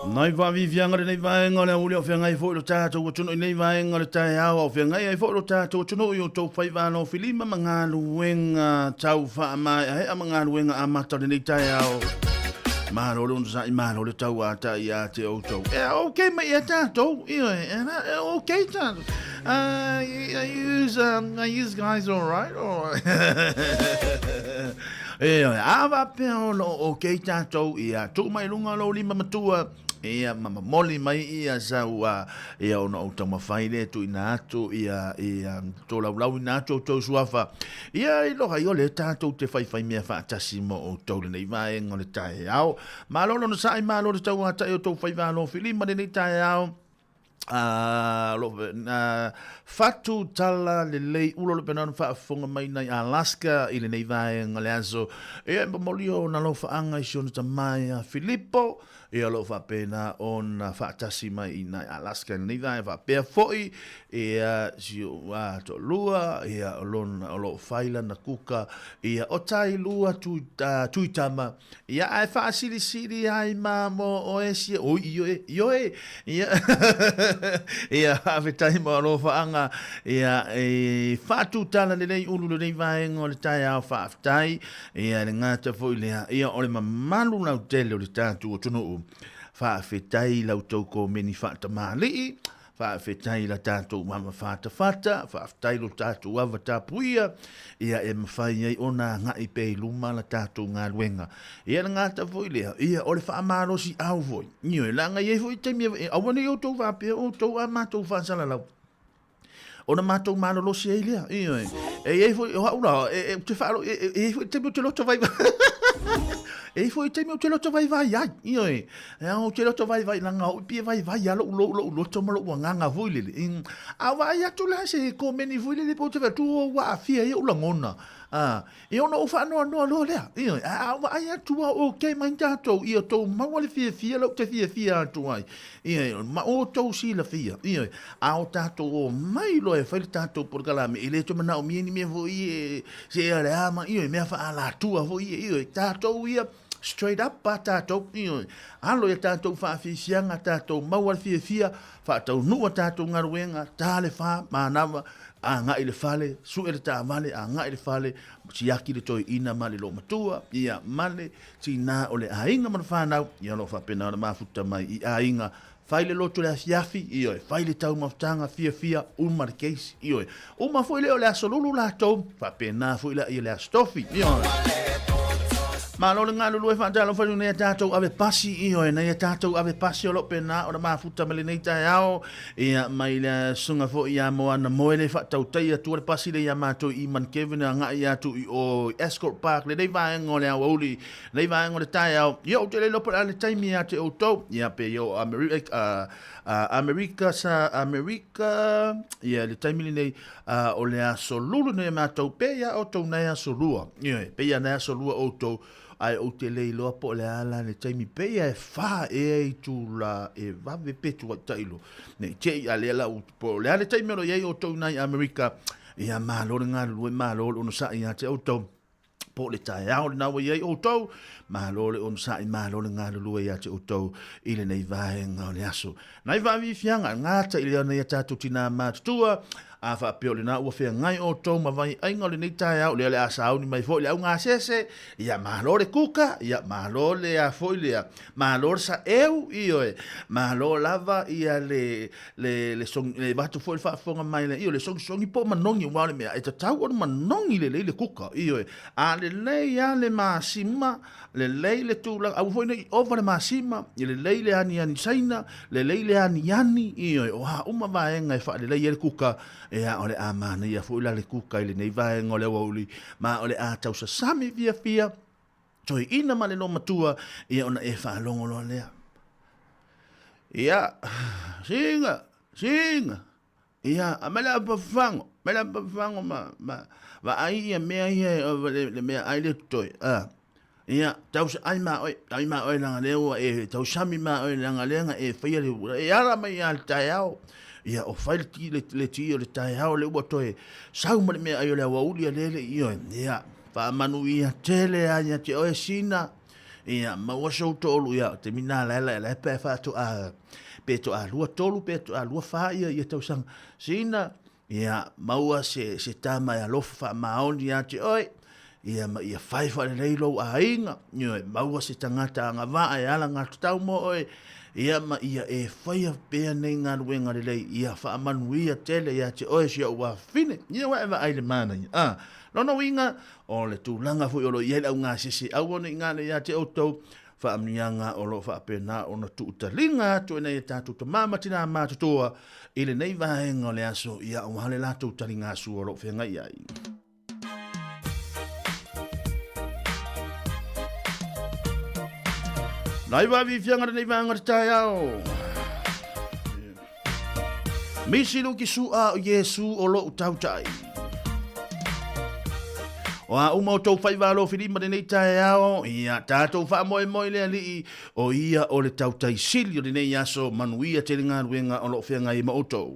Nai va vi vianga nei vai ngole uli o fianga i fo lo tato o tuno nei vai ngole tai au o fianga i fo lo tato o tuno i o to fai va no filima manga luenga tau fa mai he manga luenga amata nei tai au ma lo lo sa ma lo tau ata ia te o to okay ma ia tato okay tato I use guys all right or ava pe o okay tato ia tu mai lunga lo lima matua ia mama moli mai ia saua ia ona o tama faile tu ina atu ia to lau ina atu to suafa ia i loha i ole tatou te fai mea whaatasi mo o tau nei vai ngole tae au ma lolo no sai ma lolo tau ata i o tau fai valo filima nei tae au fatu tala le lei ulo le penan fa fonga mai nei Alaska i le nei vai ngole aso ia molio na lo fa anga i shona tamai Filippo e alo fa pena on fa tasi mai na Alaska nei vai fa pe foi e si wa to lua e alon alo faila na kuka e o tai lua tu tama ia ai fa sili ai ma mo o esi o io ia ia ave tai mo alo fa anga ia e fa tu tala nei ulu nei vai ngol tai a fa tai ia le ngata foi le ia o le mamalu na hotel o le tatu o tunu fa fetai la toko meni fa tamali fa fetai la tatu mama fa fetai lo tatu wa tapuia ia e mafai ai ona nga i pe luma la tatu nga luenga ia nga ta foi le ia o le fa amaro si au foi nio la nga ye foi te mi a woni o to va pe o to ama to fa sala la ona matou malo lo si ele e foi o ula te falo e foi te lo to vai e foi te te lo to vai ai e o te lo to vai langa o pie vai lo to malo nganga voi le a vai atu la se come ni voi le po te tu wa fia e ula ngona e ona o fa no lo le a vai atu o ke mai tato e to mawale fia lo te fia tu ai e ma o to si la fia a o tato o mai lo e fai tato por calame e le to mana o mini me voi se ale ama me fa ala tua voi tato ia straight up pa tato alo e tato fa fisianga tato mawal fia fa tau nu tato ngaruenga tale fa manava a nga ile fale su ele ta male a nga ile fale si aki le toi ina male lo matua ia male si na ole ainga man fa na ia lo fa pena ma futa mai i ainga faile loto le asiafi io faile tau maftanga fia umar case io uma foi le ole asolulu la to fa pena foi la ile stofi io ma lo nga lo fa talo fa ne tato ave pasi io e ne tato ave pasi lo pena o ma futa mele nei ta yao ia mai la sunga fo ia mo ana moele fa tau tai tu le pasi le yamato i man Kevin nga ia tu o Escort Park le dei va ngole a oli le va ngole ta yao io te le lo pa le tai mi ate o to ia pe io America ia le tai mi nei o le asolulu ne mato pe ia o to na asolua ia pe ia na asolua o to ai o te lei loa po le ala le taimi pei e wha e tu la e vave petu a tailo ne te ale la po le ale taimi ro iei o tau nai Amerika ia malore ngā lue malore ono sa ia te o tau po le tae au le nawa iei o tau malore ono sa i malore ngā lue ia te o tau ile nei vae ngā le aso nai vavi fianga ngāta ile ana ia tātou tina mātutua a fa peole na ua fea ngai o tau ma vai ainga le nei tae au le asa au ni mai fo le au ngā sese ia malore kuka ia malore a fo le malore sa eu io malore lava ia le song le batu fo le fa fonga mai le io le song po manongi wa le mea e tau o manongi le kuka io a le ia le masima le tu la au fo nei over le masima le ani saina le ani io o ha uma va enga fa le kuka e a ole amana ia fu la le kuka ile nei vai ngole wauli ma ole a tau sa sami fia toi ina male no matua ia ona e fa longo lo le ia singa ia amela pa fango ma ai ia me ai le me ai le toi ia tau sa ai ma oi langa leo e tau sami ma oi langa lenga e fa ia e ara mai al taiao ia o fai le ti o le tai hao le ua toe sau ma le mea aio le awa uli a lele ia fa manu ia tele anya te oe sina ia maua so tolu ia te mina la pe fa to a pe to a lua tolu pe to a lua fa ia tau sang sina ia maua se tama ia lofa maoni ia te oi ia fai fa le lo a inga ia maua se tangata nga va ia la nga tau mo oi ia e fai pe nei nga luenga le ia fa manuia tele ia te oi sia wa fine ia wa eva ai le mana no winga o le tūlanga fu o lo ia au ngā sisi au ona inga le ia te autou fa amnianga o lo fa apena o na tuutalinga tu nei tatu to mama tina ma toa ile nei vaenga le aso ia o hale la tuutalinga su o lo fenga ia Nai wa vi fianga nei vaenga tai ao Misi lu ki su a Yesu o lo tautai O a uma o tau whai walo whirima nei tae ao, ia tātou wha moe le ali o ia o le tau tai sili o nei aso manuia te ngā ruenga o lo whianga i maotou.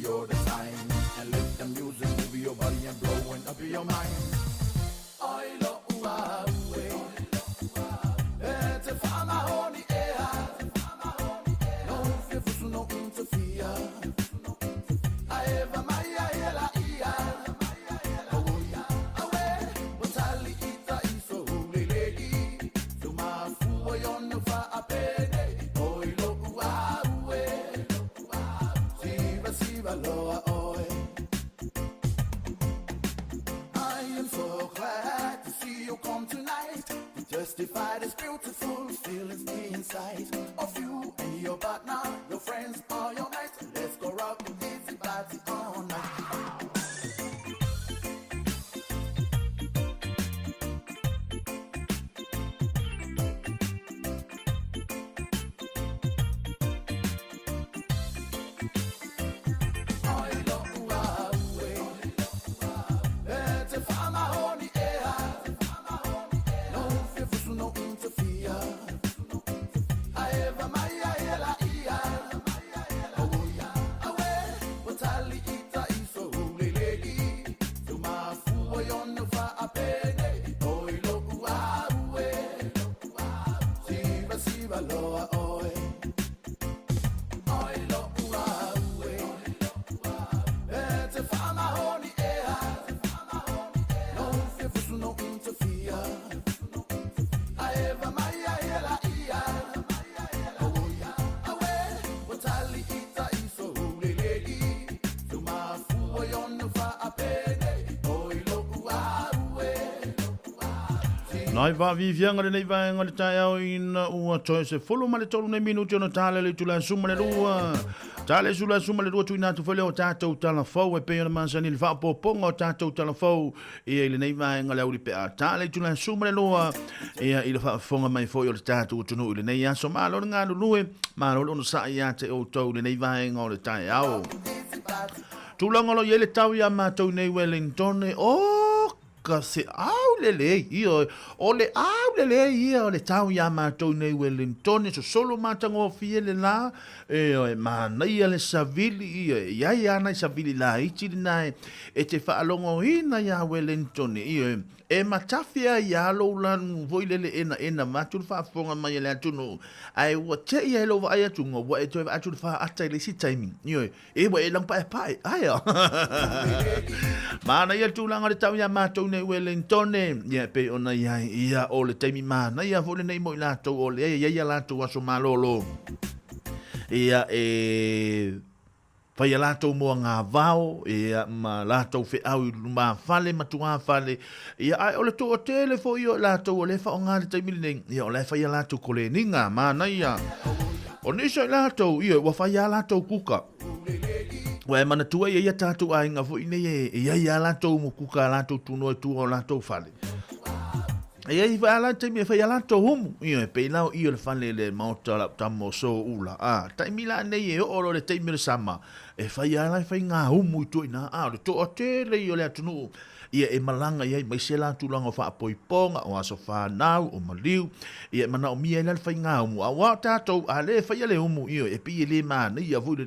all the time. And let the music move your body and blowing up your mind. I love Uwe. It's a farmer honey air. No fear for no interfere. I ever my yella ear. Oh yeah, away. But I'll eat the iso lady. To my fool on the fire a penny. Oh look Uwe. Siva loa oi. I am so glad to see you come tonight. To justify this beautiful feelings inside of you and your partner, your friends or your mates. Let's go rock the busy party all night. Nai va vivianga le nei vaenga le tai au ina ua toe se fulu ma le tolu nei minuti ona tale le tula suma le rua. Tale sula suma le rua tuina tu fele o tātou tala fau e pe ona mansani le wha poponga o tātou tala fau e le nei vaenga le auri pe a tale tula suma le rua e i le wha fonga mai foi o le tātou tunu i le nei aso ma lo ngā lue ma lo ono sa i ate o tau le nei vaenga o le tai au. Tulangolo ye le tau ia mātou nei Wellington ka se au lele io o le au lele io le tau ia mātou nei Wellington so solo mātango fie le la e mana ia le savili io ia ia na savili la iti nai e te whaalongo hina ia Wellington io e matafia ia lo lan voi lele ena mātou whaafonga mai le atunu ai wa te ia lo vai atungo wa e toi atu wha atai le si timing io e wa e lang pa ai mana ia tulanga le tau ia mātou nei Wellington ia pe ona ia o le taimi mana ia vo le nei mo la to o le ia la to aso malolo ia fai la to mo nga vao ia ma la to fe au ma fale matua fale ia ai o le to tele fo io la to le fa nga le taimi nei ia o le fai la to kole ninga mana ia o nisa la to ia wa fai la to kuka Wa mana tua ia tatu ai nga fo ine ia la to mo kuka la to tuno tu o la to fale. Ia i va la te me fa la to hum ia pe la i le fale le mauta la tamo so ula tai mila nei o lo le te me sama e fa la fa nga hum tu ina le to te le i le tunu ia e malanga ia mai se la tu langa fa poiponga o aso fa nau o maliu ia mana o mia la fa nga hum wa tato ale fa le hum ia e pi le man ia vo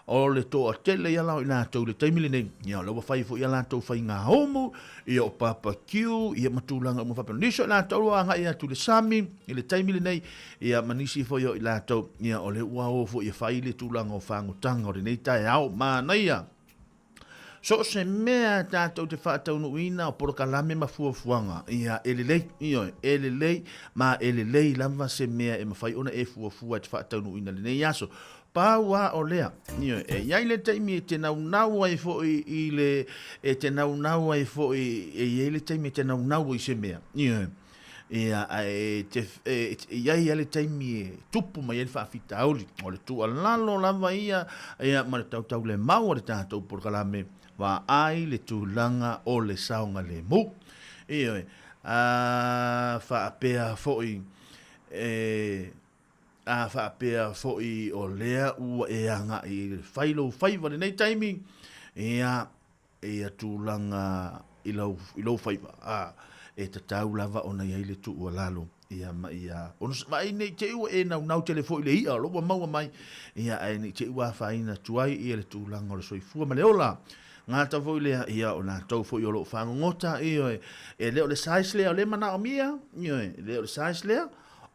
o le to tele ia la ina to le taimile nei ia lo fai fo ia la to fai nga homo ia o papa kiu ia matulanga mo fa niso la to nga ia tu le sami i le taimile nei ia manisi fo ia la to ia o le ua o fo ia fai le tulanga o fango tanga o le nei tai au mana ia so se mea tātou te whātaunu ina o porokalame ma fuafuanga ia elelei ma elelei lava se mea e mawhai ona e fuafua te whātaunu ina le nei aso Paua o lea, iai le taimi e te naunau ai fo i le, e te naunau ai fo iai le taimi e te naunau i se mea. Ia iai le taimi e tupu mai e le whaafita auli, o le tua lalo lava ia ma le tautau le mau o le tātou porokalame, wa ai le tūlanga o le saonga le mu. Ia, whaapea fo i, a whaapea fo'i o lea ua e anga i whailo whaiva le nei taimi ea tūlanga i lau whaiva e ta tau lava o nei le tu ua lalo ia mai ia ono mai nei te ua e nau telefoni le ia lo mau mai ia ai nei te ua faina tuai ia le tūlanga o le soifua ma le ola ngā tau fo le ia o nā tau fo i o lo whangongota e leo le sais lea o le mana o mia leo le sais lea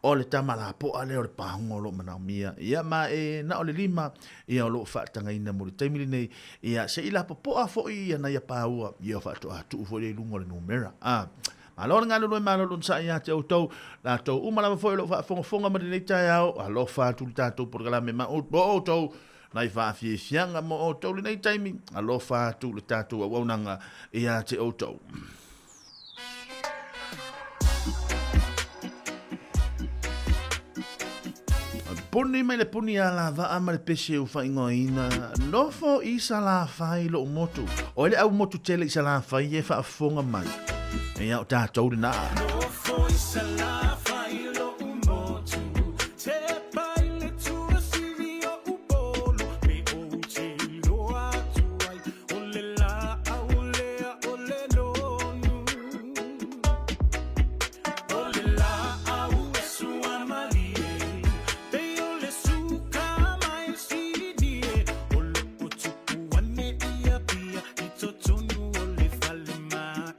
o le tamala po a leo le pahonga o lo mana o mia ia ma e na o le lima ia o lo whaatanga ina mo le taimili nei ia se ila po a fo i ia na ia pāua ia o whaato a tuu fo le lungo le numera Malor ngalo no malor sa ia te auto la to umala fo lo fa fonga ma nei tai au alo fa tu tato por gala me ma auto nai fa fi fianga mo auto le nei tai mi alo fa tu le tato wa nanga ia te auto Puni mai le puni ala va ama le pese u fa ingoina no fo isa la fa lo motu o le au motu tele isa la fa ie fa fonga mai e au tātou na. No foi sala fai lo umotu te pai le tua siri o upolo me o te loa tuai o le la au lea o le nonu o le la au sua malie te o le suka mai sidie o lo utuku wane ia pia i totonu o le fale mai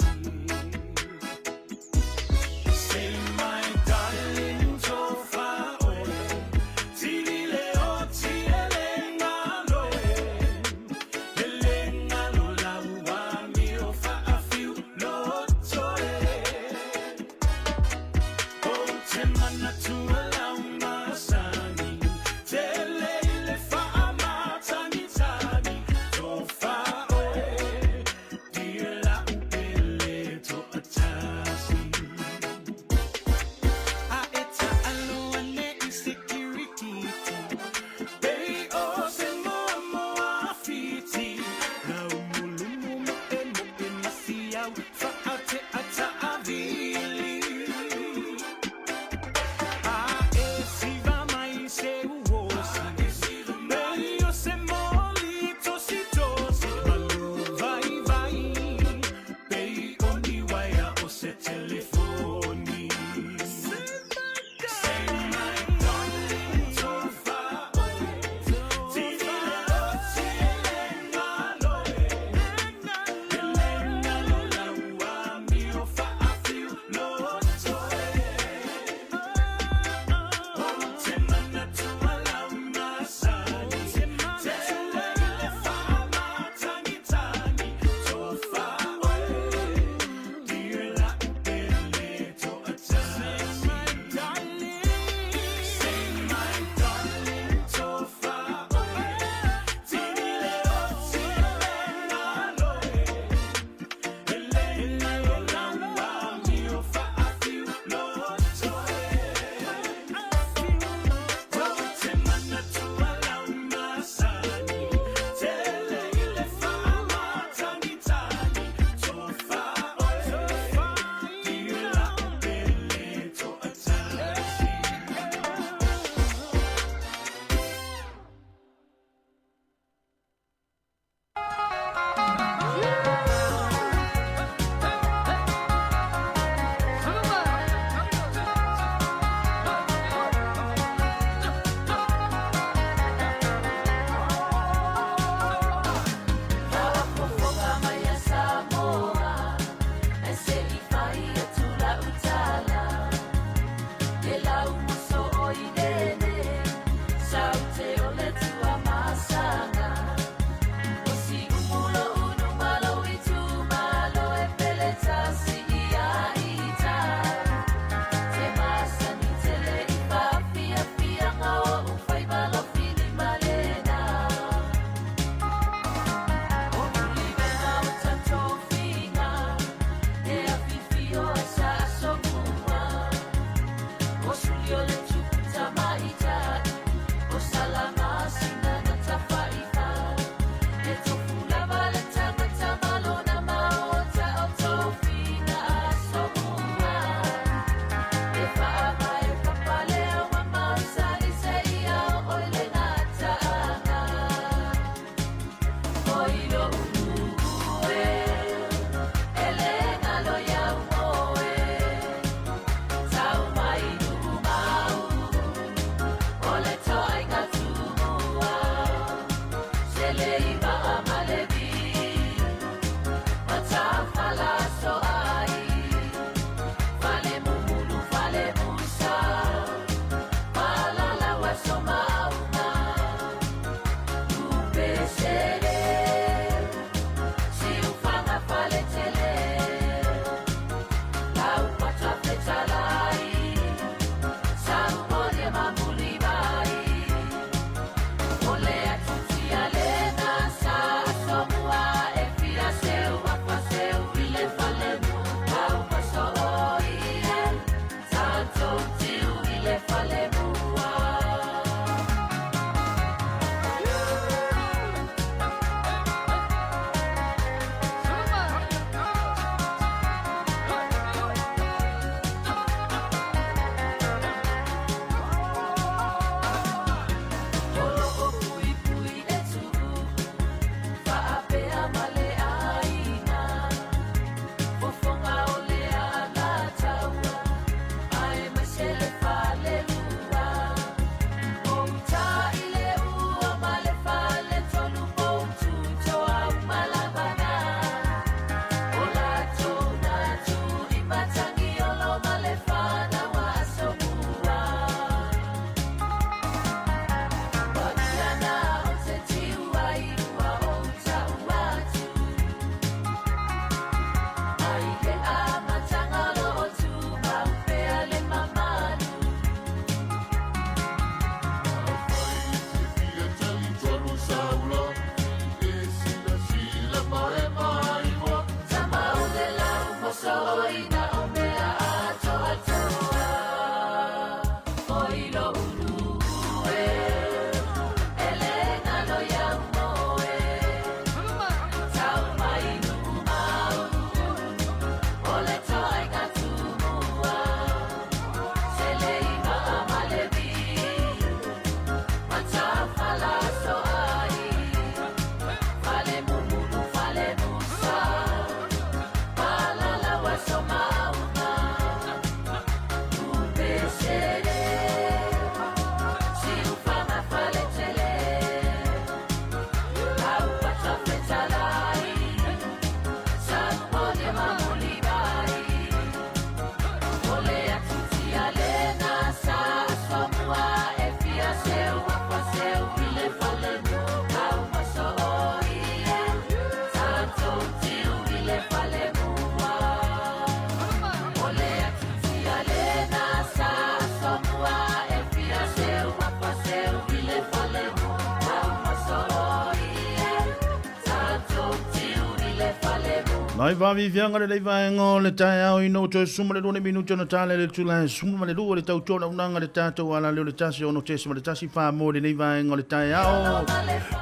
Mai vavi fianga le vaengo le tai au ino to suma le 2 minuto na tale le tula suma le 2 le tau tona unanga le tato ala le tasi ono te suma le tasi fa mo le vaengo le tai au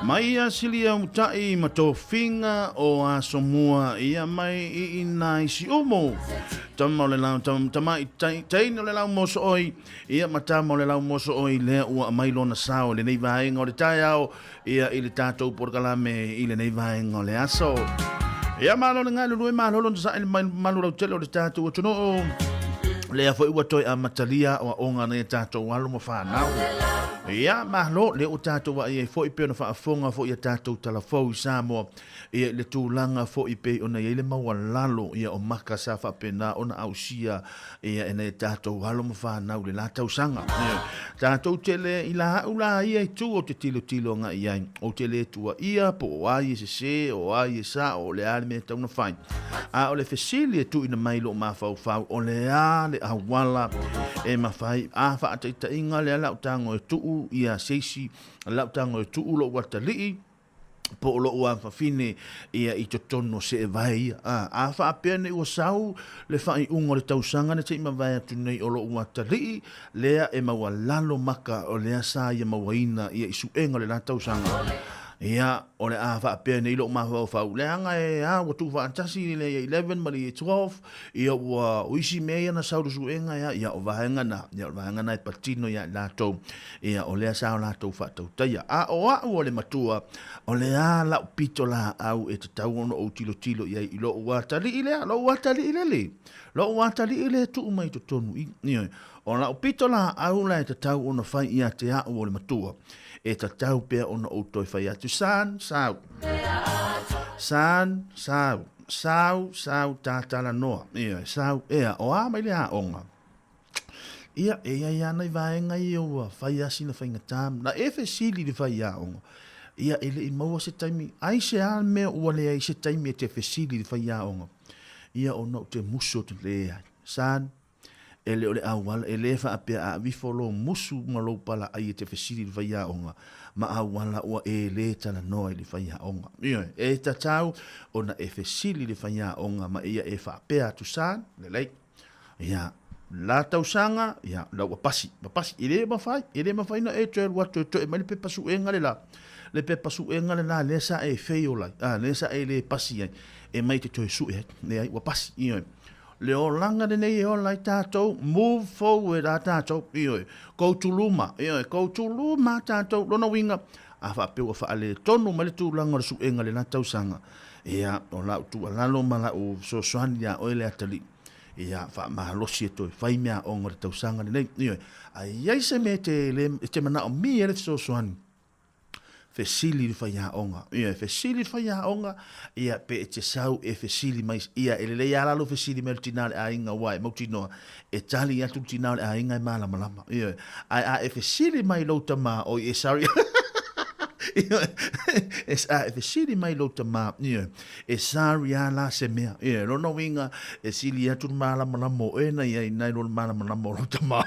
mai asilia utai ma to finga o asomua ia mai I nai si omo tama le lau tamai tai no le lau moso oi ia mata mo le lau moso oi le ua mai lona sao le vaengo le tai au ia I le tato porkalame I le vaengo le aso Ia malo nga lulu malo lon sa malo lo telo de tatu to no le foi wa toi amatalia o onga ne tatu walo mo fa na ia malo le o tatu wa ia foi pe no fa fonga foi ia tatu telefon sa mo ia le tulanga foi pe ona ia le mawalalo ia o maka sa fa pena ona ausia ia ene tatu walo mo fa na le la tau sanga tatu tele ila ula ia tu o te tilo nga ia o tele tu ia po ai se o ai sa o le me tau na fai a o le fesili tu ina mai lo ma fa o le a le awala e ma fai a fa ta inga le la tango tu ia seisi la tango tu lo watali po lo wa fa fine ia I totono se vai a fa pene o sau le fai ungo le tau sanga ne te ma vai tu nei o lo watali le e ma walalo maka o le sa ia ma waina ia isu enga le la tau sanga Ia, ole a fa pe nei lo ma fa le anga e a o tu fa tasi le 11 mali 12 ia o isi me na sa su enga ia o va hanga na e patino ia la to ia ole sa la to fa to ia a o le matua ole a la pito la au e te tau no o tilo ia I lo wa tali ile lo wa tali ile tu mai to tonu ia o la pito la au la te tau no fa ia te a o le matua e ta tau pea ona o toi whai atu. San, sau. San, sau. Sau, sau, tātala noa. Ia, sau, ea, o a mai le a onga. Ia, ia nei vaenga i ua, whai asina whainga tam. Na e sili le whai a onga. Ia, ele i maua se taimi. Ai se a mea ua le ai se taimi e te sili le whai a onga. Ia, o no te muso te le ai. San, ele o le awala, ele wha apea a wifolo musu malo pala ai e te sili le whai a onga. Ma awala ua e le tala noa i le whai a onga. Ia, e ta tau, o na e sili le whai a onga, ma ia e wha apea tu san, le lei. Ia, la tausanga, ia, la ua pasi, ile mawhai na e tuel watu e mai le pepa suenga le la. Le pepa suenga le la, le sa e feo lai, le sa e le pasi ai, e mai te toe sue, le ai ua pasi, ia. Le o langa de nei e o lai tātou, move forward a tātou, ia, koutuluma, ia, koutuluma tātou, lona winga, a wha pewa wha ale tonu ma le tūlanga le suenga le la tausanga, ia, o la utu alalo ma la o so soani ia oile atali, ia fa mahalosi e toi fai mea o ngore tausanga nei ia ai se me te mana o mi ele so soani fesili fai a onga ia fesili fai a onga ia pe te sau e fesili mais ia ele le ala lo fesili meltinale a inga wai motino e tali atu tinale a inga mala malama ia a e fesili mai lo tama o e sorry es a e sili mai lo tama ia e saria la semea ia lo no winga e sili atu mala malamo e na ia nai lo mala malamo lo tama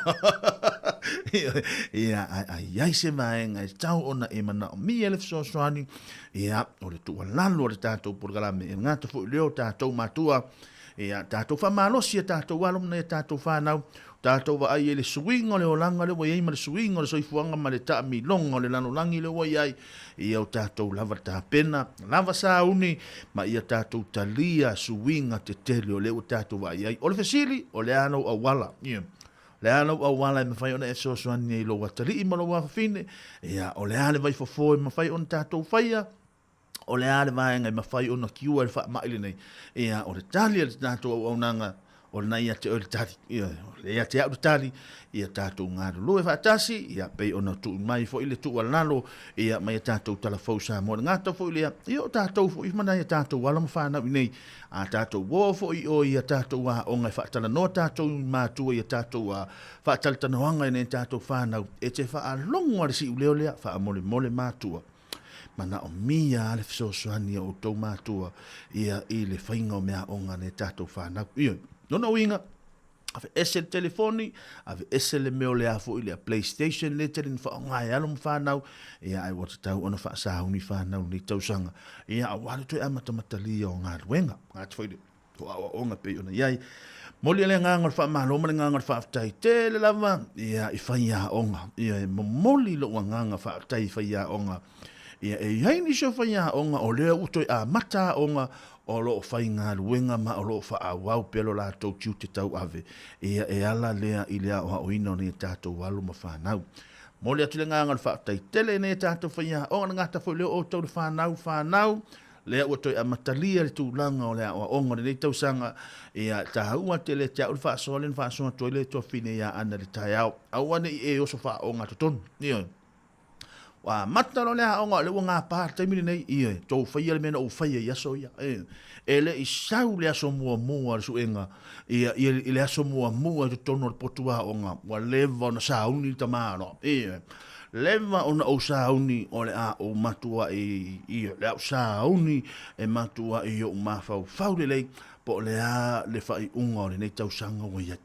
ia ai se vaenga e tau ona e mana mi ele so soani ia o le tu lalo le tatou programa e ngata fo leo tatou matua ia tatou fa malosi e tatou alum na tatou fa nau tatou va ai le swing o le olanga le wai ma le swing o le soifuanga ma le ta mi longa o le lano langi le wai ai ia o tatou lava ta pena lava sa uni ma ia tatou talia swinga te tele o le o tatou vai ai o le fesili o le ano awala ia le ano awala me fai ona e so so ani lo watali ma lo wa fine ia o le ale vai fo ma fai on tatou faia o le ale vai ngai ma fai ona kiua fa ma ile nei ia o le talia le tatou o nanga o na ia te o tari ia le ia te au tari ia tatou ngaro lo e fa tasi ia pe ona tu mai fo ile tu walalo ia mai tatou telefon sa mo ngata fo ile ia tatou fo i mana ia tatou wala fa na nei a tatou wo fo i o ia tatou wa o ngai fa tala no tatou ma tu ia tatou wa fa tala tana wanga nei tatou fa na e te fa longo le si ule ole fa mole ma tu mana o mia le so soani o to ma tu ia ile fainga mea onga ne tatou fa na ia no winga ave ese telefoni ave ese le meo le afo ile a PlayStation le te fa ngai alum fa nau ia ai wat tau ona fa sa uni fa nau ni tau sanga ia wale to amata matali o nga wenga ngat foi to o nga pe ona ia moli le nga ngor fa ma lo ma nga ngor fa tai te le lava ia i fa ia onga ia moli lo nga nga fa tai fa ia onga ia e hai ni so fa ia onga o le uto a mata onga o lo fai ngā luenga ma o lo fa a wau pelo la tau tiu te tau ave. Ia e ala lea i lea o ino ne tātou walu ma whanau. Mole atu le ngā ngā wha tai tele ne tātou whaia o ngā ta fo leo o tau le whanau. Lea ua toi a matalia le tūlanga o lea o onga ne tau sanga. Ia ta haua te le tia uli wha solen wha soa toi le toa fine ia ana le tai au. Awane i e oso wha o ngā tutonu. Ia wa matalo le onga le nga pa taimini nei ia to faia le mena o faia ia so ia ele i sau le aso mua suenga ia le aso mua to tono potua onga wa leva na sauni tamaro ia leva ona o sauni o le a o matua ia le sauni e matua i o mafau faule po le a le fai unga le nei tau sanga o ia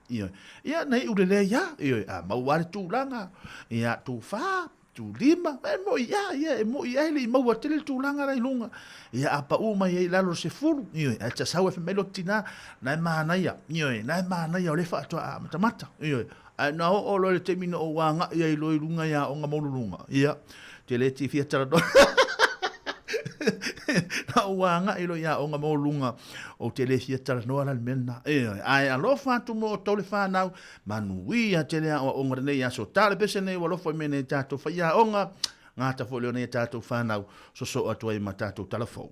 nei u le ia a mauare tu langa ia tu fa tu lima mo ia mo ia le mo watele tu langa rai lunga ia apa u mai lalo se fulu ia a tsa sawe fe melotina na mana ia na mana ia le fa to a mata ia na o lo le temino o wanga ia i lo lunga ia o nga mo lunga ia te le ti fiata do na wanga i lo ia o nga mo lunga o te le fiata no ala mena ai a lo fa tu mo to le fa na manui a te le o nga nei so tale pese nei wo lo fo mene tato fa ia o nga ngata fo le nei tato fa na so atu ai matato telefon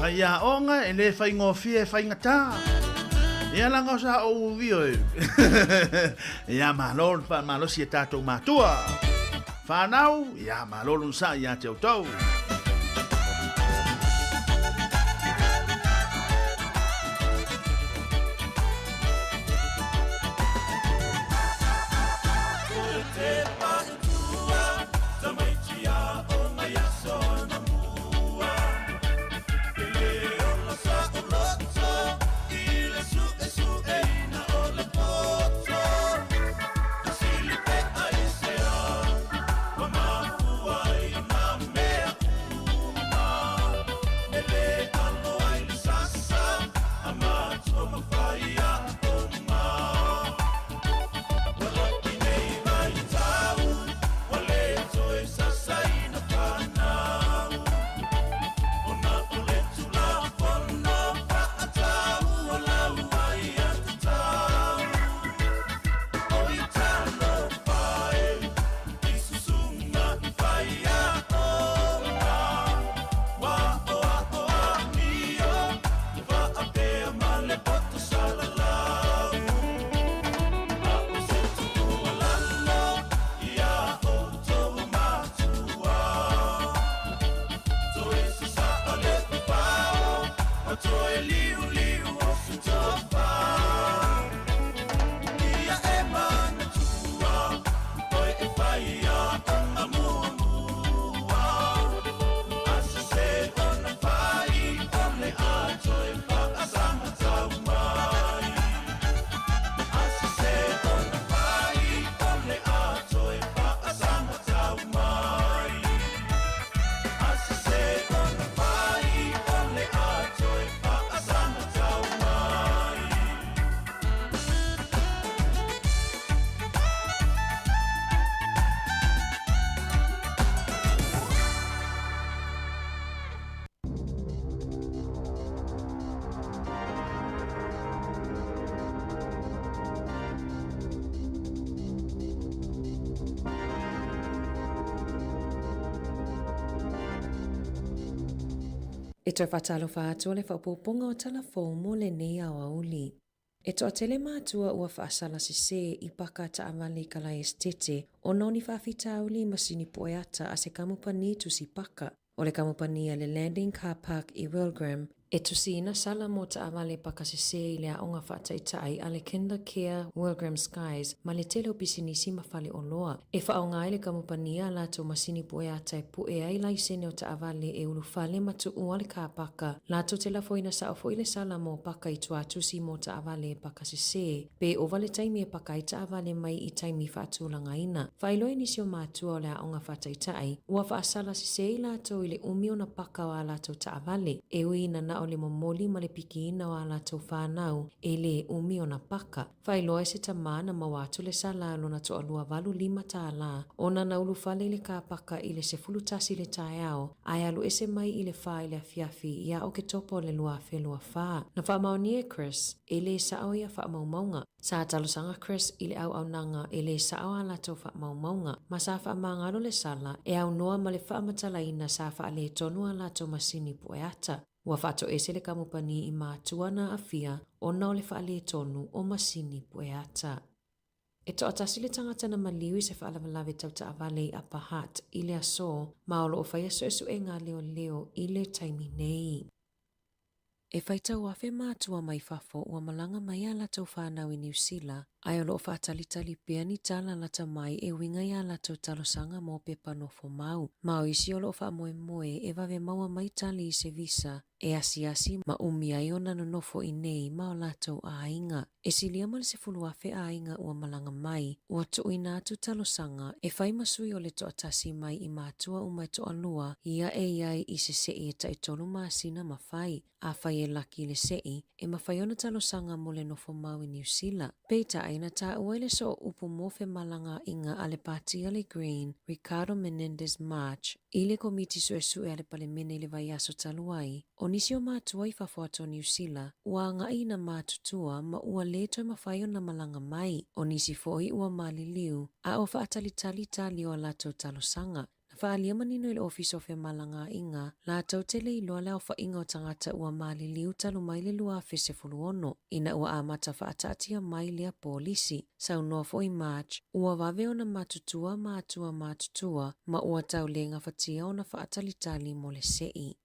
Ia onga e le fai ngofia e fai ngata. Ia langa sa o vio. Ia malon fa malo si tato matua. Fa nau ia malon sa ia te tau. E toi whatalo whātua le whapoponga o talafo mo le nei au auli. E toa tele mātua ua whaasala se I paka ta awale kalai estete o noni whawhita auli masini poeata a se kamupani tusi paka. O le kamupani a le Landing Car Park I Wilgram. E tusi ina sala mo ta awale paka se I le aonga whaataitai a le Kinder Care Wilgram Skies ma le tele o pisinisi mawhale o loa. E whaonga le kamupani a lato masini poeata e pu e ai laisene o ta awale e ulu whale matu ua le ka paka. Lato te lafo ina sa ofo ile sala mo paka I tua tusi mo ta awale e paka se. Pe o vale taimi e paka I ta awale mai I taimi whaatulanga ina. Whailo e nisio mātua o le aonga whaataitai. Ua whaasala se I lato I le umio na paka o a lato ta awale. E ui na na o le momoli ma le piki ina o a lato whanau e le umio na paka. Whailo e se tamana ma watu le sala lona to alua valu lima ta la. Ona na ulu whale le ka paka I le se fulutasi le tae ao. Ai alu ese mai I le wha I le afiafi ia o ke topo le lua whelua wha. Na wha maoni e Chris e le sao ia wha maumaunga. Sa talosanga Chris I le au nanga e le sao a lato wha maumaunga. Ma sa wha mangalo le sala e au noa ma le wha matalaina sa wha le tonu a lato masini poeata. Ua whato ese le kamupani I mātua na afia o nao le wha le tonu o masini poeata. E toa tasi le tangata na maliwi se whaalawalawe tau ta awale a pahat I le aso ma olo o whaia so e ngā leo I le taimi nei. E whaita wafe mātua mai whafo ua malanga mai a lato whanau I New Zealand, ai olo o whaatalitali pia ni tala lata mai e winga I a lato talosanga mo pe panofo mau. Mau isi olo o wha moe e wawe maua mai tali I se visa, e asi ma umia I ona no nofo I nei ma o lato a inga. E silia ma le se fulu wafe a inga ua malanga mai, ua tu ina atu talosanga, e whai masui o le toa tasi mai I mātua umai toa lua, ia e iai I se e ta I tolu maasina ma whai. A whai e laki le sei, e mawhai ona talosanga mo le nofo mau I New Zealand. Peita aina ta uaile so upu mofe malanga inga ale pati ale Green, Ricardo Menendez March, I le komiti sue ale pale mene le vai aso taluai. O nisi o mātua I whafuato New Zealand, ua ngai na mātutua ma ua leto e mawhai ona malanga mai. O nisi foi ua mali liu, a o whaatalitali tali o lato talosanga. Whaalia manino ile ofiso fe malanga inga, la tau tele iloa leo whainga o tangata ua mali liu talu mai le lua fese fuluono. Ina ua amata whaatatia mai lea polisi. Sau noa foi March, ua wave ona matutua ma ua tau lenga whatia ona whaatalitali mo le sei.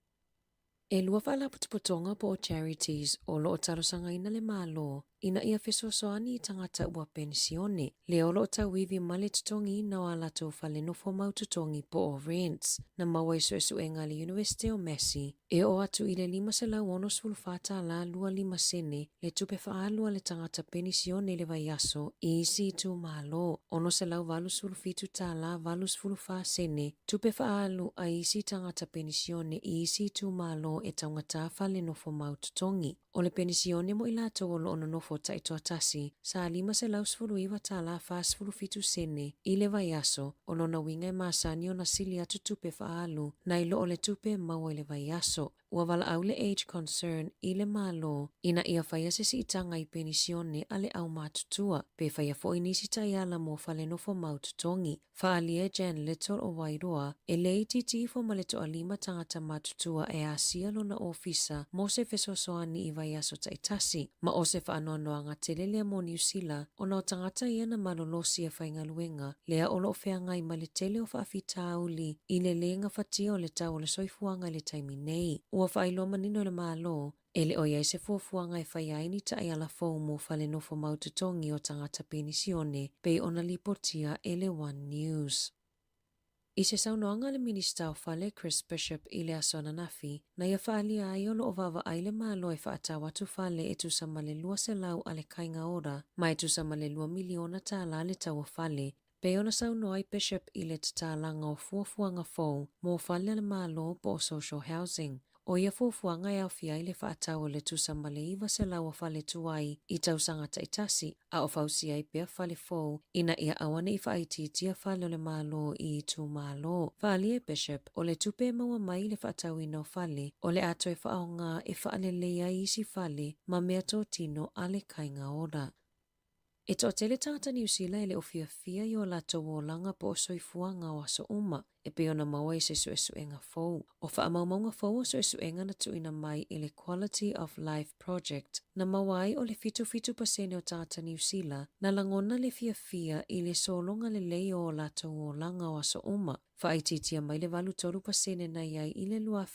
E lua whala putuputonga po o charities o loo tarosanga ina le malo, ina ia fesoasoani I tangata ua pensione. Leo loo tawivi male tutongi na wala tau whale nofo mau tutongi po o rents. Na mawai suenga le University o Massey, e o atu ile 5 la lua 5 sene, le tupe whaalua le tangata pensione le vaiaso, isi tu malo. Ono se lau valus fulfitu tala valus fulfa sene, tupe whaalu a isi tangata pensione isi tu malo e tangata whale nofo mau tutongi. O le pensione mo ilato o lo ono nofo taito atasi, sa 5 tala fas fulfitu sene, ile vaiaso, o lo na winga e masani o na sili atu tupe whaalu, na ilo o le tupe maua ile vaiaso. Ua wala au le age concern ile malo, ina ia whaia se si itanga I pensione ale au matutua, pe whaia fo inisi taiala mo whale nofo mau tutongi. Whaalia Jan Little o Wairoa, e lei titi fo maleto a 5 tangata matutua e asia lo na ofisa, mo se fesosoani I vaiaso taitasi, ma o se whaanoanoanga telelea mo New Zealand, o na o tangata ia na malolosi e whainga luenga, lea o lo wheanga I male tele o whaafita auli, I le lenga whatia o le tau o le soifuanga le taimi nei. Ua whailo manino le malo, ele o iai se fuafuanga e whaiaini ta ai ala fau mo whale nofo maututongi o tangata penisione, pei ona lipotia ele One News. I se saunoanga le minista o whale Chris Bishop I le asona nafi, na ia whaalia ai o lo o wawa ai le malo e whaata watu whale e tusa male lua se lau ale kainga ora, ma e tusa male lua miliona ta la le tau o whale, pe ona saunoa I Bishop I le tatalanga o fuafuanga fau, mo whale le malo po social housing. O ia fuafuanga e au fia I le whaatau le tusa male iwa se lau o whale tuai I tausanga taitasi, a o fausia I pia whale fau, ina ia awane I whaititia whale le malo I tu malo. Whaalia Bishop, o le tupe maua mai le whaatau ina o whale, o le ato e whaonga e whaale leia isi whale, ma mea tō tino ale kainga ora. E tō tele tangata New Zealand ele o fia I o lato o langa po o soifuanga o aso uma, e pe ona maua I se suesuenga fau. O whaamaumaunga fau o suesuenga na tuina mai ele Quality of Life Project, na mawai o le 7% o tangata New Zealand, na langona le fia I le solonga le lei o lato o langa o aso uma. Whaititia mai le 8% na iai I le lua,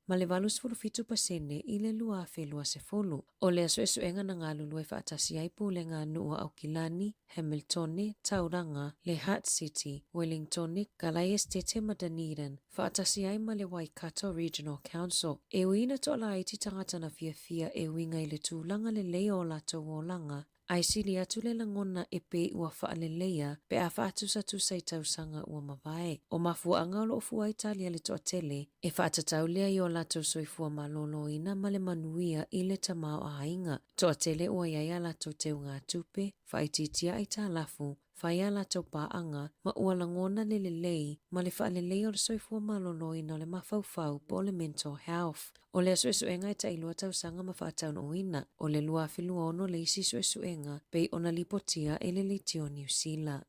ma le 7% I le lua se fulu. O le asuesuenga na ngā lulu e whaatasi ai pū le ngā nua Aukilani, Hamiltoni, Tauranga, le Hutt City, Wellingtoni, Galai Estete ma Dunedin, whaatasi ai ma le Waikato Regional Council. E uina tola iti tangata na fia e winga I le tūlanga le leo lato o langa, ai sili atu le langona e pe ua whaaleleia pe a whaatusa I tausanga ua mawai. O mafuanga o lo fua Italia le toa tele, e whaatatau lea I o lato soifua malolo ina ma le manuia I le tamao a inga. Toa tele ua iaia lato teu ngā tupe, whaititia ai tā lafu, whaia lato paanga, ma ua langona le lei, ma le whaalelei o le soifua malolo ina o le mawhauwhau po le mental health. O le suesuenga e tailua tausanga ma whaatau no ina, o le lua whilua ono le isi suesuenga, pei ona lipotia e le litio New Zealand.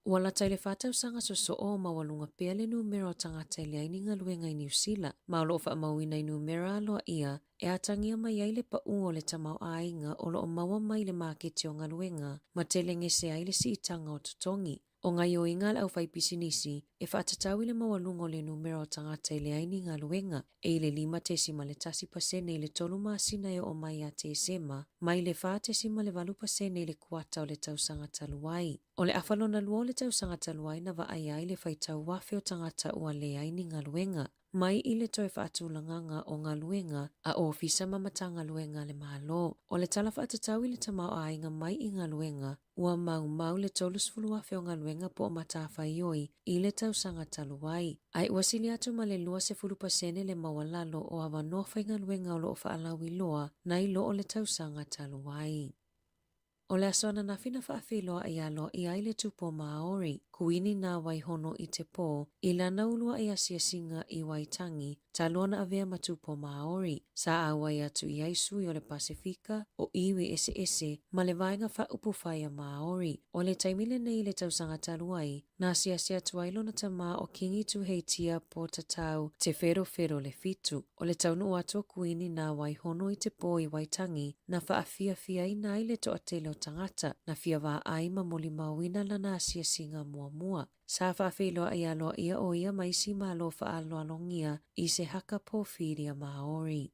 Ua la taile whātau sanga so o mawalunga pea le numero tangata ile aininga luenga I New Zealand, ma o loo wha mawina I numero aloa ia, e atangia mai ai le pa o le tamau ainga o loo mawa mai le maketi o ngā luenga, ma telenge se ai le si itanga o tutongi. O ngai o inga le au whai pisinisi, e whaatatau I le mawalunga le numero tangata ile aininga luenga, e le 5% le tolu masina e o mai a te sema, mai le 4% le 8% le kuata o le tausanga taluai. O le awhalona lua le tausanga taluai na wa ai le whaitau wafe o tangata ua le aininga luenga. Mai I le toi whaatulanganga o ngā luenga a ofisa mamatanga luenga le malo. O le tala whaatatau I le tamau ainga mai I ngā luenga, ua mau le tolus fuluafe o ngā luenga po o matawha ioi I le tausanga taluai. Ai ua sili atu ma le 2% le mawalalo o awa nofai ngā luenga o loo whaalawi loa na I loo le tausanga taluai. O le asona na fina whaafiloa I alo I ai le tupo Maori, kuini nā waihono I te pō, I lana ulua I asia singa I Waitangi, talona avea matupo Maori, sa awai atu i aisui o le Pasifika, o iwi ese ma le vaenga wha upufaya Maori, o le taimile nei le tausanga taluai, na sia tuailo na tama o kingi tu heitia po tatau te fero le fitu, o le taunu atua kuini na waihono i te po i waitangi, na wha fia ina i le toa tele o tangata, na fia wa aima moli mawina lana asia singa mua. Sa whaafeloa ia loa ia o ia maisi malo whaalongia i se haka pōwhiria Maori.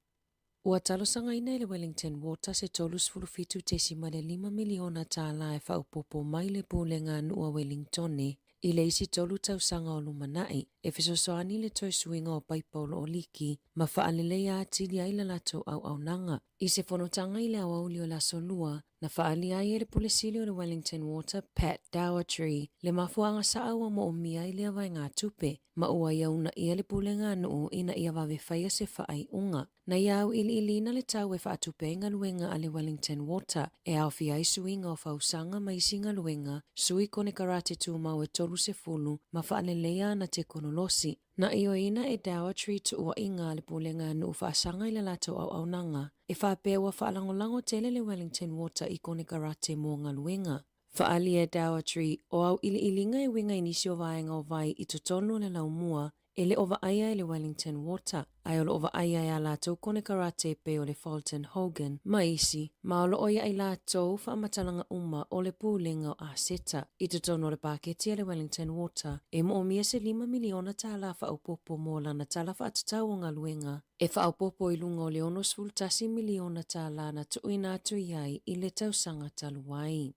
Ua talosanga ina le Wellington Water se tolus fulufitu te simale 5 miliona tā lae whaupopo mai le pūlenga nua Wellingtone, i le isi tolu tausanga o lumanai, e fesosoani le toi suinga o paipolo o liki, ma whaalele ia atili ai la lato au nanga. I se whanotanga i le awauli o la solua, na whaali ai e le pulesili o le Wellington Water, Pat Dowertree, le mafuanga sa awa mo o mia i le awai ngā tupe, ma ua iauna ia le pulenga nuu ina ia wawe whaia se whaai unga. Na iau ili na le tau e whaatupe ngā luenga a le Wellington Water, e au fi ai suinga o whausanga ma isi ngā luenga, sui kone karate tu mau e tolu se fulu, ma whaalelea na te konolosi. Na iyo ina e Dowertree tu ua inga le pulenga nuu whaasanga i le lato au nanga, e whaapewa whaalangolango tele le Wellington Water i kone karate mo ngā luenga. Whaali e Dowertree o au ilinga e winga inisi o vaenga o vai i tutonu le laumua, e le ova aia e le Wellington Water, ai o le ova aia e a lātou kone karate pe o le Fulton Hogan, maisi, ma o lo oia i lātou whaamatalanga uma o le pūlenga o Aseta. I tutonu o le paketi e le Wellington Water, e mo o mia se 5 miliona tā la whaupopo mo lana tā la whaatatau o ngā luenga, e whaupopo i lunga o le 60 miliona tā la na tuina atu iai i le tausanga taluai.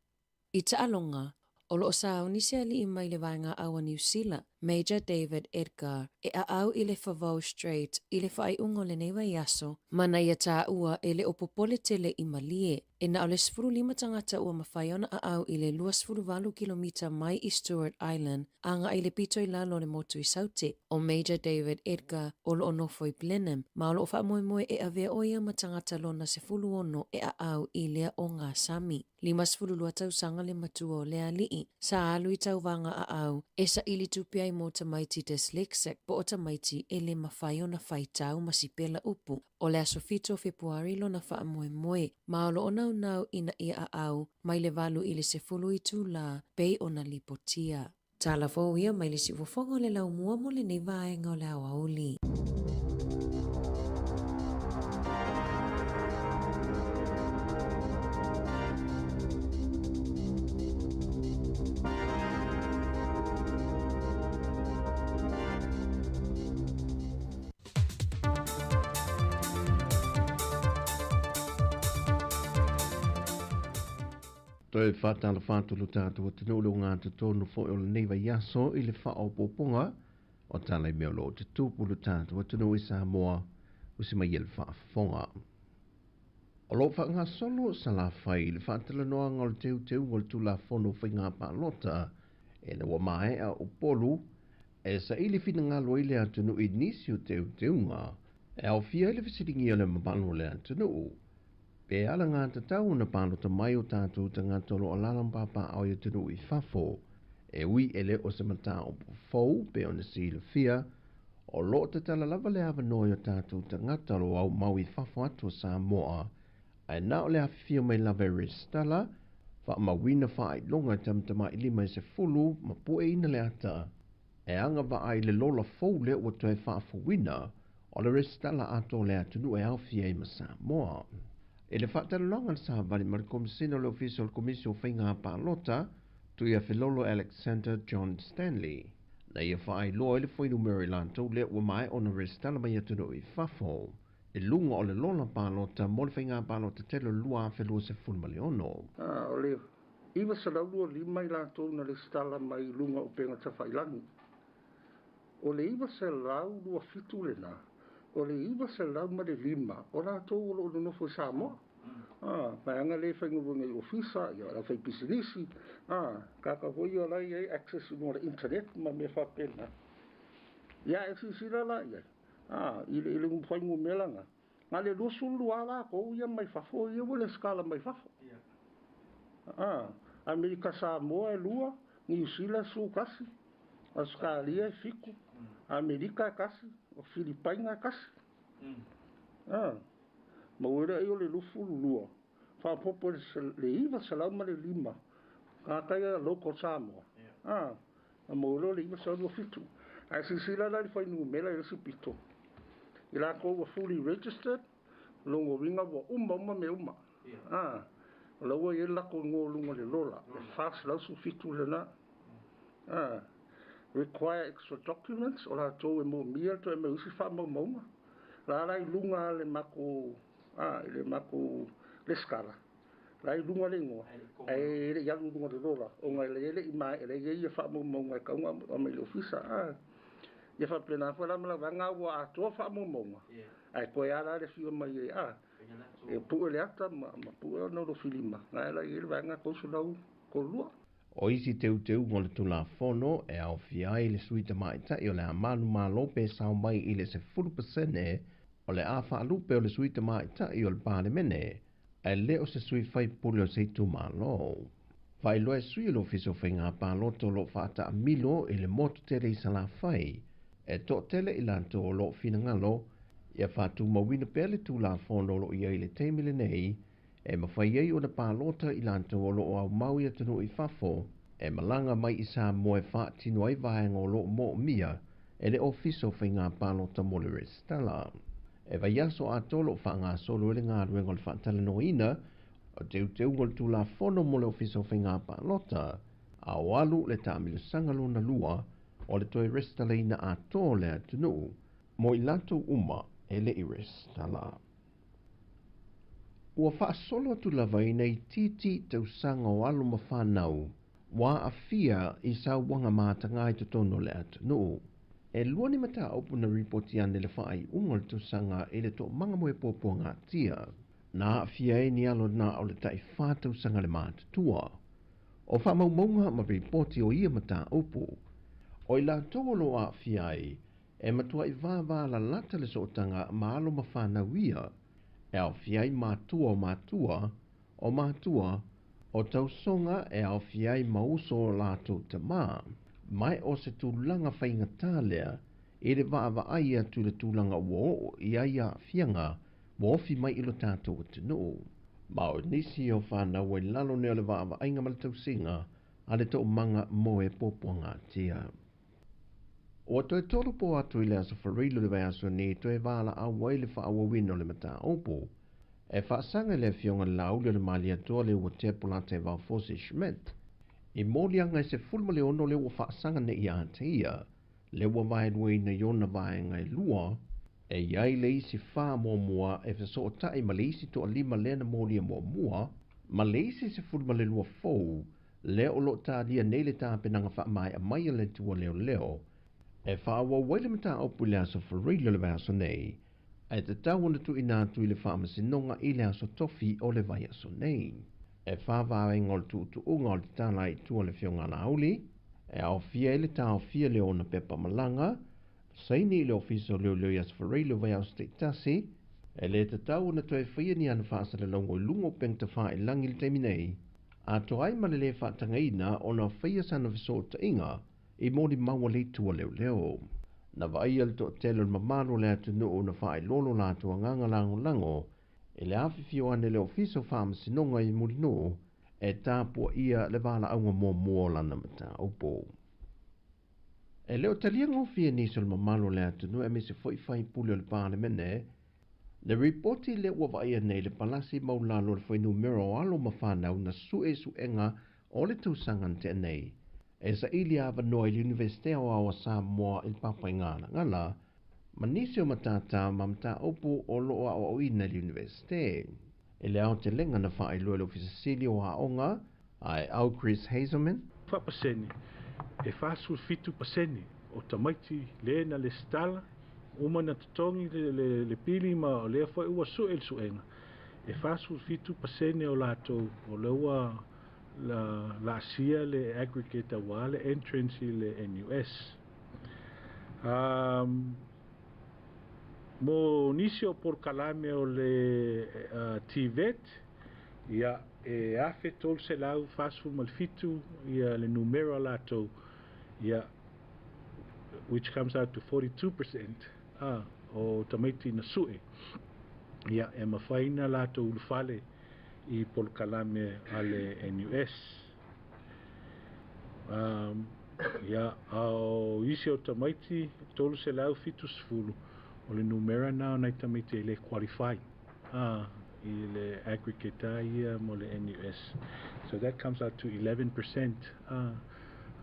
I taalonga, o loo sao nisi ali i mai le vaenga awa New Zealand, Major David Edgar, e a au i le Favau Strait, i le whai ungo le neiwa iaso, mana ia tā ua e le opopole tele i malie, e na o le 15 tangata ua mawhaiona a au i le 2.8 kilomita mai i Stewart Island, anga i le pito i lalo le motu i saute, o Major David Edgar, o lo onofo i Blenheim, ma o lo wha moe e avea oia ma tangata lona se fulu ono e a au i lea o ngā Sami. 5 tausanga le matua o lea lii, sa alu i tauwanga a au, e sa ili tupiai mo tamaiti dyslexic po o tamaiti e le mawhaio na whaitau masipela upu, o le asofito Februari lo na wha moe, ma o lo nau ina ia a au, mai le valu i le se fulu i tū la, pei o na lipotia. Tala fo ia mai le si wafongo le lau mua mo le nei vaenga o le awauli. Toi whatala whātulu tātua tino ulo ngā te tonu fo o le neiva yaso i le whao poponga o tala i mea lo te tūpulu tātua tino i Samoa usi mai ele whaafonga. O lo wha ngā solo sa la whai le whaatala noa ngā le teu ngol tu la fono whai ngā pālota e na wa mae a upolu e sa ili whina ngā loile a tino i nisi o teu ngā e au fia ili visiringi o le mapano le a tino pe ala ngā tatau na pālota mai o tātou ta ngā tolo o lalampapa au i tino i whafo e ui ele o se mata o fau pe o na sila fia o lo te tala lava le awa noi o tātou ta ngā talo au mau i whafo atu sa moa ai na o le awhifia mai lava restala wha mawina wha ai longa tamtama i 5 fulu ma pue ina le ata e anga wa ai le lola fau le o toi whafo wina o le restala ato le atunu e awhifia i masa moa. E le whaatalonga sa vali ma le komisina le official komisio whainga pālota tu ia Filolo Alexander John Stanley. Na ia whaai loa le whainu Maryland tau le ua mai ona restala mai atunu i whafo. E lunga o le lola pālota mo le whainga pālota telo lua whelua se fulmaleono. O le iwa sa laulua 5 la tau na le stala mai lunga o penga ta whailangi. O le iwa sa laulua fitu le na. O le iwa sa lau ma le 5 o la tau o lo nofo Samoa. Mai anga le whainga wunga i ofisa, ia la whai pisilisi. Kaka hoi o lai ei access no le internet ma me whapena. Ia e sisira la ia. Ile whainga melanga. Nga le losulu ala ko ia mai whafo, ia wale skala mai whafo. Amerika Samoa e lua, New Zealand su kasi. Australia e fiku. Amerika e kasi. o Filipainga kasi. Ma ura i o le lufu lua. Whapopo le iwa salama le lima. Ka kaya local Samoa. Ma ura le iwa salama fitu. Ai sisila la li whai numela i rasi pito. I la ko wa fully registered. Longo winga wa uma me uma. Laua i la ko ngō lunga le lola. Le fast lau su fitu le na. Require extra documents. O la tō e mo mia to e me usi wha mau mauma. La rai lunga le mako le skala. Lai lunga le ngoa. E le yalu lunga le rola. O ngai le ele i mai ele ia wha mau maunga e kaunga o me le ofisa. Ia wha plena wha mala wanga ua atoa wha mau maunga. Ai koe ala le whio mai e e pua le ata ma pua no lo filima. Ngai la i le wanga kousu lau ko lua. O isi teu mo le tula fono e au fiai le suita mai tai o le amanu malope sau mai i le se 40% o le awha alupe o le suita mai tai o le pāle mene e leo se sui fai pule o se tu malo. Fai loe sui lo fiso whainga pāloto lo whaata a milo i le moto tele i sala fai e to tele i lanto o lo fina ngalo ia whātu mawina pele tula fono lo ia i le teimile nei e mawhai ei o na pālota i lanto o lo au maui atanu i whafo e malanga mai i sa moe whaatino ai vahenga o lo mo mia e le ofiso whainga pālota mo le restala. E vai aso a tolo whanga solo ele ngā ruenga le whaatala no ina o teu ngol tu la fono mo le ofiso whainga pālota a walu le tāmilu sangalo na lua o le toi restala ina a tō le atunu mo i lanto uma e le i restala. Ua whaasolo atu lava i nei titi tau sanga o alu ma whanau, wa a fia i sa wanga mātanga i tono le atunu. E luani mata opu na ripoti ane le whaai ungol tau sanga i le to manga moe popo ngā tia. Nā a fia e ni alo na o le tai whātau sanga le mātatua. O wha maunga ma ripoti o ia mata opu. O i la tolo a fia e matua i vāvā la lata le sootanga ma alo ma whanau ia. E au fiai mātua o mātua o tau songa e au fiai mauso o lātou te mā. Mai o se tūlanga whainga tālea e le vāva aia tu le tūlanga wo i aia fianga wo fi mai ilo tātou atinu. Ma o nisi o whānau e lalo neo le vāva ainga malatau singa a le tau manga moe poponga tia. O toi tolu po atu i le aso whareilu le vai aso ni toi wāla a waile wha awa wino le mata opo. E whaasanga le fionga laulio le mali atoa le ua tepula te wau Fosi Schmidt. I mōlianga e se fulma le ono le ua whaasanga ne i āteia. Le ua vaenua ina iona vaenga i lua. E iai le isi wha mua e whaso o tai ma le isi to a lima lena mōlia mua. Ma le isi se fulma le lua fau. Le o lo tādia nei le tāpenanga wha mai a mai le tua leo. E whaawa waile mata opu le aso whareilo le vai aso nei. E te tauana tu inatu i le whaamasinonga i le aso tofi o le vai aso nei. E whaavawe ngol tu unga o le tāna i tua le fionga na auli. E au fia i le tāo fia le ona pepa malanga. Saini i le ofiso leo i aso whareilo vai aso te tasi. E le te tauana tu e whia ni ana whaasa le longo i lungo peng te wha i langi le temi nei. A to ai ma le whaatanga ina o na whia sana viso ta inga. I mōri maua le tua leo. Na vai al to telo mamaro le atunu o na whae lolo la tua nganga lango. E le awhiwhio ane le ofiso whaamasinonga i murino. E tāpua ia le wala aunga mō lana mata upo. E leo talia ngofia niso le mamaro le atunu e me se whai puli o le pāle mene. Le reporti le ua vai ane le palasi maulalo le whainu mero alo mawhanau na suenga o le tausangan te nei. E sa ili ava noa i Universite o awa Samoa il papa ingana ngala, ma nisi o matata ma mta opu o loa o ina li Universite. E le au te lenga na wha i lua le ofisasili o haonga, ai au Chris Hazelman. Wha paseni, e whasul fitu paseni, o tamaiti le na le stala, uma na tutongi le pili ma o lea fwai ua suenga. E whasul fitu paseni o lato o leua la sia le aggregate wa le entrance le NUS mo nisio por calame o le TVET ia e afe tol se lau fasul malfitu ia le numero lato ia which comes out to 42% o tamaiti na sue ia e mawhaina lato ulufale I Polokalame ale NUS ia au isi o tamaiti tolu se lau fitu sfulu o le numera na nai tamaiti le qualify I le aggregate ia mo le NUS, so that comes out to 11%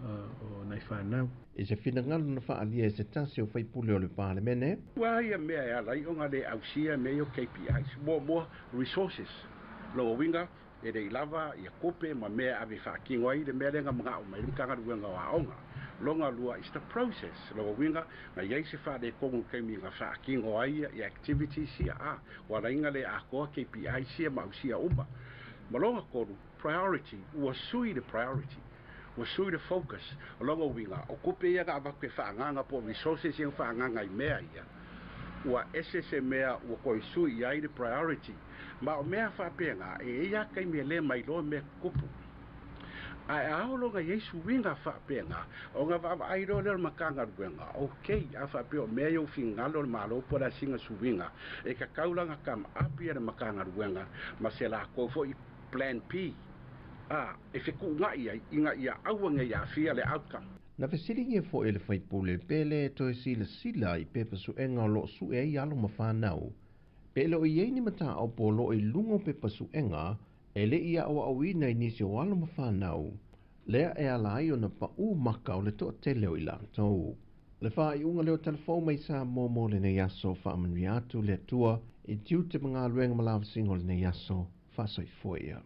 o nai whanau. I se whinangalo na whaalia e se tasi o whaipule o le Parlemene. Wa ia mea e alai o ngale ausia mea o KPIs, more resources. Lo winga e rei lava I a kope ma mea ave whaakingo ai le mea renga mga o mai rimkanga ruenga wa aonga. Longa lua is the process. Lo winga na iei se whaade kongu keimi nga whaakingo ai I activities sia wa rainga le a koa KPI sia ma usia umba. Malonga koru, priority, ua sui the priority. Ua sui the focus. Longa winga, o kope ia ga avakwe whaanganga po resources ia whaanganga I mea ia. Ua ese se mea ua koi sui ai the priority. Ma o mea whapenga e ia kai mea le mai loa mea kupu. Ai aolo nga Yesu winga whapenga o nga vava airo leo makanga ruenga. Okay, a whapeo mea yo fingalo malo po da singa suwinga. E ka kaulanga kam apia na makanga ruenga. Ma se la kofo I plan P. E whiku inga ia awanga ia fia le outcome. Na whesiringi e fo ele whaipule pele to sila I pepa suenga o lo sue I alo mawhanau. Pele o iei ni mata au po lo I lungo pepa suenga ele ia o awina I nisi o alo mawhanau. Lea e alai o na pa u maka o le toa tele o ila tau. Le wha I unga leo telefon mai sa momo le ne yaso wha amanri atu le tua I tiu te mga luenga malawa singo le ne yaso wha soifoia.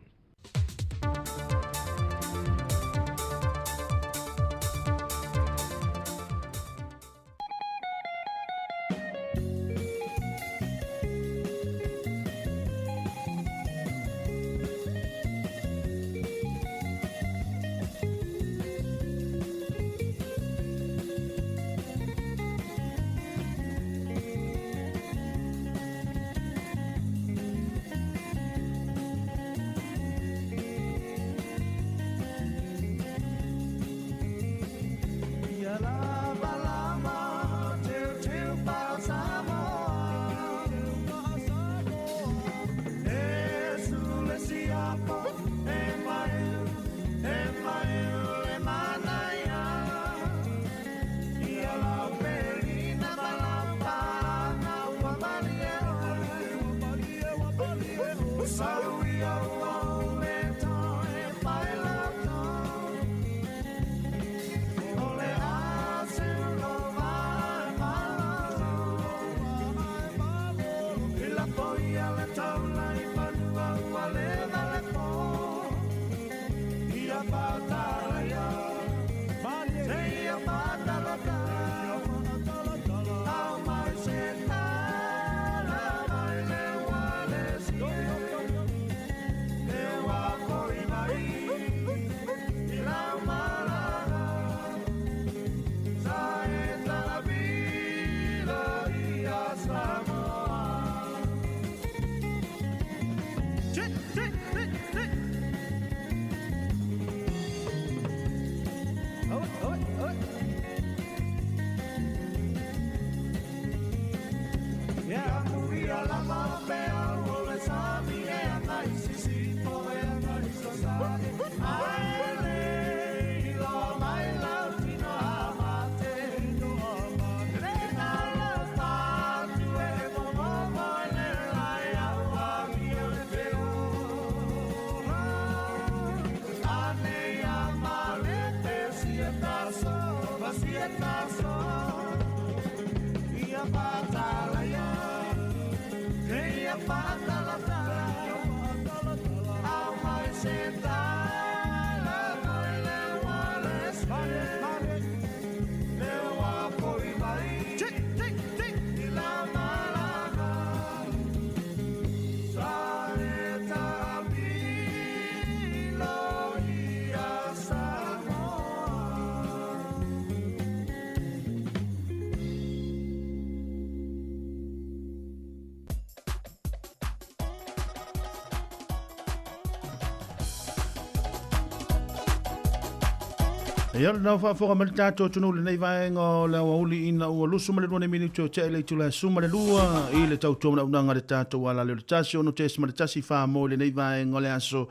Ia na fa fo ma tato tunu le nei vai ngo le uli ina o lusu ma le 2 minuto te le tu le suma le lua i le tau tonu na ngare tato wala le tasio no tes ma tasi fa mo le nei vai ngo le aso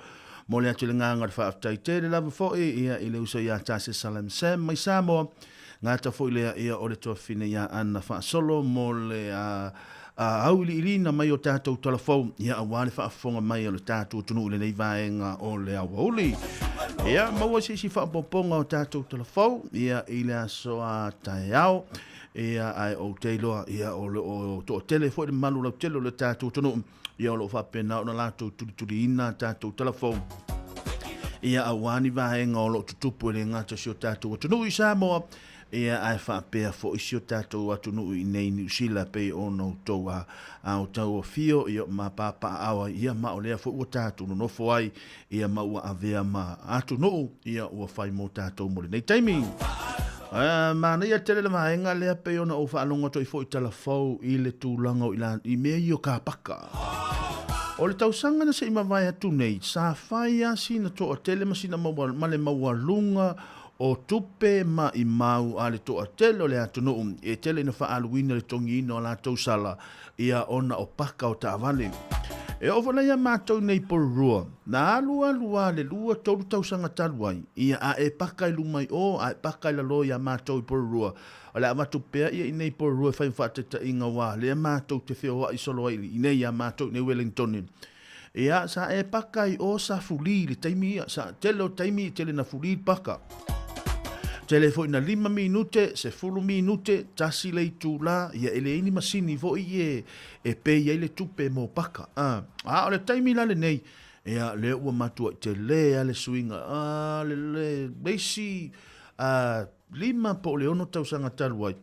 mo le atu le nganga fa tai te le lava fo ia i le uso ia tasi salam sem mai samo ngata fo ile ia o le to fine ia ana fa solo mo le auli ilina mai o tatou telefon ia awale fa fonga mai o le tatou tunu le nei vaenga o le auli ia maua si fa poponga o tatou telefon ia ile aso a taiao ia ai o teilo ia o to telefon malu lo telo le tatou tunu ia o lo fa pena o na latou tulina tatou telefon ia awani vaenga o lo tutupu le ngata si o tatou tunu i Samoa ia ai fa pe fo isio tatou atu no i nei New Zealand pe ono toa au tau fio ia ma papa awa ia ma o lea fo o tatou no fo ai ia ma ua avea ma atu no ia ua fai mo tatou mo nei timing ma nei tele le maenga lea pe ono o fa alonga toi fo i telefon i le tūlanga i mea i o ka paka o le tausanga na se ima vai atu nei sa fai asi na to o tele masina ma le maualunga o tupe ma i mau ale to atelo le atu no e tele na fa aluina le tongi no la tau sala ia ona o paka o tavale e o vana ia mātou nei porua na alua le lua tolu tausanga taluai ia a e paka ilu mai o a e paka ila lo ia mātou i porua o le amatu pea ia i nei porua fai mfateta inga wā le mātou te whio i solo ai i nei ia mātou nei Wellington ia sa e paka i o sa fuli le taimi ia sa tele o taimi tele na fuli paka telefoni na 5 minute, se 10 minute, tasi le tula, ia ele ini masini vo ie e pe ia le tupe mo paka. O le taimi la le nei, ia le ua matua te le swinga, le beisi 5 po le ono tausanga taluai.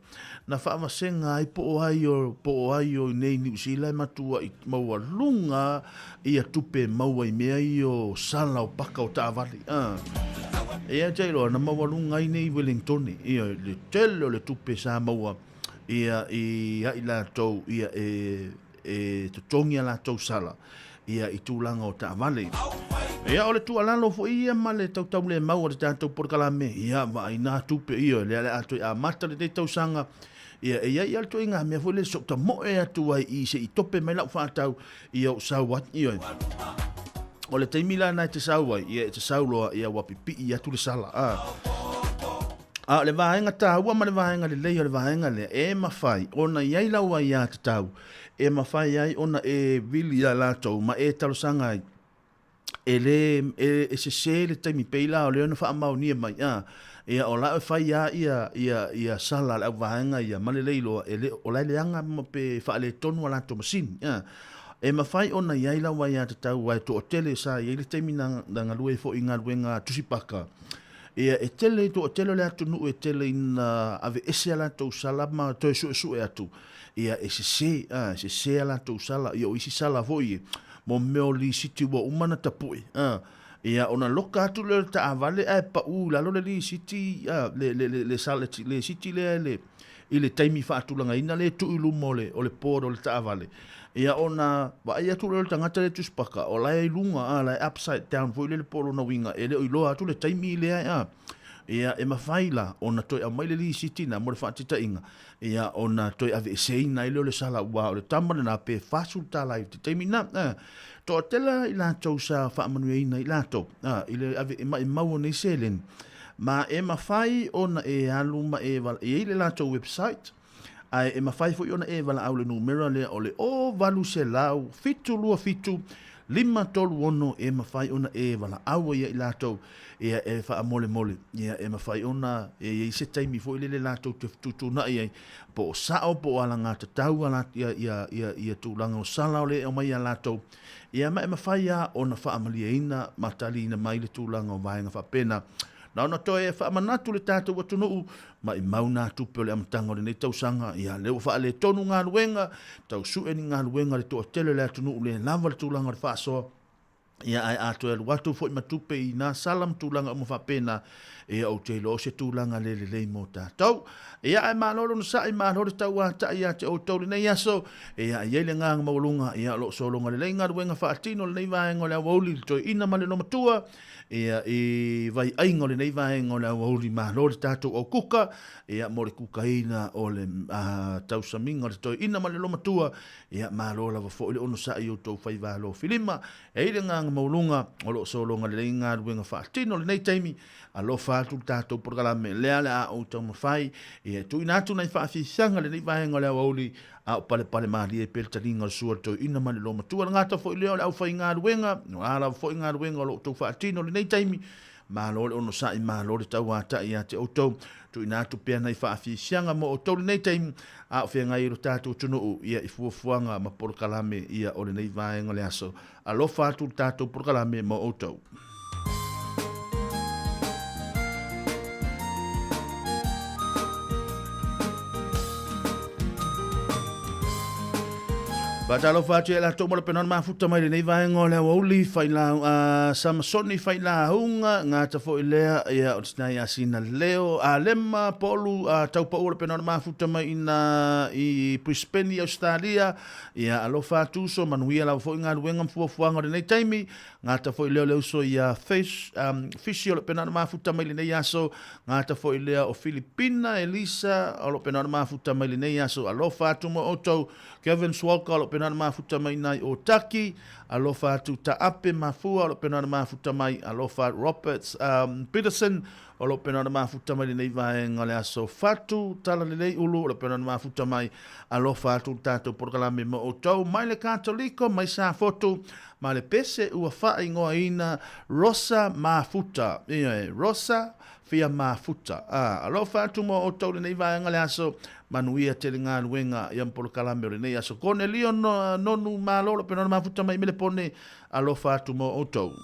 Na whaamasenga ai po o ai o nei New Zealand matua i maua lunga ia tupe maua i mea i o sala o paka o taavali. Ia teilo na maua lunga i nei Wellington ia le telo le tupe sa maua ia i la tau ia e totongia la tau sala ia i tūlanga o taavali. Ia o le tualalo fo ia ma le tau le maua le tātou porkalame ia va i nā tupe ia le atu a mata le te tausanga ia alto inga me fo le sokta mo e atu ai i se i tope mai lau whātau ia o sauat ia. O le teimila nai te saua ia te sauloa ia wapipi ia tu le sala. Le vahenga tāua ma le vahenga le leia le vahenga le e mawhai ona iai laua ia te tau e mawhai ai ona e vili ia lātou ma e talosanga ai e se le taimi peila o le ona wha amau nia mai ia o la fai ia sala le vahenga ia ma le leilo o lai leanga mo pe wha le tonu ala to masin e mawhai ona iai laua ia te tau wai to o tele sa i le taimi na ngalue fo i ngaluenga tusipaka ia e tele to o tele le atu nu e tele ina ave ese ala to sala ma to su e atu ia e se ala to sala ia o isi sala foi mo meo li siti wa umana tapui ia ona loka atu le ta avale ai pa la lo le li siti le sala le siti le ile taimi fa atu langa ina le tu ilu mole o le poro le ta avale ia ona wa ia tu le tangata le tuspaka o lai lunga lai upside down foi le poro na winga ele o ilo atu le taimi le ia e mafaila ona toi a maile li siti na mo le fatita inga ia ona toi ave seina ile le sala wa le tamale na pe fasulta lai te taimi na to tela ila tau sa fa manuina ila to ile ave e mau nei selen ma e mafai ona e alu ma e val e ile la to website ai e mafai fo ona e vala au le numero le ole o valu se lau fitu lua fitu 531 e mafai ona e vala au ia ila to ia e fa mole ia e mafai ona e se taimi fo ile la to tu na ia po sao po ala ngata tau ala ia tu langa o sala ole o mai ala to ia ma e mafai ia ona fa amaliina matali na mai le tu langa o vaenga fa pena na ona to e fa manatu le tatou watu no ma i mauna tupe le amtanga le nei tausanga ia leo fa le tonu ngā luenga tau su e ni ngā luenga le to tele le atu no le lava le tūlanga le fa so ia ai ato e watu fo i matupe i nā salam tūlanga mo whapena e au te lo se tūlanga le mo tātou. Ia ai māloro na sa i māloro tau a ta ia te o tau nei aso ia ai ele nganga maulunga ia lo solonga le inga ruenga whaatino le nei vaenga le awauli to ina male no matua ia i vai aingo le nei vaenga le awauli māloro tātou o kuka ia mo le kuka ina o le tau saminga le to ina male no matua ia māloro la fo le ono sa i o tau whai valo filima e ile nganga maulunga o lo solonga le inga ruenga whaatino le nei taimi alo fatu tātou programe lea le a o tau mawhai e tu inatu nei whaafisanga le nei vaenga le awauli a o pale maari e peltaringa le sua tau ina mani lo matua ngata fo i leo le au whai ngā ruenga no ala fo i ngā ruenga lo tau whaatino le nei taimi ma lo le ono sa i ma lo le tau a ta ia te o tau tu inatu pia nei whaafisanga mo o tau le nei taimi a o whenga i ro tātou tunu ia i fuafuanga ma porokalame ia o le nei vaenga le aso alo fatu tātou porokalame mo o tau. Patalo fatu la to mo le penon ma futa mai nei vai ngole oli fai la Samasoni fai la hunga ngata fo ilea ia o tsna ia sina leo a lema polu tau pa o le penon ma futa mai ina i Brisbane Australia ia alo fatu so manuia la fo inga ruenga fuafuanga nei taimi ngata fo ilea le uso ia fish o le penon ma futa mai nei aso ngata fo ilea o Filipina Elisa o le penon ma futa mai nei aso alo fatu mo oto Kevin Swalka lo penana mafuta mai nai o Taki, alofa tu Taape Mafua lo penana mafuta mai, alofa Roberts Peterson o lo penana mafuta mai nei vaenga le aso fatu tala lei ulu lo penana mafuta mai, alofa tu tato porkalame mo o tau mai le katoliko mai sa foto ma le pese ua fai ngoa ina Rosa Mafuta, Rosa Fia Mafuta, alofa tu mo o tau nei vaenga le aso manuia te ngā luenga i ampolo kalame o le nei aso kone lio nonu mālolo penona mafuta mai mele pone alofa atu mo outou.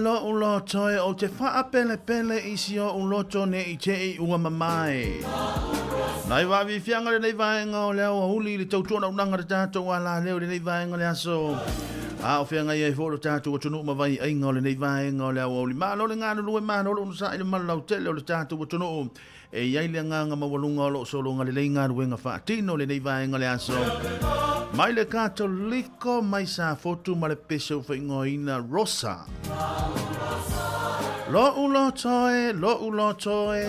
Lo lotoe o te wha pele pele isi o uloto ne I te I ua mamai. Nai wawi whianga nei vaenga o leo huli li tau tōna unanga te tātou ala leo nei vaenga le aso. A o whianga I fōro tātou o tunu mawai ainga o nei vaenga o leo huli. Maa lole ngānu lue maa lole unusa ili malau tele o le tātou o tunu. E iai le nganga mawalunga o lo solo ngale le ngānu wenga whaatino le nei vaenga le aso. Mai le katoliko mai sa fotu ma le peso whaingoina Rosa. Lo ulo toe, lo ulo toe.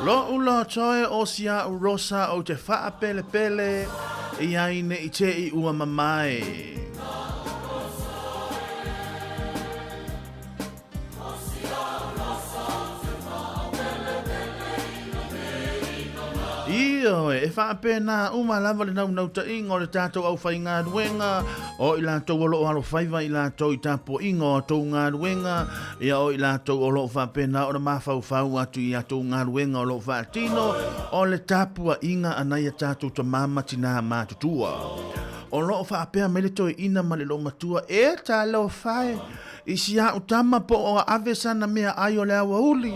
Lo ulo toe o sia Rosa o te wha pele pele I aine I te I ua mamai. Iyo e whaapena uma lava le nau ta ingo le tātou au whai ngā ruenga o I lātou o loo halo whaiva I lātou I tāpo ingo o tau ngā ruenga ia o I lātou o loo whaapena o na mawhau whau atu I atou ngā ruenga o loo whaatino o le tāpua inga anai a tātou ta mamati nā mātutua. O loo whaapea me le toi ina ma le loo matua e tā leo whae I si a utama po o ave sana mea ai o le awa uli.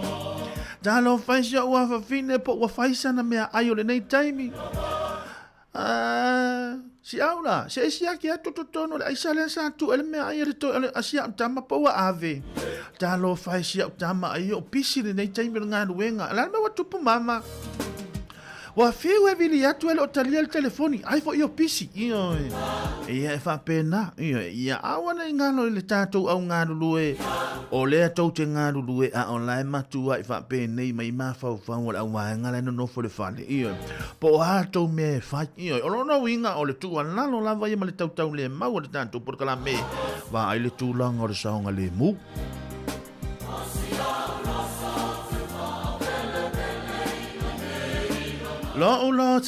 Talo faisia ua whawhine po ua whaisana mea ai o le nei taimi. Si aula, se esi aki atu totono le aisa le sa tu ele mea ai le to ele asia utama po ua ave. Talo faisia utama ai o pisi le nei taimi le ngā ruenga. Ala me watupu mama. Wa fiu e vili atu ele o talia le telefoni. Ai fo io pisi. Iyo ia e whapena. Ia awana I ngano le tātou au ngā lulue. O lea tau te ngā lulue a online matua I whapena I mai mawhau whau o le au waenga le no fo le whale. Iyo. Po hātou me whai. Iyo. O lono winga o le tua lalo lava I ma le tautau le mau o le tātou porkala me. Wa ai le tūlanga o le saonga le mu. Lo ulo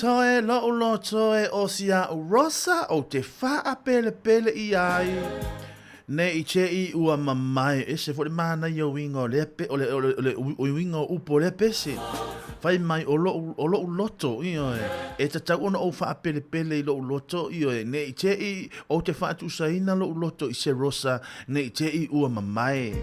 toe o sia Rosa o te wha pele pele I ai. Ne I che I ua mamai e se fore mana I o winga o lepe o le winga o upo le pese. Fai mai o lo loto e ta tau ona o wha pele pele I lo loto ne I che I o te wha tu saina lo loto I se Rosa ne I che I ua mamai.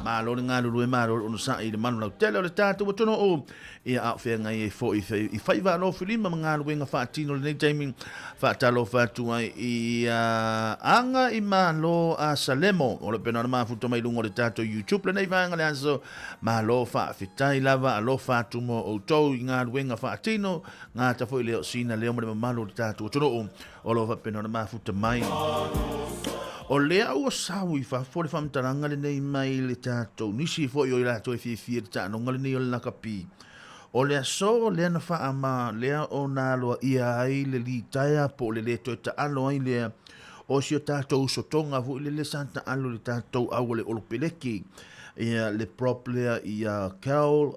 Ma lo ngā lulu e maro ono sa I le manu lau tele o le tātou tono o ia a whenga I fo I whai wā no whilima mga luenga whaatino le nei taimi whaatalo whātua I anga I malo a Salemo o le pena na mafuta mai lungo le tātou YouTube le nei whanga le anso malo whaafitai lava a lo whātumo o tau I ngā luenga whaatino ngā tafo I leo sina leo mo le mamalo le tātou tono o lo whapena na mafuta mai. O lea ua sau I whafore whamtaranga le nei mai le tātou nisi fo I o I lato e fie le tānonga le nei o le nakapi. O lea so lea na wha ama lea o nā loa ia ai le li taia po le le toi ta alo ai lea o si o tātou sotonga fu le santa alo le tātou au le olopeleki ia le prop lea ia Carol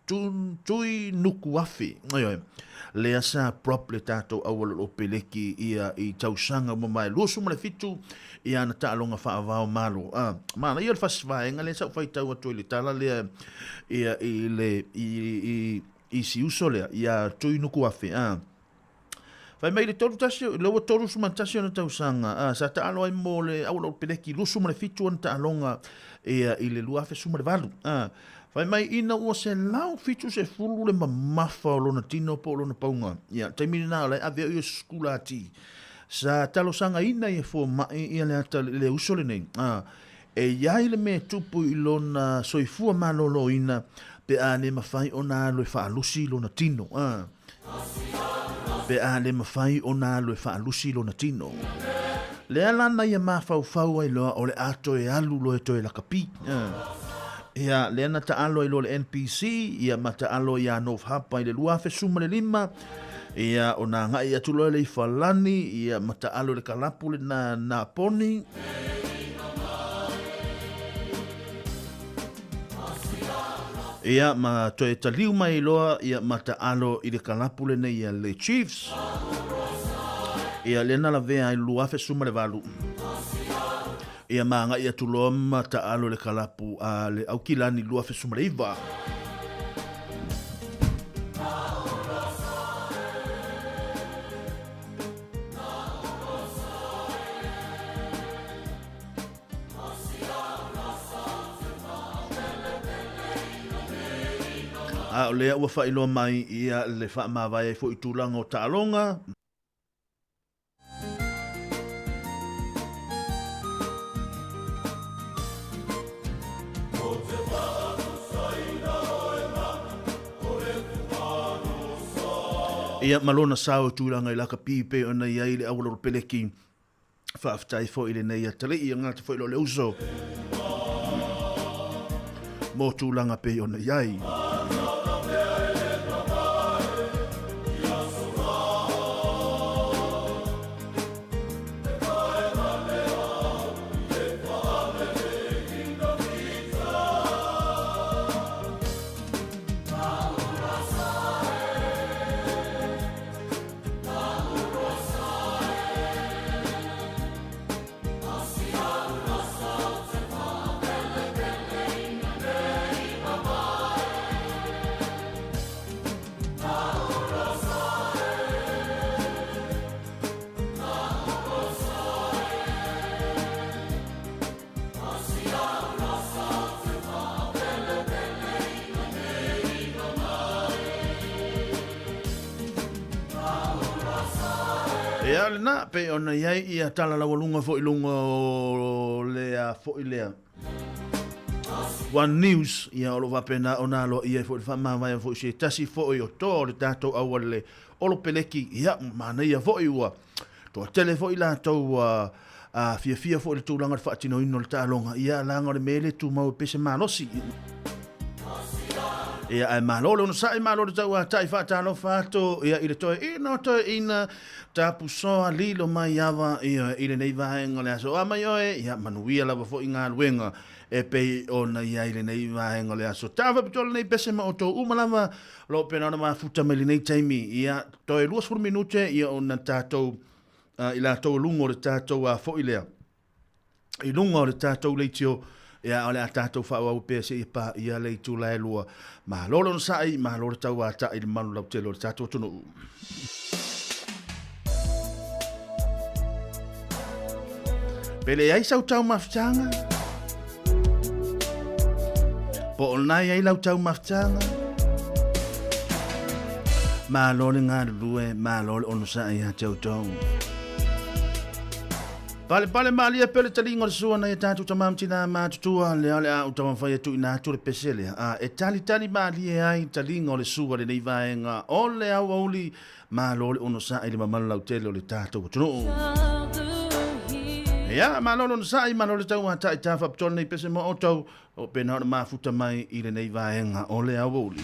tui nuku afi lea sa prop le tātou au le olopeleki ia I tausanga mamai lusu ma le fitu ia na tālonga wha avao malo mana ia le whasvaenga le sa whai tau atu I le tala lea ia I le I si uso lea ia tui nuku afi Fai mai le toru tasio, lewa toru suma tasio na tausanga. Sa ta alo ai mo le au lo peleki lusu ma le fitu na ta alonga I le luafe suma le valu. Fai mai ina ua se lau fitu se fulu le mamafa o lona tino po o lona paunga. Ia, taimini nā le avea io skula ati. sa talosanga ina ia fo mai ia le ata le uso le nei. E iai le me tupu i lona soifua malolo ina pe a le mawhai o nā loe whaalusi lona tino. Pe a le mawhai o nā loe whaalusi lona tino. Le alana ia mawhau ai loa o le ato e alu loe to e lakapi. Ia le ana ta alo i lo le NPC, ia mata alo ia North Hapa i le luafe suma le 5. Ia o nā ngai atu loe le i whalani, ia mata alo le kalapu le na poni. Ia ma to e taliu mai loa, ia mata alo i le kalapu le nei le Chiefs. Ia le nala vea i luafe suma le valu. Ia maanga ia tuloa mata alo le kalapu a le aukilani luafe suma le iwa. A o lea ua whailoa mai ia le wha mawai e fo i tūlanga o tālonga. Ia malona sao tūlanga i laka pipe o nei ai le awaloro peleki. Whaaftai fo i le nei atale i ngata fo i lo le uso. Mō tūlanga pe o nei ai. Ia le na pe ona iai ia tala la walunga fo ilunga o lea fo ilea. One News ia olo wapena ona lo ia fo fama vai fo se tasi fo o to le tato awale olo peleki ia mana ia fo iwa. To tele fo ila to a fia fo le tulanga fa tino ino le talonga ia langa le mele tu mau pese malosi. Ia ai malolo no sai malolo tau a tai fa tano fato ia ile to ino to ina tapu soa lilo mai ava ia ile nei vaenga le aso ama yoe ia manuia lava fo inga luenga e pe ona ia ile nei vaenga le aso tava pitolo nei pese ma oto umalava lo pena ona mafuta meli nei taimi ia to e 2 minute ia ona tato ila to lungo le tato a fo ilea i lungo le tato le tio ia ole a tato fa o pese i pa ia le tu la lua ma lolo sai ma lolo tau ata i manu la telo tato tunu pele ai sau tau maftanga po onai ai lau tau maftanga ma lolo nga lue ma lolo ono sai a tau tau Pale malia pele talingo le suana e tatu tamam tina matutua le ale a utama fai tu ina tu le pesele e tali malia ai talingo le sua le nei vaenga o le auli ma lo le ono sa ile mamala la utele le tatu tunu ya ma lo no sa ma lo le tau ata tafa ptol nei pese mo auto o pena ma futa mai ile nei vaenga o le auli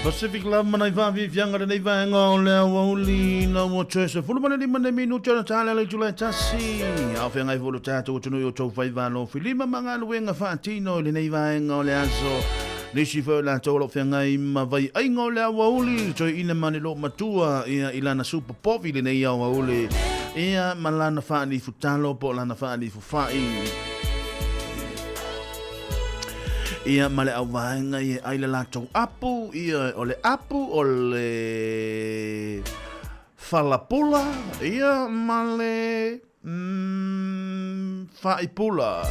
Pacific Love manai va vi fianga nei va ngo le woli no mo choice fu mana 5 minuto na tala le tula tasi au fenga i volo tato tunu yo tau fai va no filima manga luenga fatino le nei va ngo le aso le si fa la tolo fenga i ma vai ai ngo le woli to ina mani lo matua ia ilana super povi le nei woli ia malana fa ni futalo po lana fa ni fu fai ia male au vaenga ia ai le latou apu ia o le apu o le falapula ia male faipula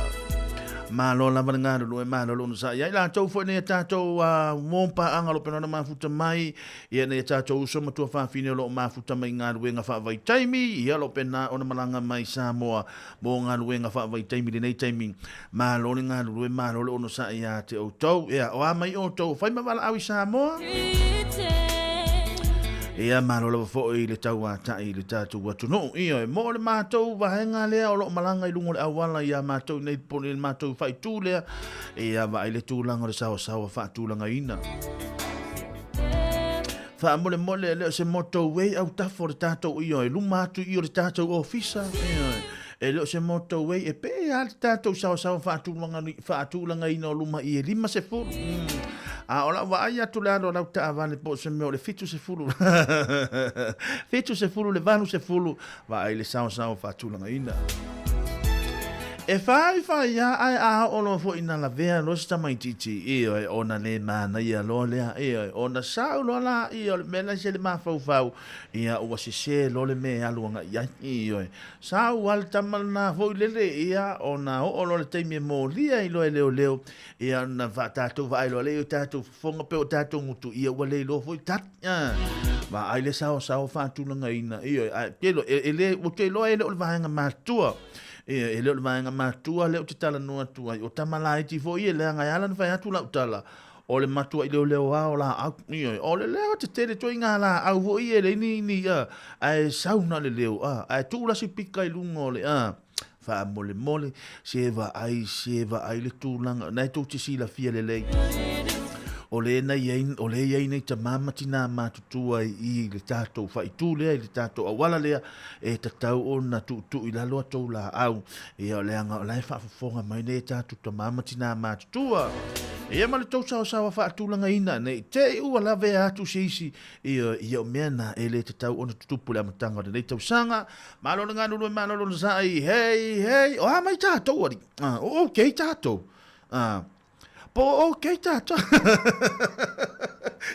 malo la manga lo malo lo sa ia latou fo ne tatou mompa anga lo pena mafuta mai ia ne tatou so matua fa fine lo mafuta mai nga luenga fa vai taimi ia lo pena ona malanga mai Samoa mo nga luenga fa vai taimi le nei taimi malo nga lo malo lo no sa ia te o tau ia o mai o tau fai mala awi Samoa ia malo lo fo i le tau ata i le tatu watu no ia mo le matou vahenga le o lo malanga i lungo le awala ia matou nei poni le matou fai tu le ia va i le tulanga le sawa fa tulanga ina fa mole le se moto we au ta for tatou ia lu matu i le tatou ofisa ia e lo se moto we e pe al tatou sawa fa tulanga ina luma i lima se fu ola wa ia tu la no ta avane po se me le fitu se fulu fitu se fulu le vanu se fulu va ile sao fa tulanga ina e fai ia ai ono fo ina la vea lo sta mai titi io e ona le mana ia lo le io ona sao lo la io me la se le ma fau ia o se lo le me aluanga ia io sao alta malna fo le ia ona o lo le temi mo lia i lo leo ia na va tatu va lo le tatu fonga pe tatu mutu ia wa le lo fo tat va ai le sao fa tulanga ina io pelo ele o te lo ele o va nga matua e le vaenga matua le o te tala noa tua o tamalai ti fo i le anga ala na fai atu la utala o le matua i leo a o la o le leo te tere toi ngā la au fo i le ni ai sauna le leo ai tūla si pika i lungo le fa mole seva ai le tūlanga nai tō te sila fia le lei o le nei ta mama tina matutua i le tatou faitu lea i le tatou awala lea e tatau ona tu i lalo atou la au e o leanga o lai whaafafonga mai ne tatou ta mama tina matutua e ma le tau sawa whaatulanga ina nei te ua lave atu seisi i o mea na e le tatau ona tutupu le amatanga nei tau sanga malolo nganulu malolo zai hei o mai tatou ari ok tatou po okay tato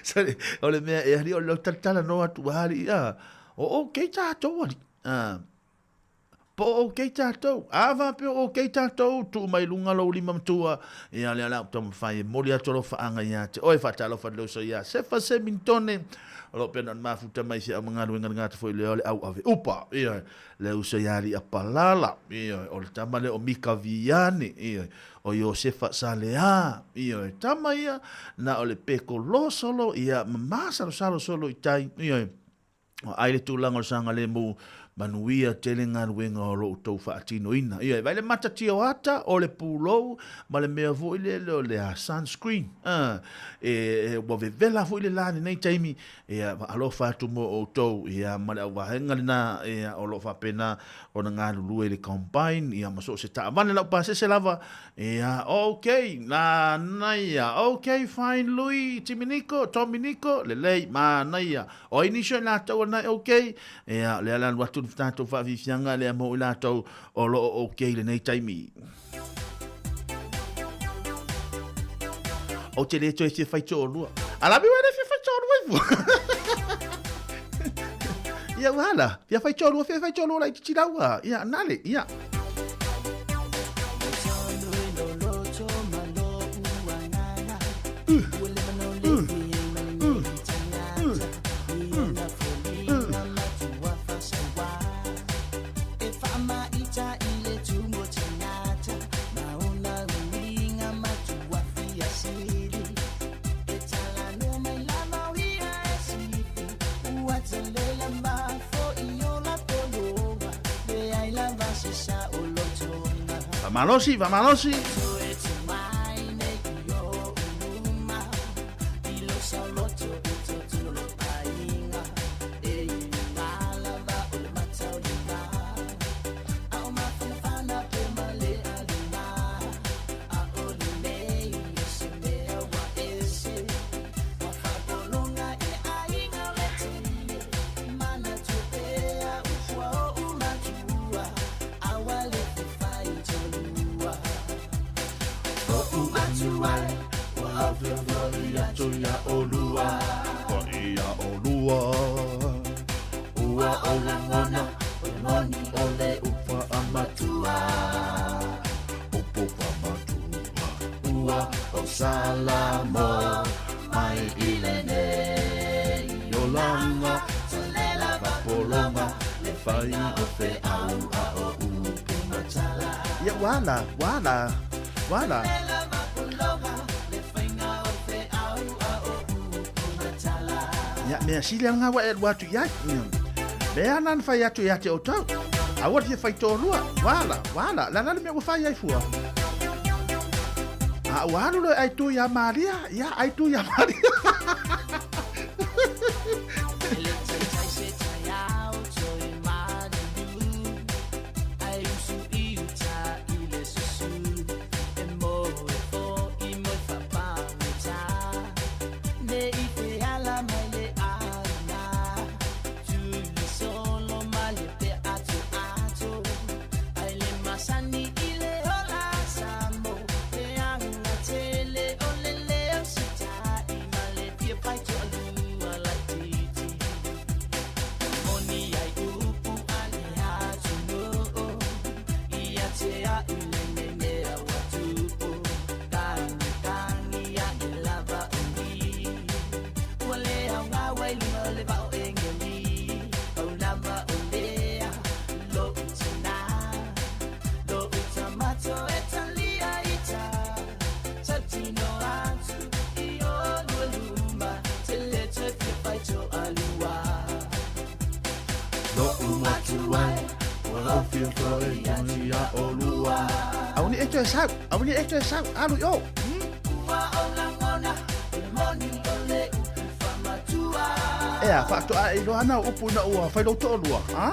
sari ole me e ali o lo tala no atu ali okay tato ali po okay tato ava pe okay tato tu mai lunga lo lima tua e ali ala tom fai moli atolo fa anga ya te oi fa talo fa lo so ya se fa se mintone lo pena mafuta mai se mangalu ngata foi le au ave upa le uso ya ali apalala o le tamale o mika viane o Josefa Salea tama ia na o le peko lo solo ia mamasa lo solo itai o aile tūlanga o sanga le mu manuia telenga ruenga o lo tau whaatino ina. Vai le matati o ata o le pūlou ma le mea vo ile le sunscreen. Wa vela vo ile lani nei taimi alo whaatu mo o tau ma le au wahenga na o lo whapena o na ngā lulu le combine maso se ta vane lau pa se lava okay na naia okay fine Louis Tominico le lei ma naia o inisio na tau na okay le ala watu tato fa vifianga le mo la tau o lo okay le nei taimi o te le to e fai to lua ala bi wele fai to lua ia wala ia fai to lua la ti lawa ia nale ia Vamalosi. tuai, ua au fia fai atu ia olua, wa ia olua. Ua o langona, o moni o le upa amatua. Upo pamatua, ua o salamo, mai ile nei o langa, talela vapolonga, le fai o fe au a o upu matala. Ya wala, wala, wala. Talela vapolonga, le fai o fe au a o upu matala. Ya mea sile anga wa e watu ya. Mea nan fai atu ya te o tau. Awar te fai tōrua. Wala, wala. Lana mea wafai ai fua. A walu lo ai tu ya Maria. Ya ai tu ya Maria. Awani eto esau, alu yo. Ea, whakto a ilo ana upu na ua, whaido to lua, ha?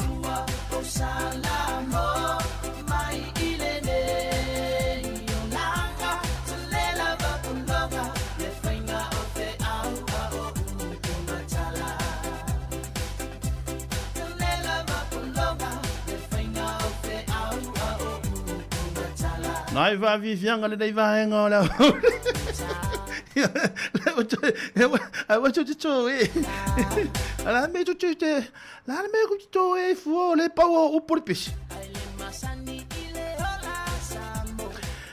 Nai va vivianga le dai va henga la. I want to do it. La me to te. La me go to e fu le pawo o porpis.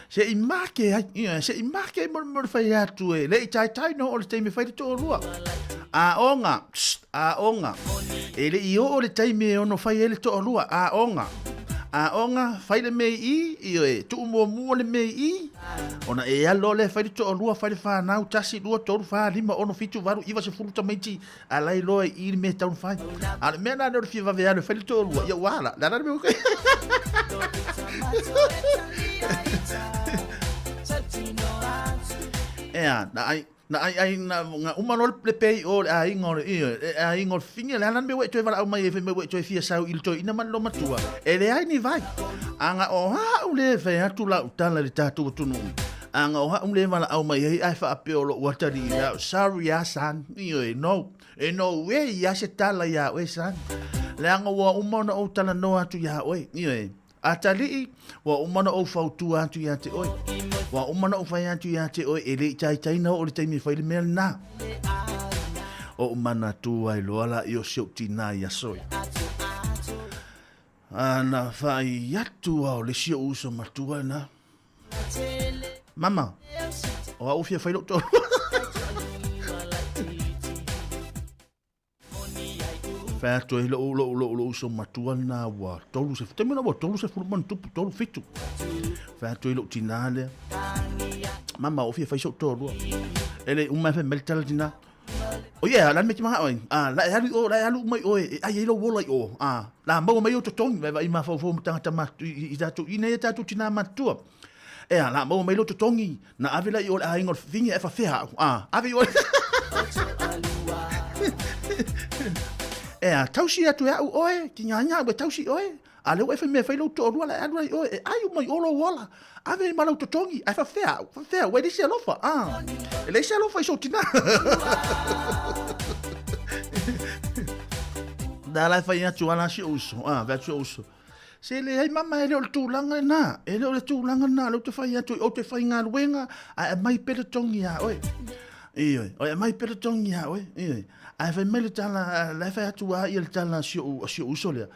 Se I marke mo fai atu e. Le tai no o le tai me fai to rua. A onga. Ele I o le tai me ono fai ele to rua. A onga fai le mei I e tu mo le mei ona e alo le fai to lua fai fa na tasi lua to fa lima ono fitu varu iwa se fulu tamaiti alai lo I me town fai al mena no fi va vea fai to lua ya wala la na me na ai umano le pei o ai ngol finga la nan me we to vala mai me we to fia sau il to ina man lo matua ele ai ni vai anga o ha ule fe atu la utala le tatu tunu anga o ha ule vala au mai ai fa apelo watari ya sorry ya san no we ya se tala ya we san le anga wa umano o tala no atu ya we atali wa umano o fautu atu ya te oi wa umana o fai atu ya te oi ele tai na o le taimi fai le mea na o umana tu ai loala I o siuti na ia soi ana fai atu o le sio uso matua na mama o au fia fai lo to fai atu ai lo uso matua na wa tolu se temena wa tolu se furman tupu tolu fitu fai atu ai lo tinale mama o fia fai so to lo ele umma fe meltal dina o yeah la me tima oi la yalu mai oi ai lo wola o la mo mai o to tong va I ma fo tanga ma I tatu ine tatu tina matua la mo mai lo to tongi na avila I o ai ngol fingi e fa fea avi o tausi atu ya oi ki nyanya be tausi oi ale o fe me fa lo to la adu oi ai mai o lo wola ave ma lo to tongi ai fa fea we di se lo fa ele se lo fa so tina da la fa ya tu ala si uso va tu uso Se le ai mama ele o le tūlanga na. Ele o le tūlanga na. Le te whai atu o te whai ngā ruenga. A mai pere tongi a oe. Ioi. O mai pere tongi a oe. Ioi. A whai mele tala. Le whai atu a i le tala sio usolea.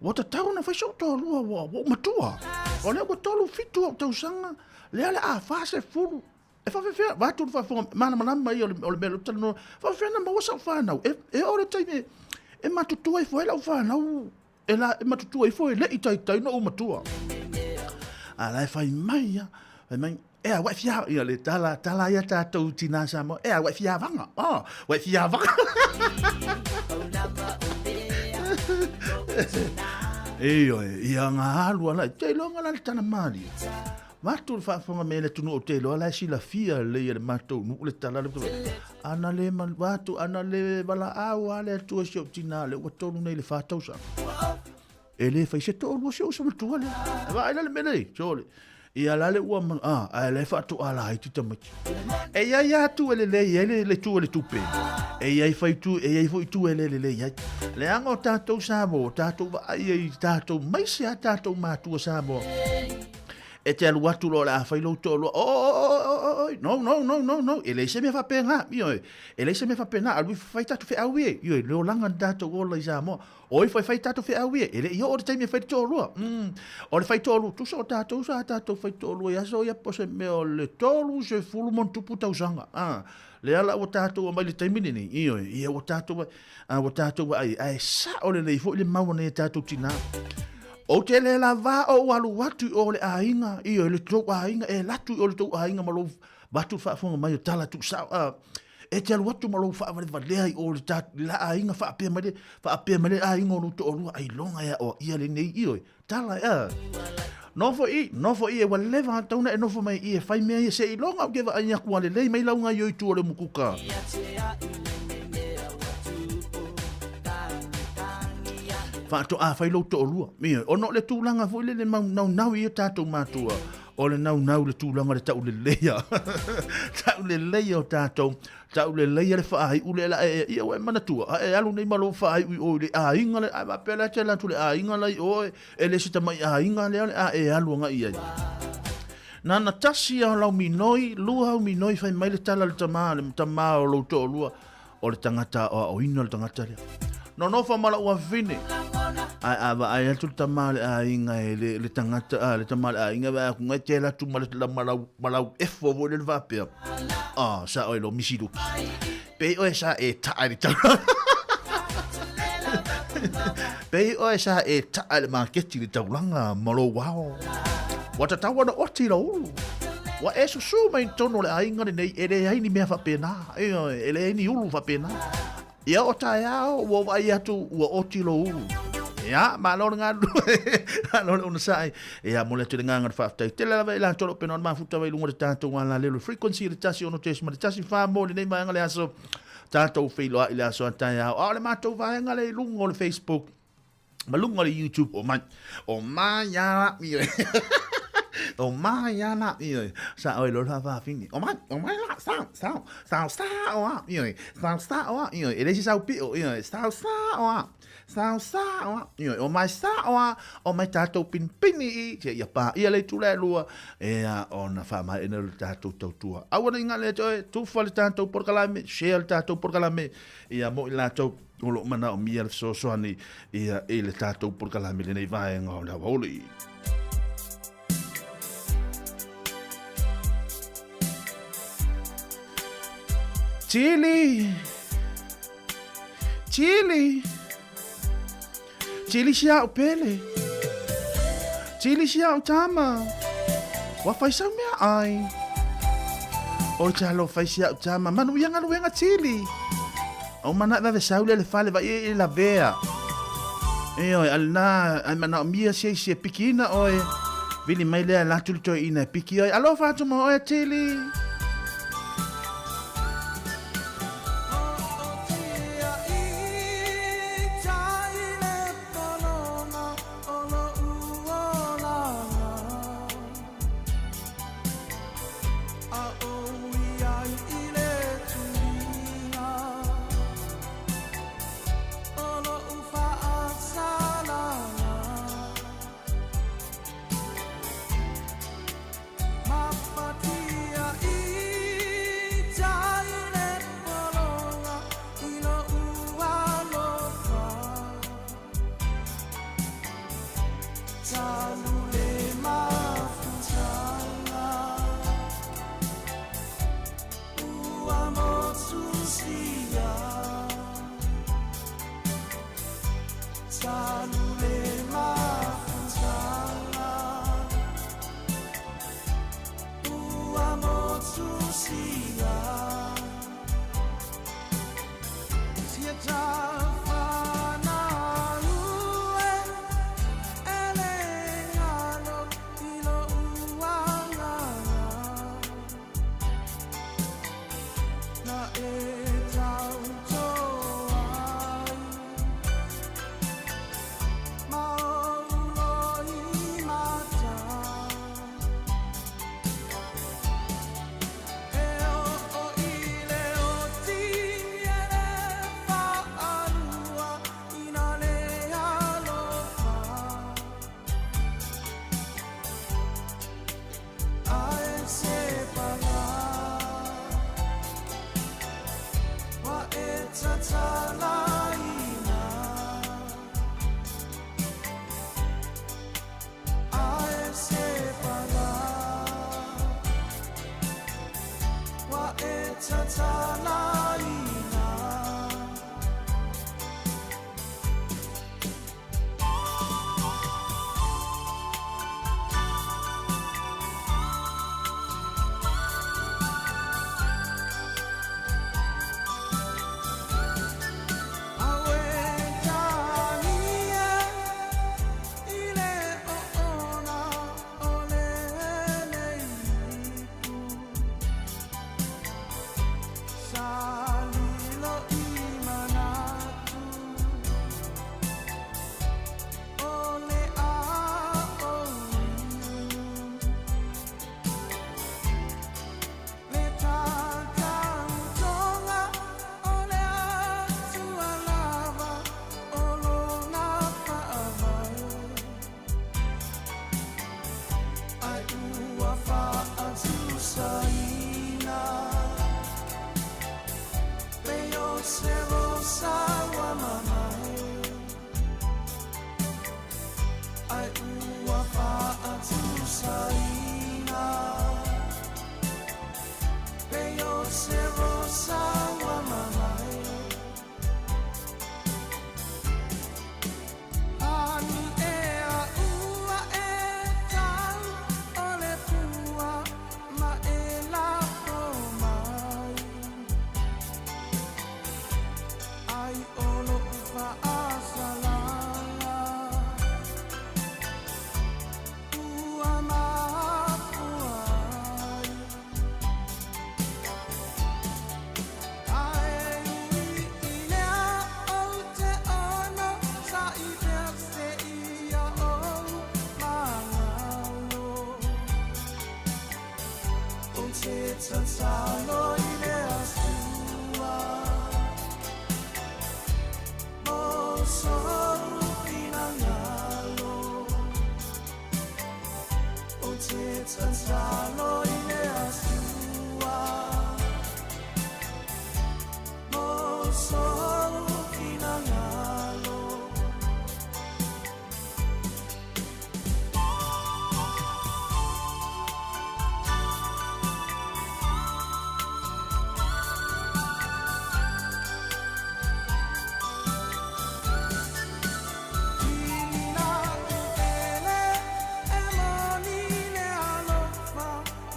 Wata tau na whai so tō lua wa matua. O lea wa tolu fitu au tau sanga. Lea le a whase furu. E whawhewhea. Watu le whawhonga. Mana manama i o le mele tala no. Whawhewhea na mawasa whanau. E ore taime. E matutua i whaela u whanau. E la e matutua i fo e lei tai no o matua. A lai fai mai ya. Fai mai. E a wai fia. Ia le tala ia tātou tina sa mo. E a wai fia vanga. Wai fia vanga. Ia ngā halua lai. Te longa la le tana mali. Matu le whaafonga me le tunu o te loa lai si la fia le ia le matou nu le tala le tala. Ana le man watu, ana le wala au ale atua si o tina le ua tonu nei le whaatausa. E le whai se tō lua si o sa matua le. Wa ila le mele, sole. Ia la le ua man, a le whaatu ala hai tita maki. E ia tu ele le tu ele tupe. E ia whai tu, e ia whai tu ele ia. Le anga o tātou sāmo, tātou wa ai tātou maise a tātou mātua sāmo. E te alu atu lo la whailo tō lo. No. E le se me wha penga. E le se me wha penga. Alui whai tatu whi au e. Leo langa tātou ola i Samoa. Oi whai tatu whi au e. E le i o le taimi whai tō lua. O le whai tō lua. Tusa o tātou sa tātou whai tō lua. Iaso ia pose me o le tō lua se fulu mon tupu tausanga. Le ala o tātou o mai le taimi nini. Ia o tātou ai. Ai sa o le leifo i le maua nei tātou tina. O te le la va o walu watu o le ainga i o le tō ainga e latu o le tō ainga malo watu whaafonga mai o tala tu sa e te alu watu malo whaavare i o le tatu la ainga whaapea male ainga o luto o lua ai longa ia o ia le nei i o tala nofo i e walewa tauna e nofo mai i e whai mea i se i longa o kewa ai akua le lei mai launga i o i tu o le mukuka Whaato a whailo to lua. O no le tūlanga fo le nau i o tātou mātua. O le nau le tūlanga le tau le leia. Tau le leia o tātou. Tau le leia le whaai ule la e o e manatua. E alu nei malo whaai ui o le a inga le a pēla te lantu le a inga lai o e le sita mai a inga le a e alu nga ia. Nana tasi a lau minoi, lua au minoi whai mai le tala le tamā o lau to lua. O le tangata o ina le tangata lea. No fa mala ua fine. Ai atu tamale a inga le tangata le tamale a inga va ku ngate la tu malau efo vo le vapea. Sa o lo misidu. Pe o sa e taari ta. Pe o sa e taari market le taulanga malo wow. Wata tawa no oti lo. Wa eso su mai tono le a inga nei ele ai ni me fa pena. Ele ni ulu fa pena. Ia o tae ao, ua wai atu, ua oti lo uru. Ia, ma lor ngā rua, lor una sai. Ia, mole tu le ngā ngā whaftai. Te lawa ila tolo pena on mafuta wai lunga le tātou ngā la lelo. Frequency le tasi ono tesi, ma le tasi wha mo le nei mai ngā le aso. Tātou whiloa i le aso a tae ao. O le mātou wai ngā le lunga o le Facebook. Ma lunga le YouTube, o mai ia mi. O mai ana i sa oi lo fa fini o mai la sa o a i sa o a i ele si sa pi o i sa o mai sa o mai tato pin i che ia pa ia le tu le lua e ona fa mai en el tato tua a ora inga le tu fa le tato por calame share tato por calame ia mo la to lo mana o mia so ani ia ele tato por calame le nei vai ngona holi Chili sia o pele. Chili sia o tama. Wa fai sa mea ai. O chalo fai sia o tama. Manu yanga luenga chili. O mana va saule le fale va e la vea. E oi alna ai mana mia sia pikina oi. Vili mai le la tulto ina piki oi. Alo fa tuma oi chili.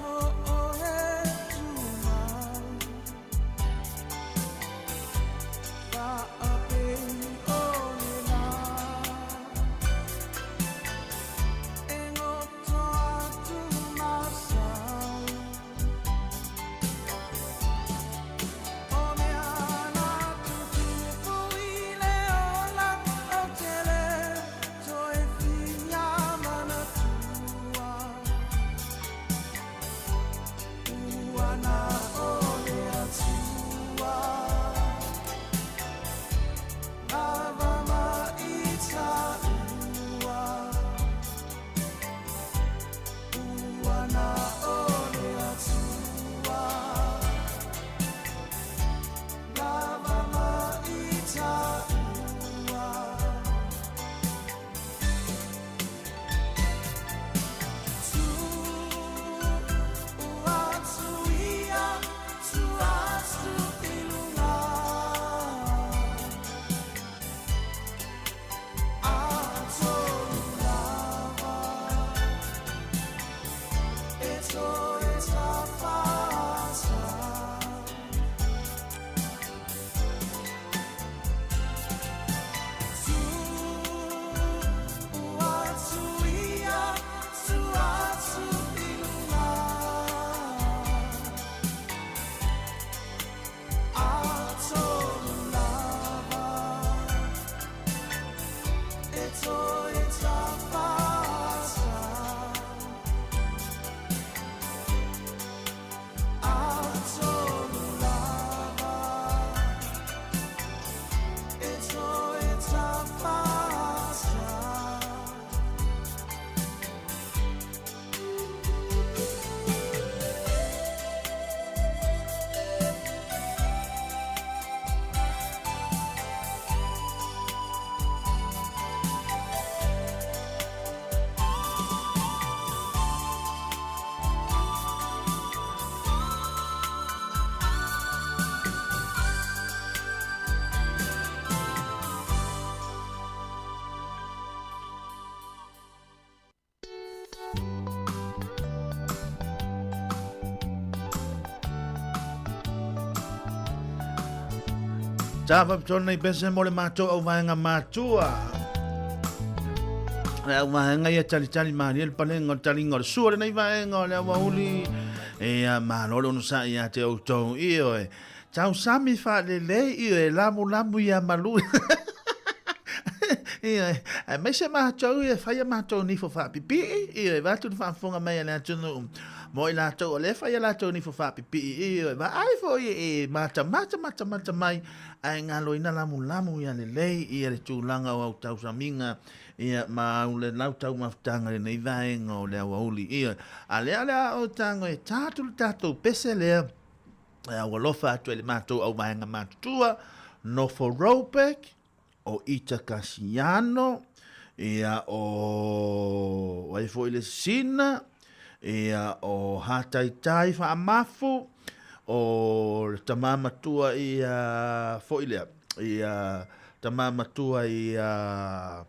Mo Tava tona I pese mo le mātou au vaenga mātua. Le au vaenga ia tali mani el palenga talinga le sua le nei vaenga le au wauli. E a malolo no sa ia te au tau io e. Tau sami fa le io e lamu ia malu. Ia mai se mātou ia whaia mātou ni fo whapipi. Ia e vātu ni whaafonga mai ane atunu. Mo I lātou o le whaia lātou ni fo whapipi. Ia e va ai fo e mata mai. Ai ngalo ina lamu ia le lei. Ia le tūlanga o au tau saminga. Ia ma le lau tau mafutanga le nei vaenga o le awauli. Ia a lea o tango e tātou pese lea. Ia walofa atu e le mātou au vaenga mātua. No for Ropek. O Ita Kasiano, ia o waifo ile sina, ia o Hataitai Whaamafu, o tamamatua ia foilea, ia tamamatua ia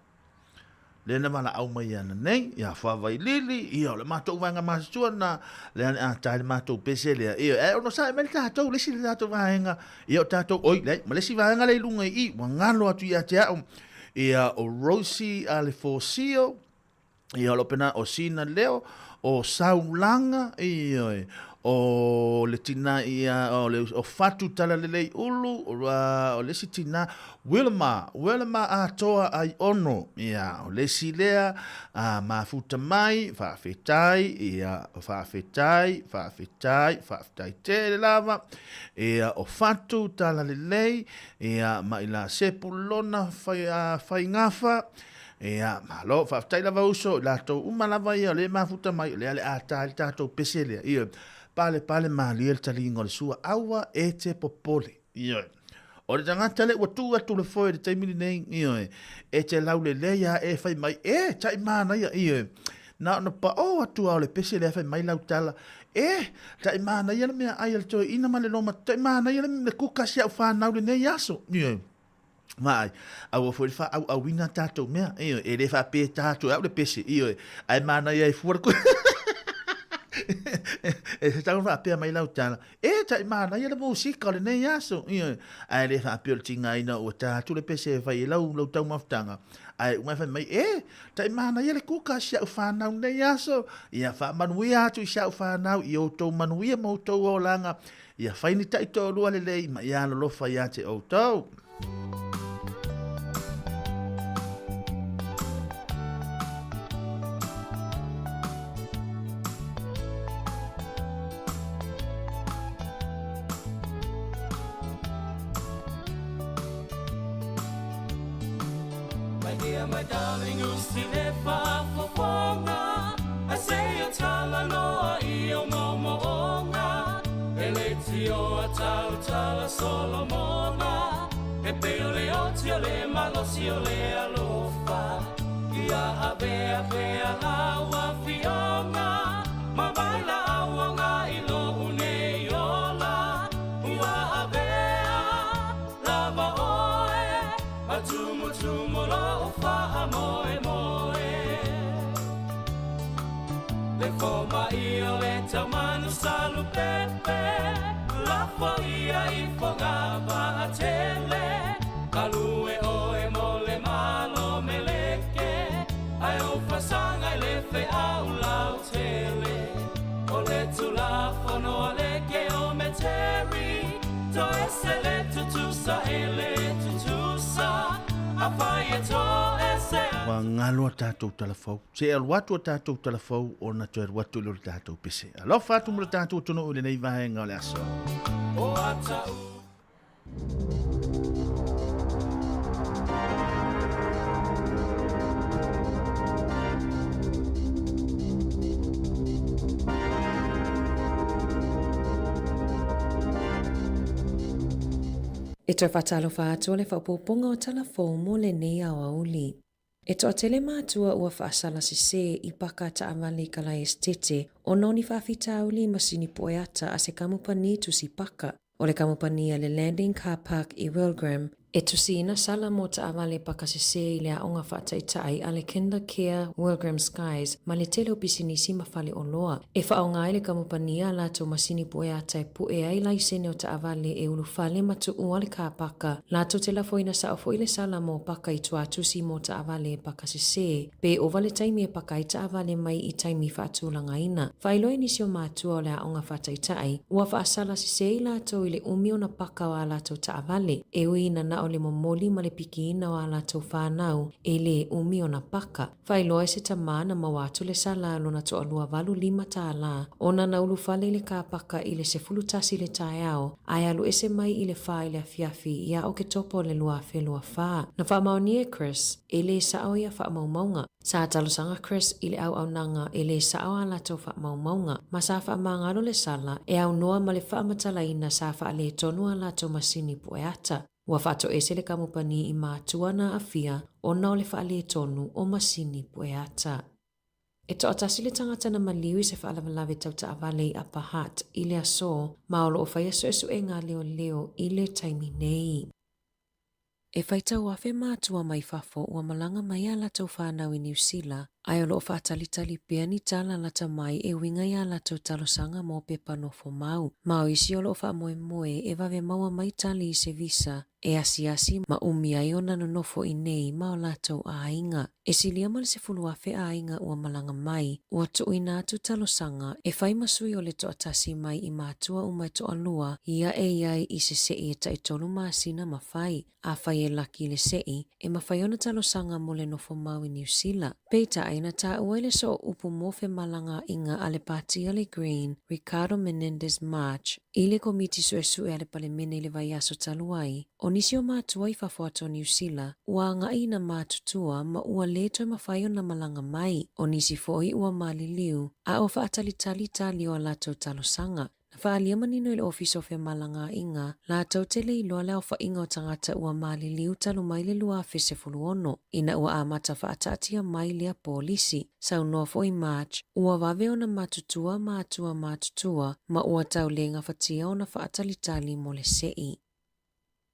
lena mala au mai ana nei, ia whawai lili, ia o le mātou vanga mātua na leane a tai le mātou pese lea, ia e ono sa e mele tātou, lesi le tātou vahenga, ia o tātou, oi, lei, ma lesi vahenga lei lunga I, wangalo atu ia te au, ia o Rosie ale Fosio, ia o lopena o Sina Leo, o Saulanga, ia o le tina ia o fatu tala lelei ulu o lesi tina Wilma a toa ai ono ia o lesi lea a mafuta mai whaafetai ia whaafetai te lava ia o fatu tala lelei ia maila sepulona whai ngafa ia malo whaafetai lava uso lato umalava ia le mafuta mai le ale a tāli tātou pese lea ia pale mali el talingo le sua awa e te popole. Ia. O le tangata le watu atu le foe de taimini nei. Ia. E te lau le leia e fai mai. E, tai mana ia. Ia. Na pa o atu au le pese le fai mai lau tala. E, tai mana ia le mea ai al toi ina male loma. Tai mana ia le kukasi au whanau le nei aso. Ia. Mai, au foi fa au wina tato mea. Ia. E le fa pe tato au le pese. Ia. Ai mana ia e fuar ko. E se tau wha pia mai lau tana. E tai mana ia le musika le nei aso. Ai le wha pia le tinga ina o tātu le pese e whai e lau tau maftanga. Ai umai whai mai tai mana ia le kuka siau whanau nei aso. Ia wha manuia atu I siau whanau I o tau manuia mo tau o langa. Ia whai ni tai tau lua le lei ma ia lo lofa ia te o tau. My darling, you see the far for Fonga. I say your talanoa, io momoonga. Eletio, tala Solomona. E peole otio le malosio le alofa. Ia ave laua fionga. Ma baila awanga ilo uneiola. Ua avea lava oe. Tumu lo fa moe le forma io le tamanu salu pepe la foia I fogava a tele kalue oe mole malo meleke ai o fasanga le fe au lau tele o le tula fono leke o meteri to esele tutusa ele tutusa Wa ngalo tātou talafau. Se aluatu tātou talafau o na tu aluatu lo tātou pese. Alo fatu mo tātou tono ule nei vahenga o le aso. O atau. E toi whatalo whātua le whapoponga o talafou mo le nei au auli. E toa tele mātua ua whaasala se I paka ta amali ka lai estete o noni whawhita auli masini poeata a se kamupani tusi paka o le kamupani a le Landing Car Park I Wilgram E tusina sala mo taawale pakasese ile aonga whaataitai ale Kinder Care Wilgram Skies ma le tele o pisinisi mawhale o loa. E whaonga ele kamupania lato masini poe atai pue ai laisene o taawale e ulu whale matu uale ka paka. Lato te lafoina sa ofo ile sala mo paka i tua tusi mo taawale pakasese. Pe o vale taimi e paka i taawale mai i taimi whaatulanga ina. Whailoi nisi o matua o le aonga whaataitai. Ua whaasala sise lato ile umio na paka wa lato taawale. E uina na o le momoli ma le pikina o ala tau whanau e le umi o na paka. Whailoa se tamana ma watu le sala lona to alua valu lima ta la. Ona na ulu fale le ka paka i le se fulutasi le taeao. Ai alu ese mai i le wha i le afiafi ia o ke topo le lua whelua wha. Na wha maonia Chris e le sao ia wha maumaunga. Sa talosanga Chris i le au nanga e le sao ala tau wha maumaunga. Ma sa wha maangalo le sala e au noa ma le wha matalaina sa wha le tonu ala tau masini pueata. Ua whato ese le kamupani i mātua na awhia o nao le whaale tonu o masini pueata. E to atasi le tangata na maliwi se whaalawalawe tau ta awale a pahat i le aso maolo o whaia so esu e ngā leo i le taimi nei. E whaita wafe mātua mai fafo ua malanga mai ala tau whanau i New Zealand, ai o loo whaatalitali pia ni tala lata mai e winga ia la tau talosanga mo pe panofo mau. Mau isi o loo whaamoe moe e wawe maua mai tali i se visa, e asi ma umi ai o nano nofo i nei mao la tau a inga. E silia mali se fulu wafe a inga ua malanga mai, ua tu ina atu talosanga e whai masui o le to atasi mai i mātua umai to alua, ia e iai i se sei e taitolu maasina mawhai, a whai e laki le sei, e mawhai ona talosanga mo le nofo mau i New Zealand. Peita aina ta uele so upu mofe malanga inga ale pati ale Green, Ricardo Menendez March, ile komiti suesu e ale pale mene le vaiaso taluai. O nisi o mātua i whafuato New Zealand, ua ngai na mātutua ma ua leto e mawhaio na malanga mai. O nisi foi ua mali liu, a o whaatalitali tali o lato talosanga. Whaalia manino i le ofiso fe malanga inga, la tau tele i loa leo wha inga o tangata ua mali liu talu mai le lua fese fuluono. Ina ua amata whaatatia mai lea polisi. Sau noa foi March, ua wawe o na matutua ma ua tau lenga whatia o na whaatalitali mo le sei.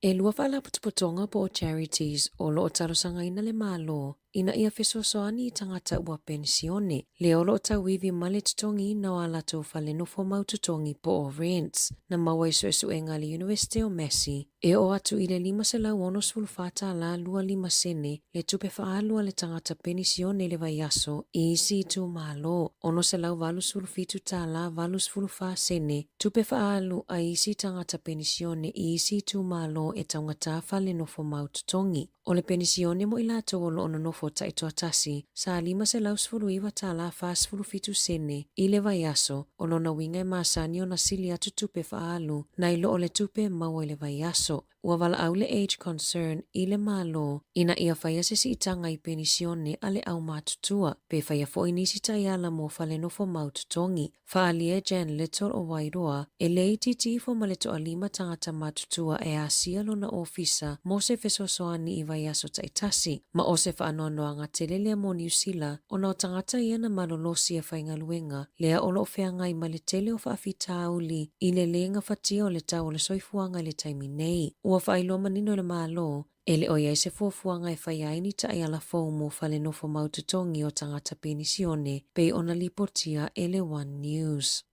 E lua whaala putupotonga po o charities o loo talosanga ina le malo, ina ia fesoasoani i tangata ua pensione. Leo loo tau wivi male tutongi na wala tau whale nofo mau tutongi po o rents, na mawai suesu e ngali University o Massey. E o atu i le 5 se lau ono sulfata la 2 sene, le tupe whaalua le tangata pensione le vaiaso, i isi tu malo. Ono se lau valu sulfitu ta la valus fulufa sene, tupe whaalu a isi tangata pensione i isi tu malo e taungata whale nofo mau tutongi. O le pensione mo ilato o lo ono nofo taito atasi, sa 5 se lau sfuluiwa ta la fas fulufitu sene, i le vaiaso, o lo na winga e maasani o na sili atu tupe whaalu, na ilo o le tupe maua i le vaiaso. Ua wala au le age concern i le malo, ina ia whaia se si itanga i penisione ale au mātutua, pe whaia fo inisi taiala mo whale nofo maututongi. Whaalia Jan Little o Wairoa, e le ititi fo maleto a 5 tangata mātutua e a sialo na ofisa mo se fesosoani i vaiaso taitasi, ma o se whaanoanoanga te lelea mo New Zealand, o na o tangata ia na malolosi e whaingaluenga, lea olo o wheanga i male tele o whaafita auli, i le lenga whatia o le tau o le soifuanga le taimi nei. Ua whailo manino le malo, ele o iai se fuafuanga e whaiaini ta ai ala fau mo whale nofo maututongi o tangata penisione, pei ona lipotia ele One News.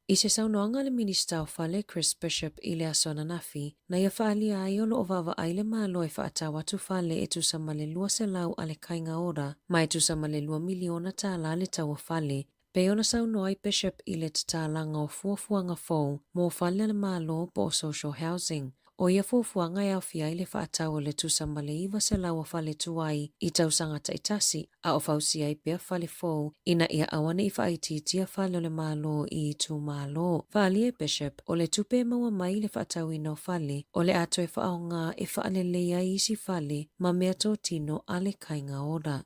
I se saunoanga le minista o whale Chris Bishop i le asona nafi, na ia whaalia ai o loo wawa ai le malo e whaata watu whale e tusa male 2 se lau ale kainga ora, mai tusa male 2 miliona ta ala le tau o whale. Pe ona sauno ai Bishop i le tatalanga o fuafuanga fau, mo whale le malo po social housing. O ia fuafuanga e au fia i le whaatau o le tusa male 2 se lau o whale tuai i tausanga taitasi, a o fausi ai pia whale fau, ina ia awane i whaititia whale o le malo i tu malo. Whaalia Bishop, o le tupe maua mai le whaatau ina o whale, o le ato e whaonga e whaalelea isi whale, ma mea tō tino ale kainga ora.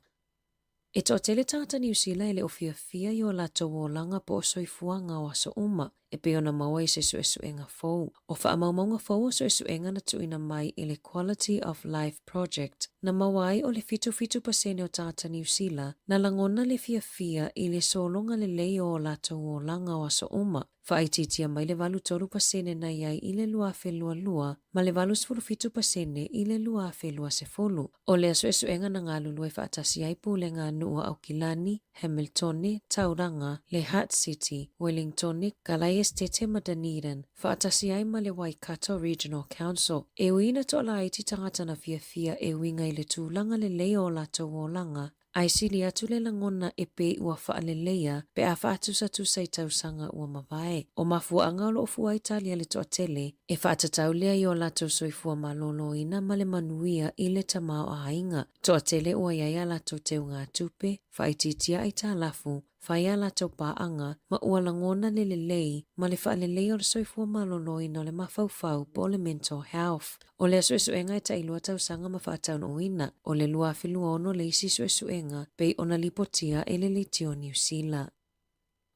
E tō tele tangata New Zealand ele o fia i o lato o langa po o soifuanga o aso uma, e pe ona maua i se suesuenga fou. O whaamaumaunga fou o suesuenga na tuina mai i le Quality of Life Project na mawai o le fitu pasene o tangata New Zealand na langona le fia i le solonga le leo o latou o langa o aso uma. Whaititia mai le valu tolu pasene na iai i le lua lua ma le valu fitu pasene i le lua se folu. O le suesuenga na ngā lulu e whaatasi ai pu le ngā nua au Kilani, Hamiltoni, Tauranga, le Hutt City, Wellingtoni, Kalai Estete ma Dunedin, whaatasi ai ma le Waikato Regional Council. E uina to la iti tangata na fia e winga i le tūlanga le leo o latou o langa, ai sili atu le langona e pe ua whaaleleia pe a whaatusa i tausanga ua mawae. O mafuanga o lo fua Italia le toa tele, e whaatatau lea i o latou soifua malolo ina ma le manuia i le tamao a hainga. Toa tele ua iaia latou teu ngā tupe, whaititia ai tā lafu, whaia latou paanga ma ua langona le lelei ma le whaalelei o le soifua malolo ina o le mafaufau po le mental health. O le suesuenga e tailua tausanga ma whaatau no ina, o le lua ono le isi suesuenga pei ona lipotia e le litio New Zealand.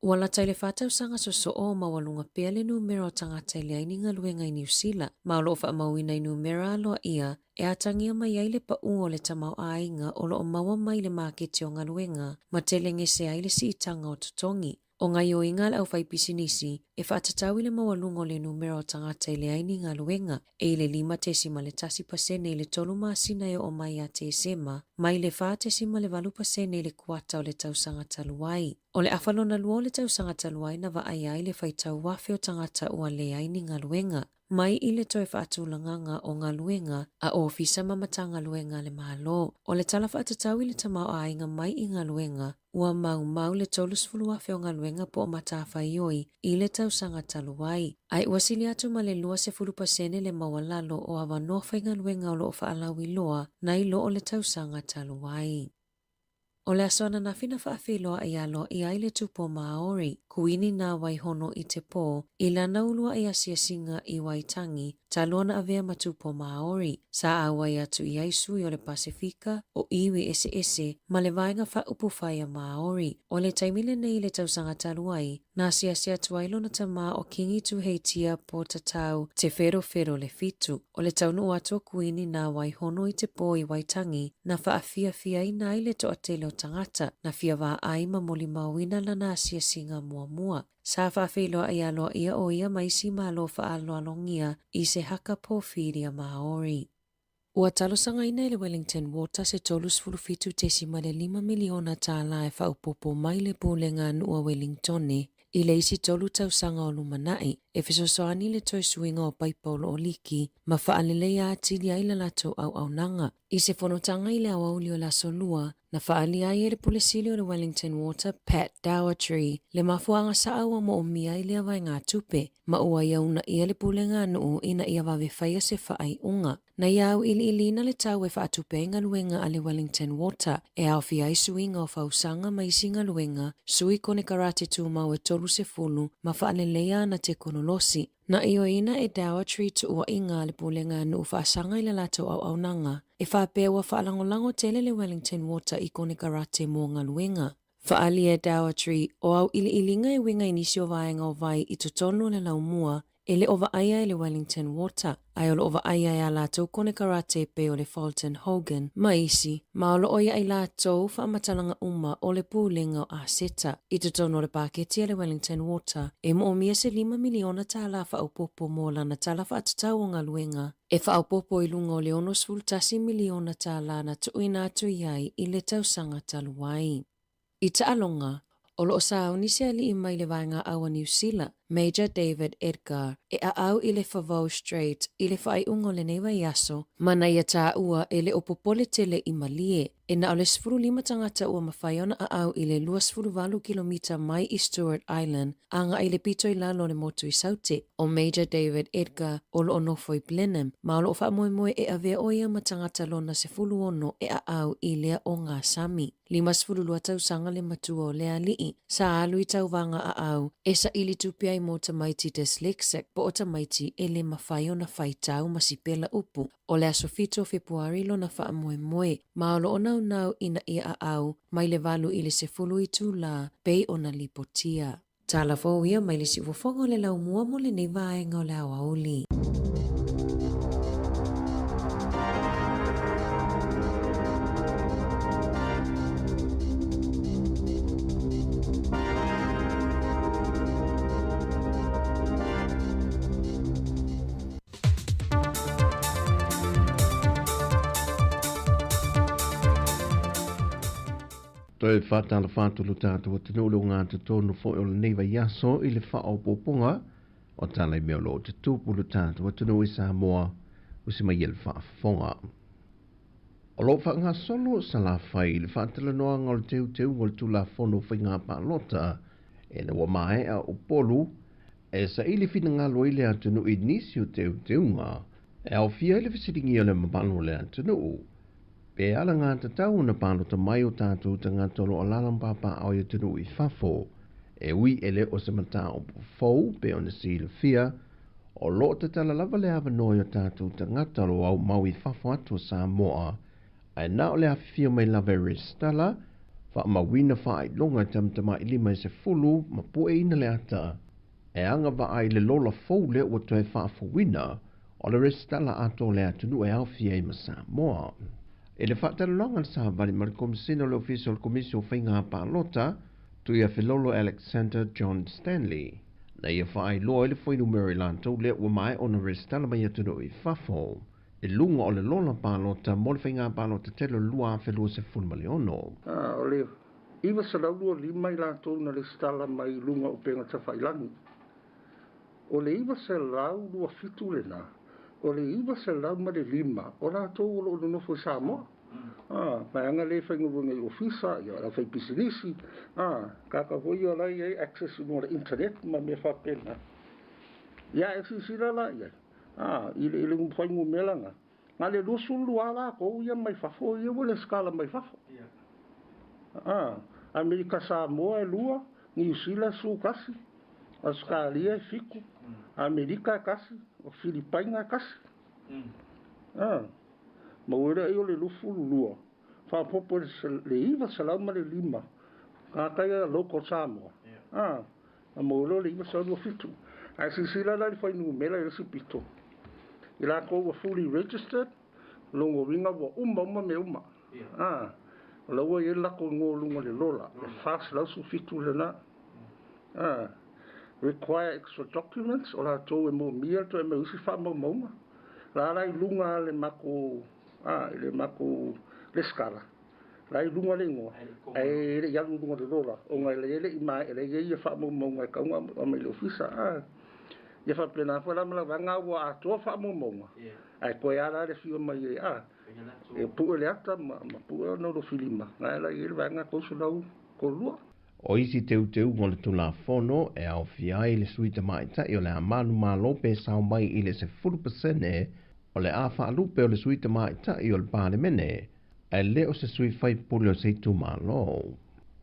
Ua la taile whātau sanga so o mawalunga pea le numero o tangata i le aininga luenga i New Zealand. Maulo o whaamauina i numera aloa ia e atangia mai ai le pau o le tamau ainga o lo o maua mai le maketi o ngā luenga ma telenge se ai le siitanga o tutongi. O ngai o inga le au whaipisinisi e whaatatau i le mawalunga o le numero o tangata i le aininga luenga e le 5 le tasi pasene i le tolu masina e o mai a te sema mai le 4 le 8% i le kuata o le tausanga taluai. O le awhalona lua o le tausanga taluai na wa ai ai le whaitau wafe o tangata ua le aininga luenga. Mai i le toe whaatulanganga o ngā luenga a ofisa mamatanga luenga le mahalo. O le tala whaatatau i le tamau a inga mai i ngā luenga ua mau le tolus wafe o ngā luenga po o matawha ioi i le tausanga taluai. Ai wasili atu ma le 10% le mawalalo o awa nofa i ngā luenga o lo o whaalau i loa na i lo o le tausanga taluai. O le asona na fina whaafiloa i alo i aile tupo Maori, kuini nā waihono i te pō, i lana ulua i asia singa i Waitangi, talona avea matupo Maori, sa awai atu i aisui o le Pasifika, o iwi ese, ma le vaenga whaupufaya Maori. O le taimile nei le tausanga taluai, na sia tuailo na tama o kingi tu heitia po tatau te fero le fitu. O le taunu atua kuini nā waihono i te pō i Waitangi, na whaafia i nai le toa tele o tangata, na fia wā ai ma moli mawina lana asia singa mua. Sa whaafeloa ai aloa ia o ia maisi malo whaaloa longia i se haka pōwhiria Maori. Ua talosanga ina le Wellington Water se tolus fulufitu te si male 5 miliona tā la e whaupopo mai le pūlenga nua Wellingtone i le isi tolu tausanga o lumanai e fesosoani le toi suinga o paipolo o liki ma whaalelea atili ai la lato au nanga. I se whanotanga i le awauli o la solua na whaali ai e le pulesili o le Wellington Water Pat Dowertree le mafuanga sa awa mo o mia i le awai ngā tupe ma ua iauna ia le pulenga nuu ina ia wawe whaia se whaai unga. Na iau ili na le tau e whaatupe inga luenga a le Wellington Water e au fia i suinga o whausanga ma isinga luenga sui kone karate tu mau e tolu se fulu ma whaalelea na te konolosi. Na iyo ina e Dowertree tu ua inga le pulenga nuu whaasanga i le lato au nanga e whaapewa whaalangolango tele le Wellington Water i kone karate mo ngā luenga. Whaali e Dowertree o au ilinga e winga inisio vaenga o vai i tutonu le laumua e le ova aia e le Wellington Water. Ai o le ova aia e a lātou kone karate pe o le Fulton Hogan. Maisi, ma o lo oia ai lātou whaamatalanga uma o le pūlenga o Aseta. I tutonu le paketi e le Wellington Water e mo o mia se 5 miliona tā la whaupopo mo lana tala whaatatau o ngā luenga. E whaupopo i lunga o le 60 miliona tā la na tuina atu iai i le tausanga taluai. I taalonga, o lo sa unisi ali i mai le vaenga awa New Zealand, Major David Edgar, e a au i le Favau Strait, i le whai ungo le neiwa iaso, mana ia tā ua e le opopole tele i malie, e na o le 15 tangata ua mawhaiona a au i le 2.8 kilomita mai i Stewart Island, anga i le pito i lalo le motu i saute, o Major David Edgar o lo onofo i Blenheim, ma o lo wha moe e avea oia ma tangata lona se fulu ono e a au i lea o ngā Sami. 5 tausanga le matua o lea lii, sa alu i tauvanga a au, e sa ili tupia i mo tamaiti dyslexic po o tamaiti e le mawhaio na whaitau masipela upu. O le aso fito Februari lo na wha moe, ma o lo nau ina ia a au, mai le valu i le se fulu i tū la, pei o na lipotia. Tala fo ia mai le si ufofonga le lau mua mo le nei vaenga o le awa uli. Toi whatala whātulu tātua tino leo ngā te tonu fo o le neiva yaso I le wha o poponga o tala I meo lo te tūpulu tātua tino I Samoa usi mai ele whaafonga. O lo wha ngā solo sa la whai le whaatala noa ngol teu ngol tu la fono whai ngā pālota e na wa mai a upolu e sa ili whina ngā loile atunu I nisi o teu ngā e au fia ili visitingi o le mapano le atunu Pe ala ngā tatau na pālota mai o tātou ta ngā tolo o lalampapa au i tunu I whafo. E ui ele o se mata o fau pe o na sila fia. O lo te tala lava le awa noi o tātou ta ngā tolo au mau I whafo atu o Samoa. Ai nā o le awhia mai lava restala. Wha ma wina wha ai longa tamtama I lima I se fulu ma pue ina le ata. E anga wa ai le lola fau le o toi whafo wina. O le restala ato le atunu e awhia I ma Samoa. E le whaatalonga sa vali ma le komisina le official komisio whainga pālota tu ia Filolo Alexander John Stanley. Na ia whaai loa le whainu Maryland tau le ua mai ona restala mai atunu I whafo. E lunga o le lola pālota mo le whainga pālota telo lua whelua se fulmali ono. O le iwa sa laulua lima I lātou na le stala mai lunga o penga ta whailangi. O le iwa sa laulua fitu le na. O le iwa sa lau ma le lima, o lātou o lo nofo Samoa. Mai anga le whainga wunga I ofisa, ia la whai pisilisi. Kaka hoi o lai ei access no le internet, ma me whapena. Ia e sisira la ia. Ile whainga melanga. Nga le losulu ala ko ia mai whafo, ia wale skala mai whafo. Amerika Samoa e lua, New Zealand su kasi. Australia e fiku. Amerika e kasi. O Filipaina kasi. Ma ora e o le lufu lua. Fa popo le iwa salama le lima. Kaya local Samoa. Ma ora le iwa salama fitu. Ai sisila la le whainu mela e resi pito. I la ko wa fully registered. Longo ringa wa uma me uma. Laua e lako ngō lunga le lola. Le fast lausu fitu le na. Require extra documents o la tau e mo mia to e me usi wha mauma. La rai lunga le mako le skala. Lai lunga le ngoa. E le yalu lunga le rola. O ngai le ele I mai ele ye wha mauma e kaunga o me le ofisa. Ia wha plena wha lamala wanga ua atoa wha mauma. Ai koe ala le whio mai e E pua le ata ma pua no lo filima. Ngai la ele wanga kousu lau ko lua. O isi teu mo le tula fono e au fiai le suita maita I o le amanu malo pe sao mai I le se 40% o le awha alupe o le suita maita I o le pālemene e le o se sui fai pule o se tu malo.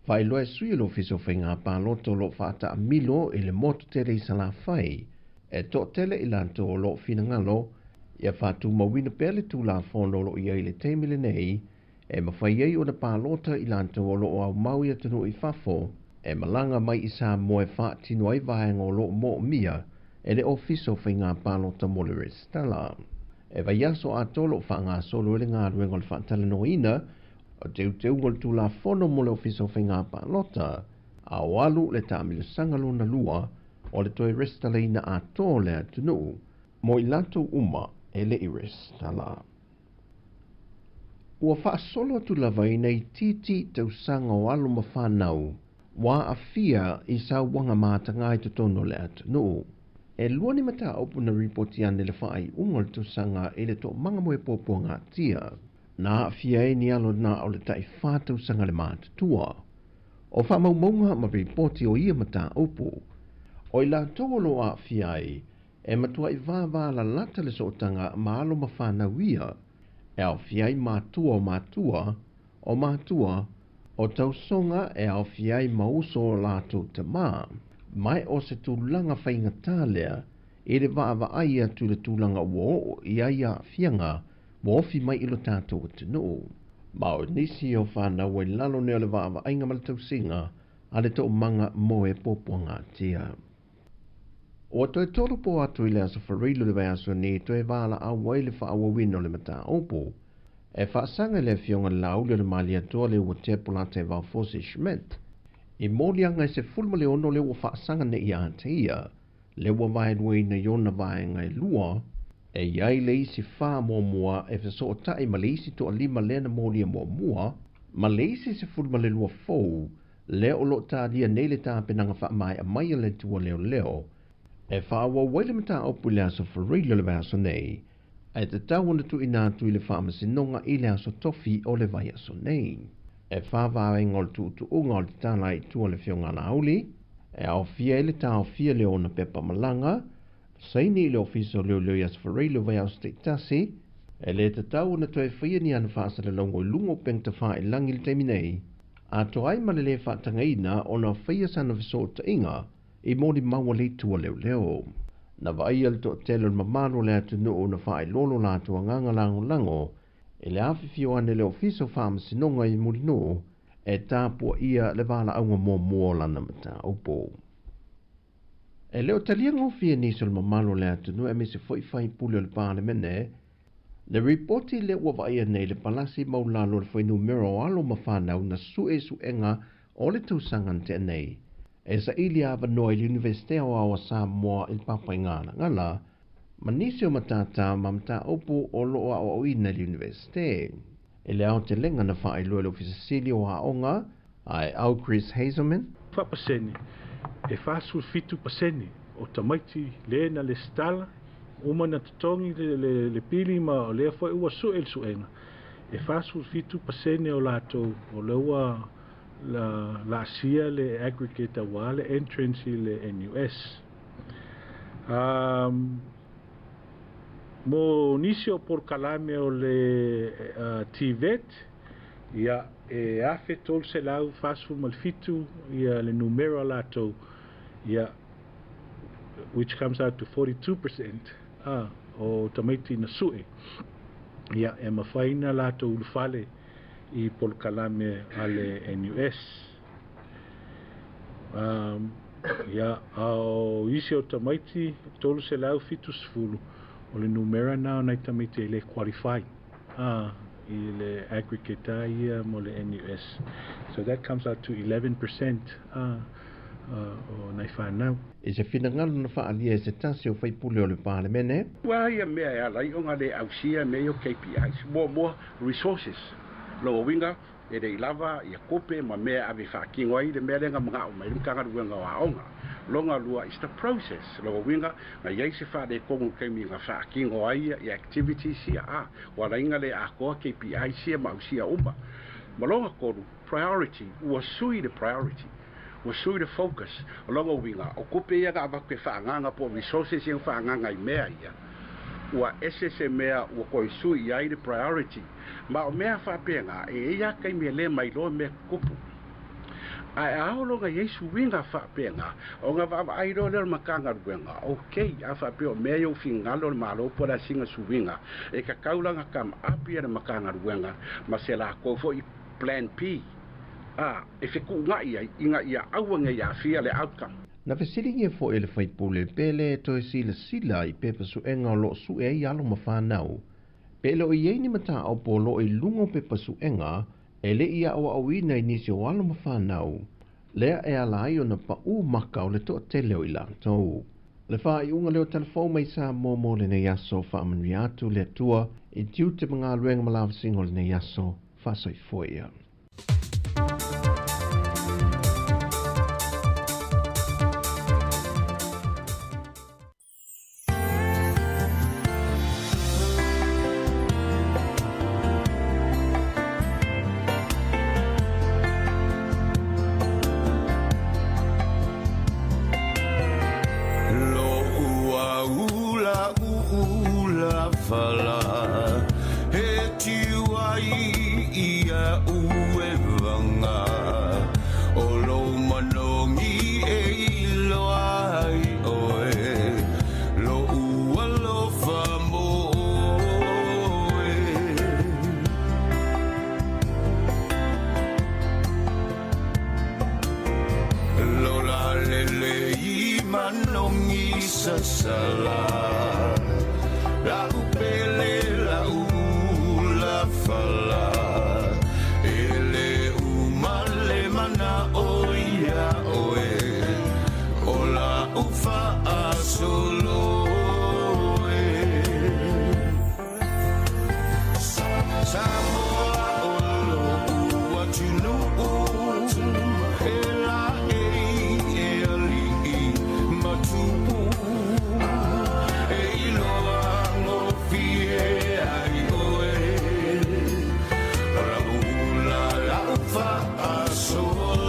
Fai loe sui lo fiso whainga pāloto lo whaata amilo I le motu tere I sala fai e to tele I lanto o lo fina ngalo ia whatu mawina pele tula fono lo ia I le teimile nei e mawhai ei o na pālota I lanto o lo au maui atunu I whafo, e malanga mai I Samoa e wha tino ai vahenga o lo mo mia, e le ofiso whai ngā pālota mo le restala. E vai aso a tolo wha ngā solo ele ngā ruenga le whaatala no ina, o teu ngol tu la fono mo le ofiso whai ngā pālota, a o alu le tāmile sangalo na lua, o le toi restala ina a tō le atunu, mo I lato uma e le I restala. Ua whaasolo tu lava I nei titi tau sanga o alu ma whanau, wa a fia I sa wanga mātanga I tono le atunu. E luani mata opu na ripoti ane le whaai ungol tu sanga I le to manga moe popo ngā tia. Na a fia e ni alo na o le tai whātau sanga le mātatua. O whamaumaunga ma ripoti o ia mata opu. O I la tolo a fia e matua I vāvā la lata le sotanga ma alo ma whanau ia. E au fiai mātua o mātua o tausonga e au fiai mauso o lātou te mā. Mai o se tūlanga whainga tālea, e le vāva aia tu le tūlanga wo I aia fianga, wo ofi mai ilo tātou te no. Ma o nisi o whānau e lalo neo le vāva ainga mala tausinga, a le to manga mo e poponga tia. O to e toro po atu i le aso wharilu le vai aso ni to e wala a waile wha awa wino le mata opo. E whaasanga le fionga lau le mali atua le ua te polate wau Fosse Schmidt. I mōlianga i se fulma le ono le ua whaasanga ne i ate ia, le ua vai rui na yona vai ngai lua, e iai le isi wha mua mua e whaso o tae ma le isi to a lima lena mōlia mua mua, ma le isi se fulma le lua fou, le o lo ta dia nei le ta penanga wha mai a mai le tua leo leo, e wha awa waile mata opu le aso wharilo le vai aso nei, e te tau na tu ina tu i le wha amasinonga i le aso tofi o le vai aso nei. E whawāwe ngol tu unga o le tāna i tua le fionga na auli, e au fia i le tā o fia le ona pepa malanga, saini i le ofiso leo leo yas whareilo vai au state tasi, e le te tau na tu e whia ni ana whaasa le longo i lungo peng te wha i langi le teminei, a to ai ma le le whaatanga ina o na whia sana viso ta inga, i mōni maua le tua leo leo. Na vai al to telo mamano le atu no o na wha i lolo la tua nganga lango lango, e le awhiwhio ane le ofiso whaamasinonga i Murino e tāpua ia le wala aunga mō mōlana mata upo. E leo talia ngofia niso le mamalo le atunu e me se whai puli o le pāle mene, le reporti le ua vaia nei le palasi maulalo le whainu mero alo mawhanau na su enga o le tūsangan te nei, e sa ili awa noa i Universite o awa Samoa il papaingana ngala, ma nisi o matata ma mata opu o loa o ina li Universite. E le au te lenga na wha lua le ofisasili o haonga, ai au Chris Hazelman. Whapaseni, e whasul fitu paseni, o tamaiti le na le stala, uma na tutongi le pili ma o lea fwai ua suenga. E whasul fitu paseni o lato o leua la asia le aggregate wa le entrance le NUS. Mo nisi o por kalame o le TVET, ia e afe tol se lau fasu malfitu, ia le numero lato, ia, which comes out to 42%, o tamaiti na sue. Ia e mawhaina lato ulufale i por kalame ale NUS. Ia au isi o tamaiti tol se lau fitu sfulu. O le numera na nai tamite le qualify i le aggregate ia mo le NUS. So that comes out to 11% o nai whanau. E se whinangalo na whaalia e se tasi o whaipule o le pāle mene? Wa ia mea e alai o ngā le ausia mea o KPIs. Mua resources. Lo winga e rei lava i a kope ma mea ave whaakingo ai le mea renga mga o mai rimkanga ruenga o aonga. Longa lua is the process. Lo winga na yei se whaade kongu kemi ngā whaakingo ai i activities sia a. Wala inga le a koa KPI sia ma usia uma. Malonga koru, priority, ua sui the priority. Ua sui the focus. Longa winga, o kope ia ngā wakwe whaanganga po resources ia whaanganga i mea ia. Ua ese mea ua koi sui ai the priority. Ma o mea whapenga e ia kai mea le mai loa mea kupu. Ai aolonga Yesu winga whapenga o ngā wawa airo leo makanga ruenga. Okay, a whapeo mea yo fingalo le malo pora singa suwinga. E ka kaulanga kam apia le makanga ruenga ma se la kofo i plan P. E whiku inga ia awanga ia fia le outcome. Na whesiringi e fo e le whaipule pele to e sila i pepa su enga o lo su e i alo mawhanau. Pele o i eini mata au po lo i lungo pepa su enga e le ia o awina i nisi o alo mawhanau. Lea e alai o na pa u maka o le to te leo i lantou. Le wha i unga leo telefou mai sa momo le ne yaso wha amanui atu le tua i tiu te mga luenga malawa singo le ne yaso wha soifoia. sasala la upele la ula fala ele umale mana oia oe ola ufa asolo Samoa olo ua tunu ela eli matupu e iloa ngofie ai oe ora ula la ufa asolo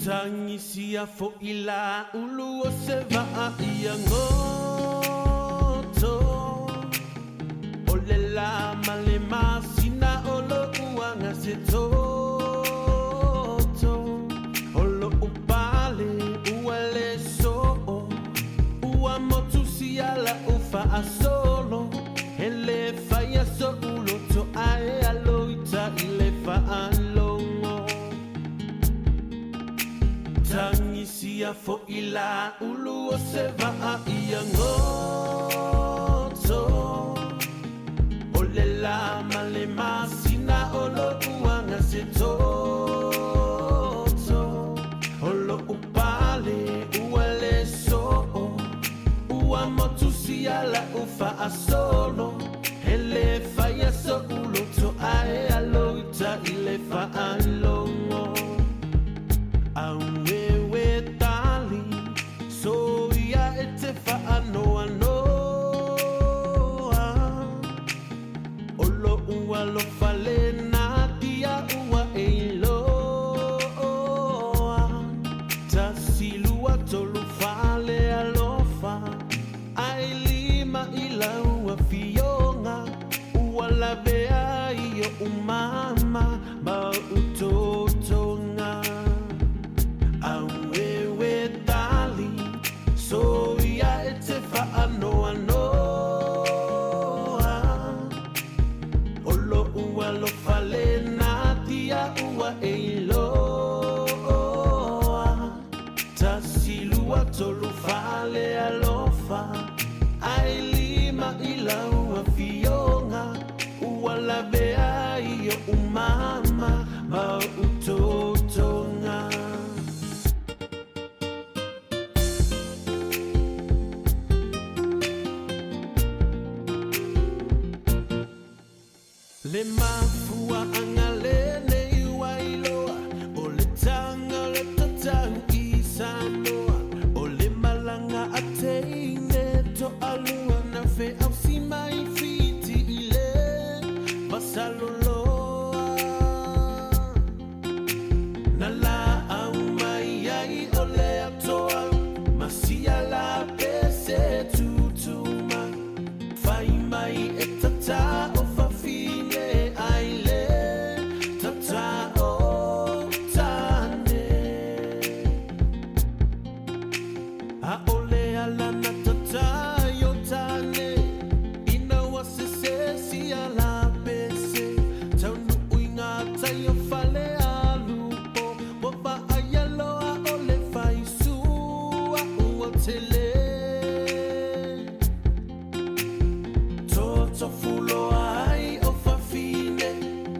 Tangisia fo ila ulu o se va ia ngoto Ole la male masina olo uanga se toto Olo upale uale so Ua motu siala ufa asolo Ele faya so ulo to ae aloita ile fa alongo Tangisia fo ila ulu o se va ia ngoto Ole la male masina olo uanga se toto Olo upale uale so Ua motu siala ufa asolo Ele faya so ulo to ae aloita ile fa alongo Awewe tali So ya ete fa anoa noa Olo ua lo fale na dia ua eiloa Tasilua tolu fale alofa Ailima ila ua fionga Ua lavea iyo umama Ba utotonga Awewe tali So ya ete fa anoa noa Olo ua lo fale na tia ua eiloa Tasilua tolu fale alofa Ailima ila ua fionga Ua lavea iyo umama Ma utotonga Le mafua angale ne wailoa O le tanga le tatang I Samoa O le malanga a teine to alua Na fe au si mai fiti ile Vasaloloa Na la au mai ai o le atoa Masia la pese tutuma Fai mai e tata o fafine aile Tata o tane A ole ala na tata yo tane Ina wase se si ala pese Taunu uinga tayo fale alupo Wapa ayaloa ole faisua uotele Toto fulo ai o fafine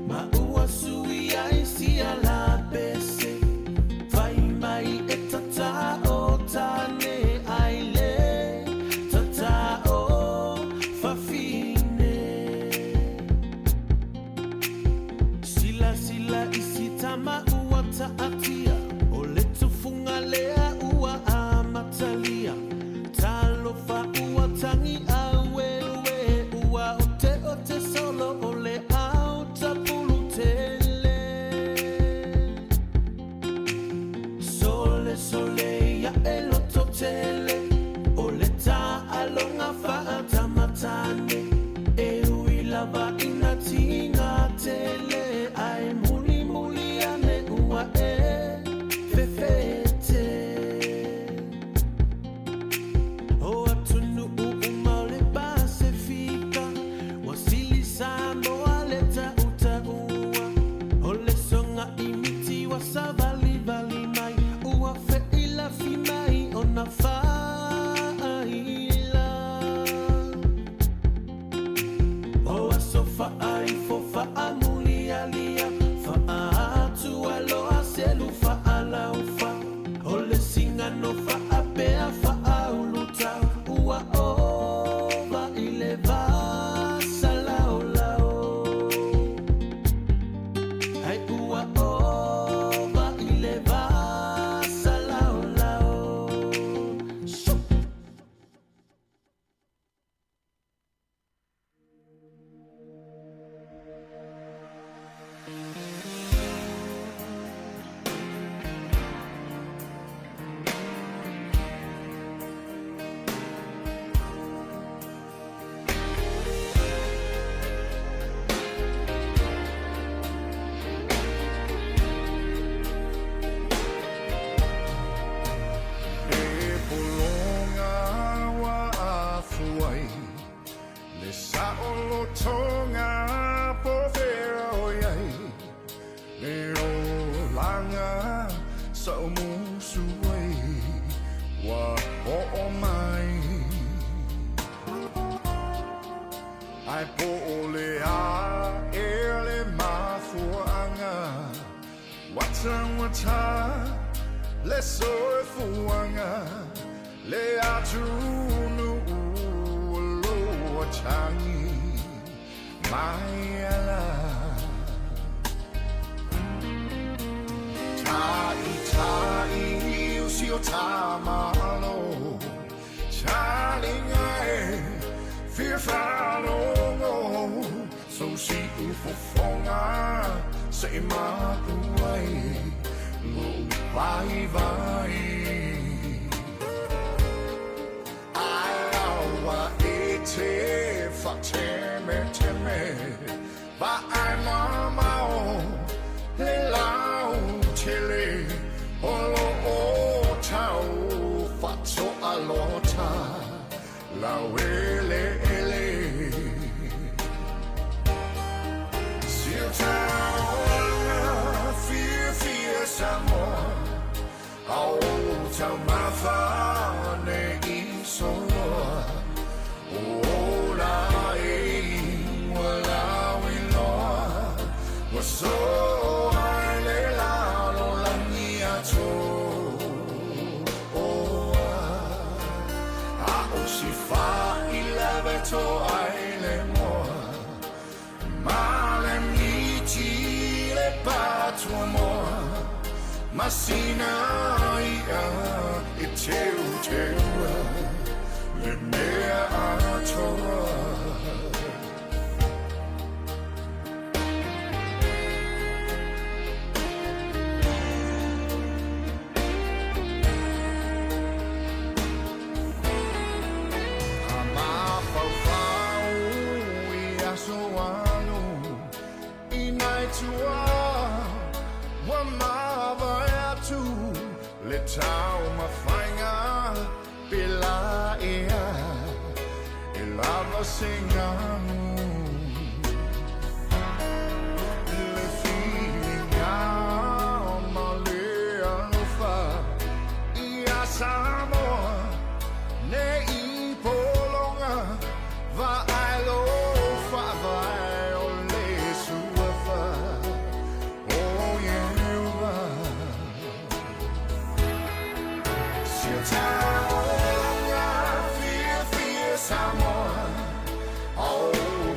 Ma ua sui ai si ala pese Fai mai e tata o tane aile Tata o fafine Sila sila isi tama ua taatia O le tufunga lea ua amatalia Talofa ua tangi awewe Ua ote solo o le au tapulu tele Sole sole ya eloto tele O le ta alonga faa matane E uilava ina tinga tele Ai muli muli ane ua fefete O atunu umale base fika Wasili sambo aleta uta ua Ole songa imiti wasavali vali mai Ua fe ila fi mai ona faila O asofa ai fofa amuli alia Fa atu aloa selu fa ala ufa Ole singa no fa apea fa auluta Ua ova ile vasa lao lao Hai ua ova ile vasa lao lao o langa sa umusuway wa o mai ai po ole a ele mafuanga wata le soe fuanga le atunu lo changi mai ala tai usio tamalo chalinga fear falo so si ufofonga say ma kuai lo vai awa ete fa teme ba ai mama le lau chile olo o tau fatso alota la wele ele sil tau fear samor au tau mafa ne iso ola e wala we lo was so to aile moa male miti le patro moa masina ia e teu le mea atoa tau mafainga pela ia e lava singanu le filinga male alufa ia samoa ne I polonga va alofa va ole suafa oh yeah fear someone oh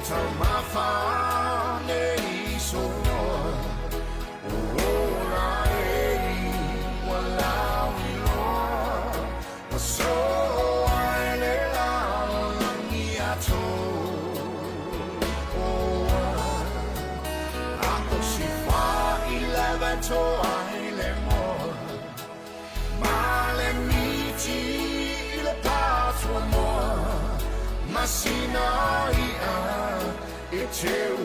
to my family so oh I will so I love me at oh I see 11 to I let more le patro moa masina ia e teu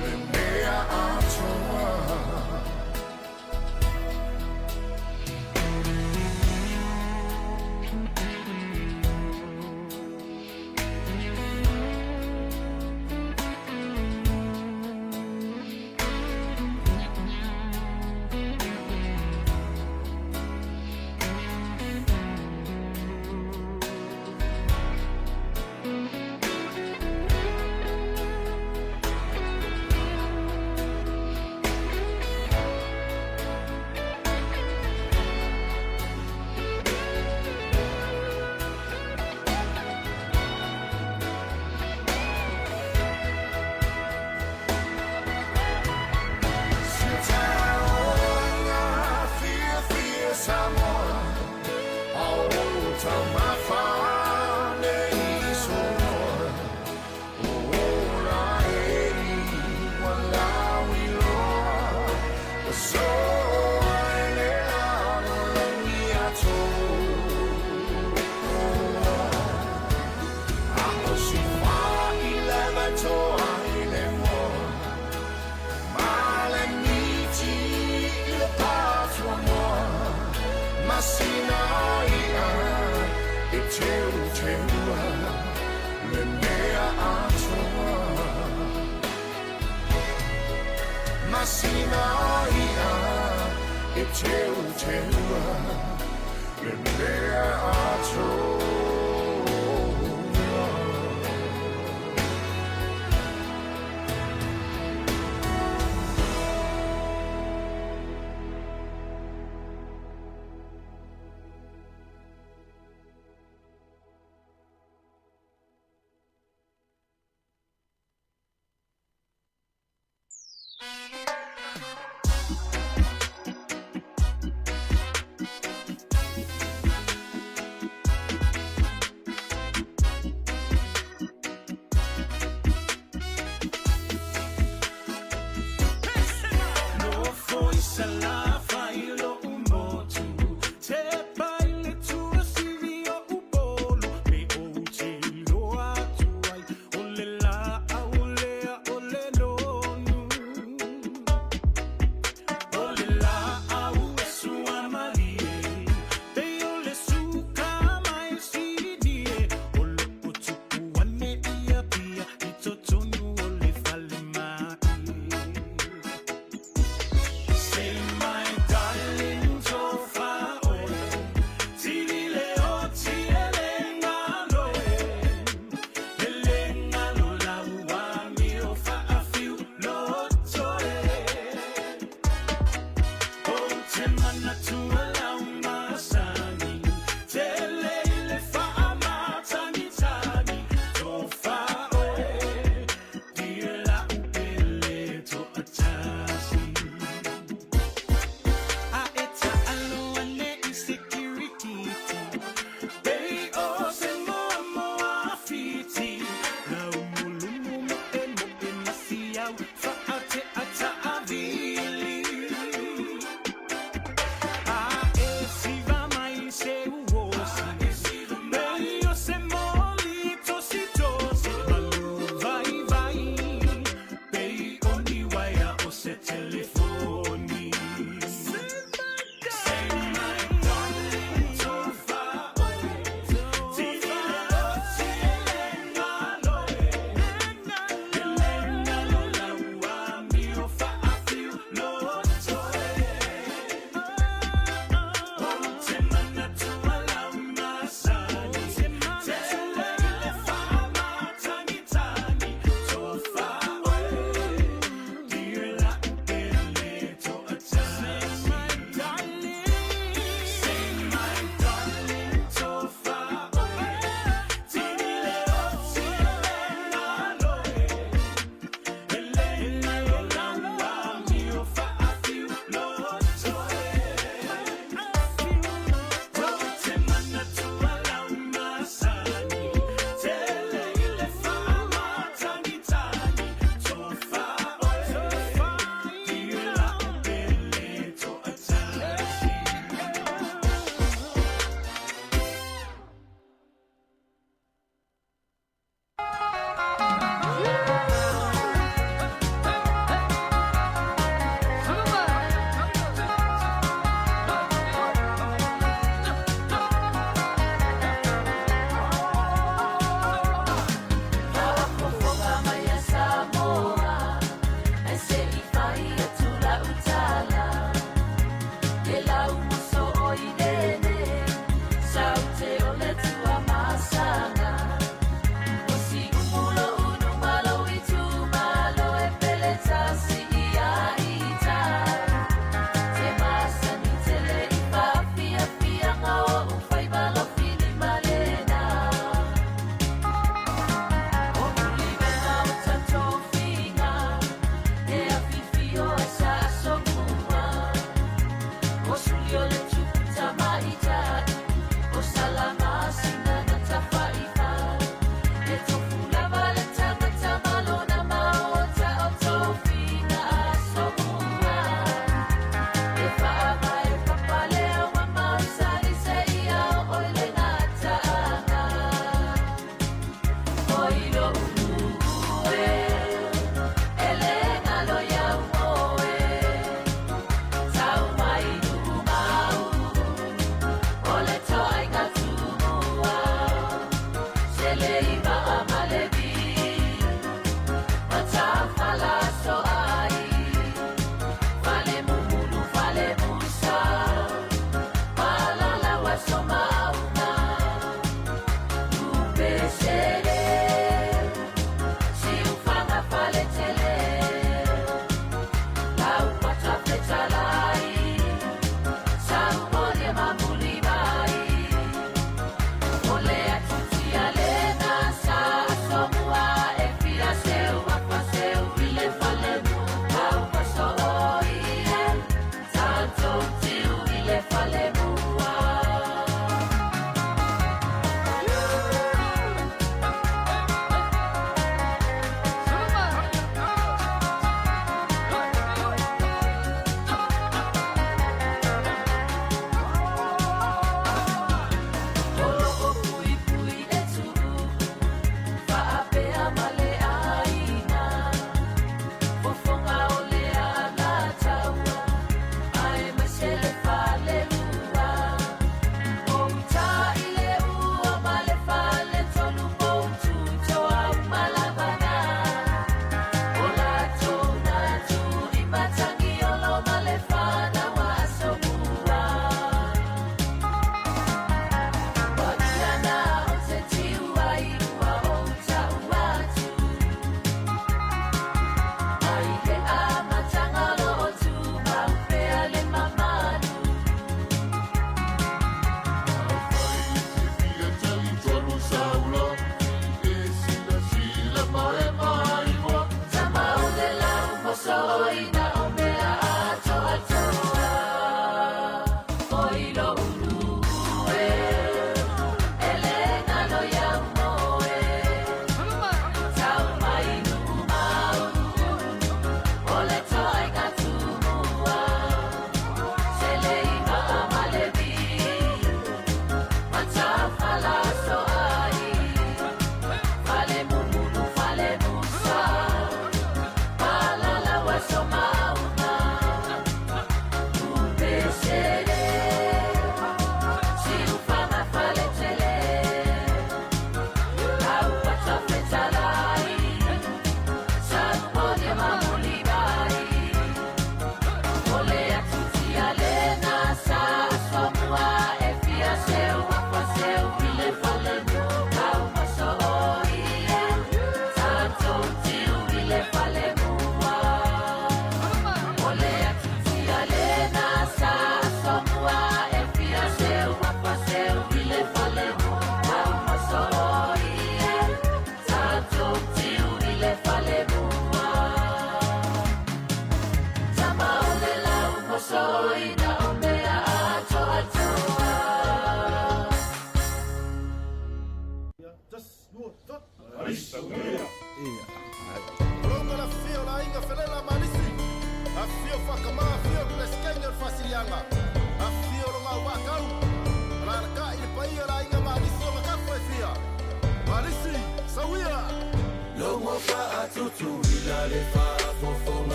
le mea atoa sina ia e teu teua le mea ato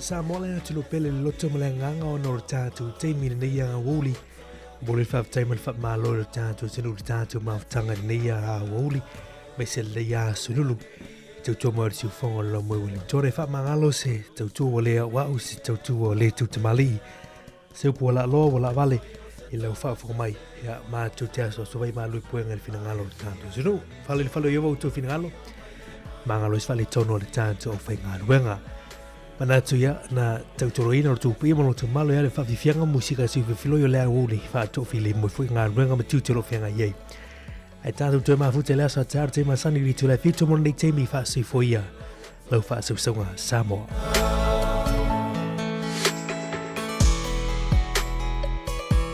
sa mole tilo pele loto mole nganga ono tatu te mini ya wuli bole fa time fa malo tatu sinu tatu ma tanga ni ya wuli mesel ya sululu tu mo si fongo lo mo wuli tore fa mangalo se tu wole wa usi tu wole tu tamali se pola lo wala vale ila fa fo mai ya ma tu te so vai ma lu pueng el finangalo tatu sinu falo yo tu finangalo mangalo is fale tono le tatu o fenga wenga mana tu ya na tautoina o tupi mo tu malo ya le fa fianga musika si filo yo le uli fa to fili mo fu nga renga tu te lo fianga ye ai tanto tu ma fu te la sa tarte ma sani ri tu la fito mo nei te mi fa si foia lo fa su songa samo